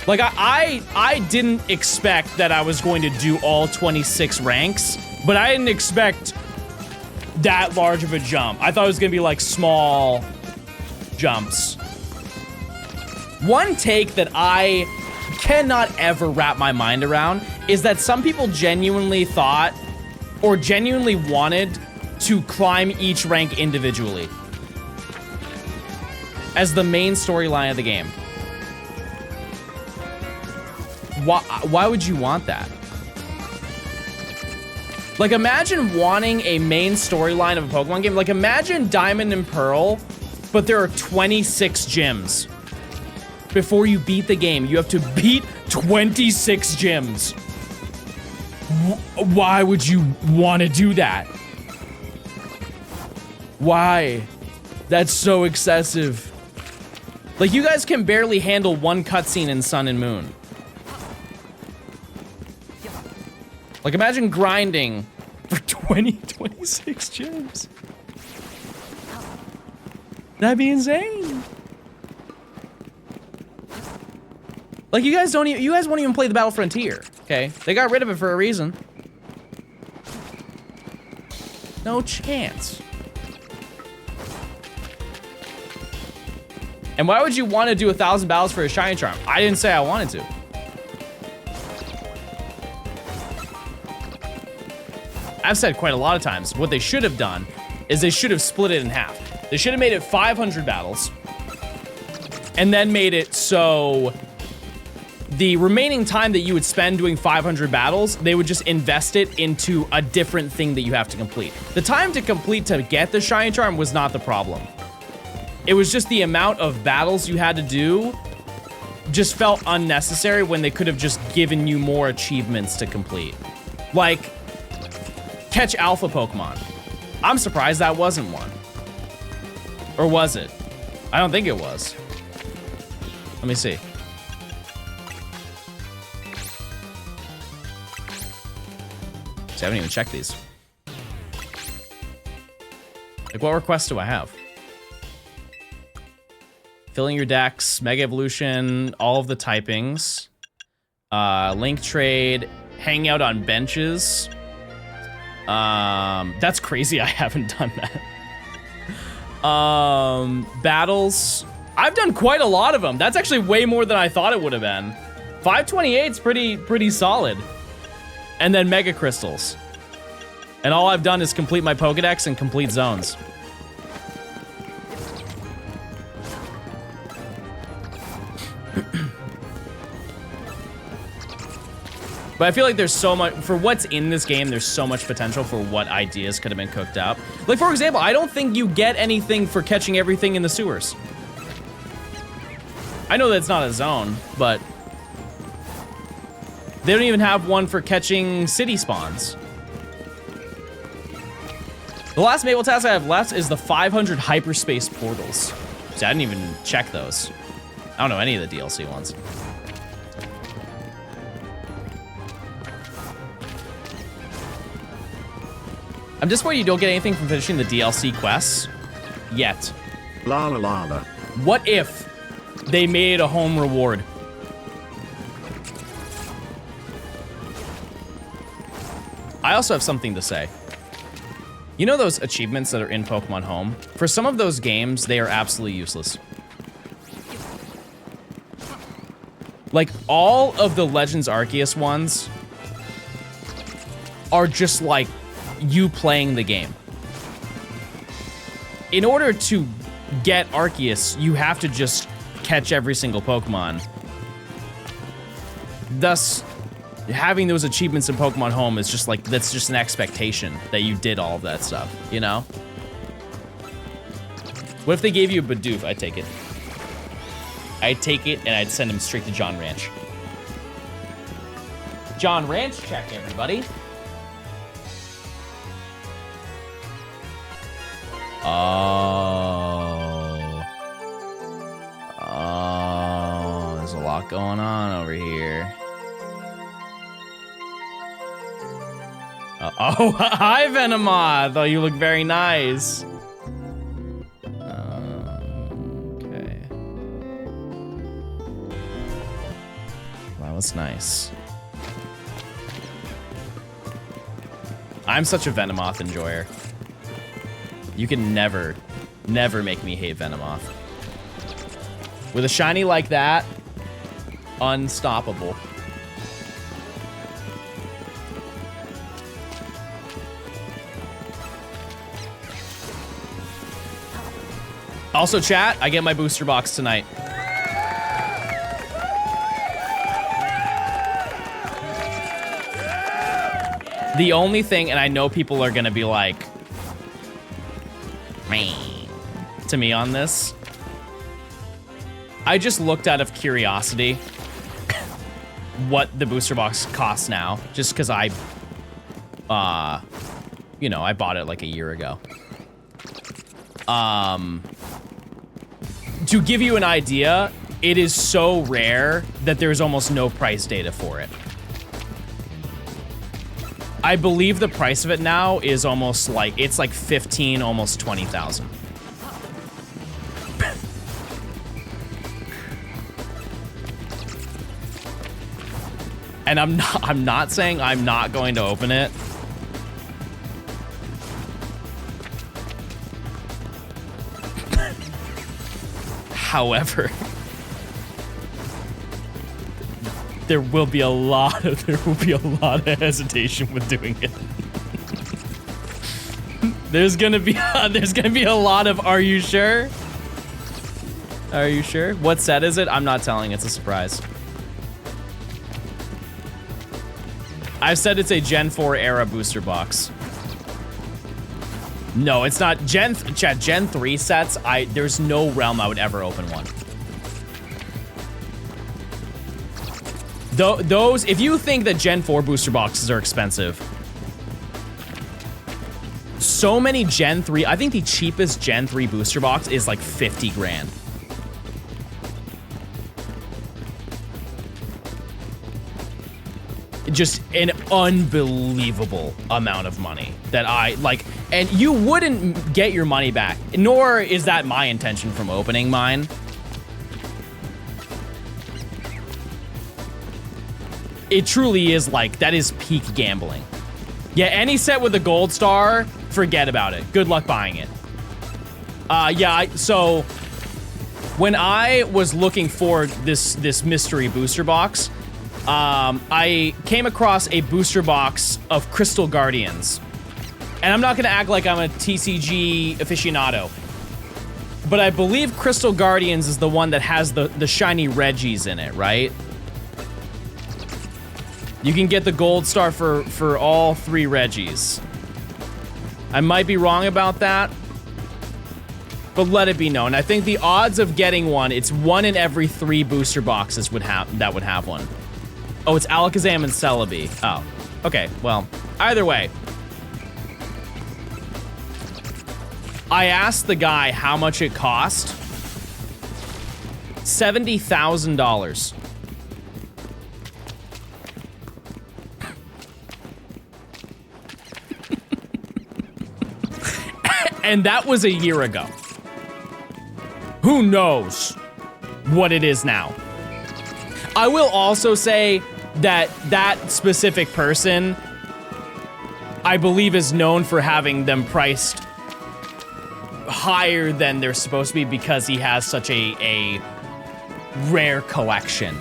Like, I didn't expect that I was going to do all 26 ranks, but I didn't expect that large of a jump. I thought it was gonna be like small jumps. One take that I cannot ever wrap my mind around is that some people genuinely thought or genuinely wanted to climb each rank individually as the main storyline of the game. Why would you want that? Like, imagine wanting a main storyline of a Pokemon game. Like, imagine Diamond and Pearl, but there are 26 gyms. Before you beat the game, you have to beat 26 gyms. Why would you want to do that? Why? That's so excessive. Like, you guys can barely handle one cutscene in Sun and Moon. Like, imagine grinding for 26 gyms. That'd be insane. Like, you guys won't even play the Battle Frontier, okay? They got rid of it for a reason. No chance. And why would you want to do 1,000 battles for a shiny charm? I didn't say I wanted to. I've said quite a lot of times, what they should have done is they should have split it in half. They should have made it 500 battles and then made it so the remaining time that you would spend doing 500 battles, they would just invest it into a different thing that you have to complete. The time to complete to get the shiny charm was not the problem. It was just the amount of battles you had to do just felt unnecessary when they could have just given you more achievements to complete. Like, catch alpha Pokemon. I'm surprised that wasn't one. Or was it? I don't think it was. Let me see. See, I haven't even checked these. Like, what requests do I have? Filling your decks, Mega Evolution, all of the typings, Link Trade, hang out on benches. That's crazy. I haven't done that. Battles. I've done quite a lot of them. That's actually way more than I thought it would have been. 528's pretty solid. And then Mega Crystals. And all I've done is complete my Pokedex and complete zones. But I feel like there's so much, for what's in this game, there's so much potential for what ideas could have been cooked up. Like, for example, I don't think you get anything for catching everything in the sewers. I know that's not a zone, but they don't even have one for catching city spawns. The last Mabel task I have left is the 500 hyperspace portals. See, I didn't even check those. I don't know any of the DLC ones. I'm disappointed you don't get anything from finishing the DLC quests yet. La la la la. What if they made a home reward? I also have something to say. You know those achievements that are in Pokemon Home? For some of those games, they are absolutely useless. Like, all of the Legends Arceus ones are just like you playing the game. In order to get Arceus, you have to just catch every single Pokemon. Thus, having those achievements in Pokemon Home is just like, that's just an expectation that you did all of that stuff, you know? What if they gave you a Bidoof? I'd take it. I'd take it and I'd send him straight to John Ranch. John Ranch check, everybody. Oh, there's a lot going on over here. Oh, hi, Venomoth. Oh, you look very nice. Okay. Wow, that's nice. I'm such a Venomoth enjoyer. You can never make me hate Venomoth. With a shiny like that, unstoppable. Also, chat, I get my booster box tonight. The only thing, and I know people are gonna be like, to me on this. I just looked out of curiosity what the booster box costs now, just because I, you know, I bought it like a year ago. To give you an idea, it is so rare that there's almost no price data for it. I believe the price of it now is almost like, it's like 15, almost 20,000. And I'm not saying I'm not going to open it. However, there will be a lot of hesitation with doing it. There's gonna be a lot of, are you sure? Are you sure? What set is it? I'm not telling, it's a surprise. I've said it's a Gen 4 era booster box. No, it's not. Gen 3 sets, there's no realm I would ever open one. Those, if you think that Gen 4 booster boxes are expensive, so many Gen 3, I think the cheapest Gen 3 booster box is like 50 grand. Just an unbelievable amount of money that I like, and you wouldn't get your money back, nor is that my intention from opening mine. It truly is like, that is peak gambling. Yeah, any set with a gold star, forget about it. Good luck buying it. So when I was looking for this mystery booster box, I came across a booster box of Crystal Guardians. And I'm not gonna act like I'm a TCG aficionado, but I believe Crystal Guardians is the one that has the shiny Regis in it, right? You can get the gold star for all 3 Regis. I might be wrong about that, but let it be known. I think the odds of getting one, it's 1 in every 3 booster boxes that would have one. Oh, it's Alakazam and Celebi. Oh, okay, well, either way. I asked the guy how much it cost. $70,000. And that was a year ago. Who knows what it is now? I will also say that that specific person, I believe, is known for having them priced higher than they're supposed to be because he has such a rare collection.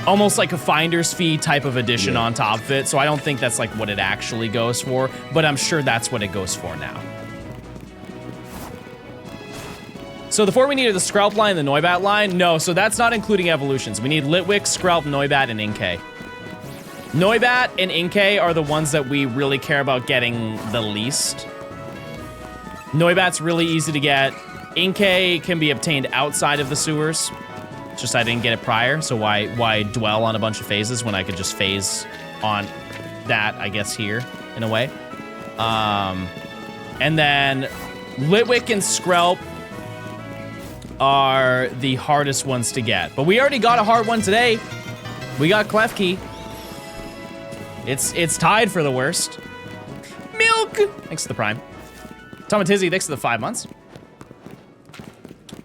Almost like a finder's fee type of edition on top of it. So I don't think that's like what it actually goes for, but I'm sure that's what it goes for now. So the 4 we need are the Skrelp line and the Noibat line. No, so that's not including evolutions. We need Litwick, Skrelp, Noibat, and Inkay. Noibat and Inkay are the ones that we really care about getting the least. Noibat's really easy to get. Inkay can be obtained outside of the sewers. It's just I didn't get it prior, so why dwell on a bunch of phases when I could just phase on that, I guess, here, in a way. And then Litwick and Skrelp are the hardest ones to get. But we already got a hard one today. We got Klefki. It's tied for the worst. Milk! Thanks to the Prime. Tomatizzy, thanks to the 5 months.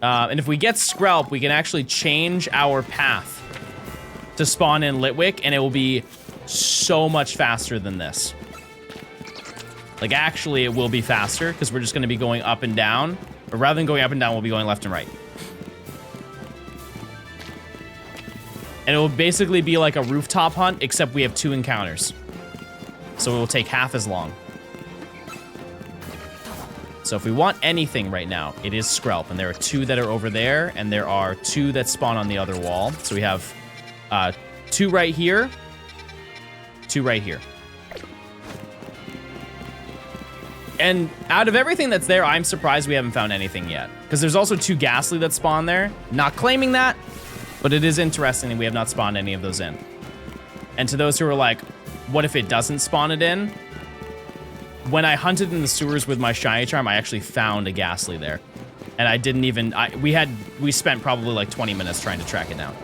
And if we get Skrelp, we can actually change our path to spawn in Litwick, and it will be so much faster than this. Like, actually, it will be faster, because we're just going to be going up and down. But rather than going up and down, we'll be going left and right. And it will basically be like a rooftop hunt, except we have 2 encounters. So it will take half as long. So if we want anything right now, it is Skrelp. And there are 2 that are over there, and there are 2 that spawn on the other wall. So we have 2 right here, 2 right here. And out of everything that's there, I'm surprised we haven't found anything yet. Because there's also 2 Ghastly that spawn there. Not claiming that, but it is interesting that we have not spawned any of those in. And to those who are like, what if it doesn't spawn it in? When I hunted in the sewers with my Shiny Charm, I actually found a Ghastly there. And I didn't even, we spent probably like 20 minutes trying to track it down.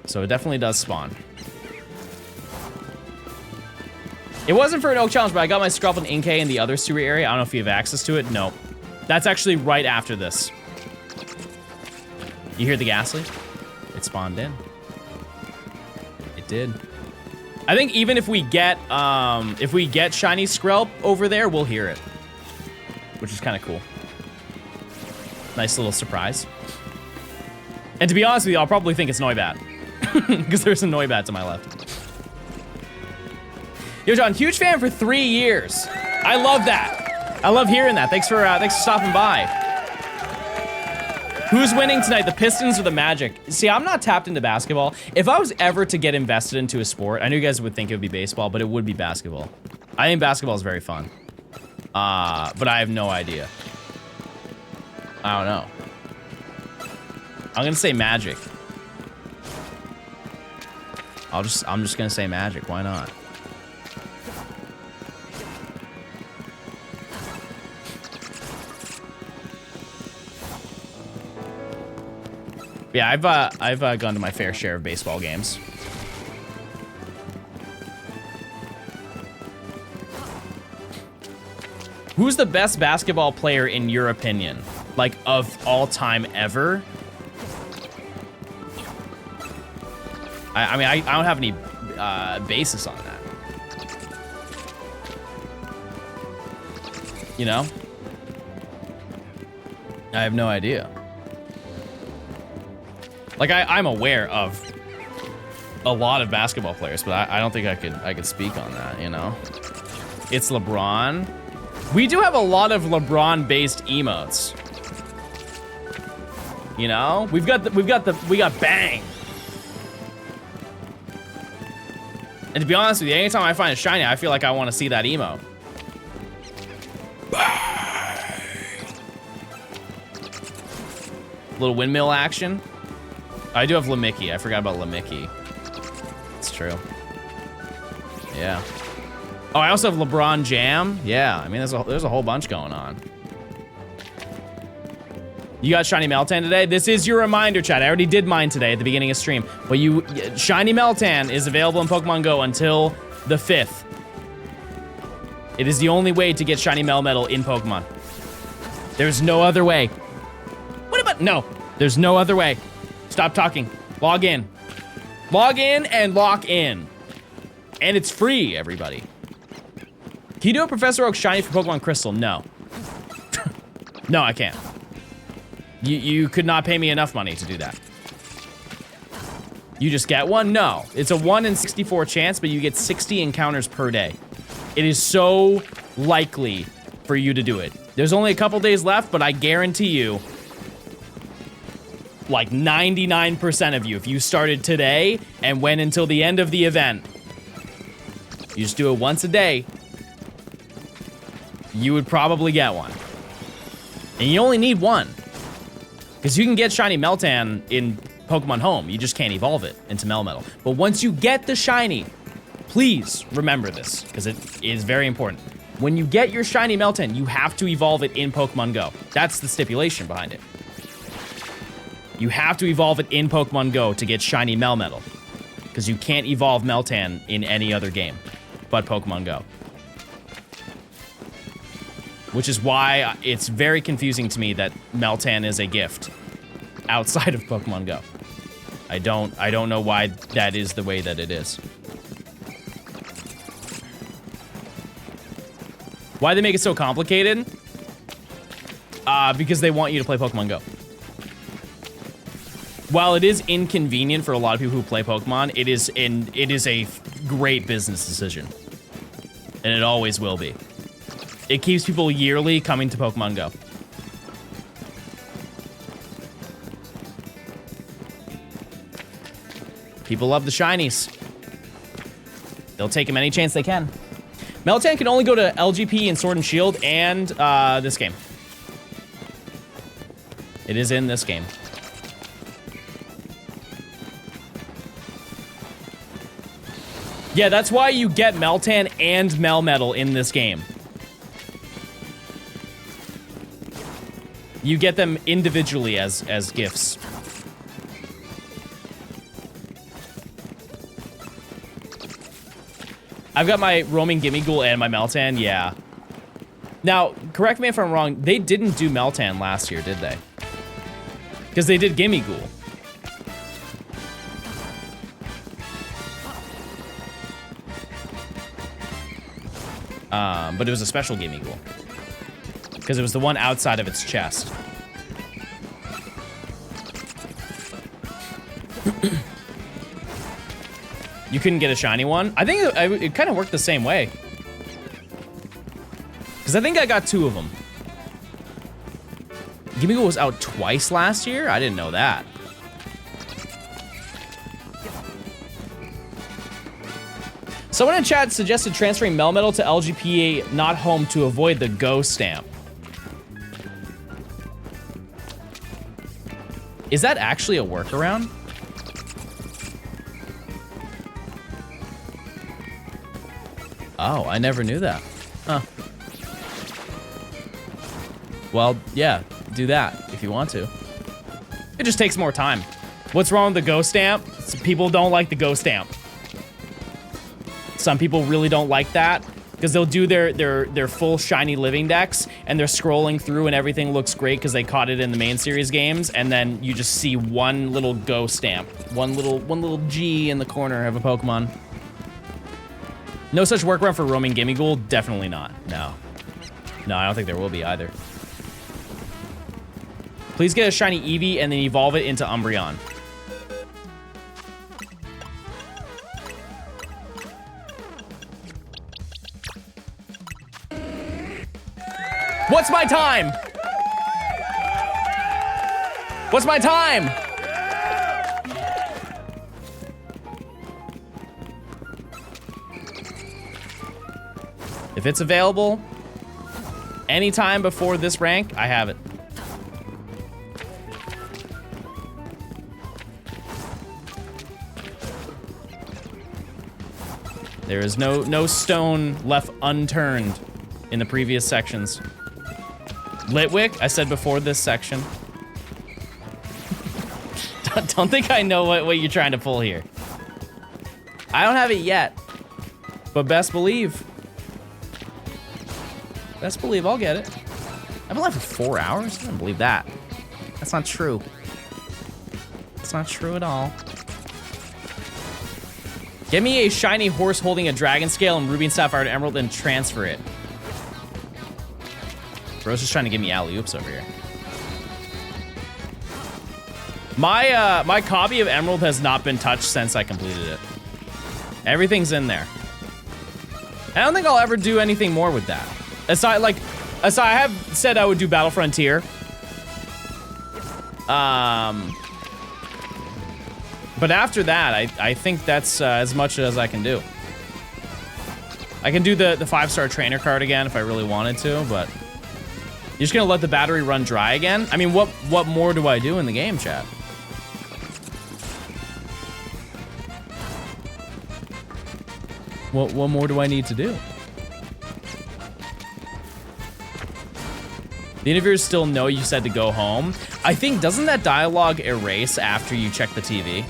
So it definitely does spawn. It wasn't for an Oak Challenge, but I got my Skrelp and Inkay in the other sewer area. I don't know if you have access to it. No. That's actually right after this. You hear the Ghastly? It spawned in. It did. I think even if we get Shiny Skrelp over there, we'll hear it. Which is kind of cool. Nice little surprise. And to be honest with you, I'll probably think it's Noibat. Because there's a Noibat to my left. Yo, John, huge fan for 3 years. I love that. I love hearing that. Thanks for stopping by. Who's winning tonight, the Pistons or the Magic? See, I'm not tapped into basketball. If I was ever to get invested into a sport, I know you guys would think it would be baseball, but it would be basketball. I think basketball is very fun. But I have no idea. I don't know. I'm gonna say Magic. I'm just gonna say Magic. Why not? Yeah, I've gone to my fair share of baseball games. Who's the best basketball player in your opinion? Like, of all time ever? I mean, I don't have any basis on that. You know? I have no idea. Like, I'm aware of a lot of basketball players, but I don't think I could speak on that, you know? It's LeBron. We do have a lot of LeBron-based emotes. You know? We got Bang. And to be honest with you, anytime I find a shiny, I feel like I want to see that emote. Little windmill action. I do have Lamicki. I forgot about Lamicki. It's true. Yeah. Oh, I also have LeBron Jam. Yeah, I mean, there's a whole bunch going on. You got Shiny Meltan today? This is your reminder, chat. I already did mine today at the beginning of stream. But Shiny Meltan is available in Pokemon Go until the 5th. It is the only way to get Shiny Melmetal in Pokemon. There's no other way. What about, no, there's no other way. Stop talking. Log in. Log in and lock in. And it's free, everybody. Can you do a Professor Oak Shiny for Pokemon Crystal? No. No, I can't. You could not pay me enough money to do that. You just get one? No. It's a 1 in 64 chance, but you get 60 encounters per day. It is so likely for you to do it. There's only a couple days left, but I guarantee you, like 99% of you, if you started today and went until the end of the event, you just do it once a day, you would probably get one. And you only need one. Because you can get Shiny Meltan in Pokemon Home, you just can't evolve it into Melmetal. But once you get the Shiny, please remember this, because it is very important. When you get your Shiny Meltan, you have to evolve it in Pokemon Go. That's the stipulation behind it. You have to evolve it in Pokemon Go to get Shiny Melmetal. Because you can't evolve Meltan in any other game but Pokemon Go. Which is why it's very confusing to me that Meltan is a gift outside of Pokemon Go. I don't know why that is the way that it is. Why they make it so complicated? Because they want you to play Pokemon Go. While it is inconvenient for a lot of people who play Pokemon, it is a great business decision. And it always will be. It keeps people yearly coming to Pokemon Go. People love the shinies. They'll take them any chance they can. Meltan can only go to LGP and Sword and Shield and this game. It is in this game. Yeah, that's why you get Meltan and Melmetal in this game. You get them individually as gifts. I've got my Roaming Gimmighoul and my Meltan, yeah. Now, correct me if I'm wrong, they didn't do Meltan last year, did they? Because they did Gimmighoul. But it was a special Gimmighoul. Because it was the one outside of its chest. You couldn't get a shiny one? I think it kind of worked the same way. Because I think I got 2 of them. Gimmighoul was out twice last year? I didn't know that. Someone in chat suggested transferring Melmetal to LGPA not home to avoid the Go stamp. Is that actually a workaround? Oh, I never knew that. Huh. Well, yeah, do that if you want to. It just takes more time. What's wrong with the Go stamp? People don't like the Go stamp. Some people really don't like that because they'll do their full shiny living decks and they're scrolling through and everything looks great because they caught it in the main series games, and then you just see one little Go stamp, one little G in the corner of a Pokemon. No such workaround for Roaming Gimmighoul? Definitely not. No, I don't think there will be either. Please get a shiny Eevee and then evolve it into Umbreon. What's my time? What's my time? If it's available anytime before this rank, I have it. There is no stone left unturned in the previous sections. Litwick, I said before this section. Don't think I know what you're trying to pull here. I don't have it yet, but best believe. Best believe I'll get it. I've been alive for 4 hours? I don't believe that. That's not true. That's not true at all. Get me a shiny horse holding a dragon scale and ruby and sapphire to emerald and transfer it. Bro's just trying to give me alley-oops over here. My copy of Emerald has not been touched since I completed it. Everything's in there. I don't think I'll ever do anything more with that. Aside, I have said I would do Battle Frontier. But after that, I think that's as much as I can do. I can do the 5-star trainer card again if I really wanted to, but you're just gonna let the battery run dry again? I mean, what more do I do in the game, chat? What more do I need to do? The interviewers still know you said to go home. I think, doesn't that dialogue erase after you check the TV?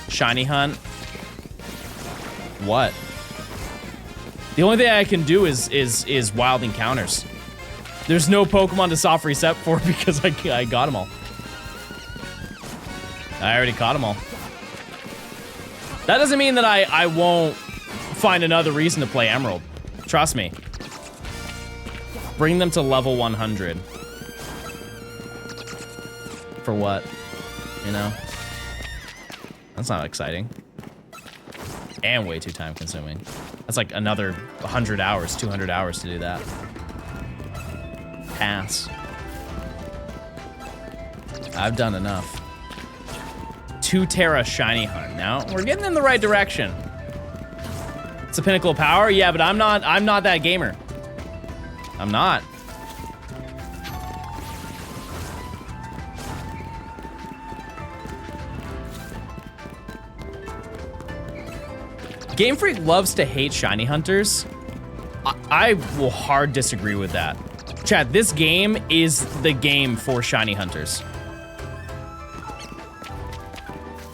Shiny hunt. What? The only thing I can do is wild encounters. There's no Pokemon to soft reset for because I got them all. I already caught them all. That doesn't mean that I won't find another reason to play Emerald. Trust me. Bring them to level 100. For what? You know? That's not exciting. And way too time consuming. That's like another 100 hours, 200 hours to do that. Pass. I've done enough. 2 Terra shiny hunt. Now we're getting in the right direction. It's a pinnacle of power, yeah, but I'm not that gamer. I'm not. Game Freak loves to hate shiny hunters. I will hard disagree with that. Chat, this game is the game for shiny hunters.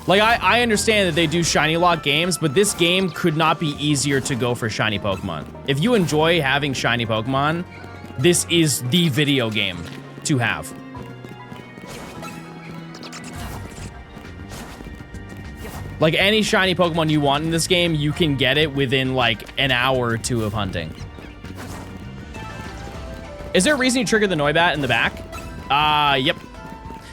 Like, I understand that they do shiny lock games, but this game could not be easier to go for shiny Pokemon. If you enjoy having shiny Pokemon, this is the video game to have. Like, any shiny Pokemon you want in this game, you can get it within, like, an hour or two of hunting. Is there a reason you trigger the Noibat in the back? Yep.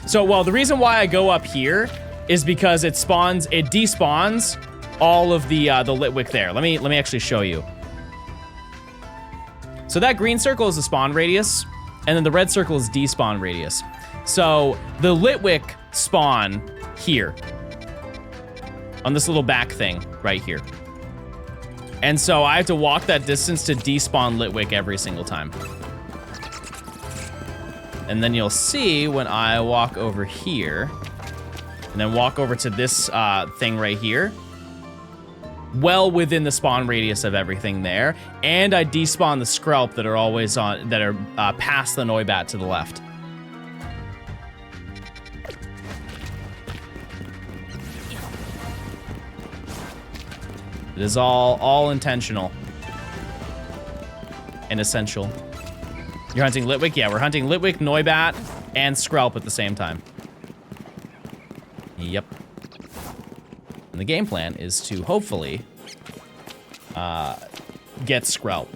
So, well, the reason why I go up here is because it despawns all of the Litwick there. Let me actually show you. So that green circle is the spawn radius, and then the red circle is despawn radius. So the Litwick spawn here on this little back thing right here. And so I have to walk that distance to despawn Litwick every single time. And then you'll see when I walk over here, and then walk over to this thing right here, well within the spawn radius of everything there, and I despawn the Skrelp that are always on, that are past the Noibat to the left. It is all intentional and essential. You're hunting Litwick? Yeah, we're hunting Litwick, Noibat, and Skrelp at the same time. Yep. And the game plan is to hopefully get Skrelp.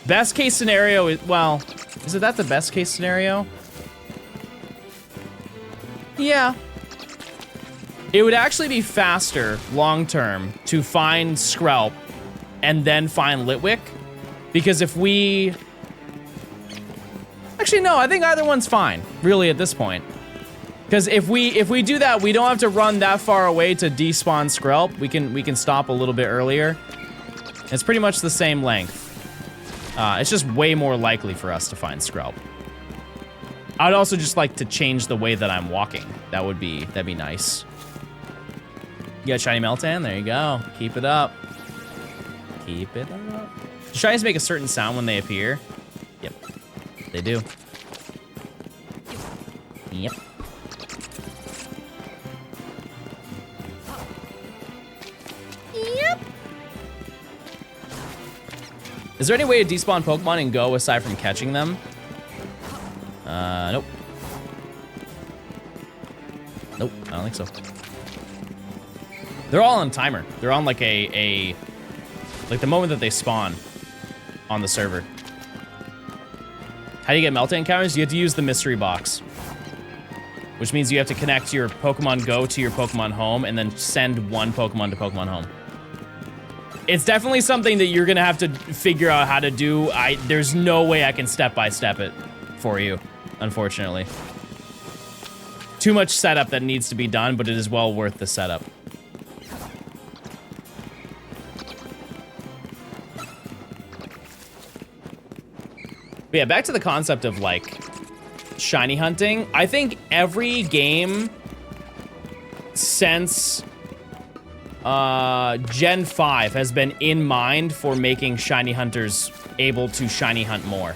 Best case scenario is, well, is that the best case scenario? Yeah. It would actually be faster long term to find Skrelp and then find Litwick, because if we... Actually, no, I think either one's fine, really, at this point. Because if we do that, we don't have to run that far away to despawn Skrelp. We can stop a little bit earlier. It's pretty much the same length. It's just way more likely for us to find Skrelp. I'd also just like to change the way that I'm walking. That'd be nice. You got shiny Meltan? There you go. Keep it up. Keep it up. Do shinies make a certain sound when they appear? Yep. They do. Yep. Yep. Is there any way to despawn Pokemon in Go aside from catching them? Nope. Nope, I don't think so. They're all on timer. They're on like like the moment that they spawn on the server. How do you get Meltan encounters? You have to use the mystery box, which means you have to connect your Pokemon Go to your Pokemon Home and then send one Pokemon to Pokemon Home. It's definitely something that you're gonna have to figure out how to do. There's no way I can step-by-step it for you, unfortunately. Too much setup that needs to be done, but it is well worth the setup. But yeah, back to the concept of like shiny hunting. I think every game since Gen 5 has been in mind for making shiny hunters able to shiny hunt more.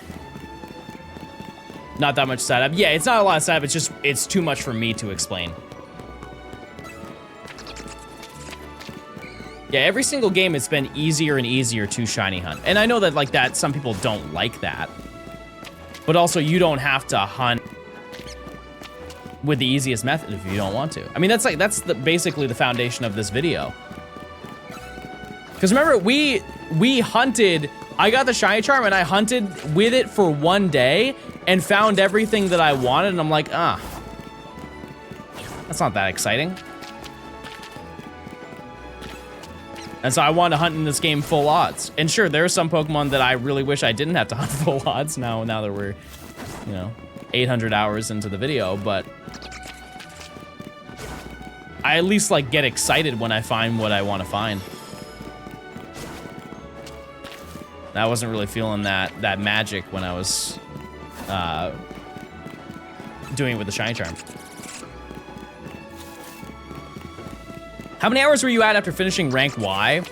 Not that much setup. Yeah, it's not a lot of setup, it's too much for me to explain. Yeah, every single game it's been easier and easier to shiny hunt. And I know that like that some people don't like that. But also you don't have to hunt with the easiest method if you don't want to. I mean, that's basically the foundation of this video. Because remember, we hunted, I got the shiny charm and I hunted with it for one day and found everything that I wanted, and I'm like, that's not that exciting. And so I want to hunt in this game full odds. And sure, there are some Pokemon that I really wish I didn't have to hunt full odds now that we're, 800 hours into the video, but I at least like get excited when I find what I want to find. I wasn't really feeling that magic when I was doing it with the shiny charm. How many hours were you at after finishing rank Y?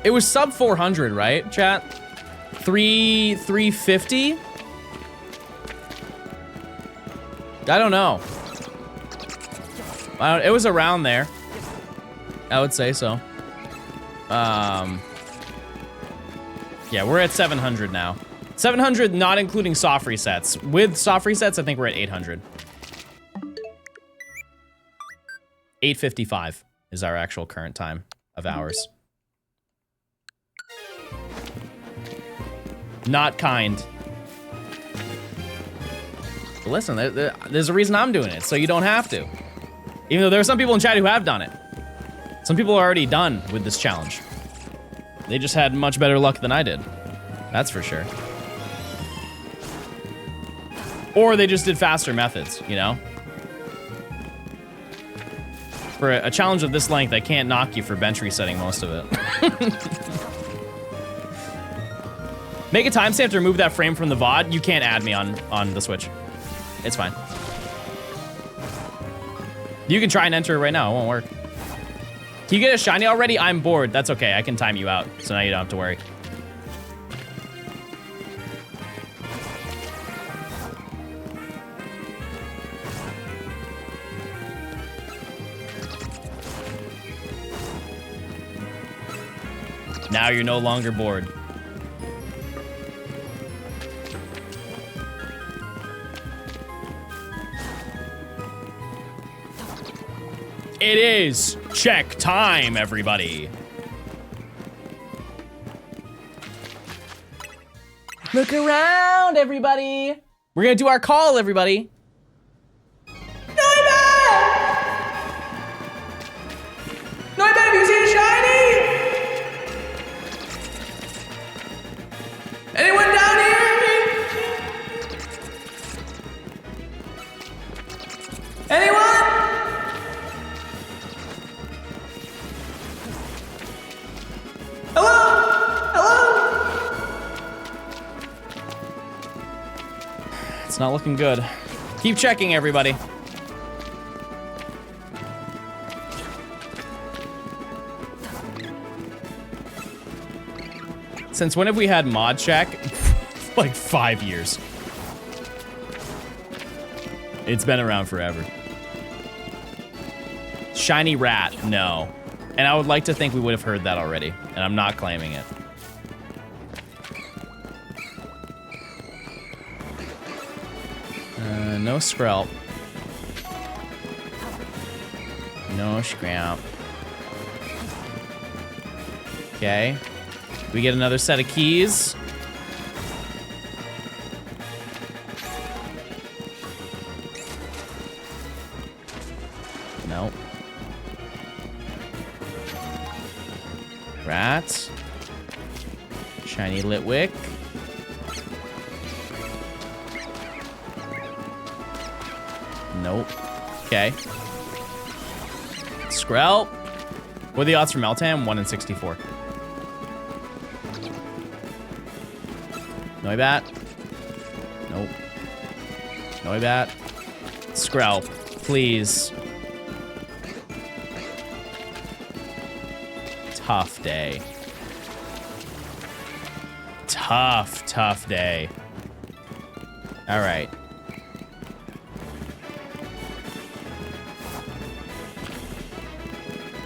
It was sub 400, right, chat? 350? I don't know. It was around there. I would say so. Yeah, we're at 700 now. 700 not including soft resets. With soft resets, I think we're at 800. 8:55 is our actual current time of hours. Not kind. But listen, there's a reason I'm doing it, so you don't have to. Even though there are some people in chat who have done it. Some people are already done with this challenge. They just had much better luck than I did. That's for sure. Or they just did faster methods, you know? For a challenge of this length, I can't knock you for bench resetting most of it. Make a timestamp to remove that frame from the VOD. You can't add me on the Switch. It's fine. You can try and enter it right now. It won't work. Can you get a shiny already? I'm bored. That's okay. I can time you out, so now you don't have to worry. Now you're no longer bored. It is check time, everybody. Look around, everybody. We're gonna do our call, everybody. Noibat, have you seen a shiny? Anyone down here? Anyone? Hello? Hello? It's not looking good. Keep checking, everybody. Since when have we had mod check? Like 5 years. It's been around forever. Shiny rat, no. And I would like to think we would have heard that already, and I'm not claiming it. No scrap. No scrap. Okay. We get another set of keys. Nope. Rats. Shiny lit wick. Nope. Okay. Skrell. What are the odds for Meltan? 1 in 64. Noibat. Nope. Noibat. Skrell, please. Tough day. Tough day. All right.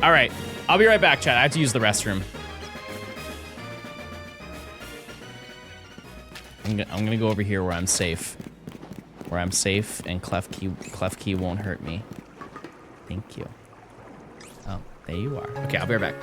All right. I'll be right back, chat. I have to use the restroom. I'm gonna go over here where I'm safe. Where I'm safe and Clef Key won't hurt me. Thank you. Oh, there you are. Okay, I'll be right back.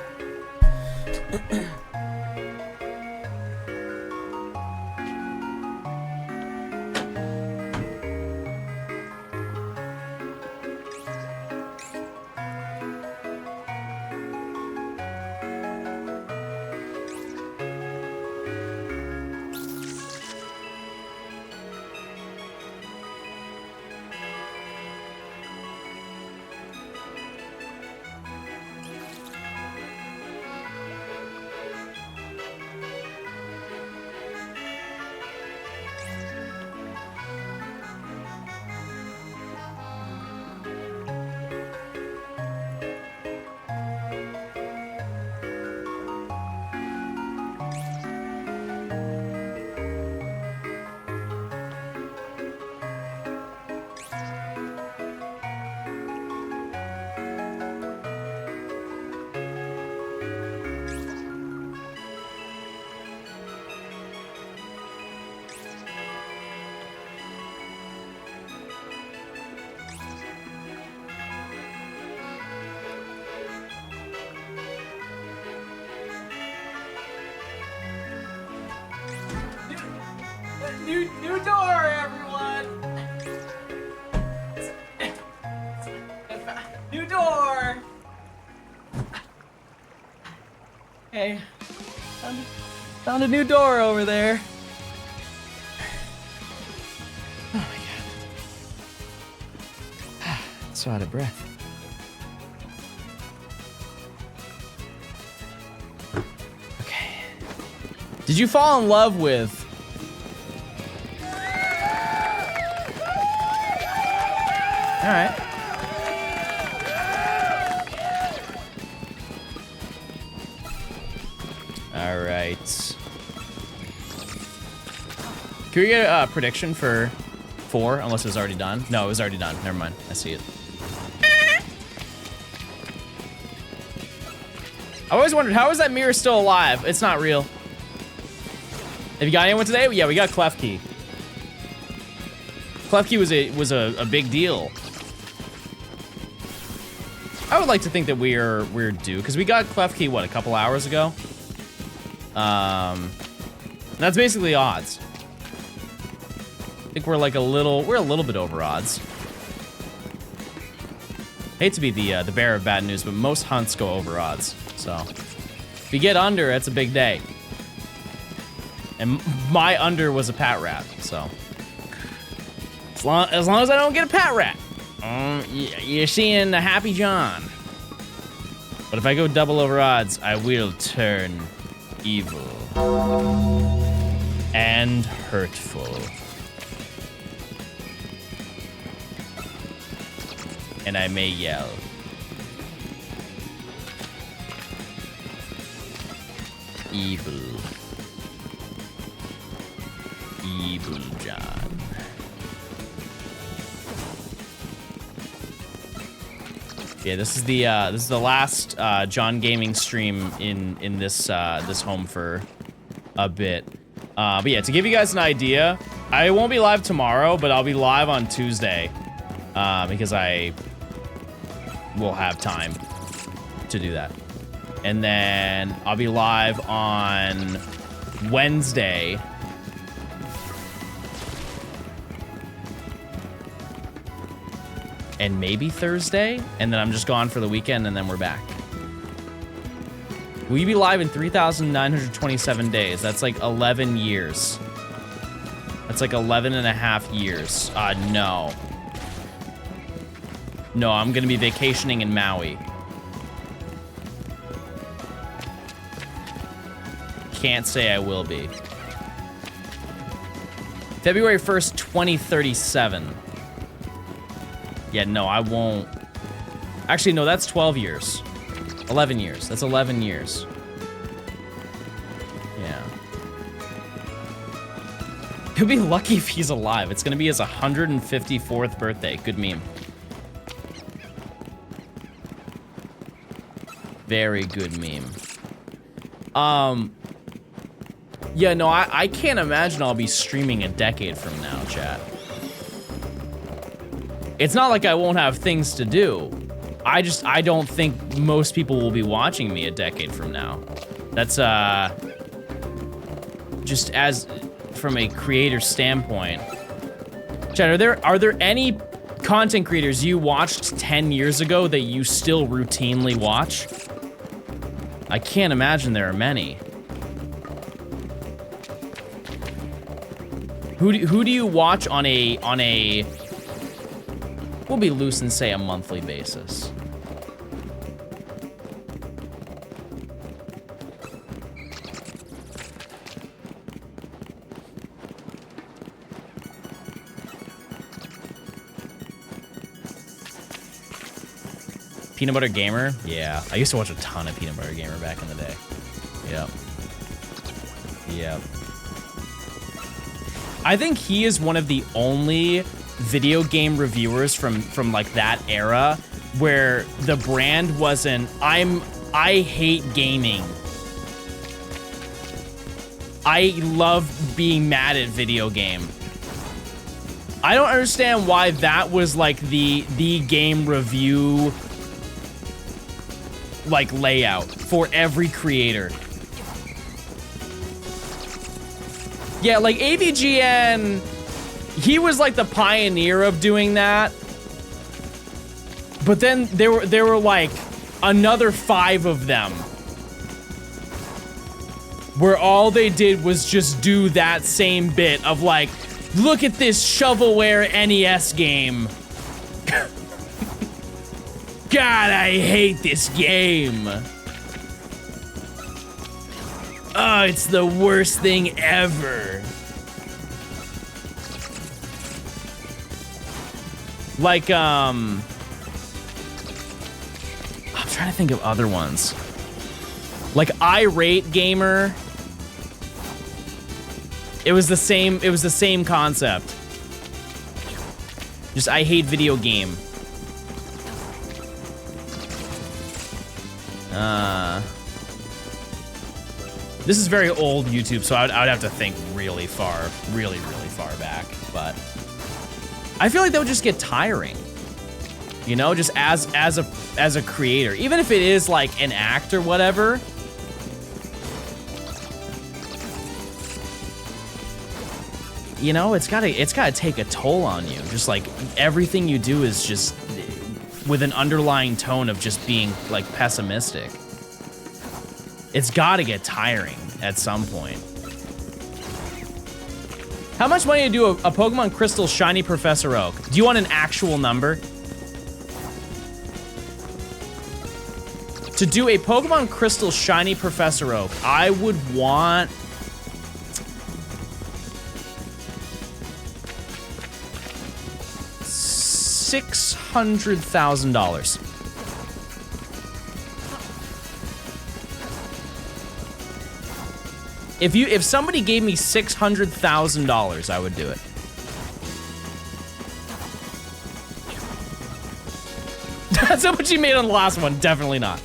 New door, everyone! New door! Hey, found a new door over there. Oh my god. So out of breath. Okay. Did you fall in love with... All right. All right. Can we get a prediction for 4? Unless it was already done. No, it was already done. Never mind. I see it. I always wondered, how is that mirror still alive? It's not real. Have you got anyone today? Yeah, we got Clef Key. Clef Key was a big deal. I would like to think that we're due, because we got Clef Key, what, a couple hours ago? That's basically odds. I think we're a little bit over odds. Hate to be the bearer of bad news, but most hunts go over odds. So if you get under, it's a big day. And my under was a pat rat, so as long as I don't get a pat rat, you're seeing a Happy John. But if I go double over odds, I will turn evil and hurtful. and I may yell. Evil. Evil John. Yeah, this is the last John Gaming stream in this this home for a bit. But yeah, to give you guys an idea, I won't be live tomorrow, but I'll be live on Tuesday because I will have time to do that. And then I'll be live on Wednesday. And maybe Thursday. And then I'm just gone for the weekend and then we're back. Will you be live in 3,927 days? That's like 11 years. That's like 11 and a half years. No. No, I'm gonna be vacationing in Maui. Can't say I will be. February 1st, 2037. Yeah, no, I won't. Actually, no, that's 12 years. 11 years. That's 11 years. Yeah. He'll be lucky if he's alive. It's gonna be his 154th birthday. Good meme. Very good meme. Yeah, no, I can't imagine I'll be streaming a decade from now, chat. It's not like I won't have things to do. I don't think most people will be watching me a decade from now. That's, just as, from a creator standpoint. Chat, are there any content creators you watched 10 years ago that you still routinely watch? I can't imagine there are many. Who do you watch on a we'll be loose and say a monthly basis? Peanut Butter Gamer? Yeah, I used to watch a ton of Peanut Butter Gamer back in the day. Yep. Yep. I think he is one of the only video game reviewers from like that era where the brand wasn't, I hate gaming. I love being mad at video game. I don't understand why that was like the game review like layout for every creator. Yeah, like AVGN, he was like the pioneer of doing that. But then there were like another 5 of them where all they did was just do that same bit of like, look at this shovelware NES game. God, I hate this game. Oh, it's the worst thing ever. Like, I'm trying to think of other ones. Like Irate Gamer. It was the same concept. Just I hate video game. This is very old YouTube, so I would have to think really far back, but I feel like that would just get tiring. You know, just as a creator, even if it is like an act or whatever. You know, it's gotta take a toll on you. Just like everything you do is just with an underlying tone of just being like pessimistic. It's gotta get tiring at some point. How much money to do a Pokemon Crystal Shiny Professor Oak? Do you want an actual number? To do a Pokemon Crystal Shiny Professor Oak, I would want... $600,000. If somebody gave me $600,000, I would do it. That's how much you made on the last one. Definitely not.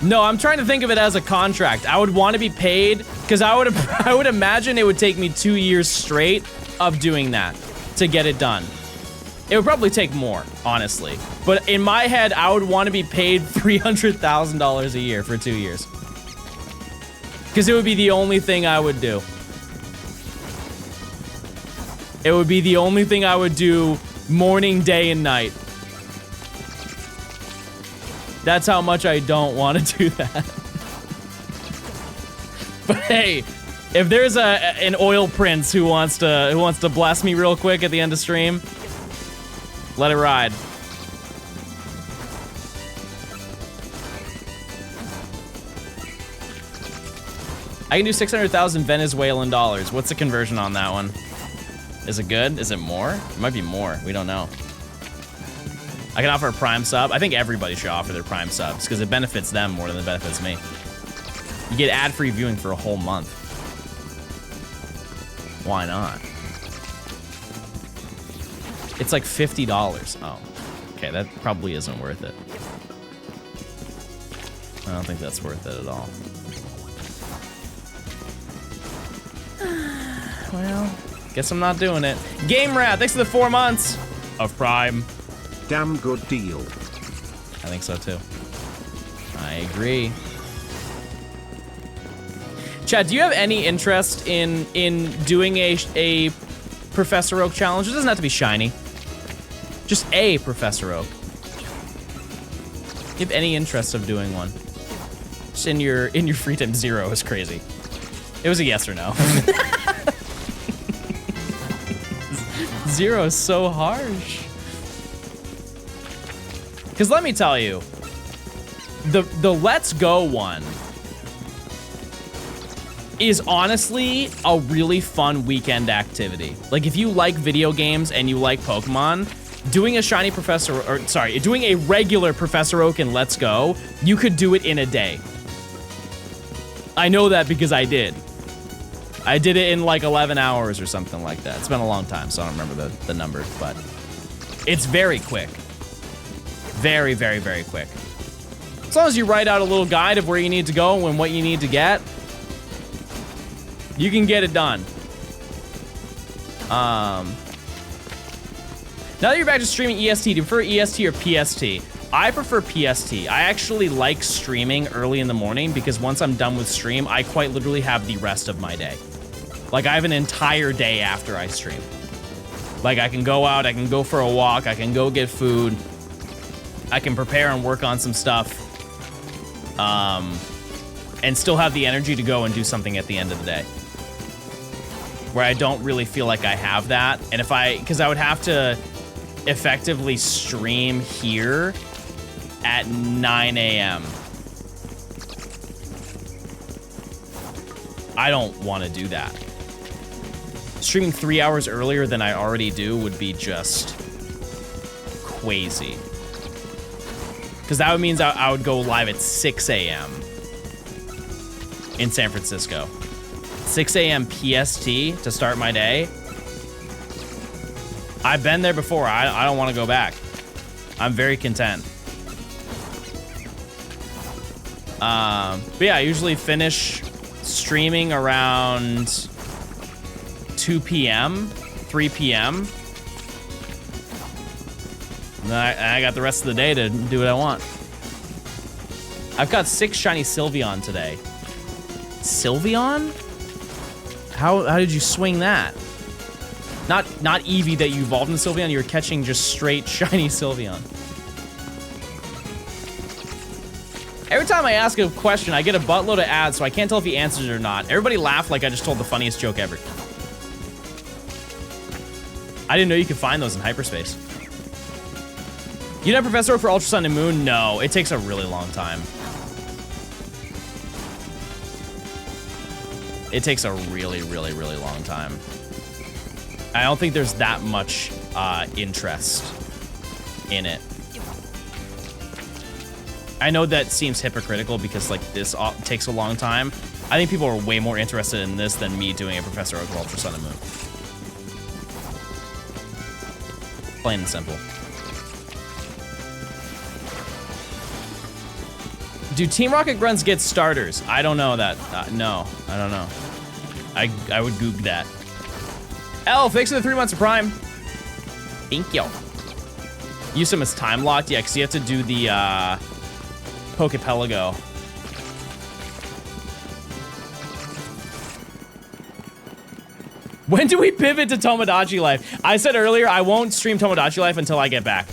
No, I'm trying to think of it as a contract. I would want to be paid because I would imagine it would take me 2 years straight of doing that to get it done. It would probably take more, honestly. But in my head, I would want to be paid $300,000 a year for 2 years. Because it would be the only thing I would do. It would be the only thing I would do morning, day, and night. That's how much I don't want to do that. But hey, if there's an oil prince who wants to bless me real quick at the end of stream, let it ride. I can do 600,000 Venezuelan dollars. What's the conversion on that one? Is it good? Is it more? It might be more. We don't know. I can offer a Prime sub. I think everybody should offer their Prime subs because it benefits them more than it benefits me. You get ad-free viewing for a whole month. Why not? It's like $50. Oh, okay, that probably isn't worth it. I don't think that's worth it at all. Well, guess I'm not doing it. Game Rat, thanks for the 4 months of Prime. Damn good deal. I think so too. I agree. Chad, do you have any interest in doing a Professor Oak challenge? It doesn't have to be shiny. Just a Professor Oak. Do you have any interest of doing one? Just in your free time. 0 is crazy. It was a yes or no. 0 is so harsh. Because let me tell you, the Let's Go one is honestly a really fun weekend activity. Like, if you like video games and you like Pokemon, doing a shiny Professor, or sorry, doing a regular Professor Oak in Let's Go, you could do it in a day. I know that because I did. I did it in like 11 hours or something like that. It's been a long time, so I don't remember the numbers, but it's very quick. Very, very, very quick. As long as you write out a little guide of where you need to go and what you need to get, you can get it done. Now that you're back to streaming EST, do you prefer EST or PST? I prefer PST. I actually like streaming early in the morning because once I'm done with stream, I quite literally have the rest of my day. Like, I have an entire day after I stream. Like, I can go out, I can go for a walk, I can go get food, I can prepare and work on some stuff, and still have the energy to go and do something at the end of the day. Where I don't really feel like I have that. And because I would have to effectively stream here at 9 a.m. I don't want to do that. Streaming 3 hours earlier than I already do would be just crazy. Because that means I would go live at 6 a.m. in San Francisco. 6 a.m. PST to start my day. I've been there before. I don't want to go back. I'm very content. But yeah, I usually finish streaming around 2 p.m., 3 p.m. And I got the rest of the day to do what I want. I've got 6 shiny Sylveon today. Sylveon? How did you swing that? Not Eevee that you evolved in Sylveon, you were catching just straight shiny Sylveon. Every time I ask a question, I get a buttload of ads, so I can't tell if he answers it or not. Everybody laughed like I just told the funniest joke ever. I didn't know you could find those in hyperspace. You know Professor Oak for Ultra Sun and Moon? No, it takes a really long time. It takes a really, really, really long time. I don't think there's that much interest in it. I know that seems hypocritical because like this takes a long time. I think people are way more interested in this than me doing a Professor Oak of Ultra Sun and Moon. Plain and simple. Do Team Rocket Grunts get starters? I don't know that. No, I don't know. I would goog that. L, thanks for the 3 months of Prime. Thank you. Use them as time locked. Yeah, because you have to do the Pokepelago. When do we pivot to Tomodachi Life? I said earlier I won't stream Tomodachi Life until I get back.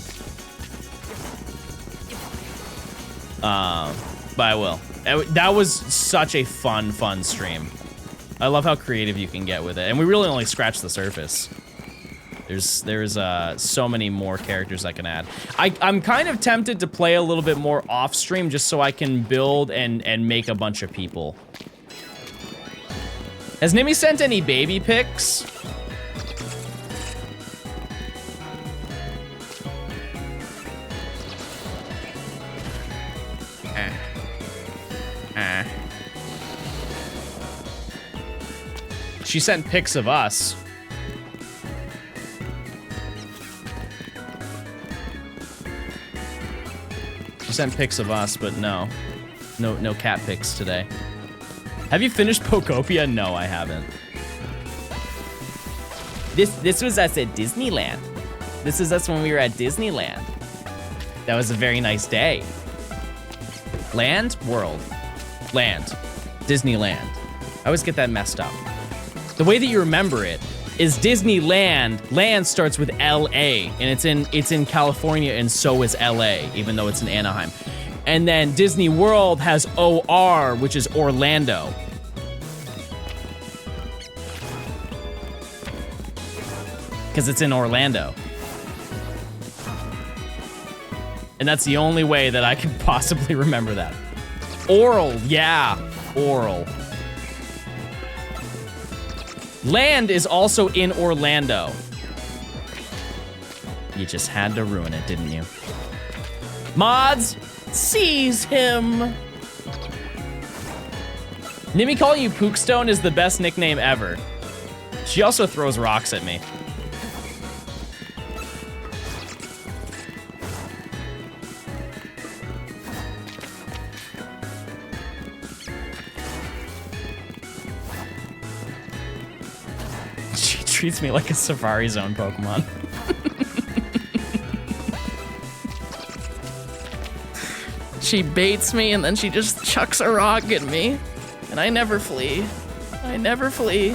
But I will. That was such a fun stream. I love how creative you can get with it. And we really only scratched the surface. There's so many more characters I can add. I'm kind of tempted to play a little bit more off stream just so I can build and make a bunch of people. Has Nimi sent any baby pics? She sent pics of us. She sent pics of us, but no cat pics today. Have you finished Pokopia? No, I haven't. This was us at Disneyland. This is us when we were at Disneyland. That was a very nice day. Land? World. Land. Disneyland. I always get that messed up. The way that you remember it is Disneyland. Land starts with L.A. and it's in California, and so is L.A. even though it's in Anaheim. And then Disney World has O.R., which is Orlando. Because it's in Orlando. And that's the only way that I can possibly remember that. Oral, yeah, Oral. Land is also in Orlando. You just had to ruin it, didn't you? Mods, seize him. Nimi calling you Pookstone is the best nickname ever. She also throws rocks at me. Treats me like a Safari Zone Pokemon. She baits me and then she just chucks a rock at me. And I never flee. I never flee.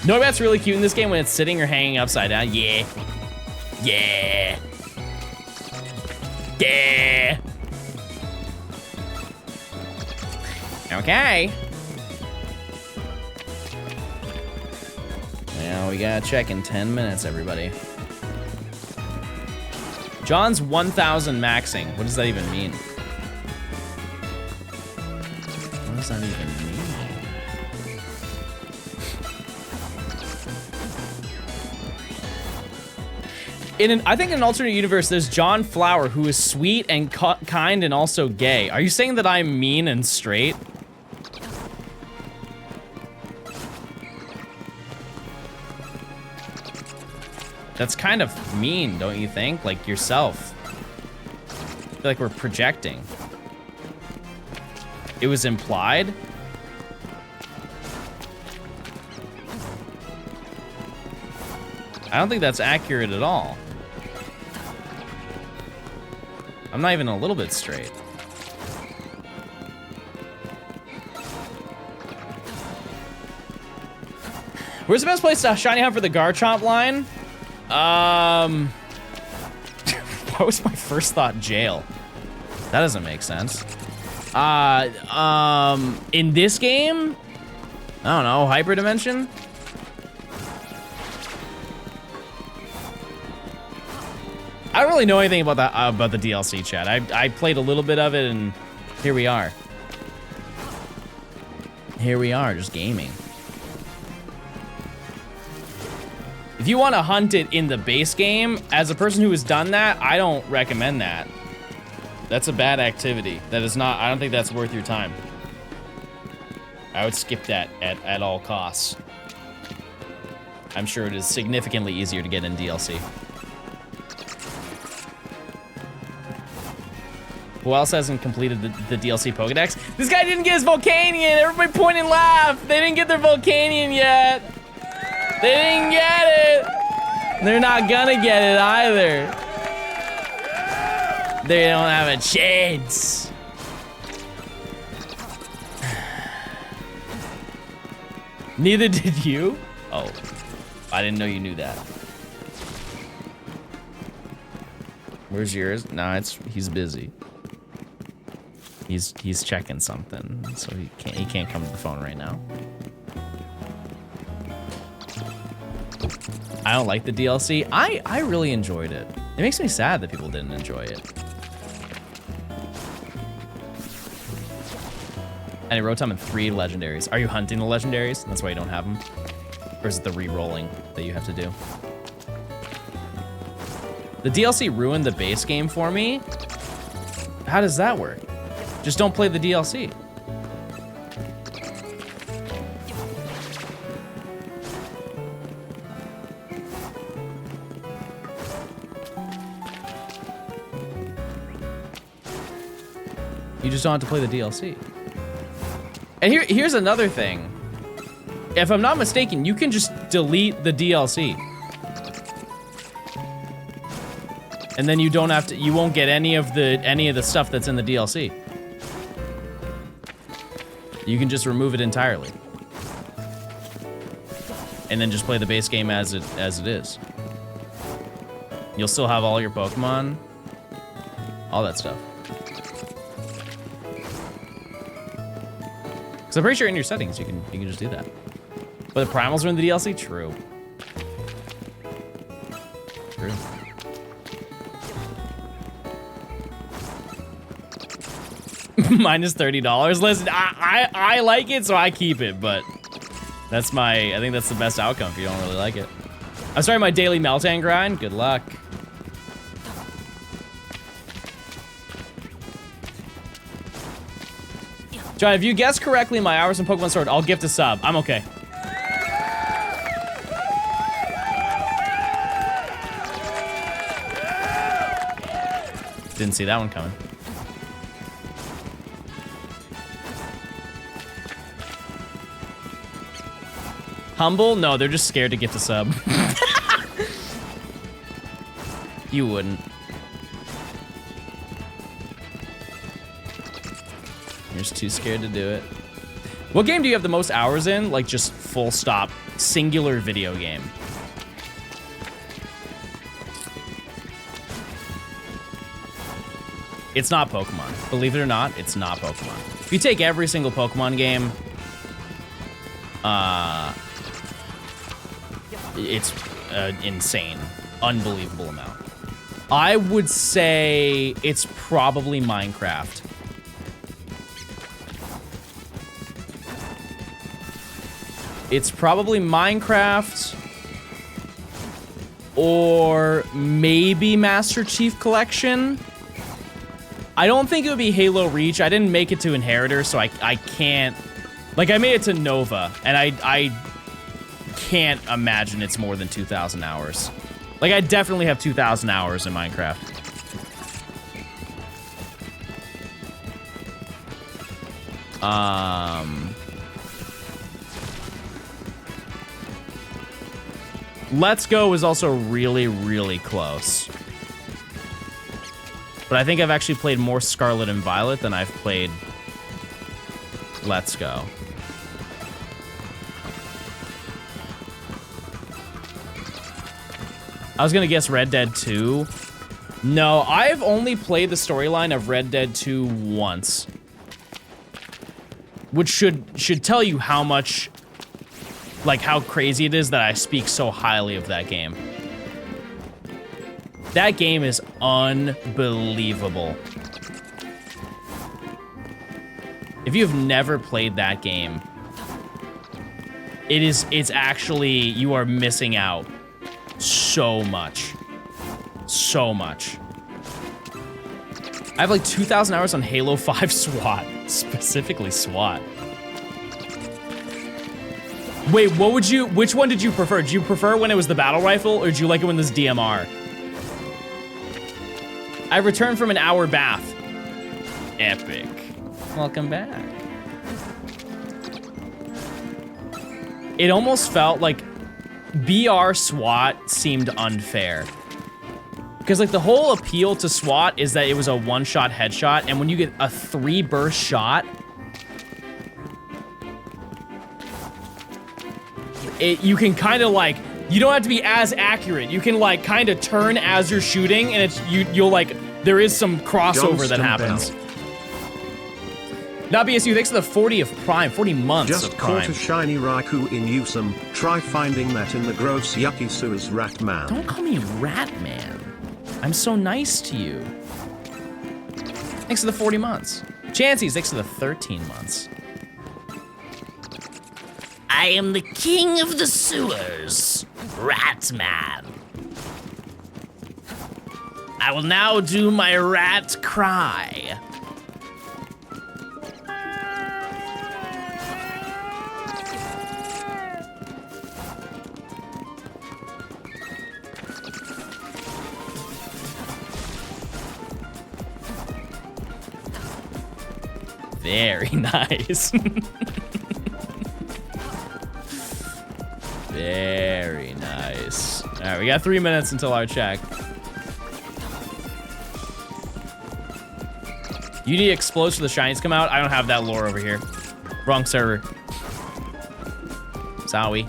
Noibat's really cute in this game when it's sitting or hanging upside down. Yeah. Yeah. Yeah. Okay. Now we gotta check in 10 minutes, everybody. John's 1,000 maxing. What does that even mean? What does that even mean? I think in an alternate universe, there's John Flower, who is sweet and kind and also gay. Are you saying that I'm mean and straight? That's kind of mean, don't you think? Like yourself. I feel like we're projecting. It was implied? I don't think that's accurate at all. I'm not even a little bit straight. Where's the best place to shiny hunt for the Garchomp line? What was my first thought? Jail. That doesn't make sense. In this game? I don't know, Hyperdimension? I don't really know anything about the DLC, chat. I played a little bit of it, and here we are. Here we are, just gaming. If you want to hunt it in the base game, as a person who has done that, I don't recommend that. That's a bad activity. That is not, I don't think that's worth your time. I would skip that at all costs. I'm sure it is significantly easier to get in DLC. Who else hasn't completed the DLC Pokedex? This guy didn't get his Volcanion! Everybody point and laugh! They didn't get their Volcanion yet! They didn't get it! They're not gonna get it either. They don't have a chance. Neither did you? Oh, I didn't know you knew that. Where's yours? Nah, he's busy. He's checking something, so he can't come to the phone right now. I don't like the DLC. I really enjoyed it. It makes me sad that people didn't enjoy it. And it Rotom and 3 legendaries. Are you hunting the legendaries? That's why you don't have them? Or is it the re-rolling that you have to do? The DLC ruined the base game for me? How does that work? Just don't play the DLC. You just don't have to play the DLC. And here's another thing. If I'm not mistaken, you can just delete the DLC. And then you don't have to, you won't get any of the stuff that's in the DLC. You can just remove it entirely. And then just play the base game as it is. You'll still have all your Pokemon, all that stuff. Because I'm pretty sure in your settings you can just do that. But the primals are in the DLC? True. True. Minus $30. Listen, I like it, so I keep it, but that's I think that's the best outcome if you don't really like it. I'm starting my daily Meltan grind. Good luck. John, if you guess correctly my hours in Pokemon Sword, I'll gift a sub. I'm okay. Didn't see that one coming. Humble? No, they're just scared to gift a sub. You wouldn't. You're just too scared to do it. What game do you have the most hours in? Like, just full stop, singular video game. It's not Pokemon. Believe it or not, it's not Pokemon. If you take every single Pokemon game, it's an insane, unbelievable amount. I would say it's probably Minecraft. It's probably Minecraft or maybe Master Chief Collection. I don't think it would be Halo Reach. I didn't make it to Inheritor, so I can't... Like, I made it to Nova, and I can't imagine it's more than 2,000 hours. Like, I definitely have 2,000 hours in Minecraft. Let's Go is also really, really close. But I think I've actually played more Scarlet and Violet than I've played Let's Go. I was gonna guess Red Dead 2. No, I've only played the storyline of Red Dead 2 once. Which should tell you how much, like, how crazy it is that I speak so highly of that game. That game is unbelievable. If you've never played that game, it's actually, you are missing out so much. So much. I have like 2,000 hours on Halo 5 SWAT, specifically SWAT. Wait, which one did you prefer? Did you prefer when it was the battle rifle, or did you like it when it was DMR? I returned from an hour bath. Epic. Welcome back. It almost felt like BR SWAT seemed unfair. Because like the whole appeal to SWAT is that it was a one-shot headshot, and when you get a 3-burst shot, you can kind of like, you don't have to be as accurate. You can like kind of turn as you're shooting, and you'll like, there is some crossover that happens. Not BSU, thanks for the 40 of Prime, 40 months Just of Prime. caught a shiny Raikou in Usum. Try finding that in the gross yucky sewers, Ratman. Don't call me Ratman. I'm so nice to you. Thanks for the 40 months. Chancy's, thanks for the 13 months. I am the king of the sewers, Ratman. I will now do my rat cry. Very nice. Very nice. All right, we got 3 minutes until our check. You need explodes for the shinies to come out? I don't have that lore over here. Wrong server. Sorry.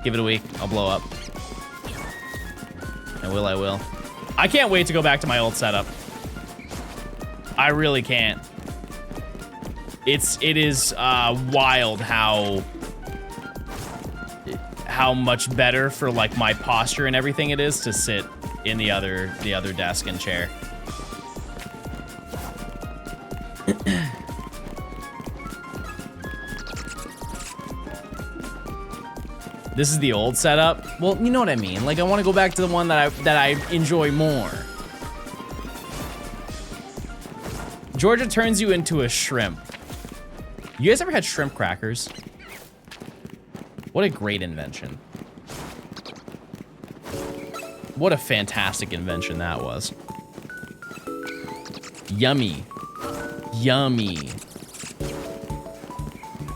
Give it a week. I'll blow up. I will. I can't wait to go back to my old setup. I really can't. It is wild how much better for like my posture and everything it is to sit in the other desk and chair. This is the old setup. Well, you know what I mean. Like I want to go back to the one that I enjoy more. Georgia turns you into a shrimp. You guys ever had shrimp crackers? What a great invention. What a fantastic invention that was. Yummy. Yummy.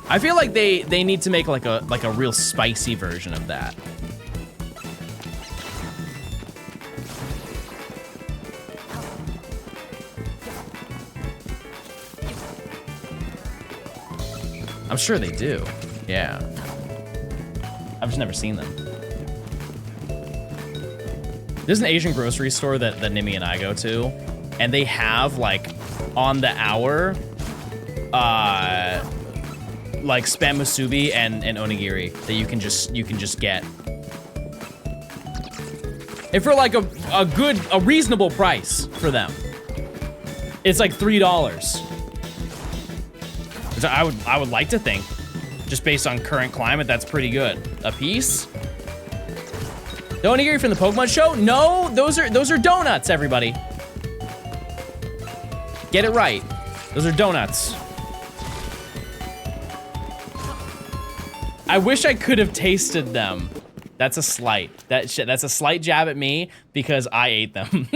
I feel like they need to make like a real spicy version of that. I'm sure they do. Yeah. I've just never seen them. There's an Asian grocery store that Nimi and I go to, and they have like on the hour, like spam musubi and onigiri that you can just get. And for like a reasonable price for them. It's like $3. Which I would like to think, just based on current climate, that's pretty good. A piece? The onigiri from the Pokemon show? No, those are donuts, everybody. Get it right. Those are donuts. I wish I could have tasted them. That's a slight. That's a slight jab at me because I ate them.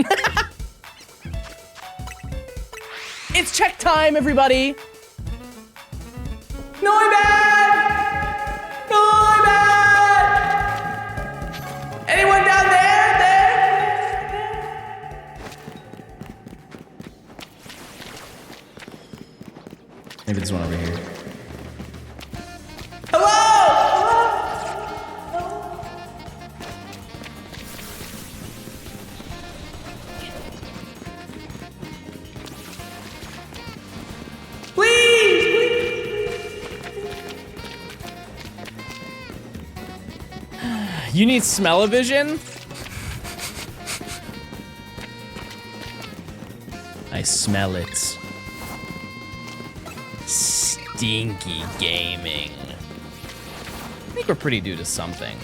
It's check time, everybody. No, I'm bad! No, I'm bad! Anyone down there? Maybe there's one over here. Hello! You need smell-o-vision? I smell it. Stinky gaming. I think we're pretty due to something.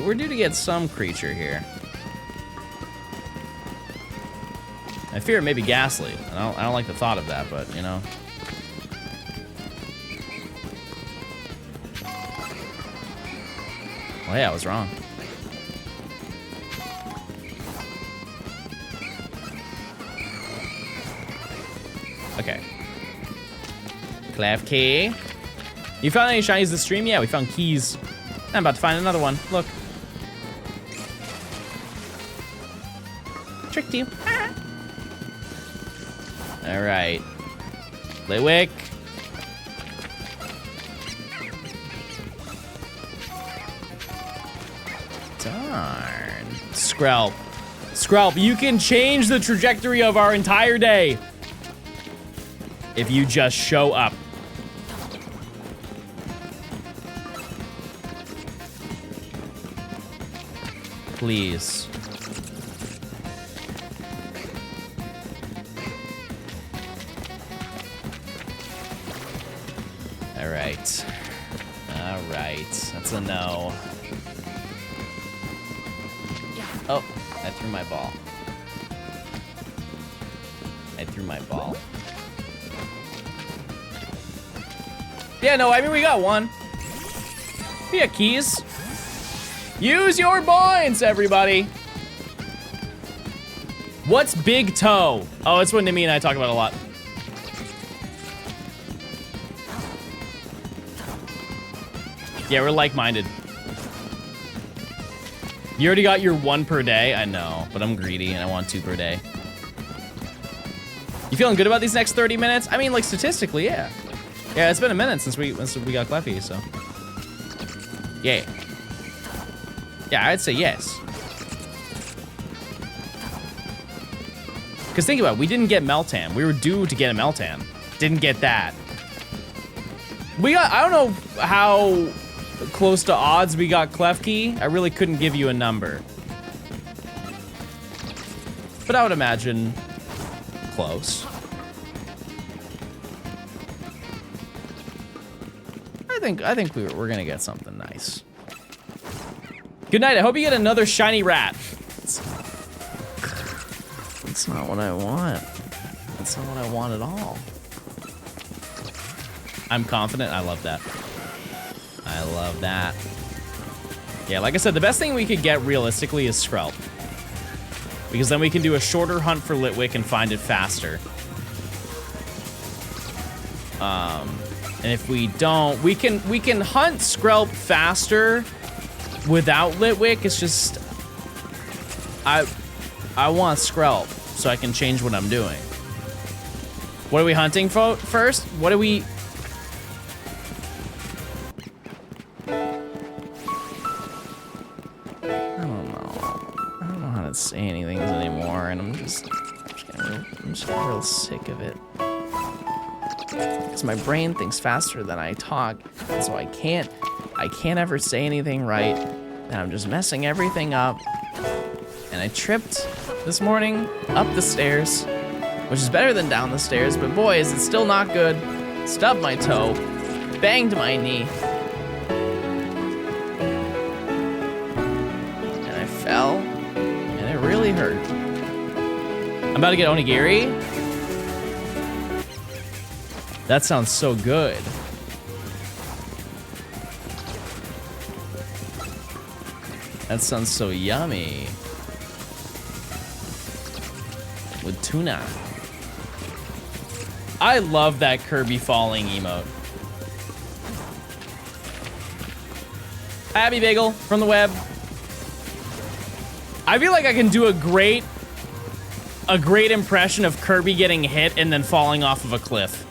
We're due to get some creature here. I fear it may be ghastly. I don't like the thought of that, but you know. Well, yeah, I was wrong. Okay. Clef key. You found any shinies this stream? Yeah, we found keys. I'm about to find another one. Look. Tricked you. All right. Litwick. Darn. Skrelp. Skrelp, you can change the trajectory of our entire day if you just show up. Please. All right. All right. That's a no. Oh, I threw my ball. I threw my ball. Yeah, no, I mean, we got one. We got keys. Use your points, everybody. What's big toe? Oh, it's one Nimi and I talk about a lot. Yeah, we're like-minded. You already got your 1 per day? I know, but I'm greedy and I want 2 per day. You feeling good about these next 30 minutes? I mean, like, statistically, yeah. Yeah, it's been a minute since we got Cleffy, so. Yeah. Yeah, I'd say yes. Because think about it, we didn't get Meltan. We were due to get a Meltan. Didn't get that. We got, I don't know how close to odds we got Klefki. I really couldn't give you a number. But I would imagine close. I think we're gonna get something nice. Good night. I hope you get another shiny rat. That's not what I want. That's not what I want at all. I'm confident. I love that. I love that. Yeah, like I said, the best thing we could get realistically is Skrelp. Because then we can do a shorter hunt for Litwick and find it faster. And if we don't, we can hunt Skrelp faster without Litwick. It's just I want Skrelp so I can change what I'm doing. What are we hunting for first? What are we? I don't know how to say anything anymore, and I'm just getting real sick of it. Because my brain thinks faster than I talk, and so I can't ever say anything right, and I'm just messing everything up. And I tripped this morning up the stairs, which is better than down the stairs, but boy, is it still not good. Stubbed my toe, banged my knee, and I fell, and it really hurt. I'm about to get onigiri. That sounds so good. That sounds so yummy. With tuna. I love that Kirby falling emote. Abby Bagel from the web. I feel like I can do a great impression of Kirby getting hit and then falling off of a cliff.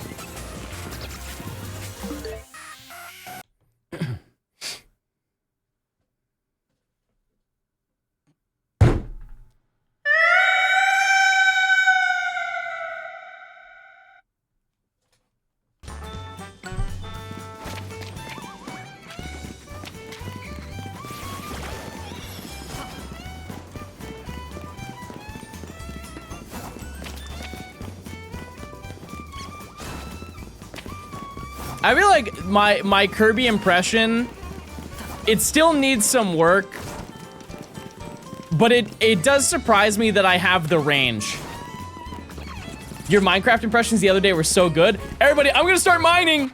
I feel like my Kirby impression, it still needs some work, but it does surprise me that I have the range. Your Minecraft impressions the other day were so good. Everybody, I'm gonna start mining.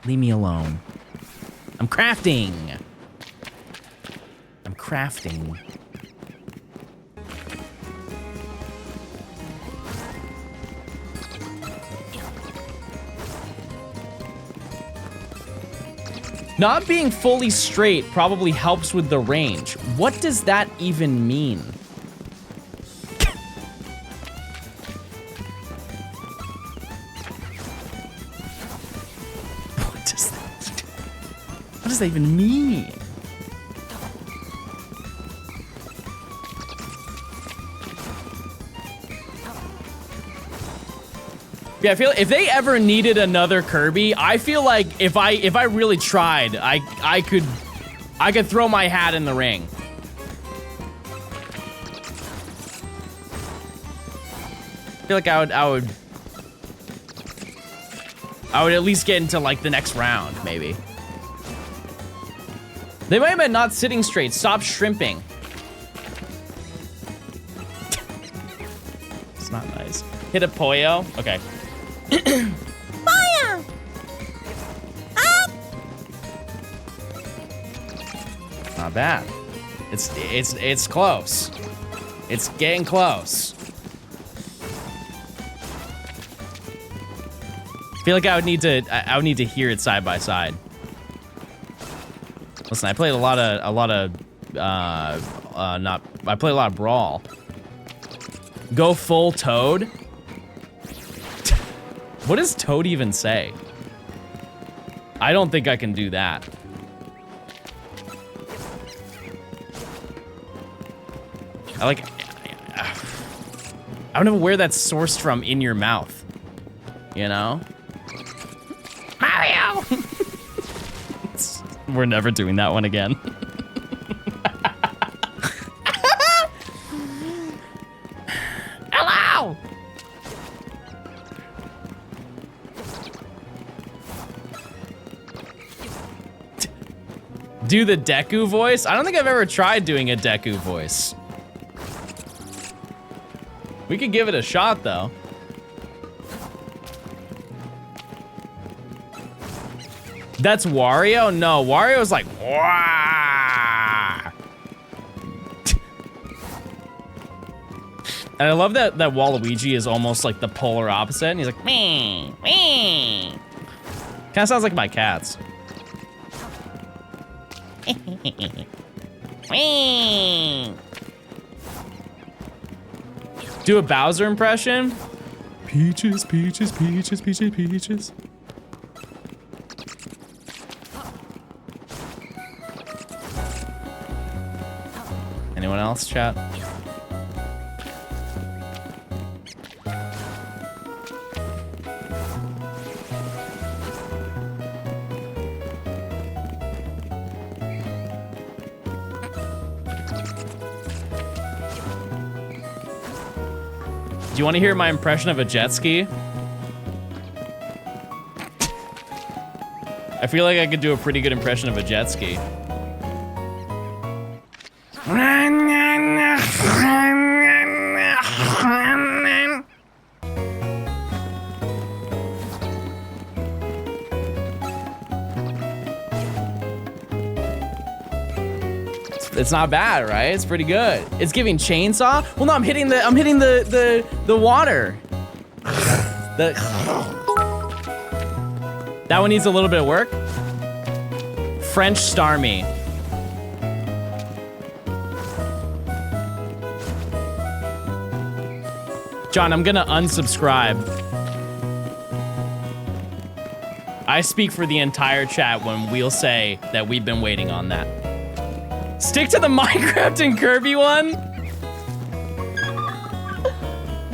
Leave me alone. I'm crafting. I'm crafting. Not being fully straight probably helps with the range. What does that even mean? What does that even mean? Yeah, I feel if they ever needed another Kirby, I feel like if I really tried, I could throw my hat in the ring. I feel like I would at least get into like the next round, maybe. They might have been not sitting straight. Stop shrimping. It's not nice. Hit a Poyo. Okay. Fire! Ah! Not bad. It's close. It's getting close. I feel like I would need to hear it side by side. Listen, I played I played a lot of Brawl. Go full Toad? What does Toad even say? I don't think I can do that. I don't know where that's sourced from in your mouth. You know? Mario! We're never doing that one again. Hello! Do the Deku voice? I don't think I've ever tried doing a Deku voice. We could give it a shot, though. That's Wario? No, Wario's like, wah. And I love that Waluigi is almost like the polar opposite. And he's like, meh, meh. Kind of sounds like my cats. Do a Bowser impression? Peaches, peaches, peaches, peaches, peaches. Anyone else, chat? Do you want to hear my impression of a jet ski? I feel like I could do a pretty good impression of a jet ski. It's not bad, right? It's pretty good. It's giving chainsaw. Well, no, I'm hitting the water. That one needs a little bit of work. French star me. John, I'm gonna unsubscribe. I speak for the entire chat when we'll say that we've been waiting on that. Stick to the Minecraft and Kirby one?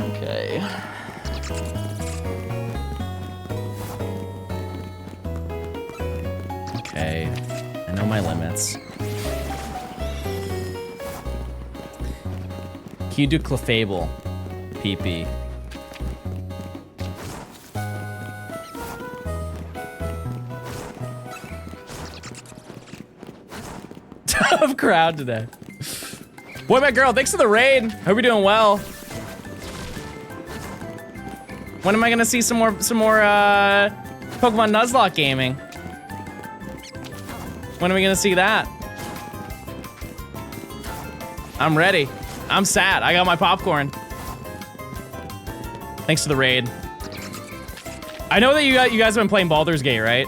Okay. Okay, I know my limits. Can you do Clefable? PP. Tough crowd today. Boy, my girl, thanks for the raid. Hope you're doing well. When am I gonna see some more Pokemon Nuzlocke gaming? When are we gonna see that? I'm ready. I'm sad. I got my popcorn. Thanks for the raid. I know that you guys have been playing Baldur's Gate, right?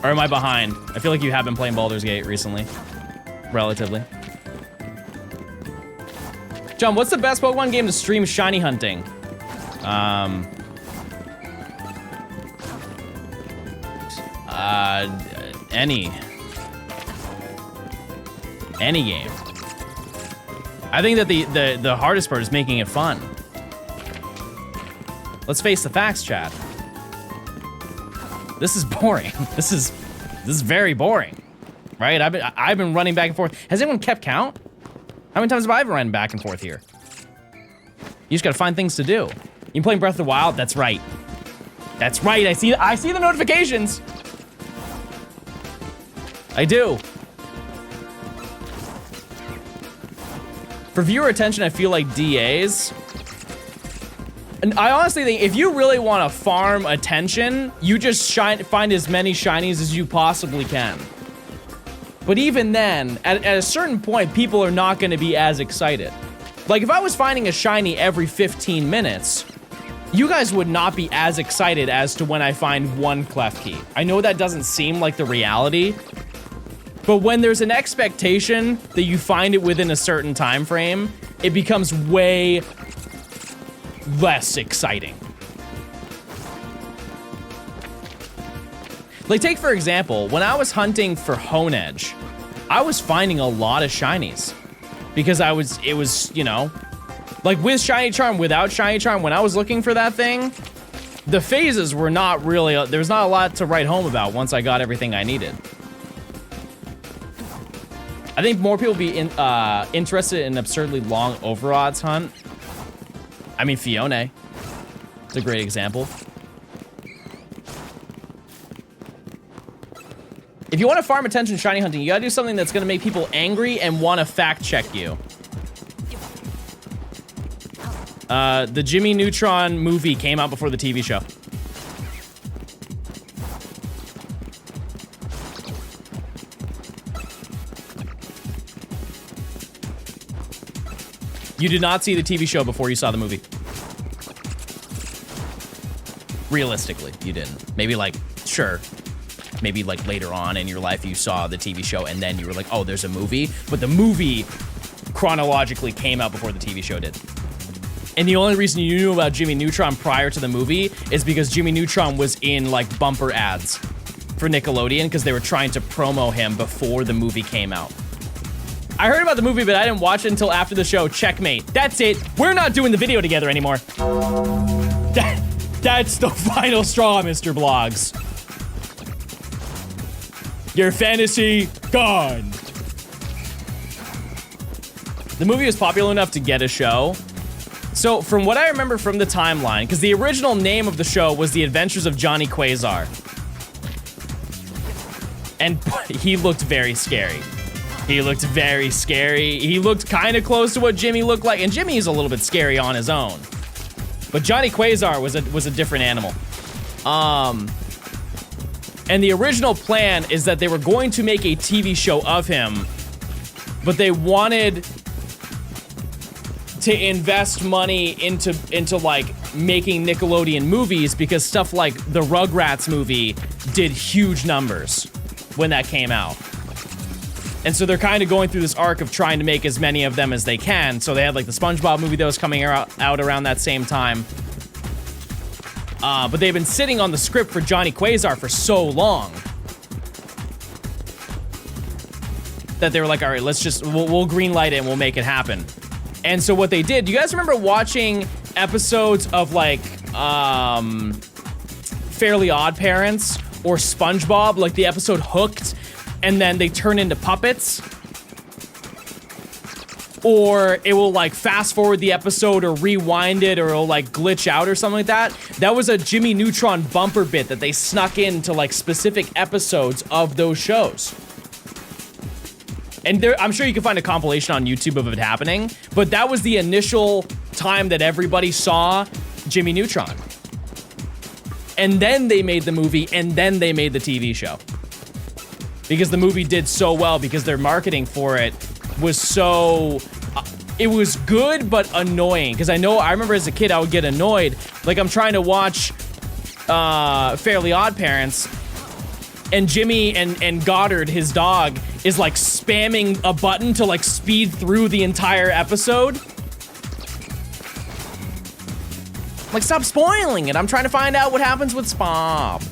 Or am I behind? I feel like you have been playing Baldur's Gate recently. Relatively. John, what's the best Pokemon game to stream shiny hunting? Any game. I think that the hardest part is making it fun. Let's face the facts, chat. This is boring. This is very boring, right? I've been running back and forth. Has anyone kept count? How many times have I run back and forth here? You just gotta find things to do. You playing Breath of the Wild? That's right. That's right. I see the notifications. I do. For viewer attention, I feel like DAs. And I honestly think if you really want to farm attention, you just find as many shinies as you possibly can. But even then, at a certain point, people are not going to be as excited. Like, if I was finding a shiny every 15 minutes, you guys would not be as excited as to when I find one Klefki. I know that doesn't seem like the reality, but when there's an expectation that you find it within a certain time frame, it becomes way less exciting. Like, take for example, when I was hunting for Honedge, I was finding a lot of shinies because it was, you know, like with Shiny Charm, without Shiny Charm, when I was looking for that thing, the phases were not really, there's not a lot to write home about once I got everything I needed. I think more people be interested in absurdly long overodds hunt. I mean, Fione. It's a great example. If you want to farm attention shiny hunting, you gotta do something that's gonna make people angry and want to fact check you. The Jimmy Neutron movie came out before the TV show. You did not see the TV show before you saw the movie. Realistically, you didn't. Maybe like, sure. Maybe like later on in your life you saw the TV show and then you were like, oh, there's a movie. But the movie chronologically came out before the TV show did. And the only reason you knew about Jimmy Neutron prior to the movie is because Jimmy Neutron was in like bumper ads for Nickelodeon because they were trying to promo him before the movie came out. I heard about the movie, but I didn't watch it until after the show. Checkmate. That's it. We're not doing the video together anymore. That's the final straw, Mr. Blogs. Your fantasy gone. The movie was popular enough to get a show. So from what I remember from the timeline, because the original name of the show was The Adventures of Johnny Quasar. And he looked very scary. He looked very scary. He looked kind of close to what Jimmy looked like. And Jimmy's a little bit scary on his own. But Johnny Quasar was a different animal. And the original plan is that they were going to make a TV show of him, but they wanted to invest money into like making Nickelodeon movies because stuff like the Rugrats movie did huge numbers when that came out. And so they're kind of going through this arc of trying to make as many of them as they can. So they had like the SpongeBob movie that was coming out around that same time. But they've been sitting on the script for Johnny Quasar for so long that they were like, all right, we'll greenlight it and we'll make it happen. And so what they did, do you guys remember watching episodes of like Fairly Odd Parents or SpongeBob, like the episode Hooked, and then they turn into puppets? or it will like fast forward the episode or rewind it, or it'll like glitch out or something like that. That was a Jimmy Neutron bumper bit that they snuck into like specific episodes of those shows. And there, I'm sure you can find a compilation on YouTube of it happening, but that was the initial time that everybody saw Jimmy Neutron. And then they made the movie, and then they made the TV show. Because the movie did so well, because their marketing for it was so... it was good, but annoying. Because I remember as a kid, I would get annoyed. Like, I'm trying to watch Fairly Odd Parents, and Jimmy and Goddard, his dog, is like spamming a button to like speed through the entire episode. Like, stop spoiling it. I'm trying to find out what happens with Spob.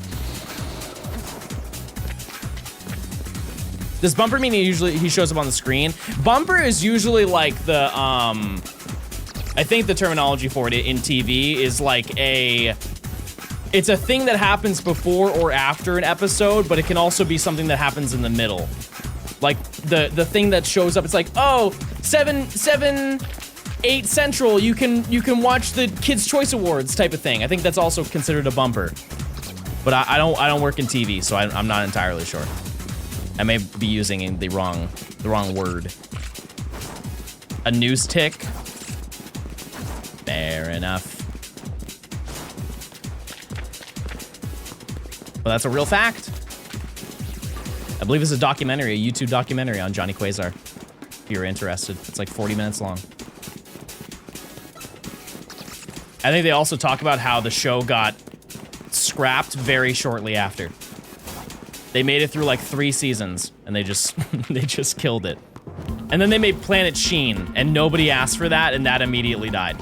Does Bumper mean he shows up on the screen? Bumper is usually like the, I think the terminology for it in TV is like it's a thing that happens before or after an episode, but it can also be something that happens in the middle. Like the thing that shows up, it's like, oh, 8 Central, you can watch the Kids' Choice Awards type of thing. I think that's also considered a bumper. But I don't work in TV, so I'm not entirely sure. I may be using the wrong word. A news tick? Fair enough. Well, that's a real fact. I believe it's a documentary, a YouTube documentary on Johnny Quasar. If you're interested, it's like 40 minutes long. I think they also talk about how the show got scrapped very shortly after. They made it through like 3 seasons, and they just they just killed it. And then they made Planet Sheen, and nobody asked for that, and that immediately died.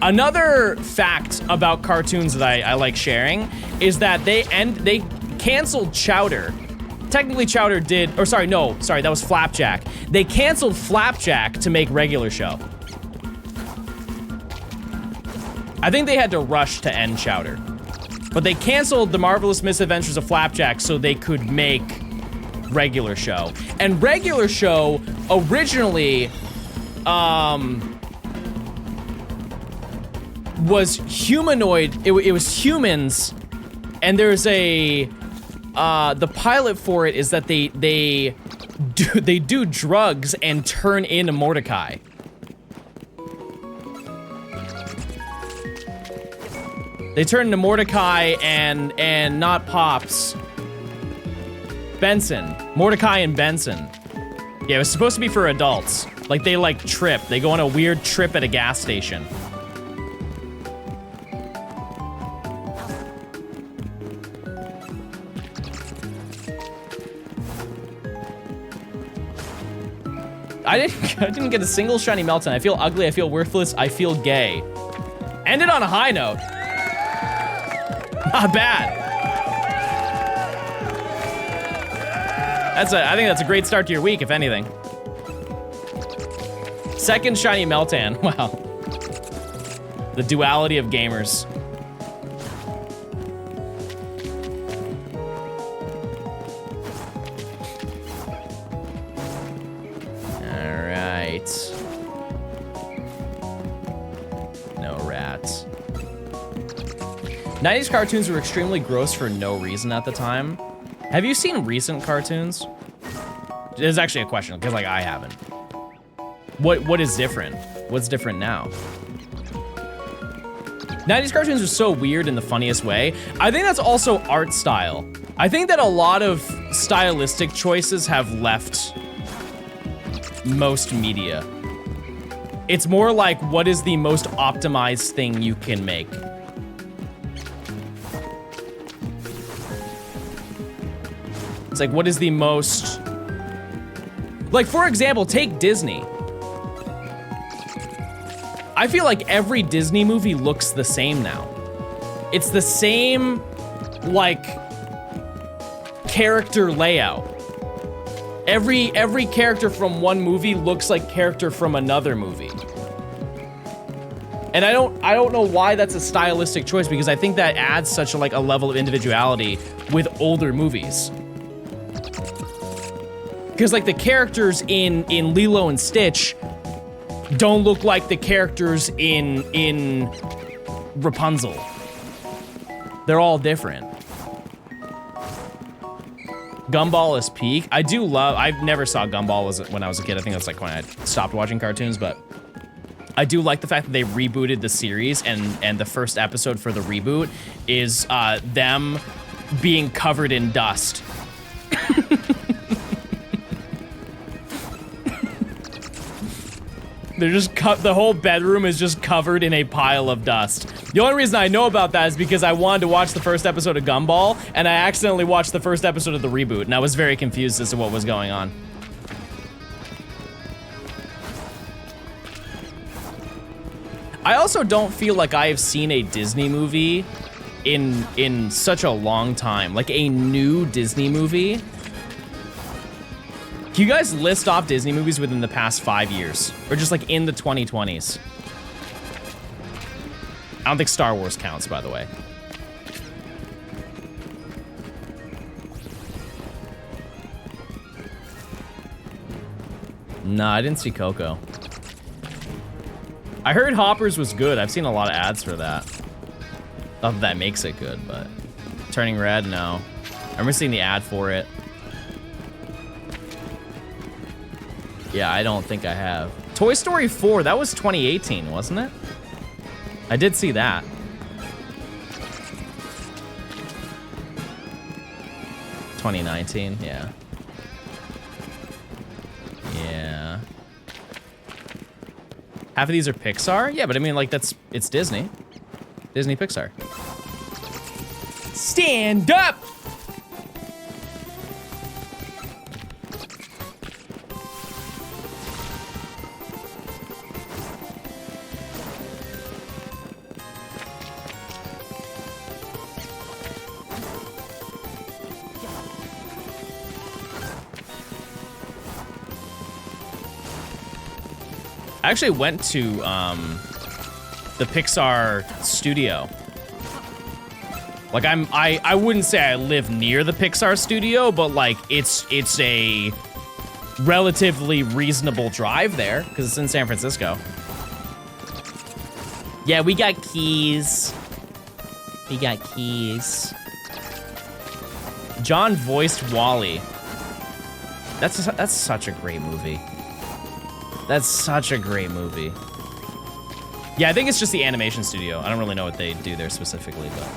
Another fact about cartoons that I like sharing is that they canceled Chowder. Technically Chowder did, or sorry, that was Flapjack. They canceled Flapjack to make regular show. I think they had to rush to end Chowder. But they canceled The Marvelous Misadventures of Flapjack so they could make regular show. And regular show originally was humanoid. It was humans, and there's the pilot for it is that they do drugs and turn into Mordecai. They turn into Mordecai and not Pops. Benson. Mordecai and Benson. Yeah, it was supposed to be for adults. Like, they like trip. They go on a weird trip at a gas station. I didn't get a single shiny Melton. I feel ugly, I feel worthless, I feel gay. Ended on a high note. Not bad. I think that's a great start to your week, if anything. Second shiny Meltan. Wow. The duality of gamers. All right. No rats. 90s cartoons were extremely gross for no reason at the time. Have you seen recent cartoons? It's actually a question, because like I haven't. What is different? What's different now? 90s cartoons are so weird in the funniest way. I think that's also art style. I think that a lot of stylistic choices have left most media. It's more like, what is the most optimized thing you can make? It's like, what is the most... Like, for example, take Disney. I feel like every Disney movie looks the same now. It's the same, like, character layout. Every character from one movie looks like character from another movie. And I don't know why that's a stylistic choice, because I think that adds such a level of individuality with older movies. Because like the characters in Lilo and Stitch don't look like the characters in Rapunzel. They're all different. Gumball is peak. I never saw Gumball when I was a kid. I think that's like when I stopped watching cartoons, but I do like the fact that they rebooted the series, and the first episode for the reboot is them being covered in dust. They're just the whole bedroom is just covered in a pile of dust. The only reason I know about that is because I wanted to watch the first episode of Gumball, and I accidentally watched the first episode of the reboot, and I was very confused as to what was going on. I also don't feel like I have seen a Disney movie in such a long time, like a new Disney movie. Can you guys list off Disney movies within the past 5 years? Or just like in the 2020s? I don't think Star Wars counts, by the way. No, I didn't see Coco. I heard Hoppers was good. I've seen a lot of ads for that. Not that that makes it good, but... Turning Red, no. I remember seeing the ad for it. Yeah, I don't think I have. Toy Story 4, that was 2018, wasn't it? I did see that. $2019, yeah. Yeah. Half of these are Pixar? Yeah, but I mean, like, it's Disney. Disney Pixar. Stand up! I actually went to the Pixar studio. Like I wouldn't say I live near the Pixar studio, but like it's a relatively reasonable drive there because it's in San Francisco. Yeah, we got keys. We got keys. John voiced Wall-E. That's such a great movie. That's such a great movie. Yeah, I think it's just the animation studio. I don't really know what they do there specifically, but...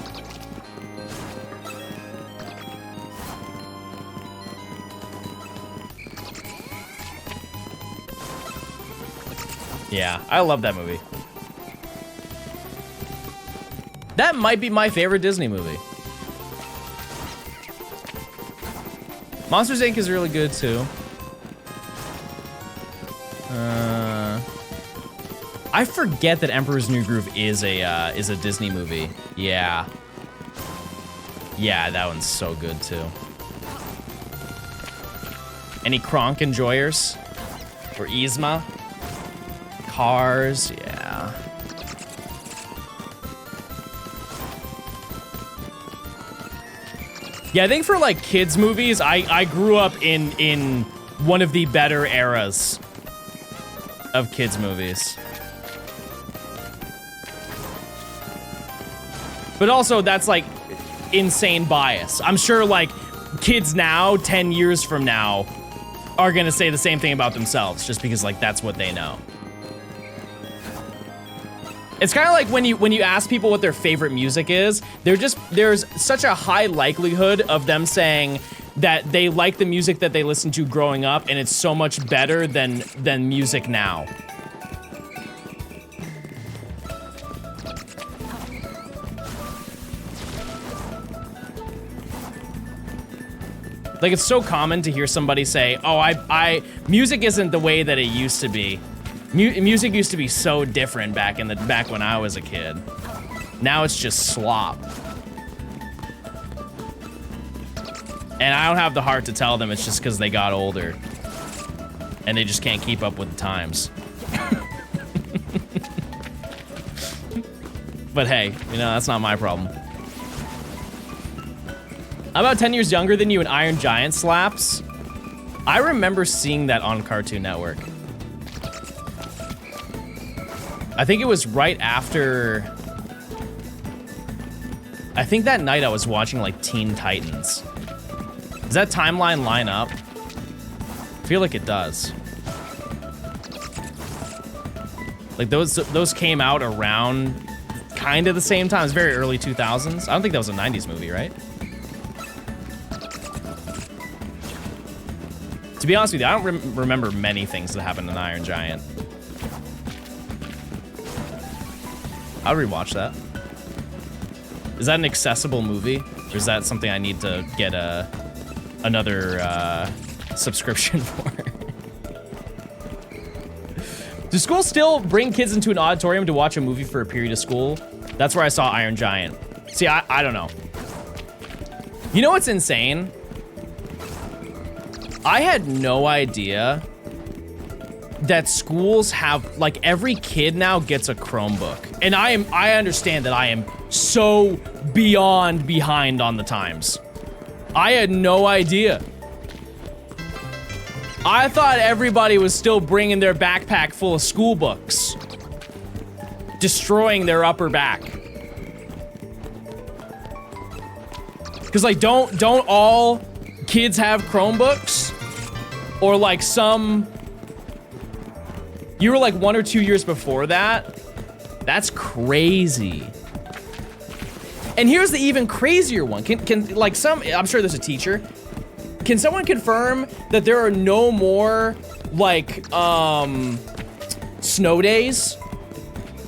Yeah, I love that movie. That might be my favorite Disney movie. Monsters, Inc. is really good, too. I forget that Emperor's New Groove is a Disney movie. Yeah. Yeah, that one's so good too. Any Kronk enjoyers? Or Yzma? Cars, yeah. Yeah, I think for like kids movies, I grew up in one of the better eras of kids movies. But also, that's like insane bias. I'm sure like kids now, 10 years from now, are gonna say the same thing about themselves just because like that's what they know. It's kind of like when you ask people what their favorite music is, there's such a high likelihood of them saying that they like the music that they listened to growing up and it's so much better than music now. Like, it's so common to hear somebody say, oh, music isn't the way that it used to be. Music used to be so different back when I was a kid. Now it's just slop. And I don't have the heart to tell them it's just because they got older. And they just can't keep up with the times. But hey, you know, that's not my problem. I'm about 10 years younger than you and Iron Giant slaps. I remember seeing that on Cartoon Network. I think it was right after... I think that night I was watching like Teen Titans. Does that timeline line up? I feel like it does. Like those came out around kind of the same time. It's very early 2000s. I don't think that was a 90s movie, right? To be honest with you, I don't remember many things that happened in Iron Giant. I'll rewatch that. Is that an accessible movie? Or is that something I need to get another subscription for? Do schools still bring kids into an auditorium to watch a movie for a period of school? That's where I saw Iron Giant. See, I don't know. You know what's insane? I had no idea that schools have, like, every kid now gets a Chromebook. And I understand that I am so beyond behind on the times. I had no idea. I thought everybody was still bringing their backpack full of school books, destroying their upper back. Cause like, don't all kids have Chromebooks? Or like some, you were like 1 or 2 years before that? That's crazy. And here's the even crazier one. Can like I'm sure there's a teacher. Can someone confirm that there are no more like snow days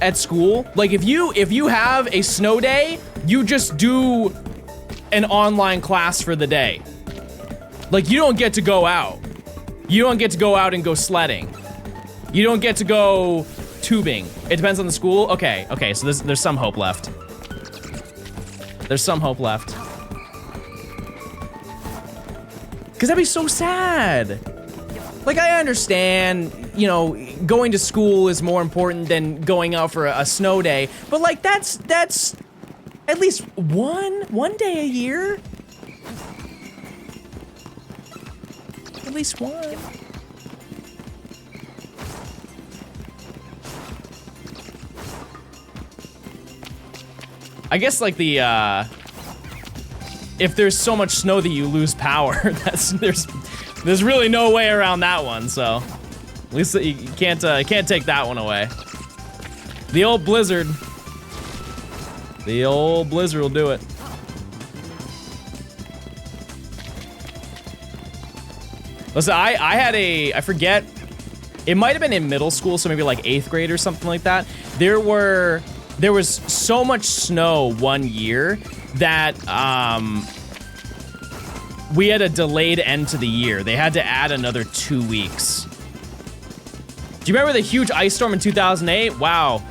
at school? Like if you have a snow day, you just do an online class for the day. Like you don't get to go out. You don't get to go out and go sledding. You don't get to go tubing. It depends on the school. Okay, so there's some hope left. There's some hope left. Cause that'd be so sad. Like I understand, you know, going to school is more important than going out for a snow day, but like that's at least one day a year. At least one. I guess like the if there's so much snow that you lose power, there's really no way around that one. So at least you can't take that one away. The old blizzard. The old blizzard will do it. Listen, I had I forget, it might have been in middle school, so maybe like 8th grade or something like that. There was so much snow one year that we had a delayed end to the year. They had to add another 2 weeks. Do you remember the huge ice storm in 2008? Wow.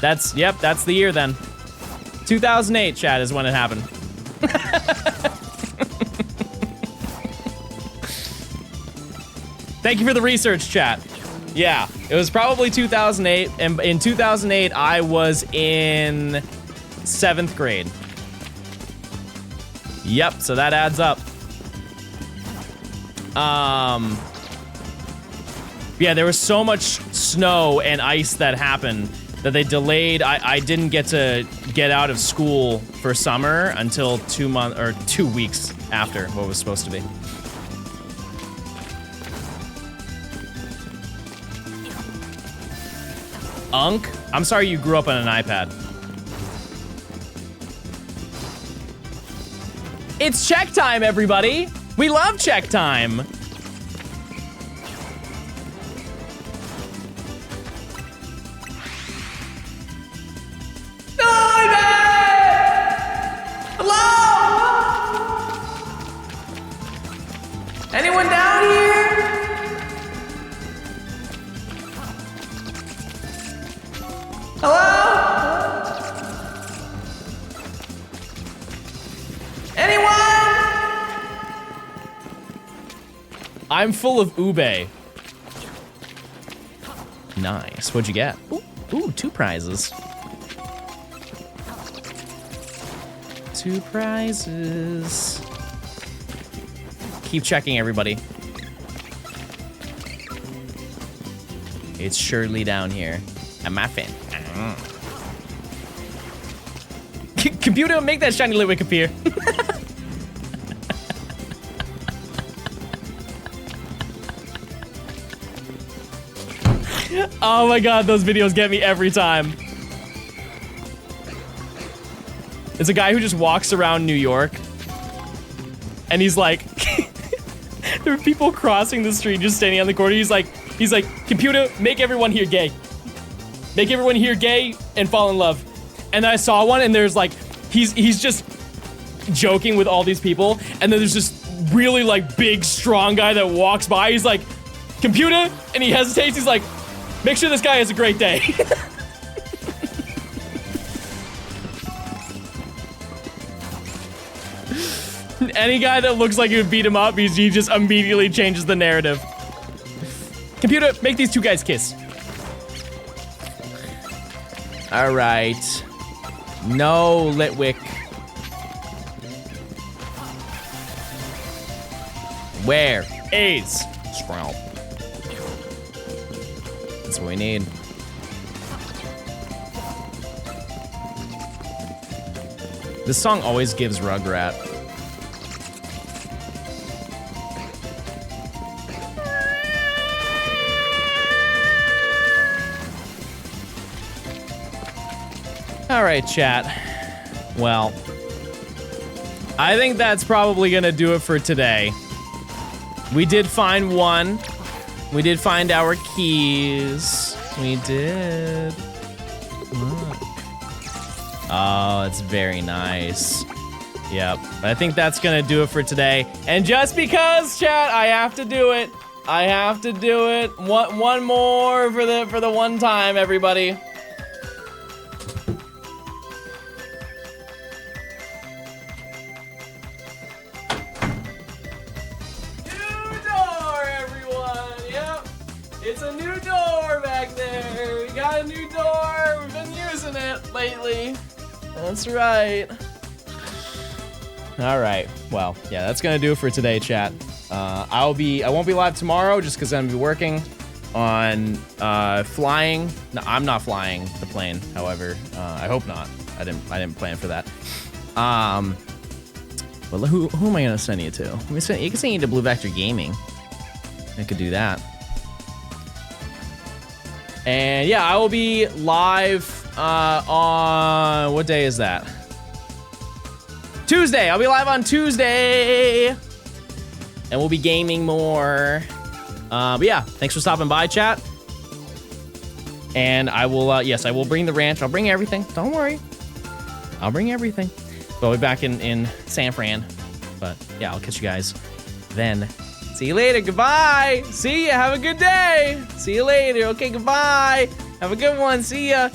That's the year then. 2008, chat, is when it happened. Thank you for the research, chat. Yeah, it was probably 2008, and in 2008, I was in 7th grade. Yep, so that adds up. Yeah, there was so much snow and ice that happened that they delayed. I didn't get to get out of school for summer until 2 weeks after what was supposed to be. Unk? I'm sorry you grew up on an iPad. It's check time, everybody! We love check time! Hello? Anyone down here? Hello? Anyone? I'm full of ube. Nice. What'd you get? Ooh, 2 prizes. 2 prizes. Keep checking, everybody. It's surely down here. A muffin. Computer, make that shiny Litwick appear. Oh my god, those videos get me every time. It's a guy who just walks around New York. And he's like, there are people crossing the street just standing on the corner. He's like, computer, make everyone here gay. Make everyone here gay and fall in love. And I saw one and there's like, he's just joking with all these people. And then there's this really like big, strong guy that walks by. He's like, computer, and he hesitates. He's like, make sure this guy has a great day. Any guy that looks like he would beat him up, he just immediately changes the narrative. Computer, make these two guys kiss. All right. No, Litwick. Where is Sprout? That's what we need. This song always gives Rugrat. All right, chat. Well, I think that's probably gonna do it for today. We did find one. We did find our keys. We did. Oh, it's very nice. Yep. I think that's gonna do it for today. And just because, chat, I have to do it. I have to do it. One more for the one time, everybody. It's a new door back there. We got a new door. We've been using it lately. That's right. All right. Well, yeah, that's gonna do it for today, chat. I won't be live tomorrow just because I'm gonna be working on flying. No, I'm not flying the plane. However, I hope not. I didn't plan for that. Well, who am I gonna send you to? You can send you to Blue Vector Gaming. I could do that. And yeah, I will be live on, what day is that? Tuesday. I'll be live on Tuesday. And we'll be gaming more. But yeah, thanks for stopping by, chat. And I will, yes, I will bring the ranch. I'll bring everything. Don't worry. I'll bring everything. But I'll be back in San Fran. But yeah, I'll catch you guys then. See you later. Goodbye. See ya. Have a good day. See you later. Okay, goodbye. Have a good one. See ya.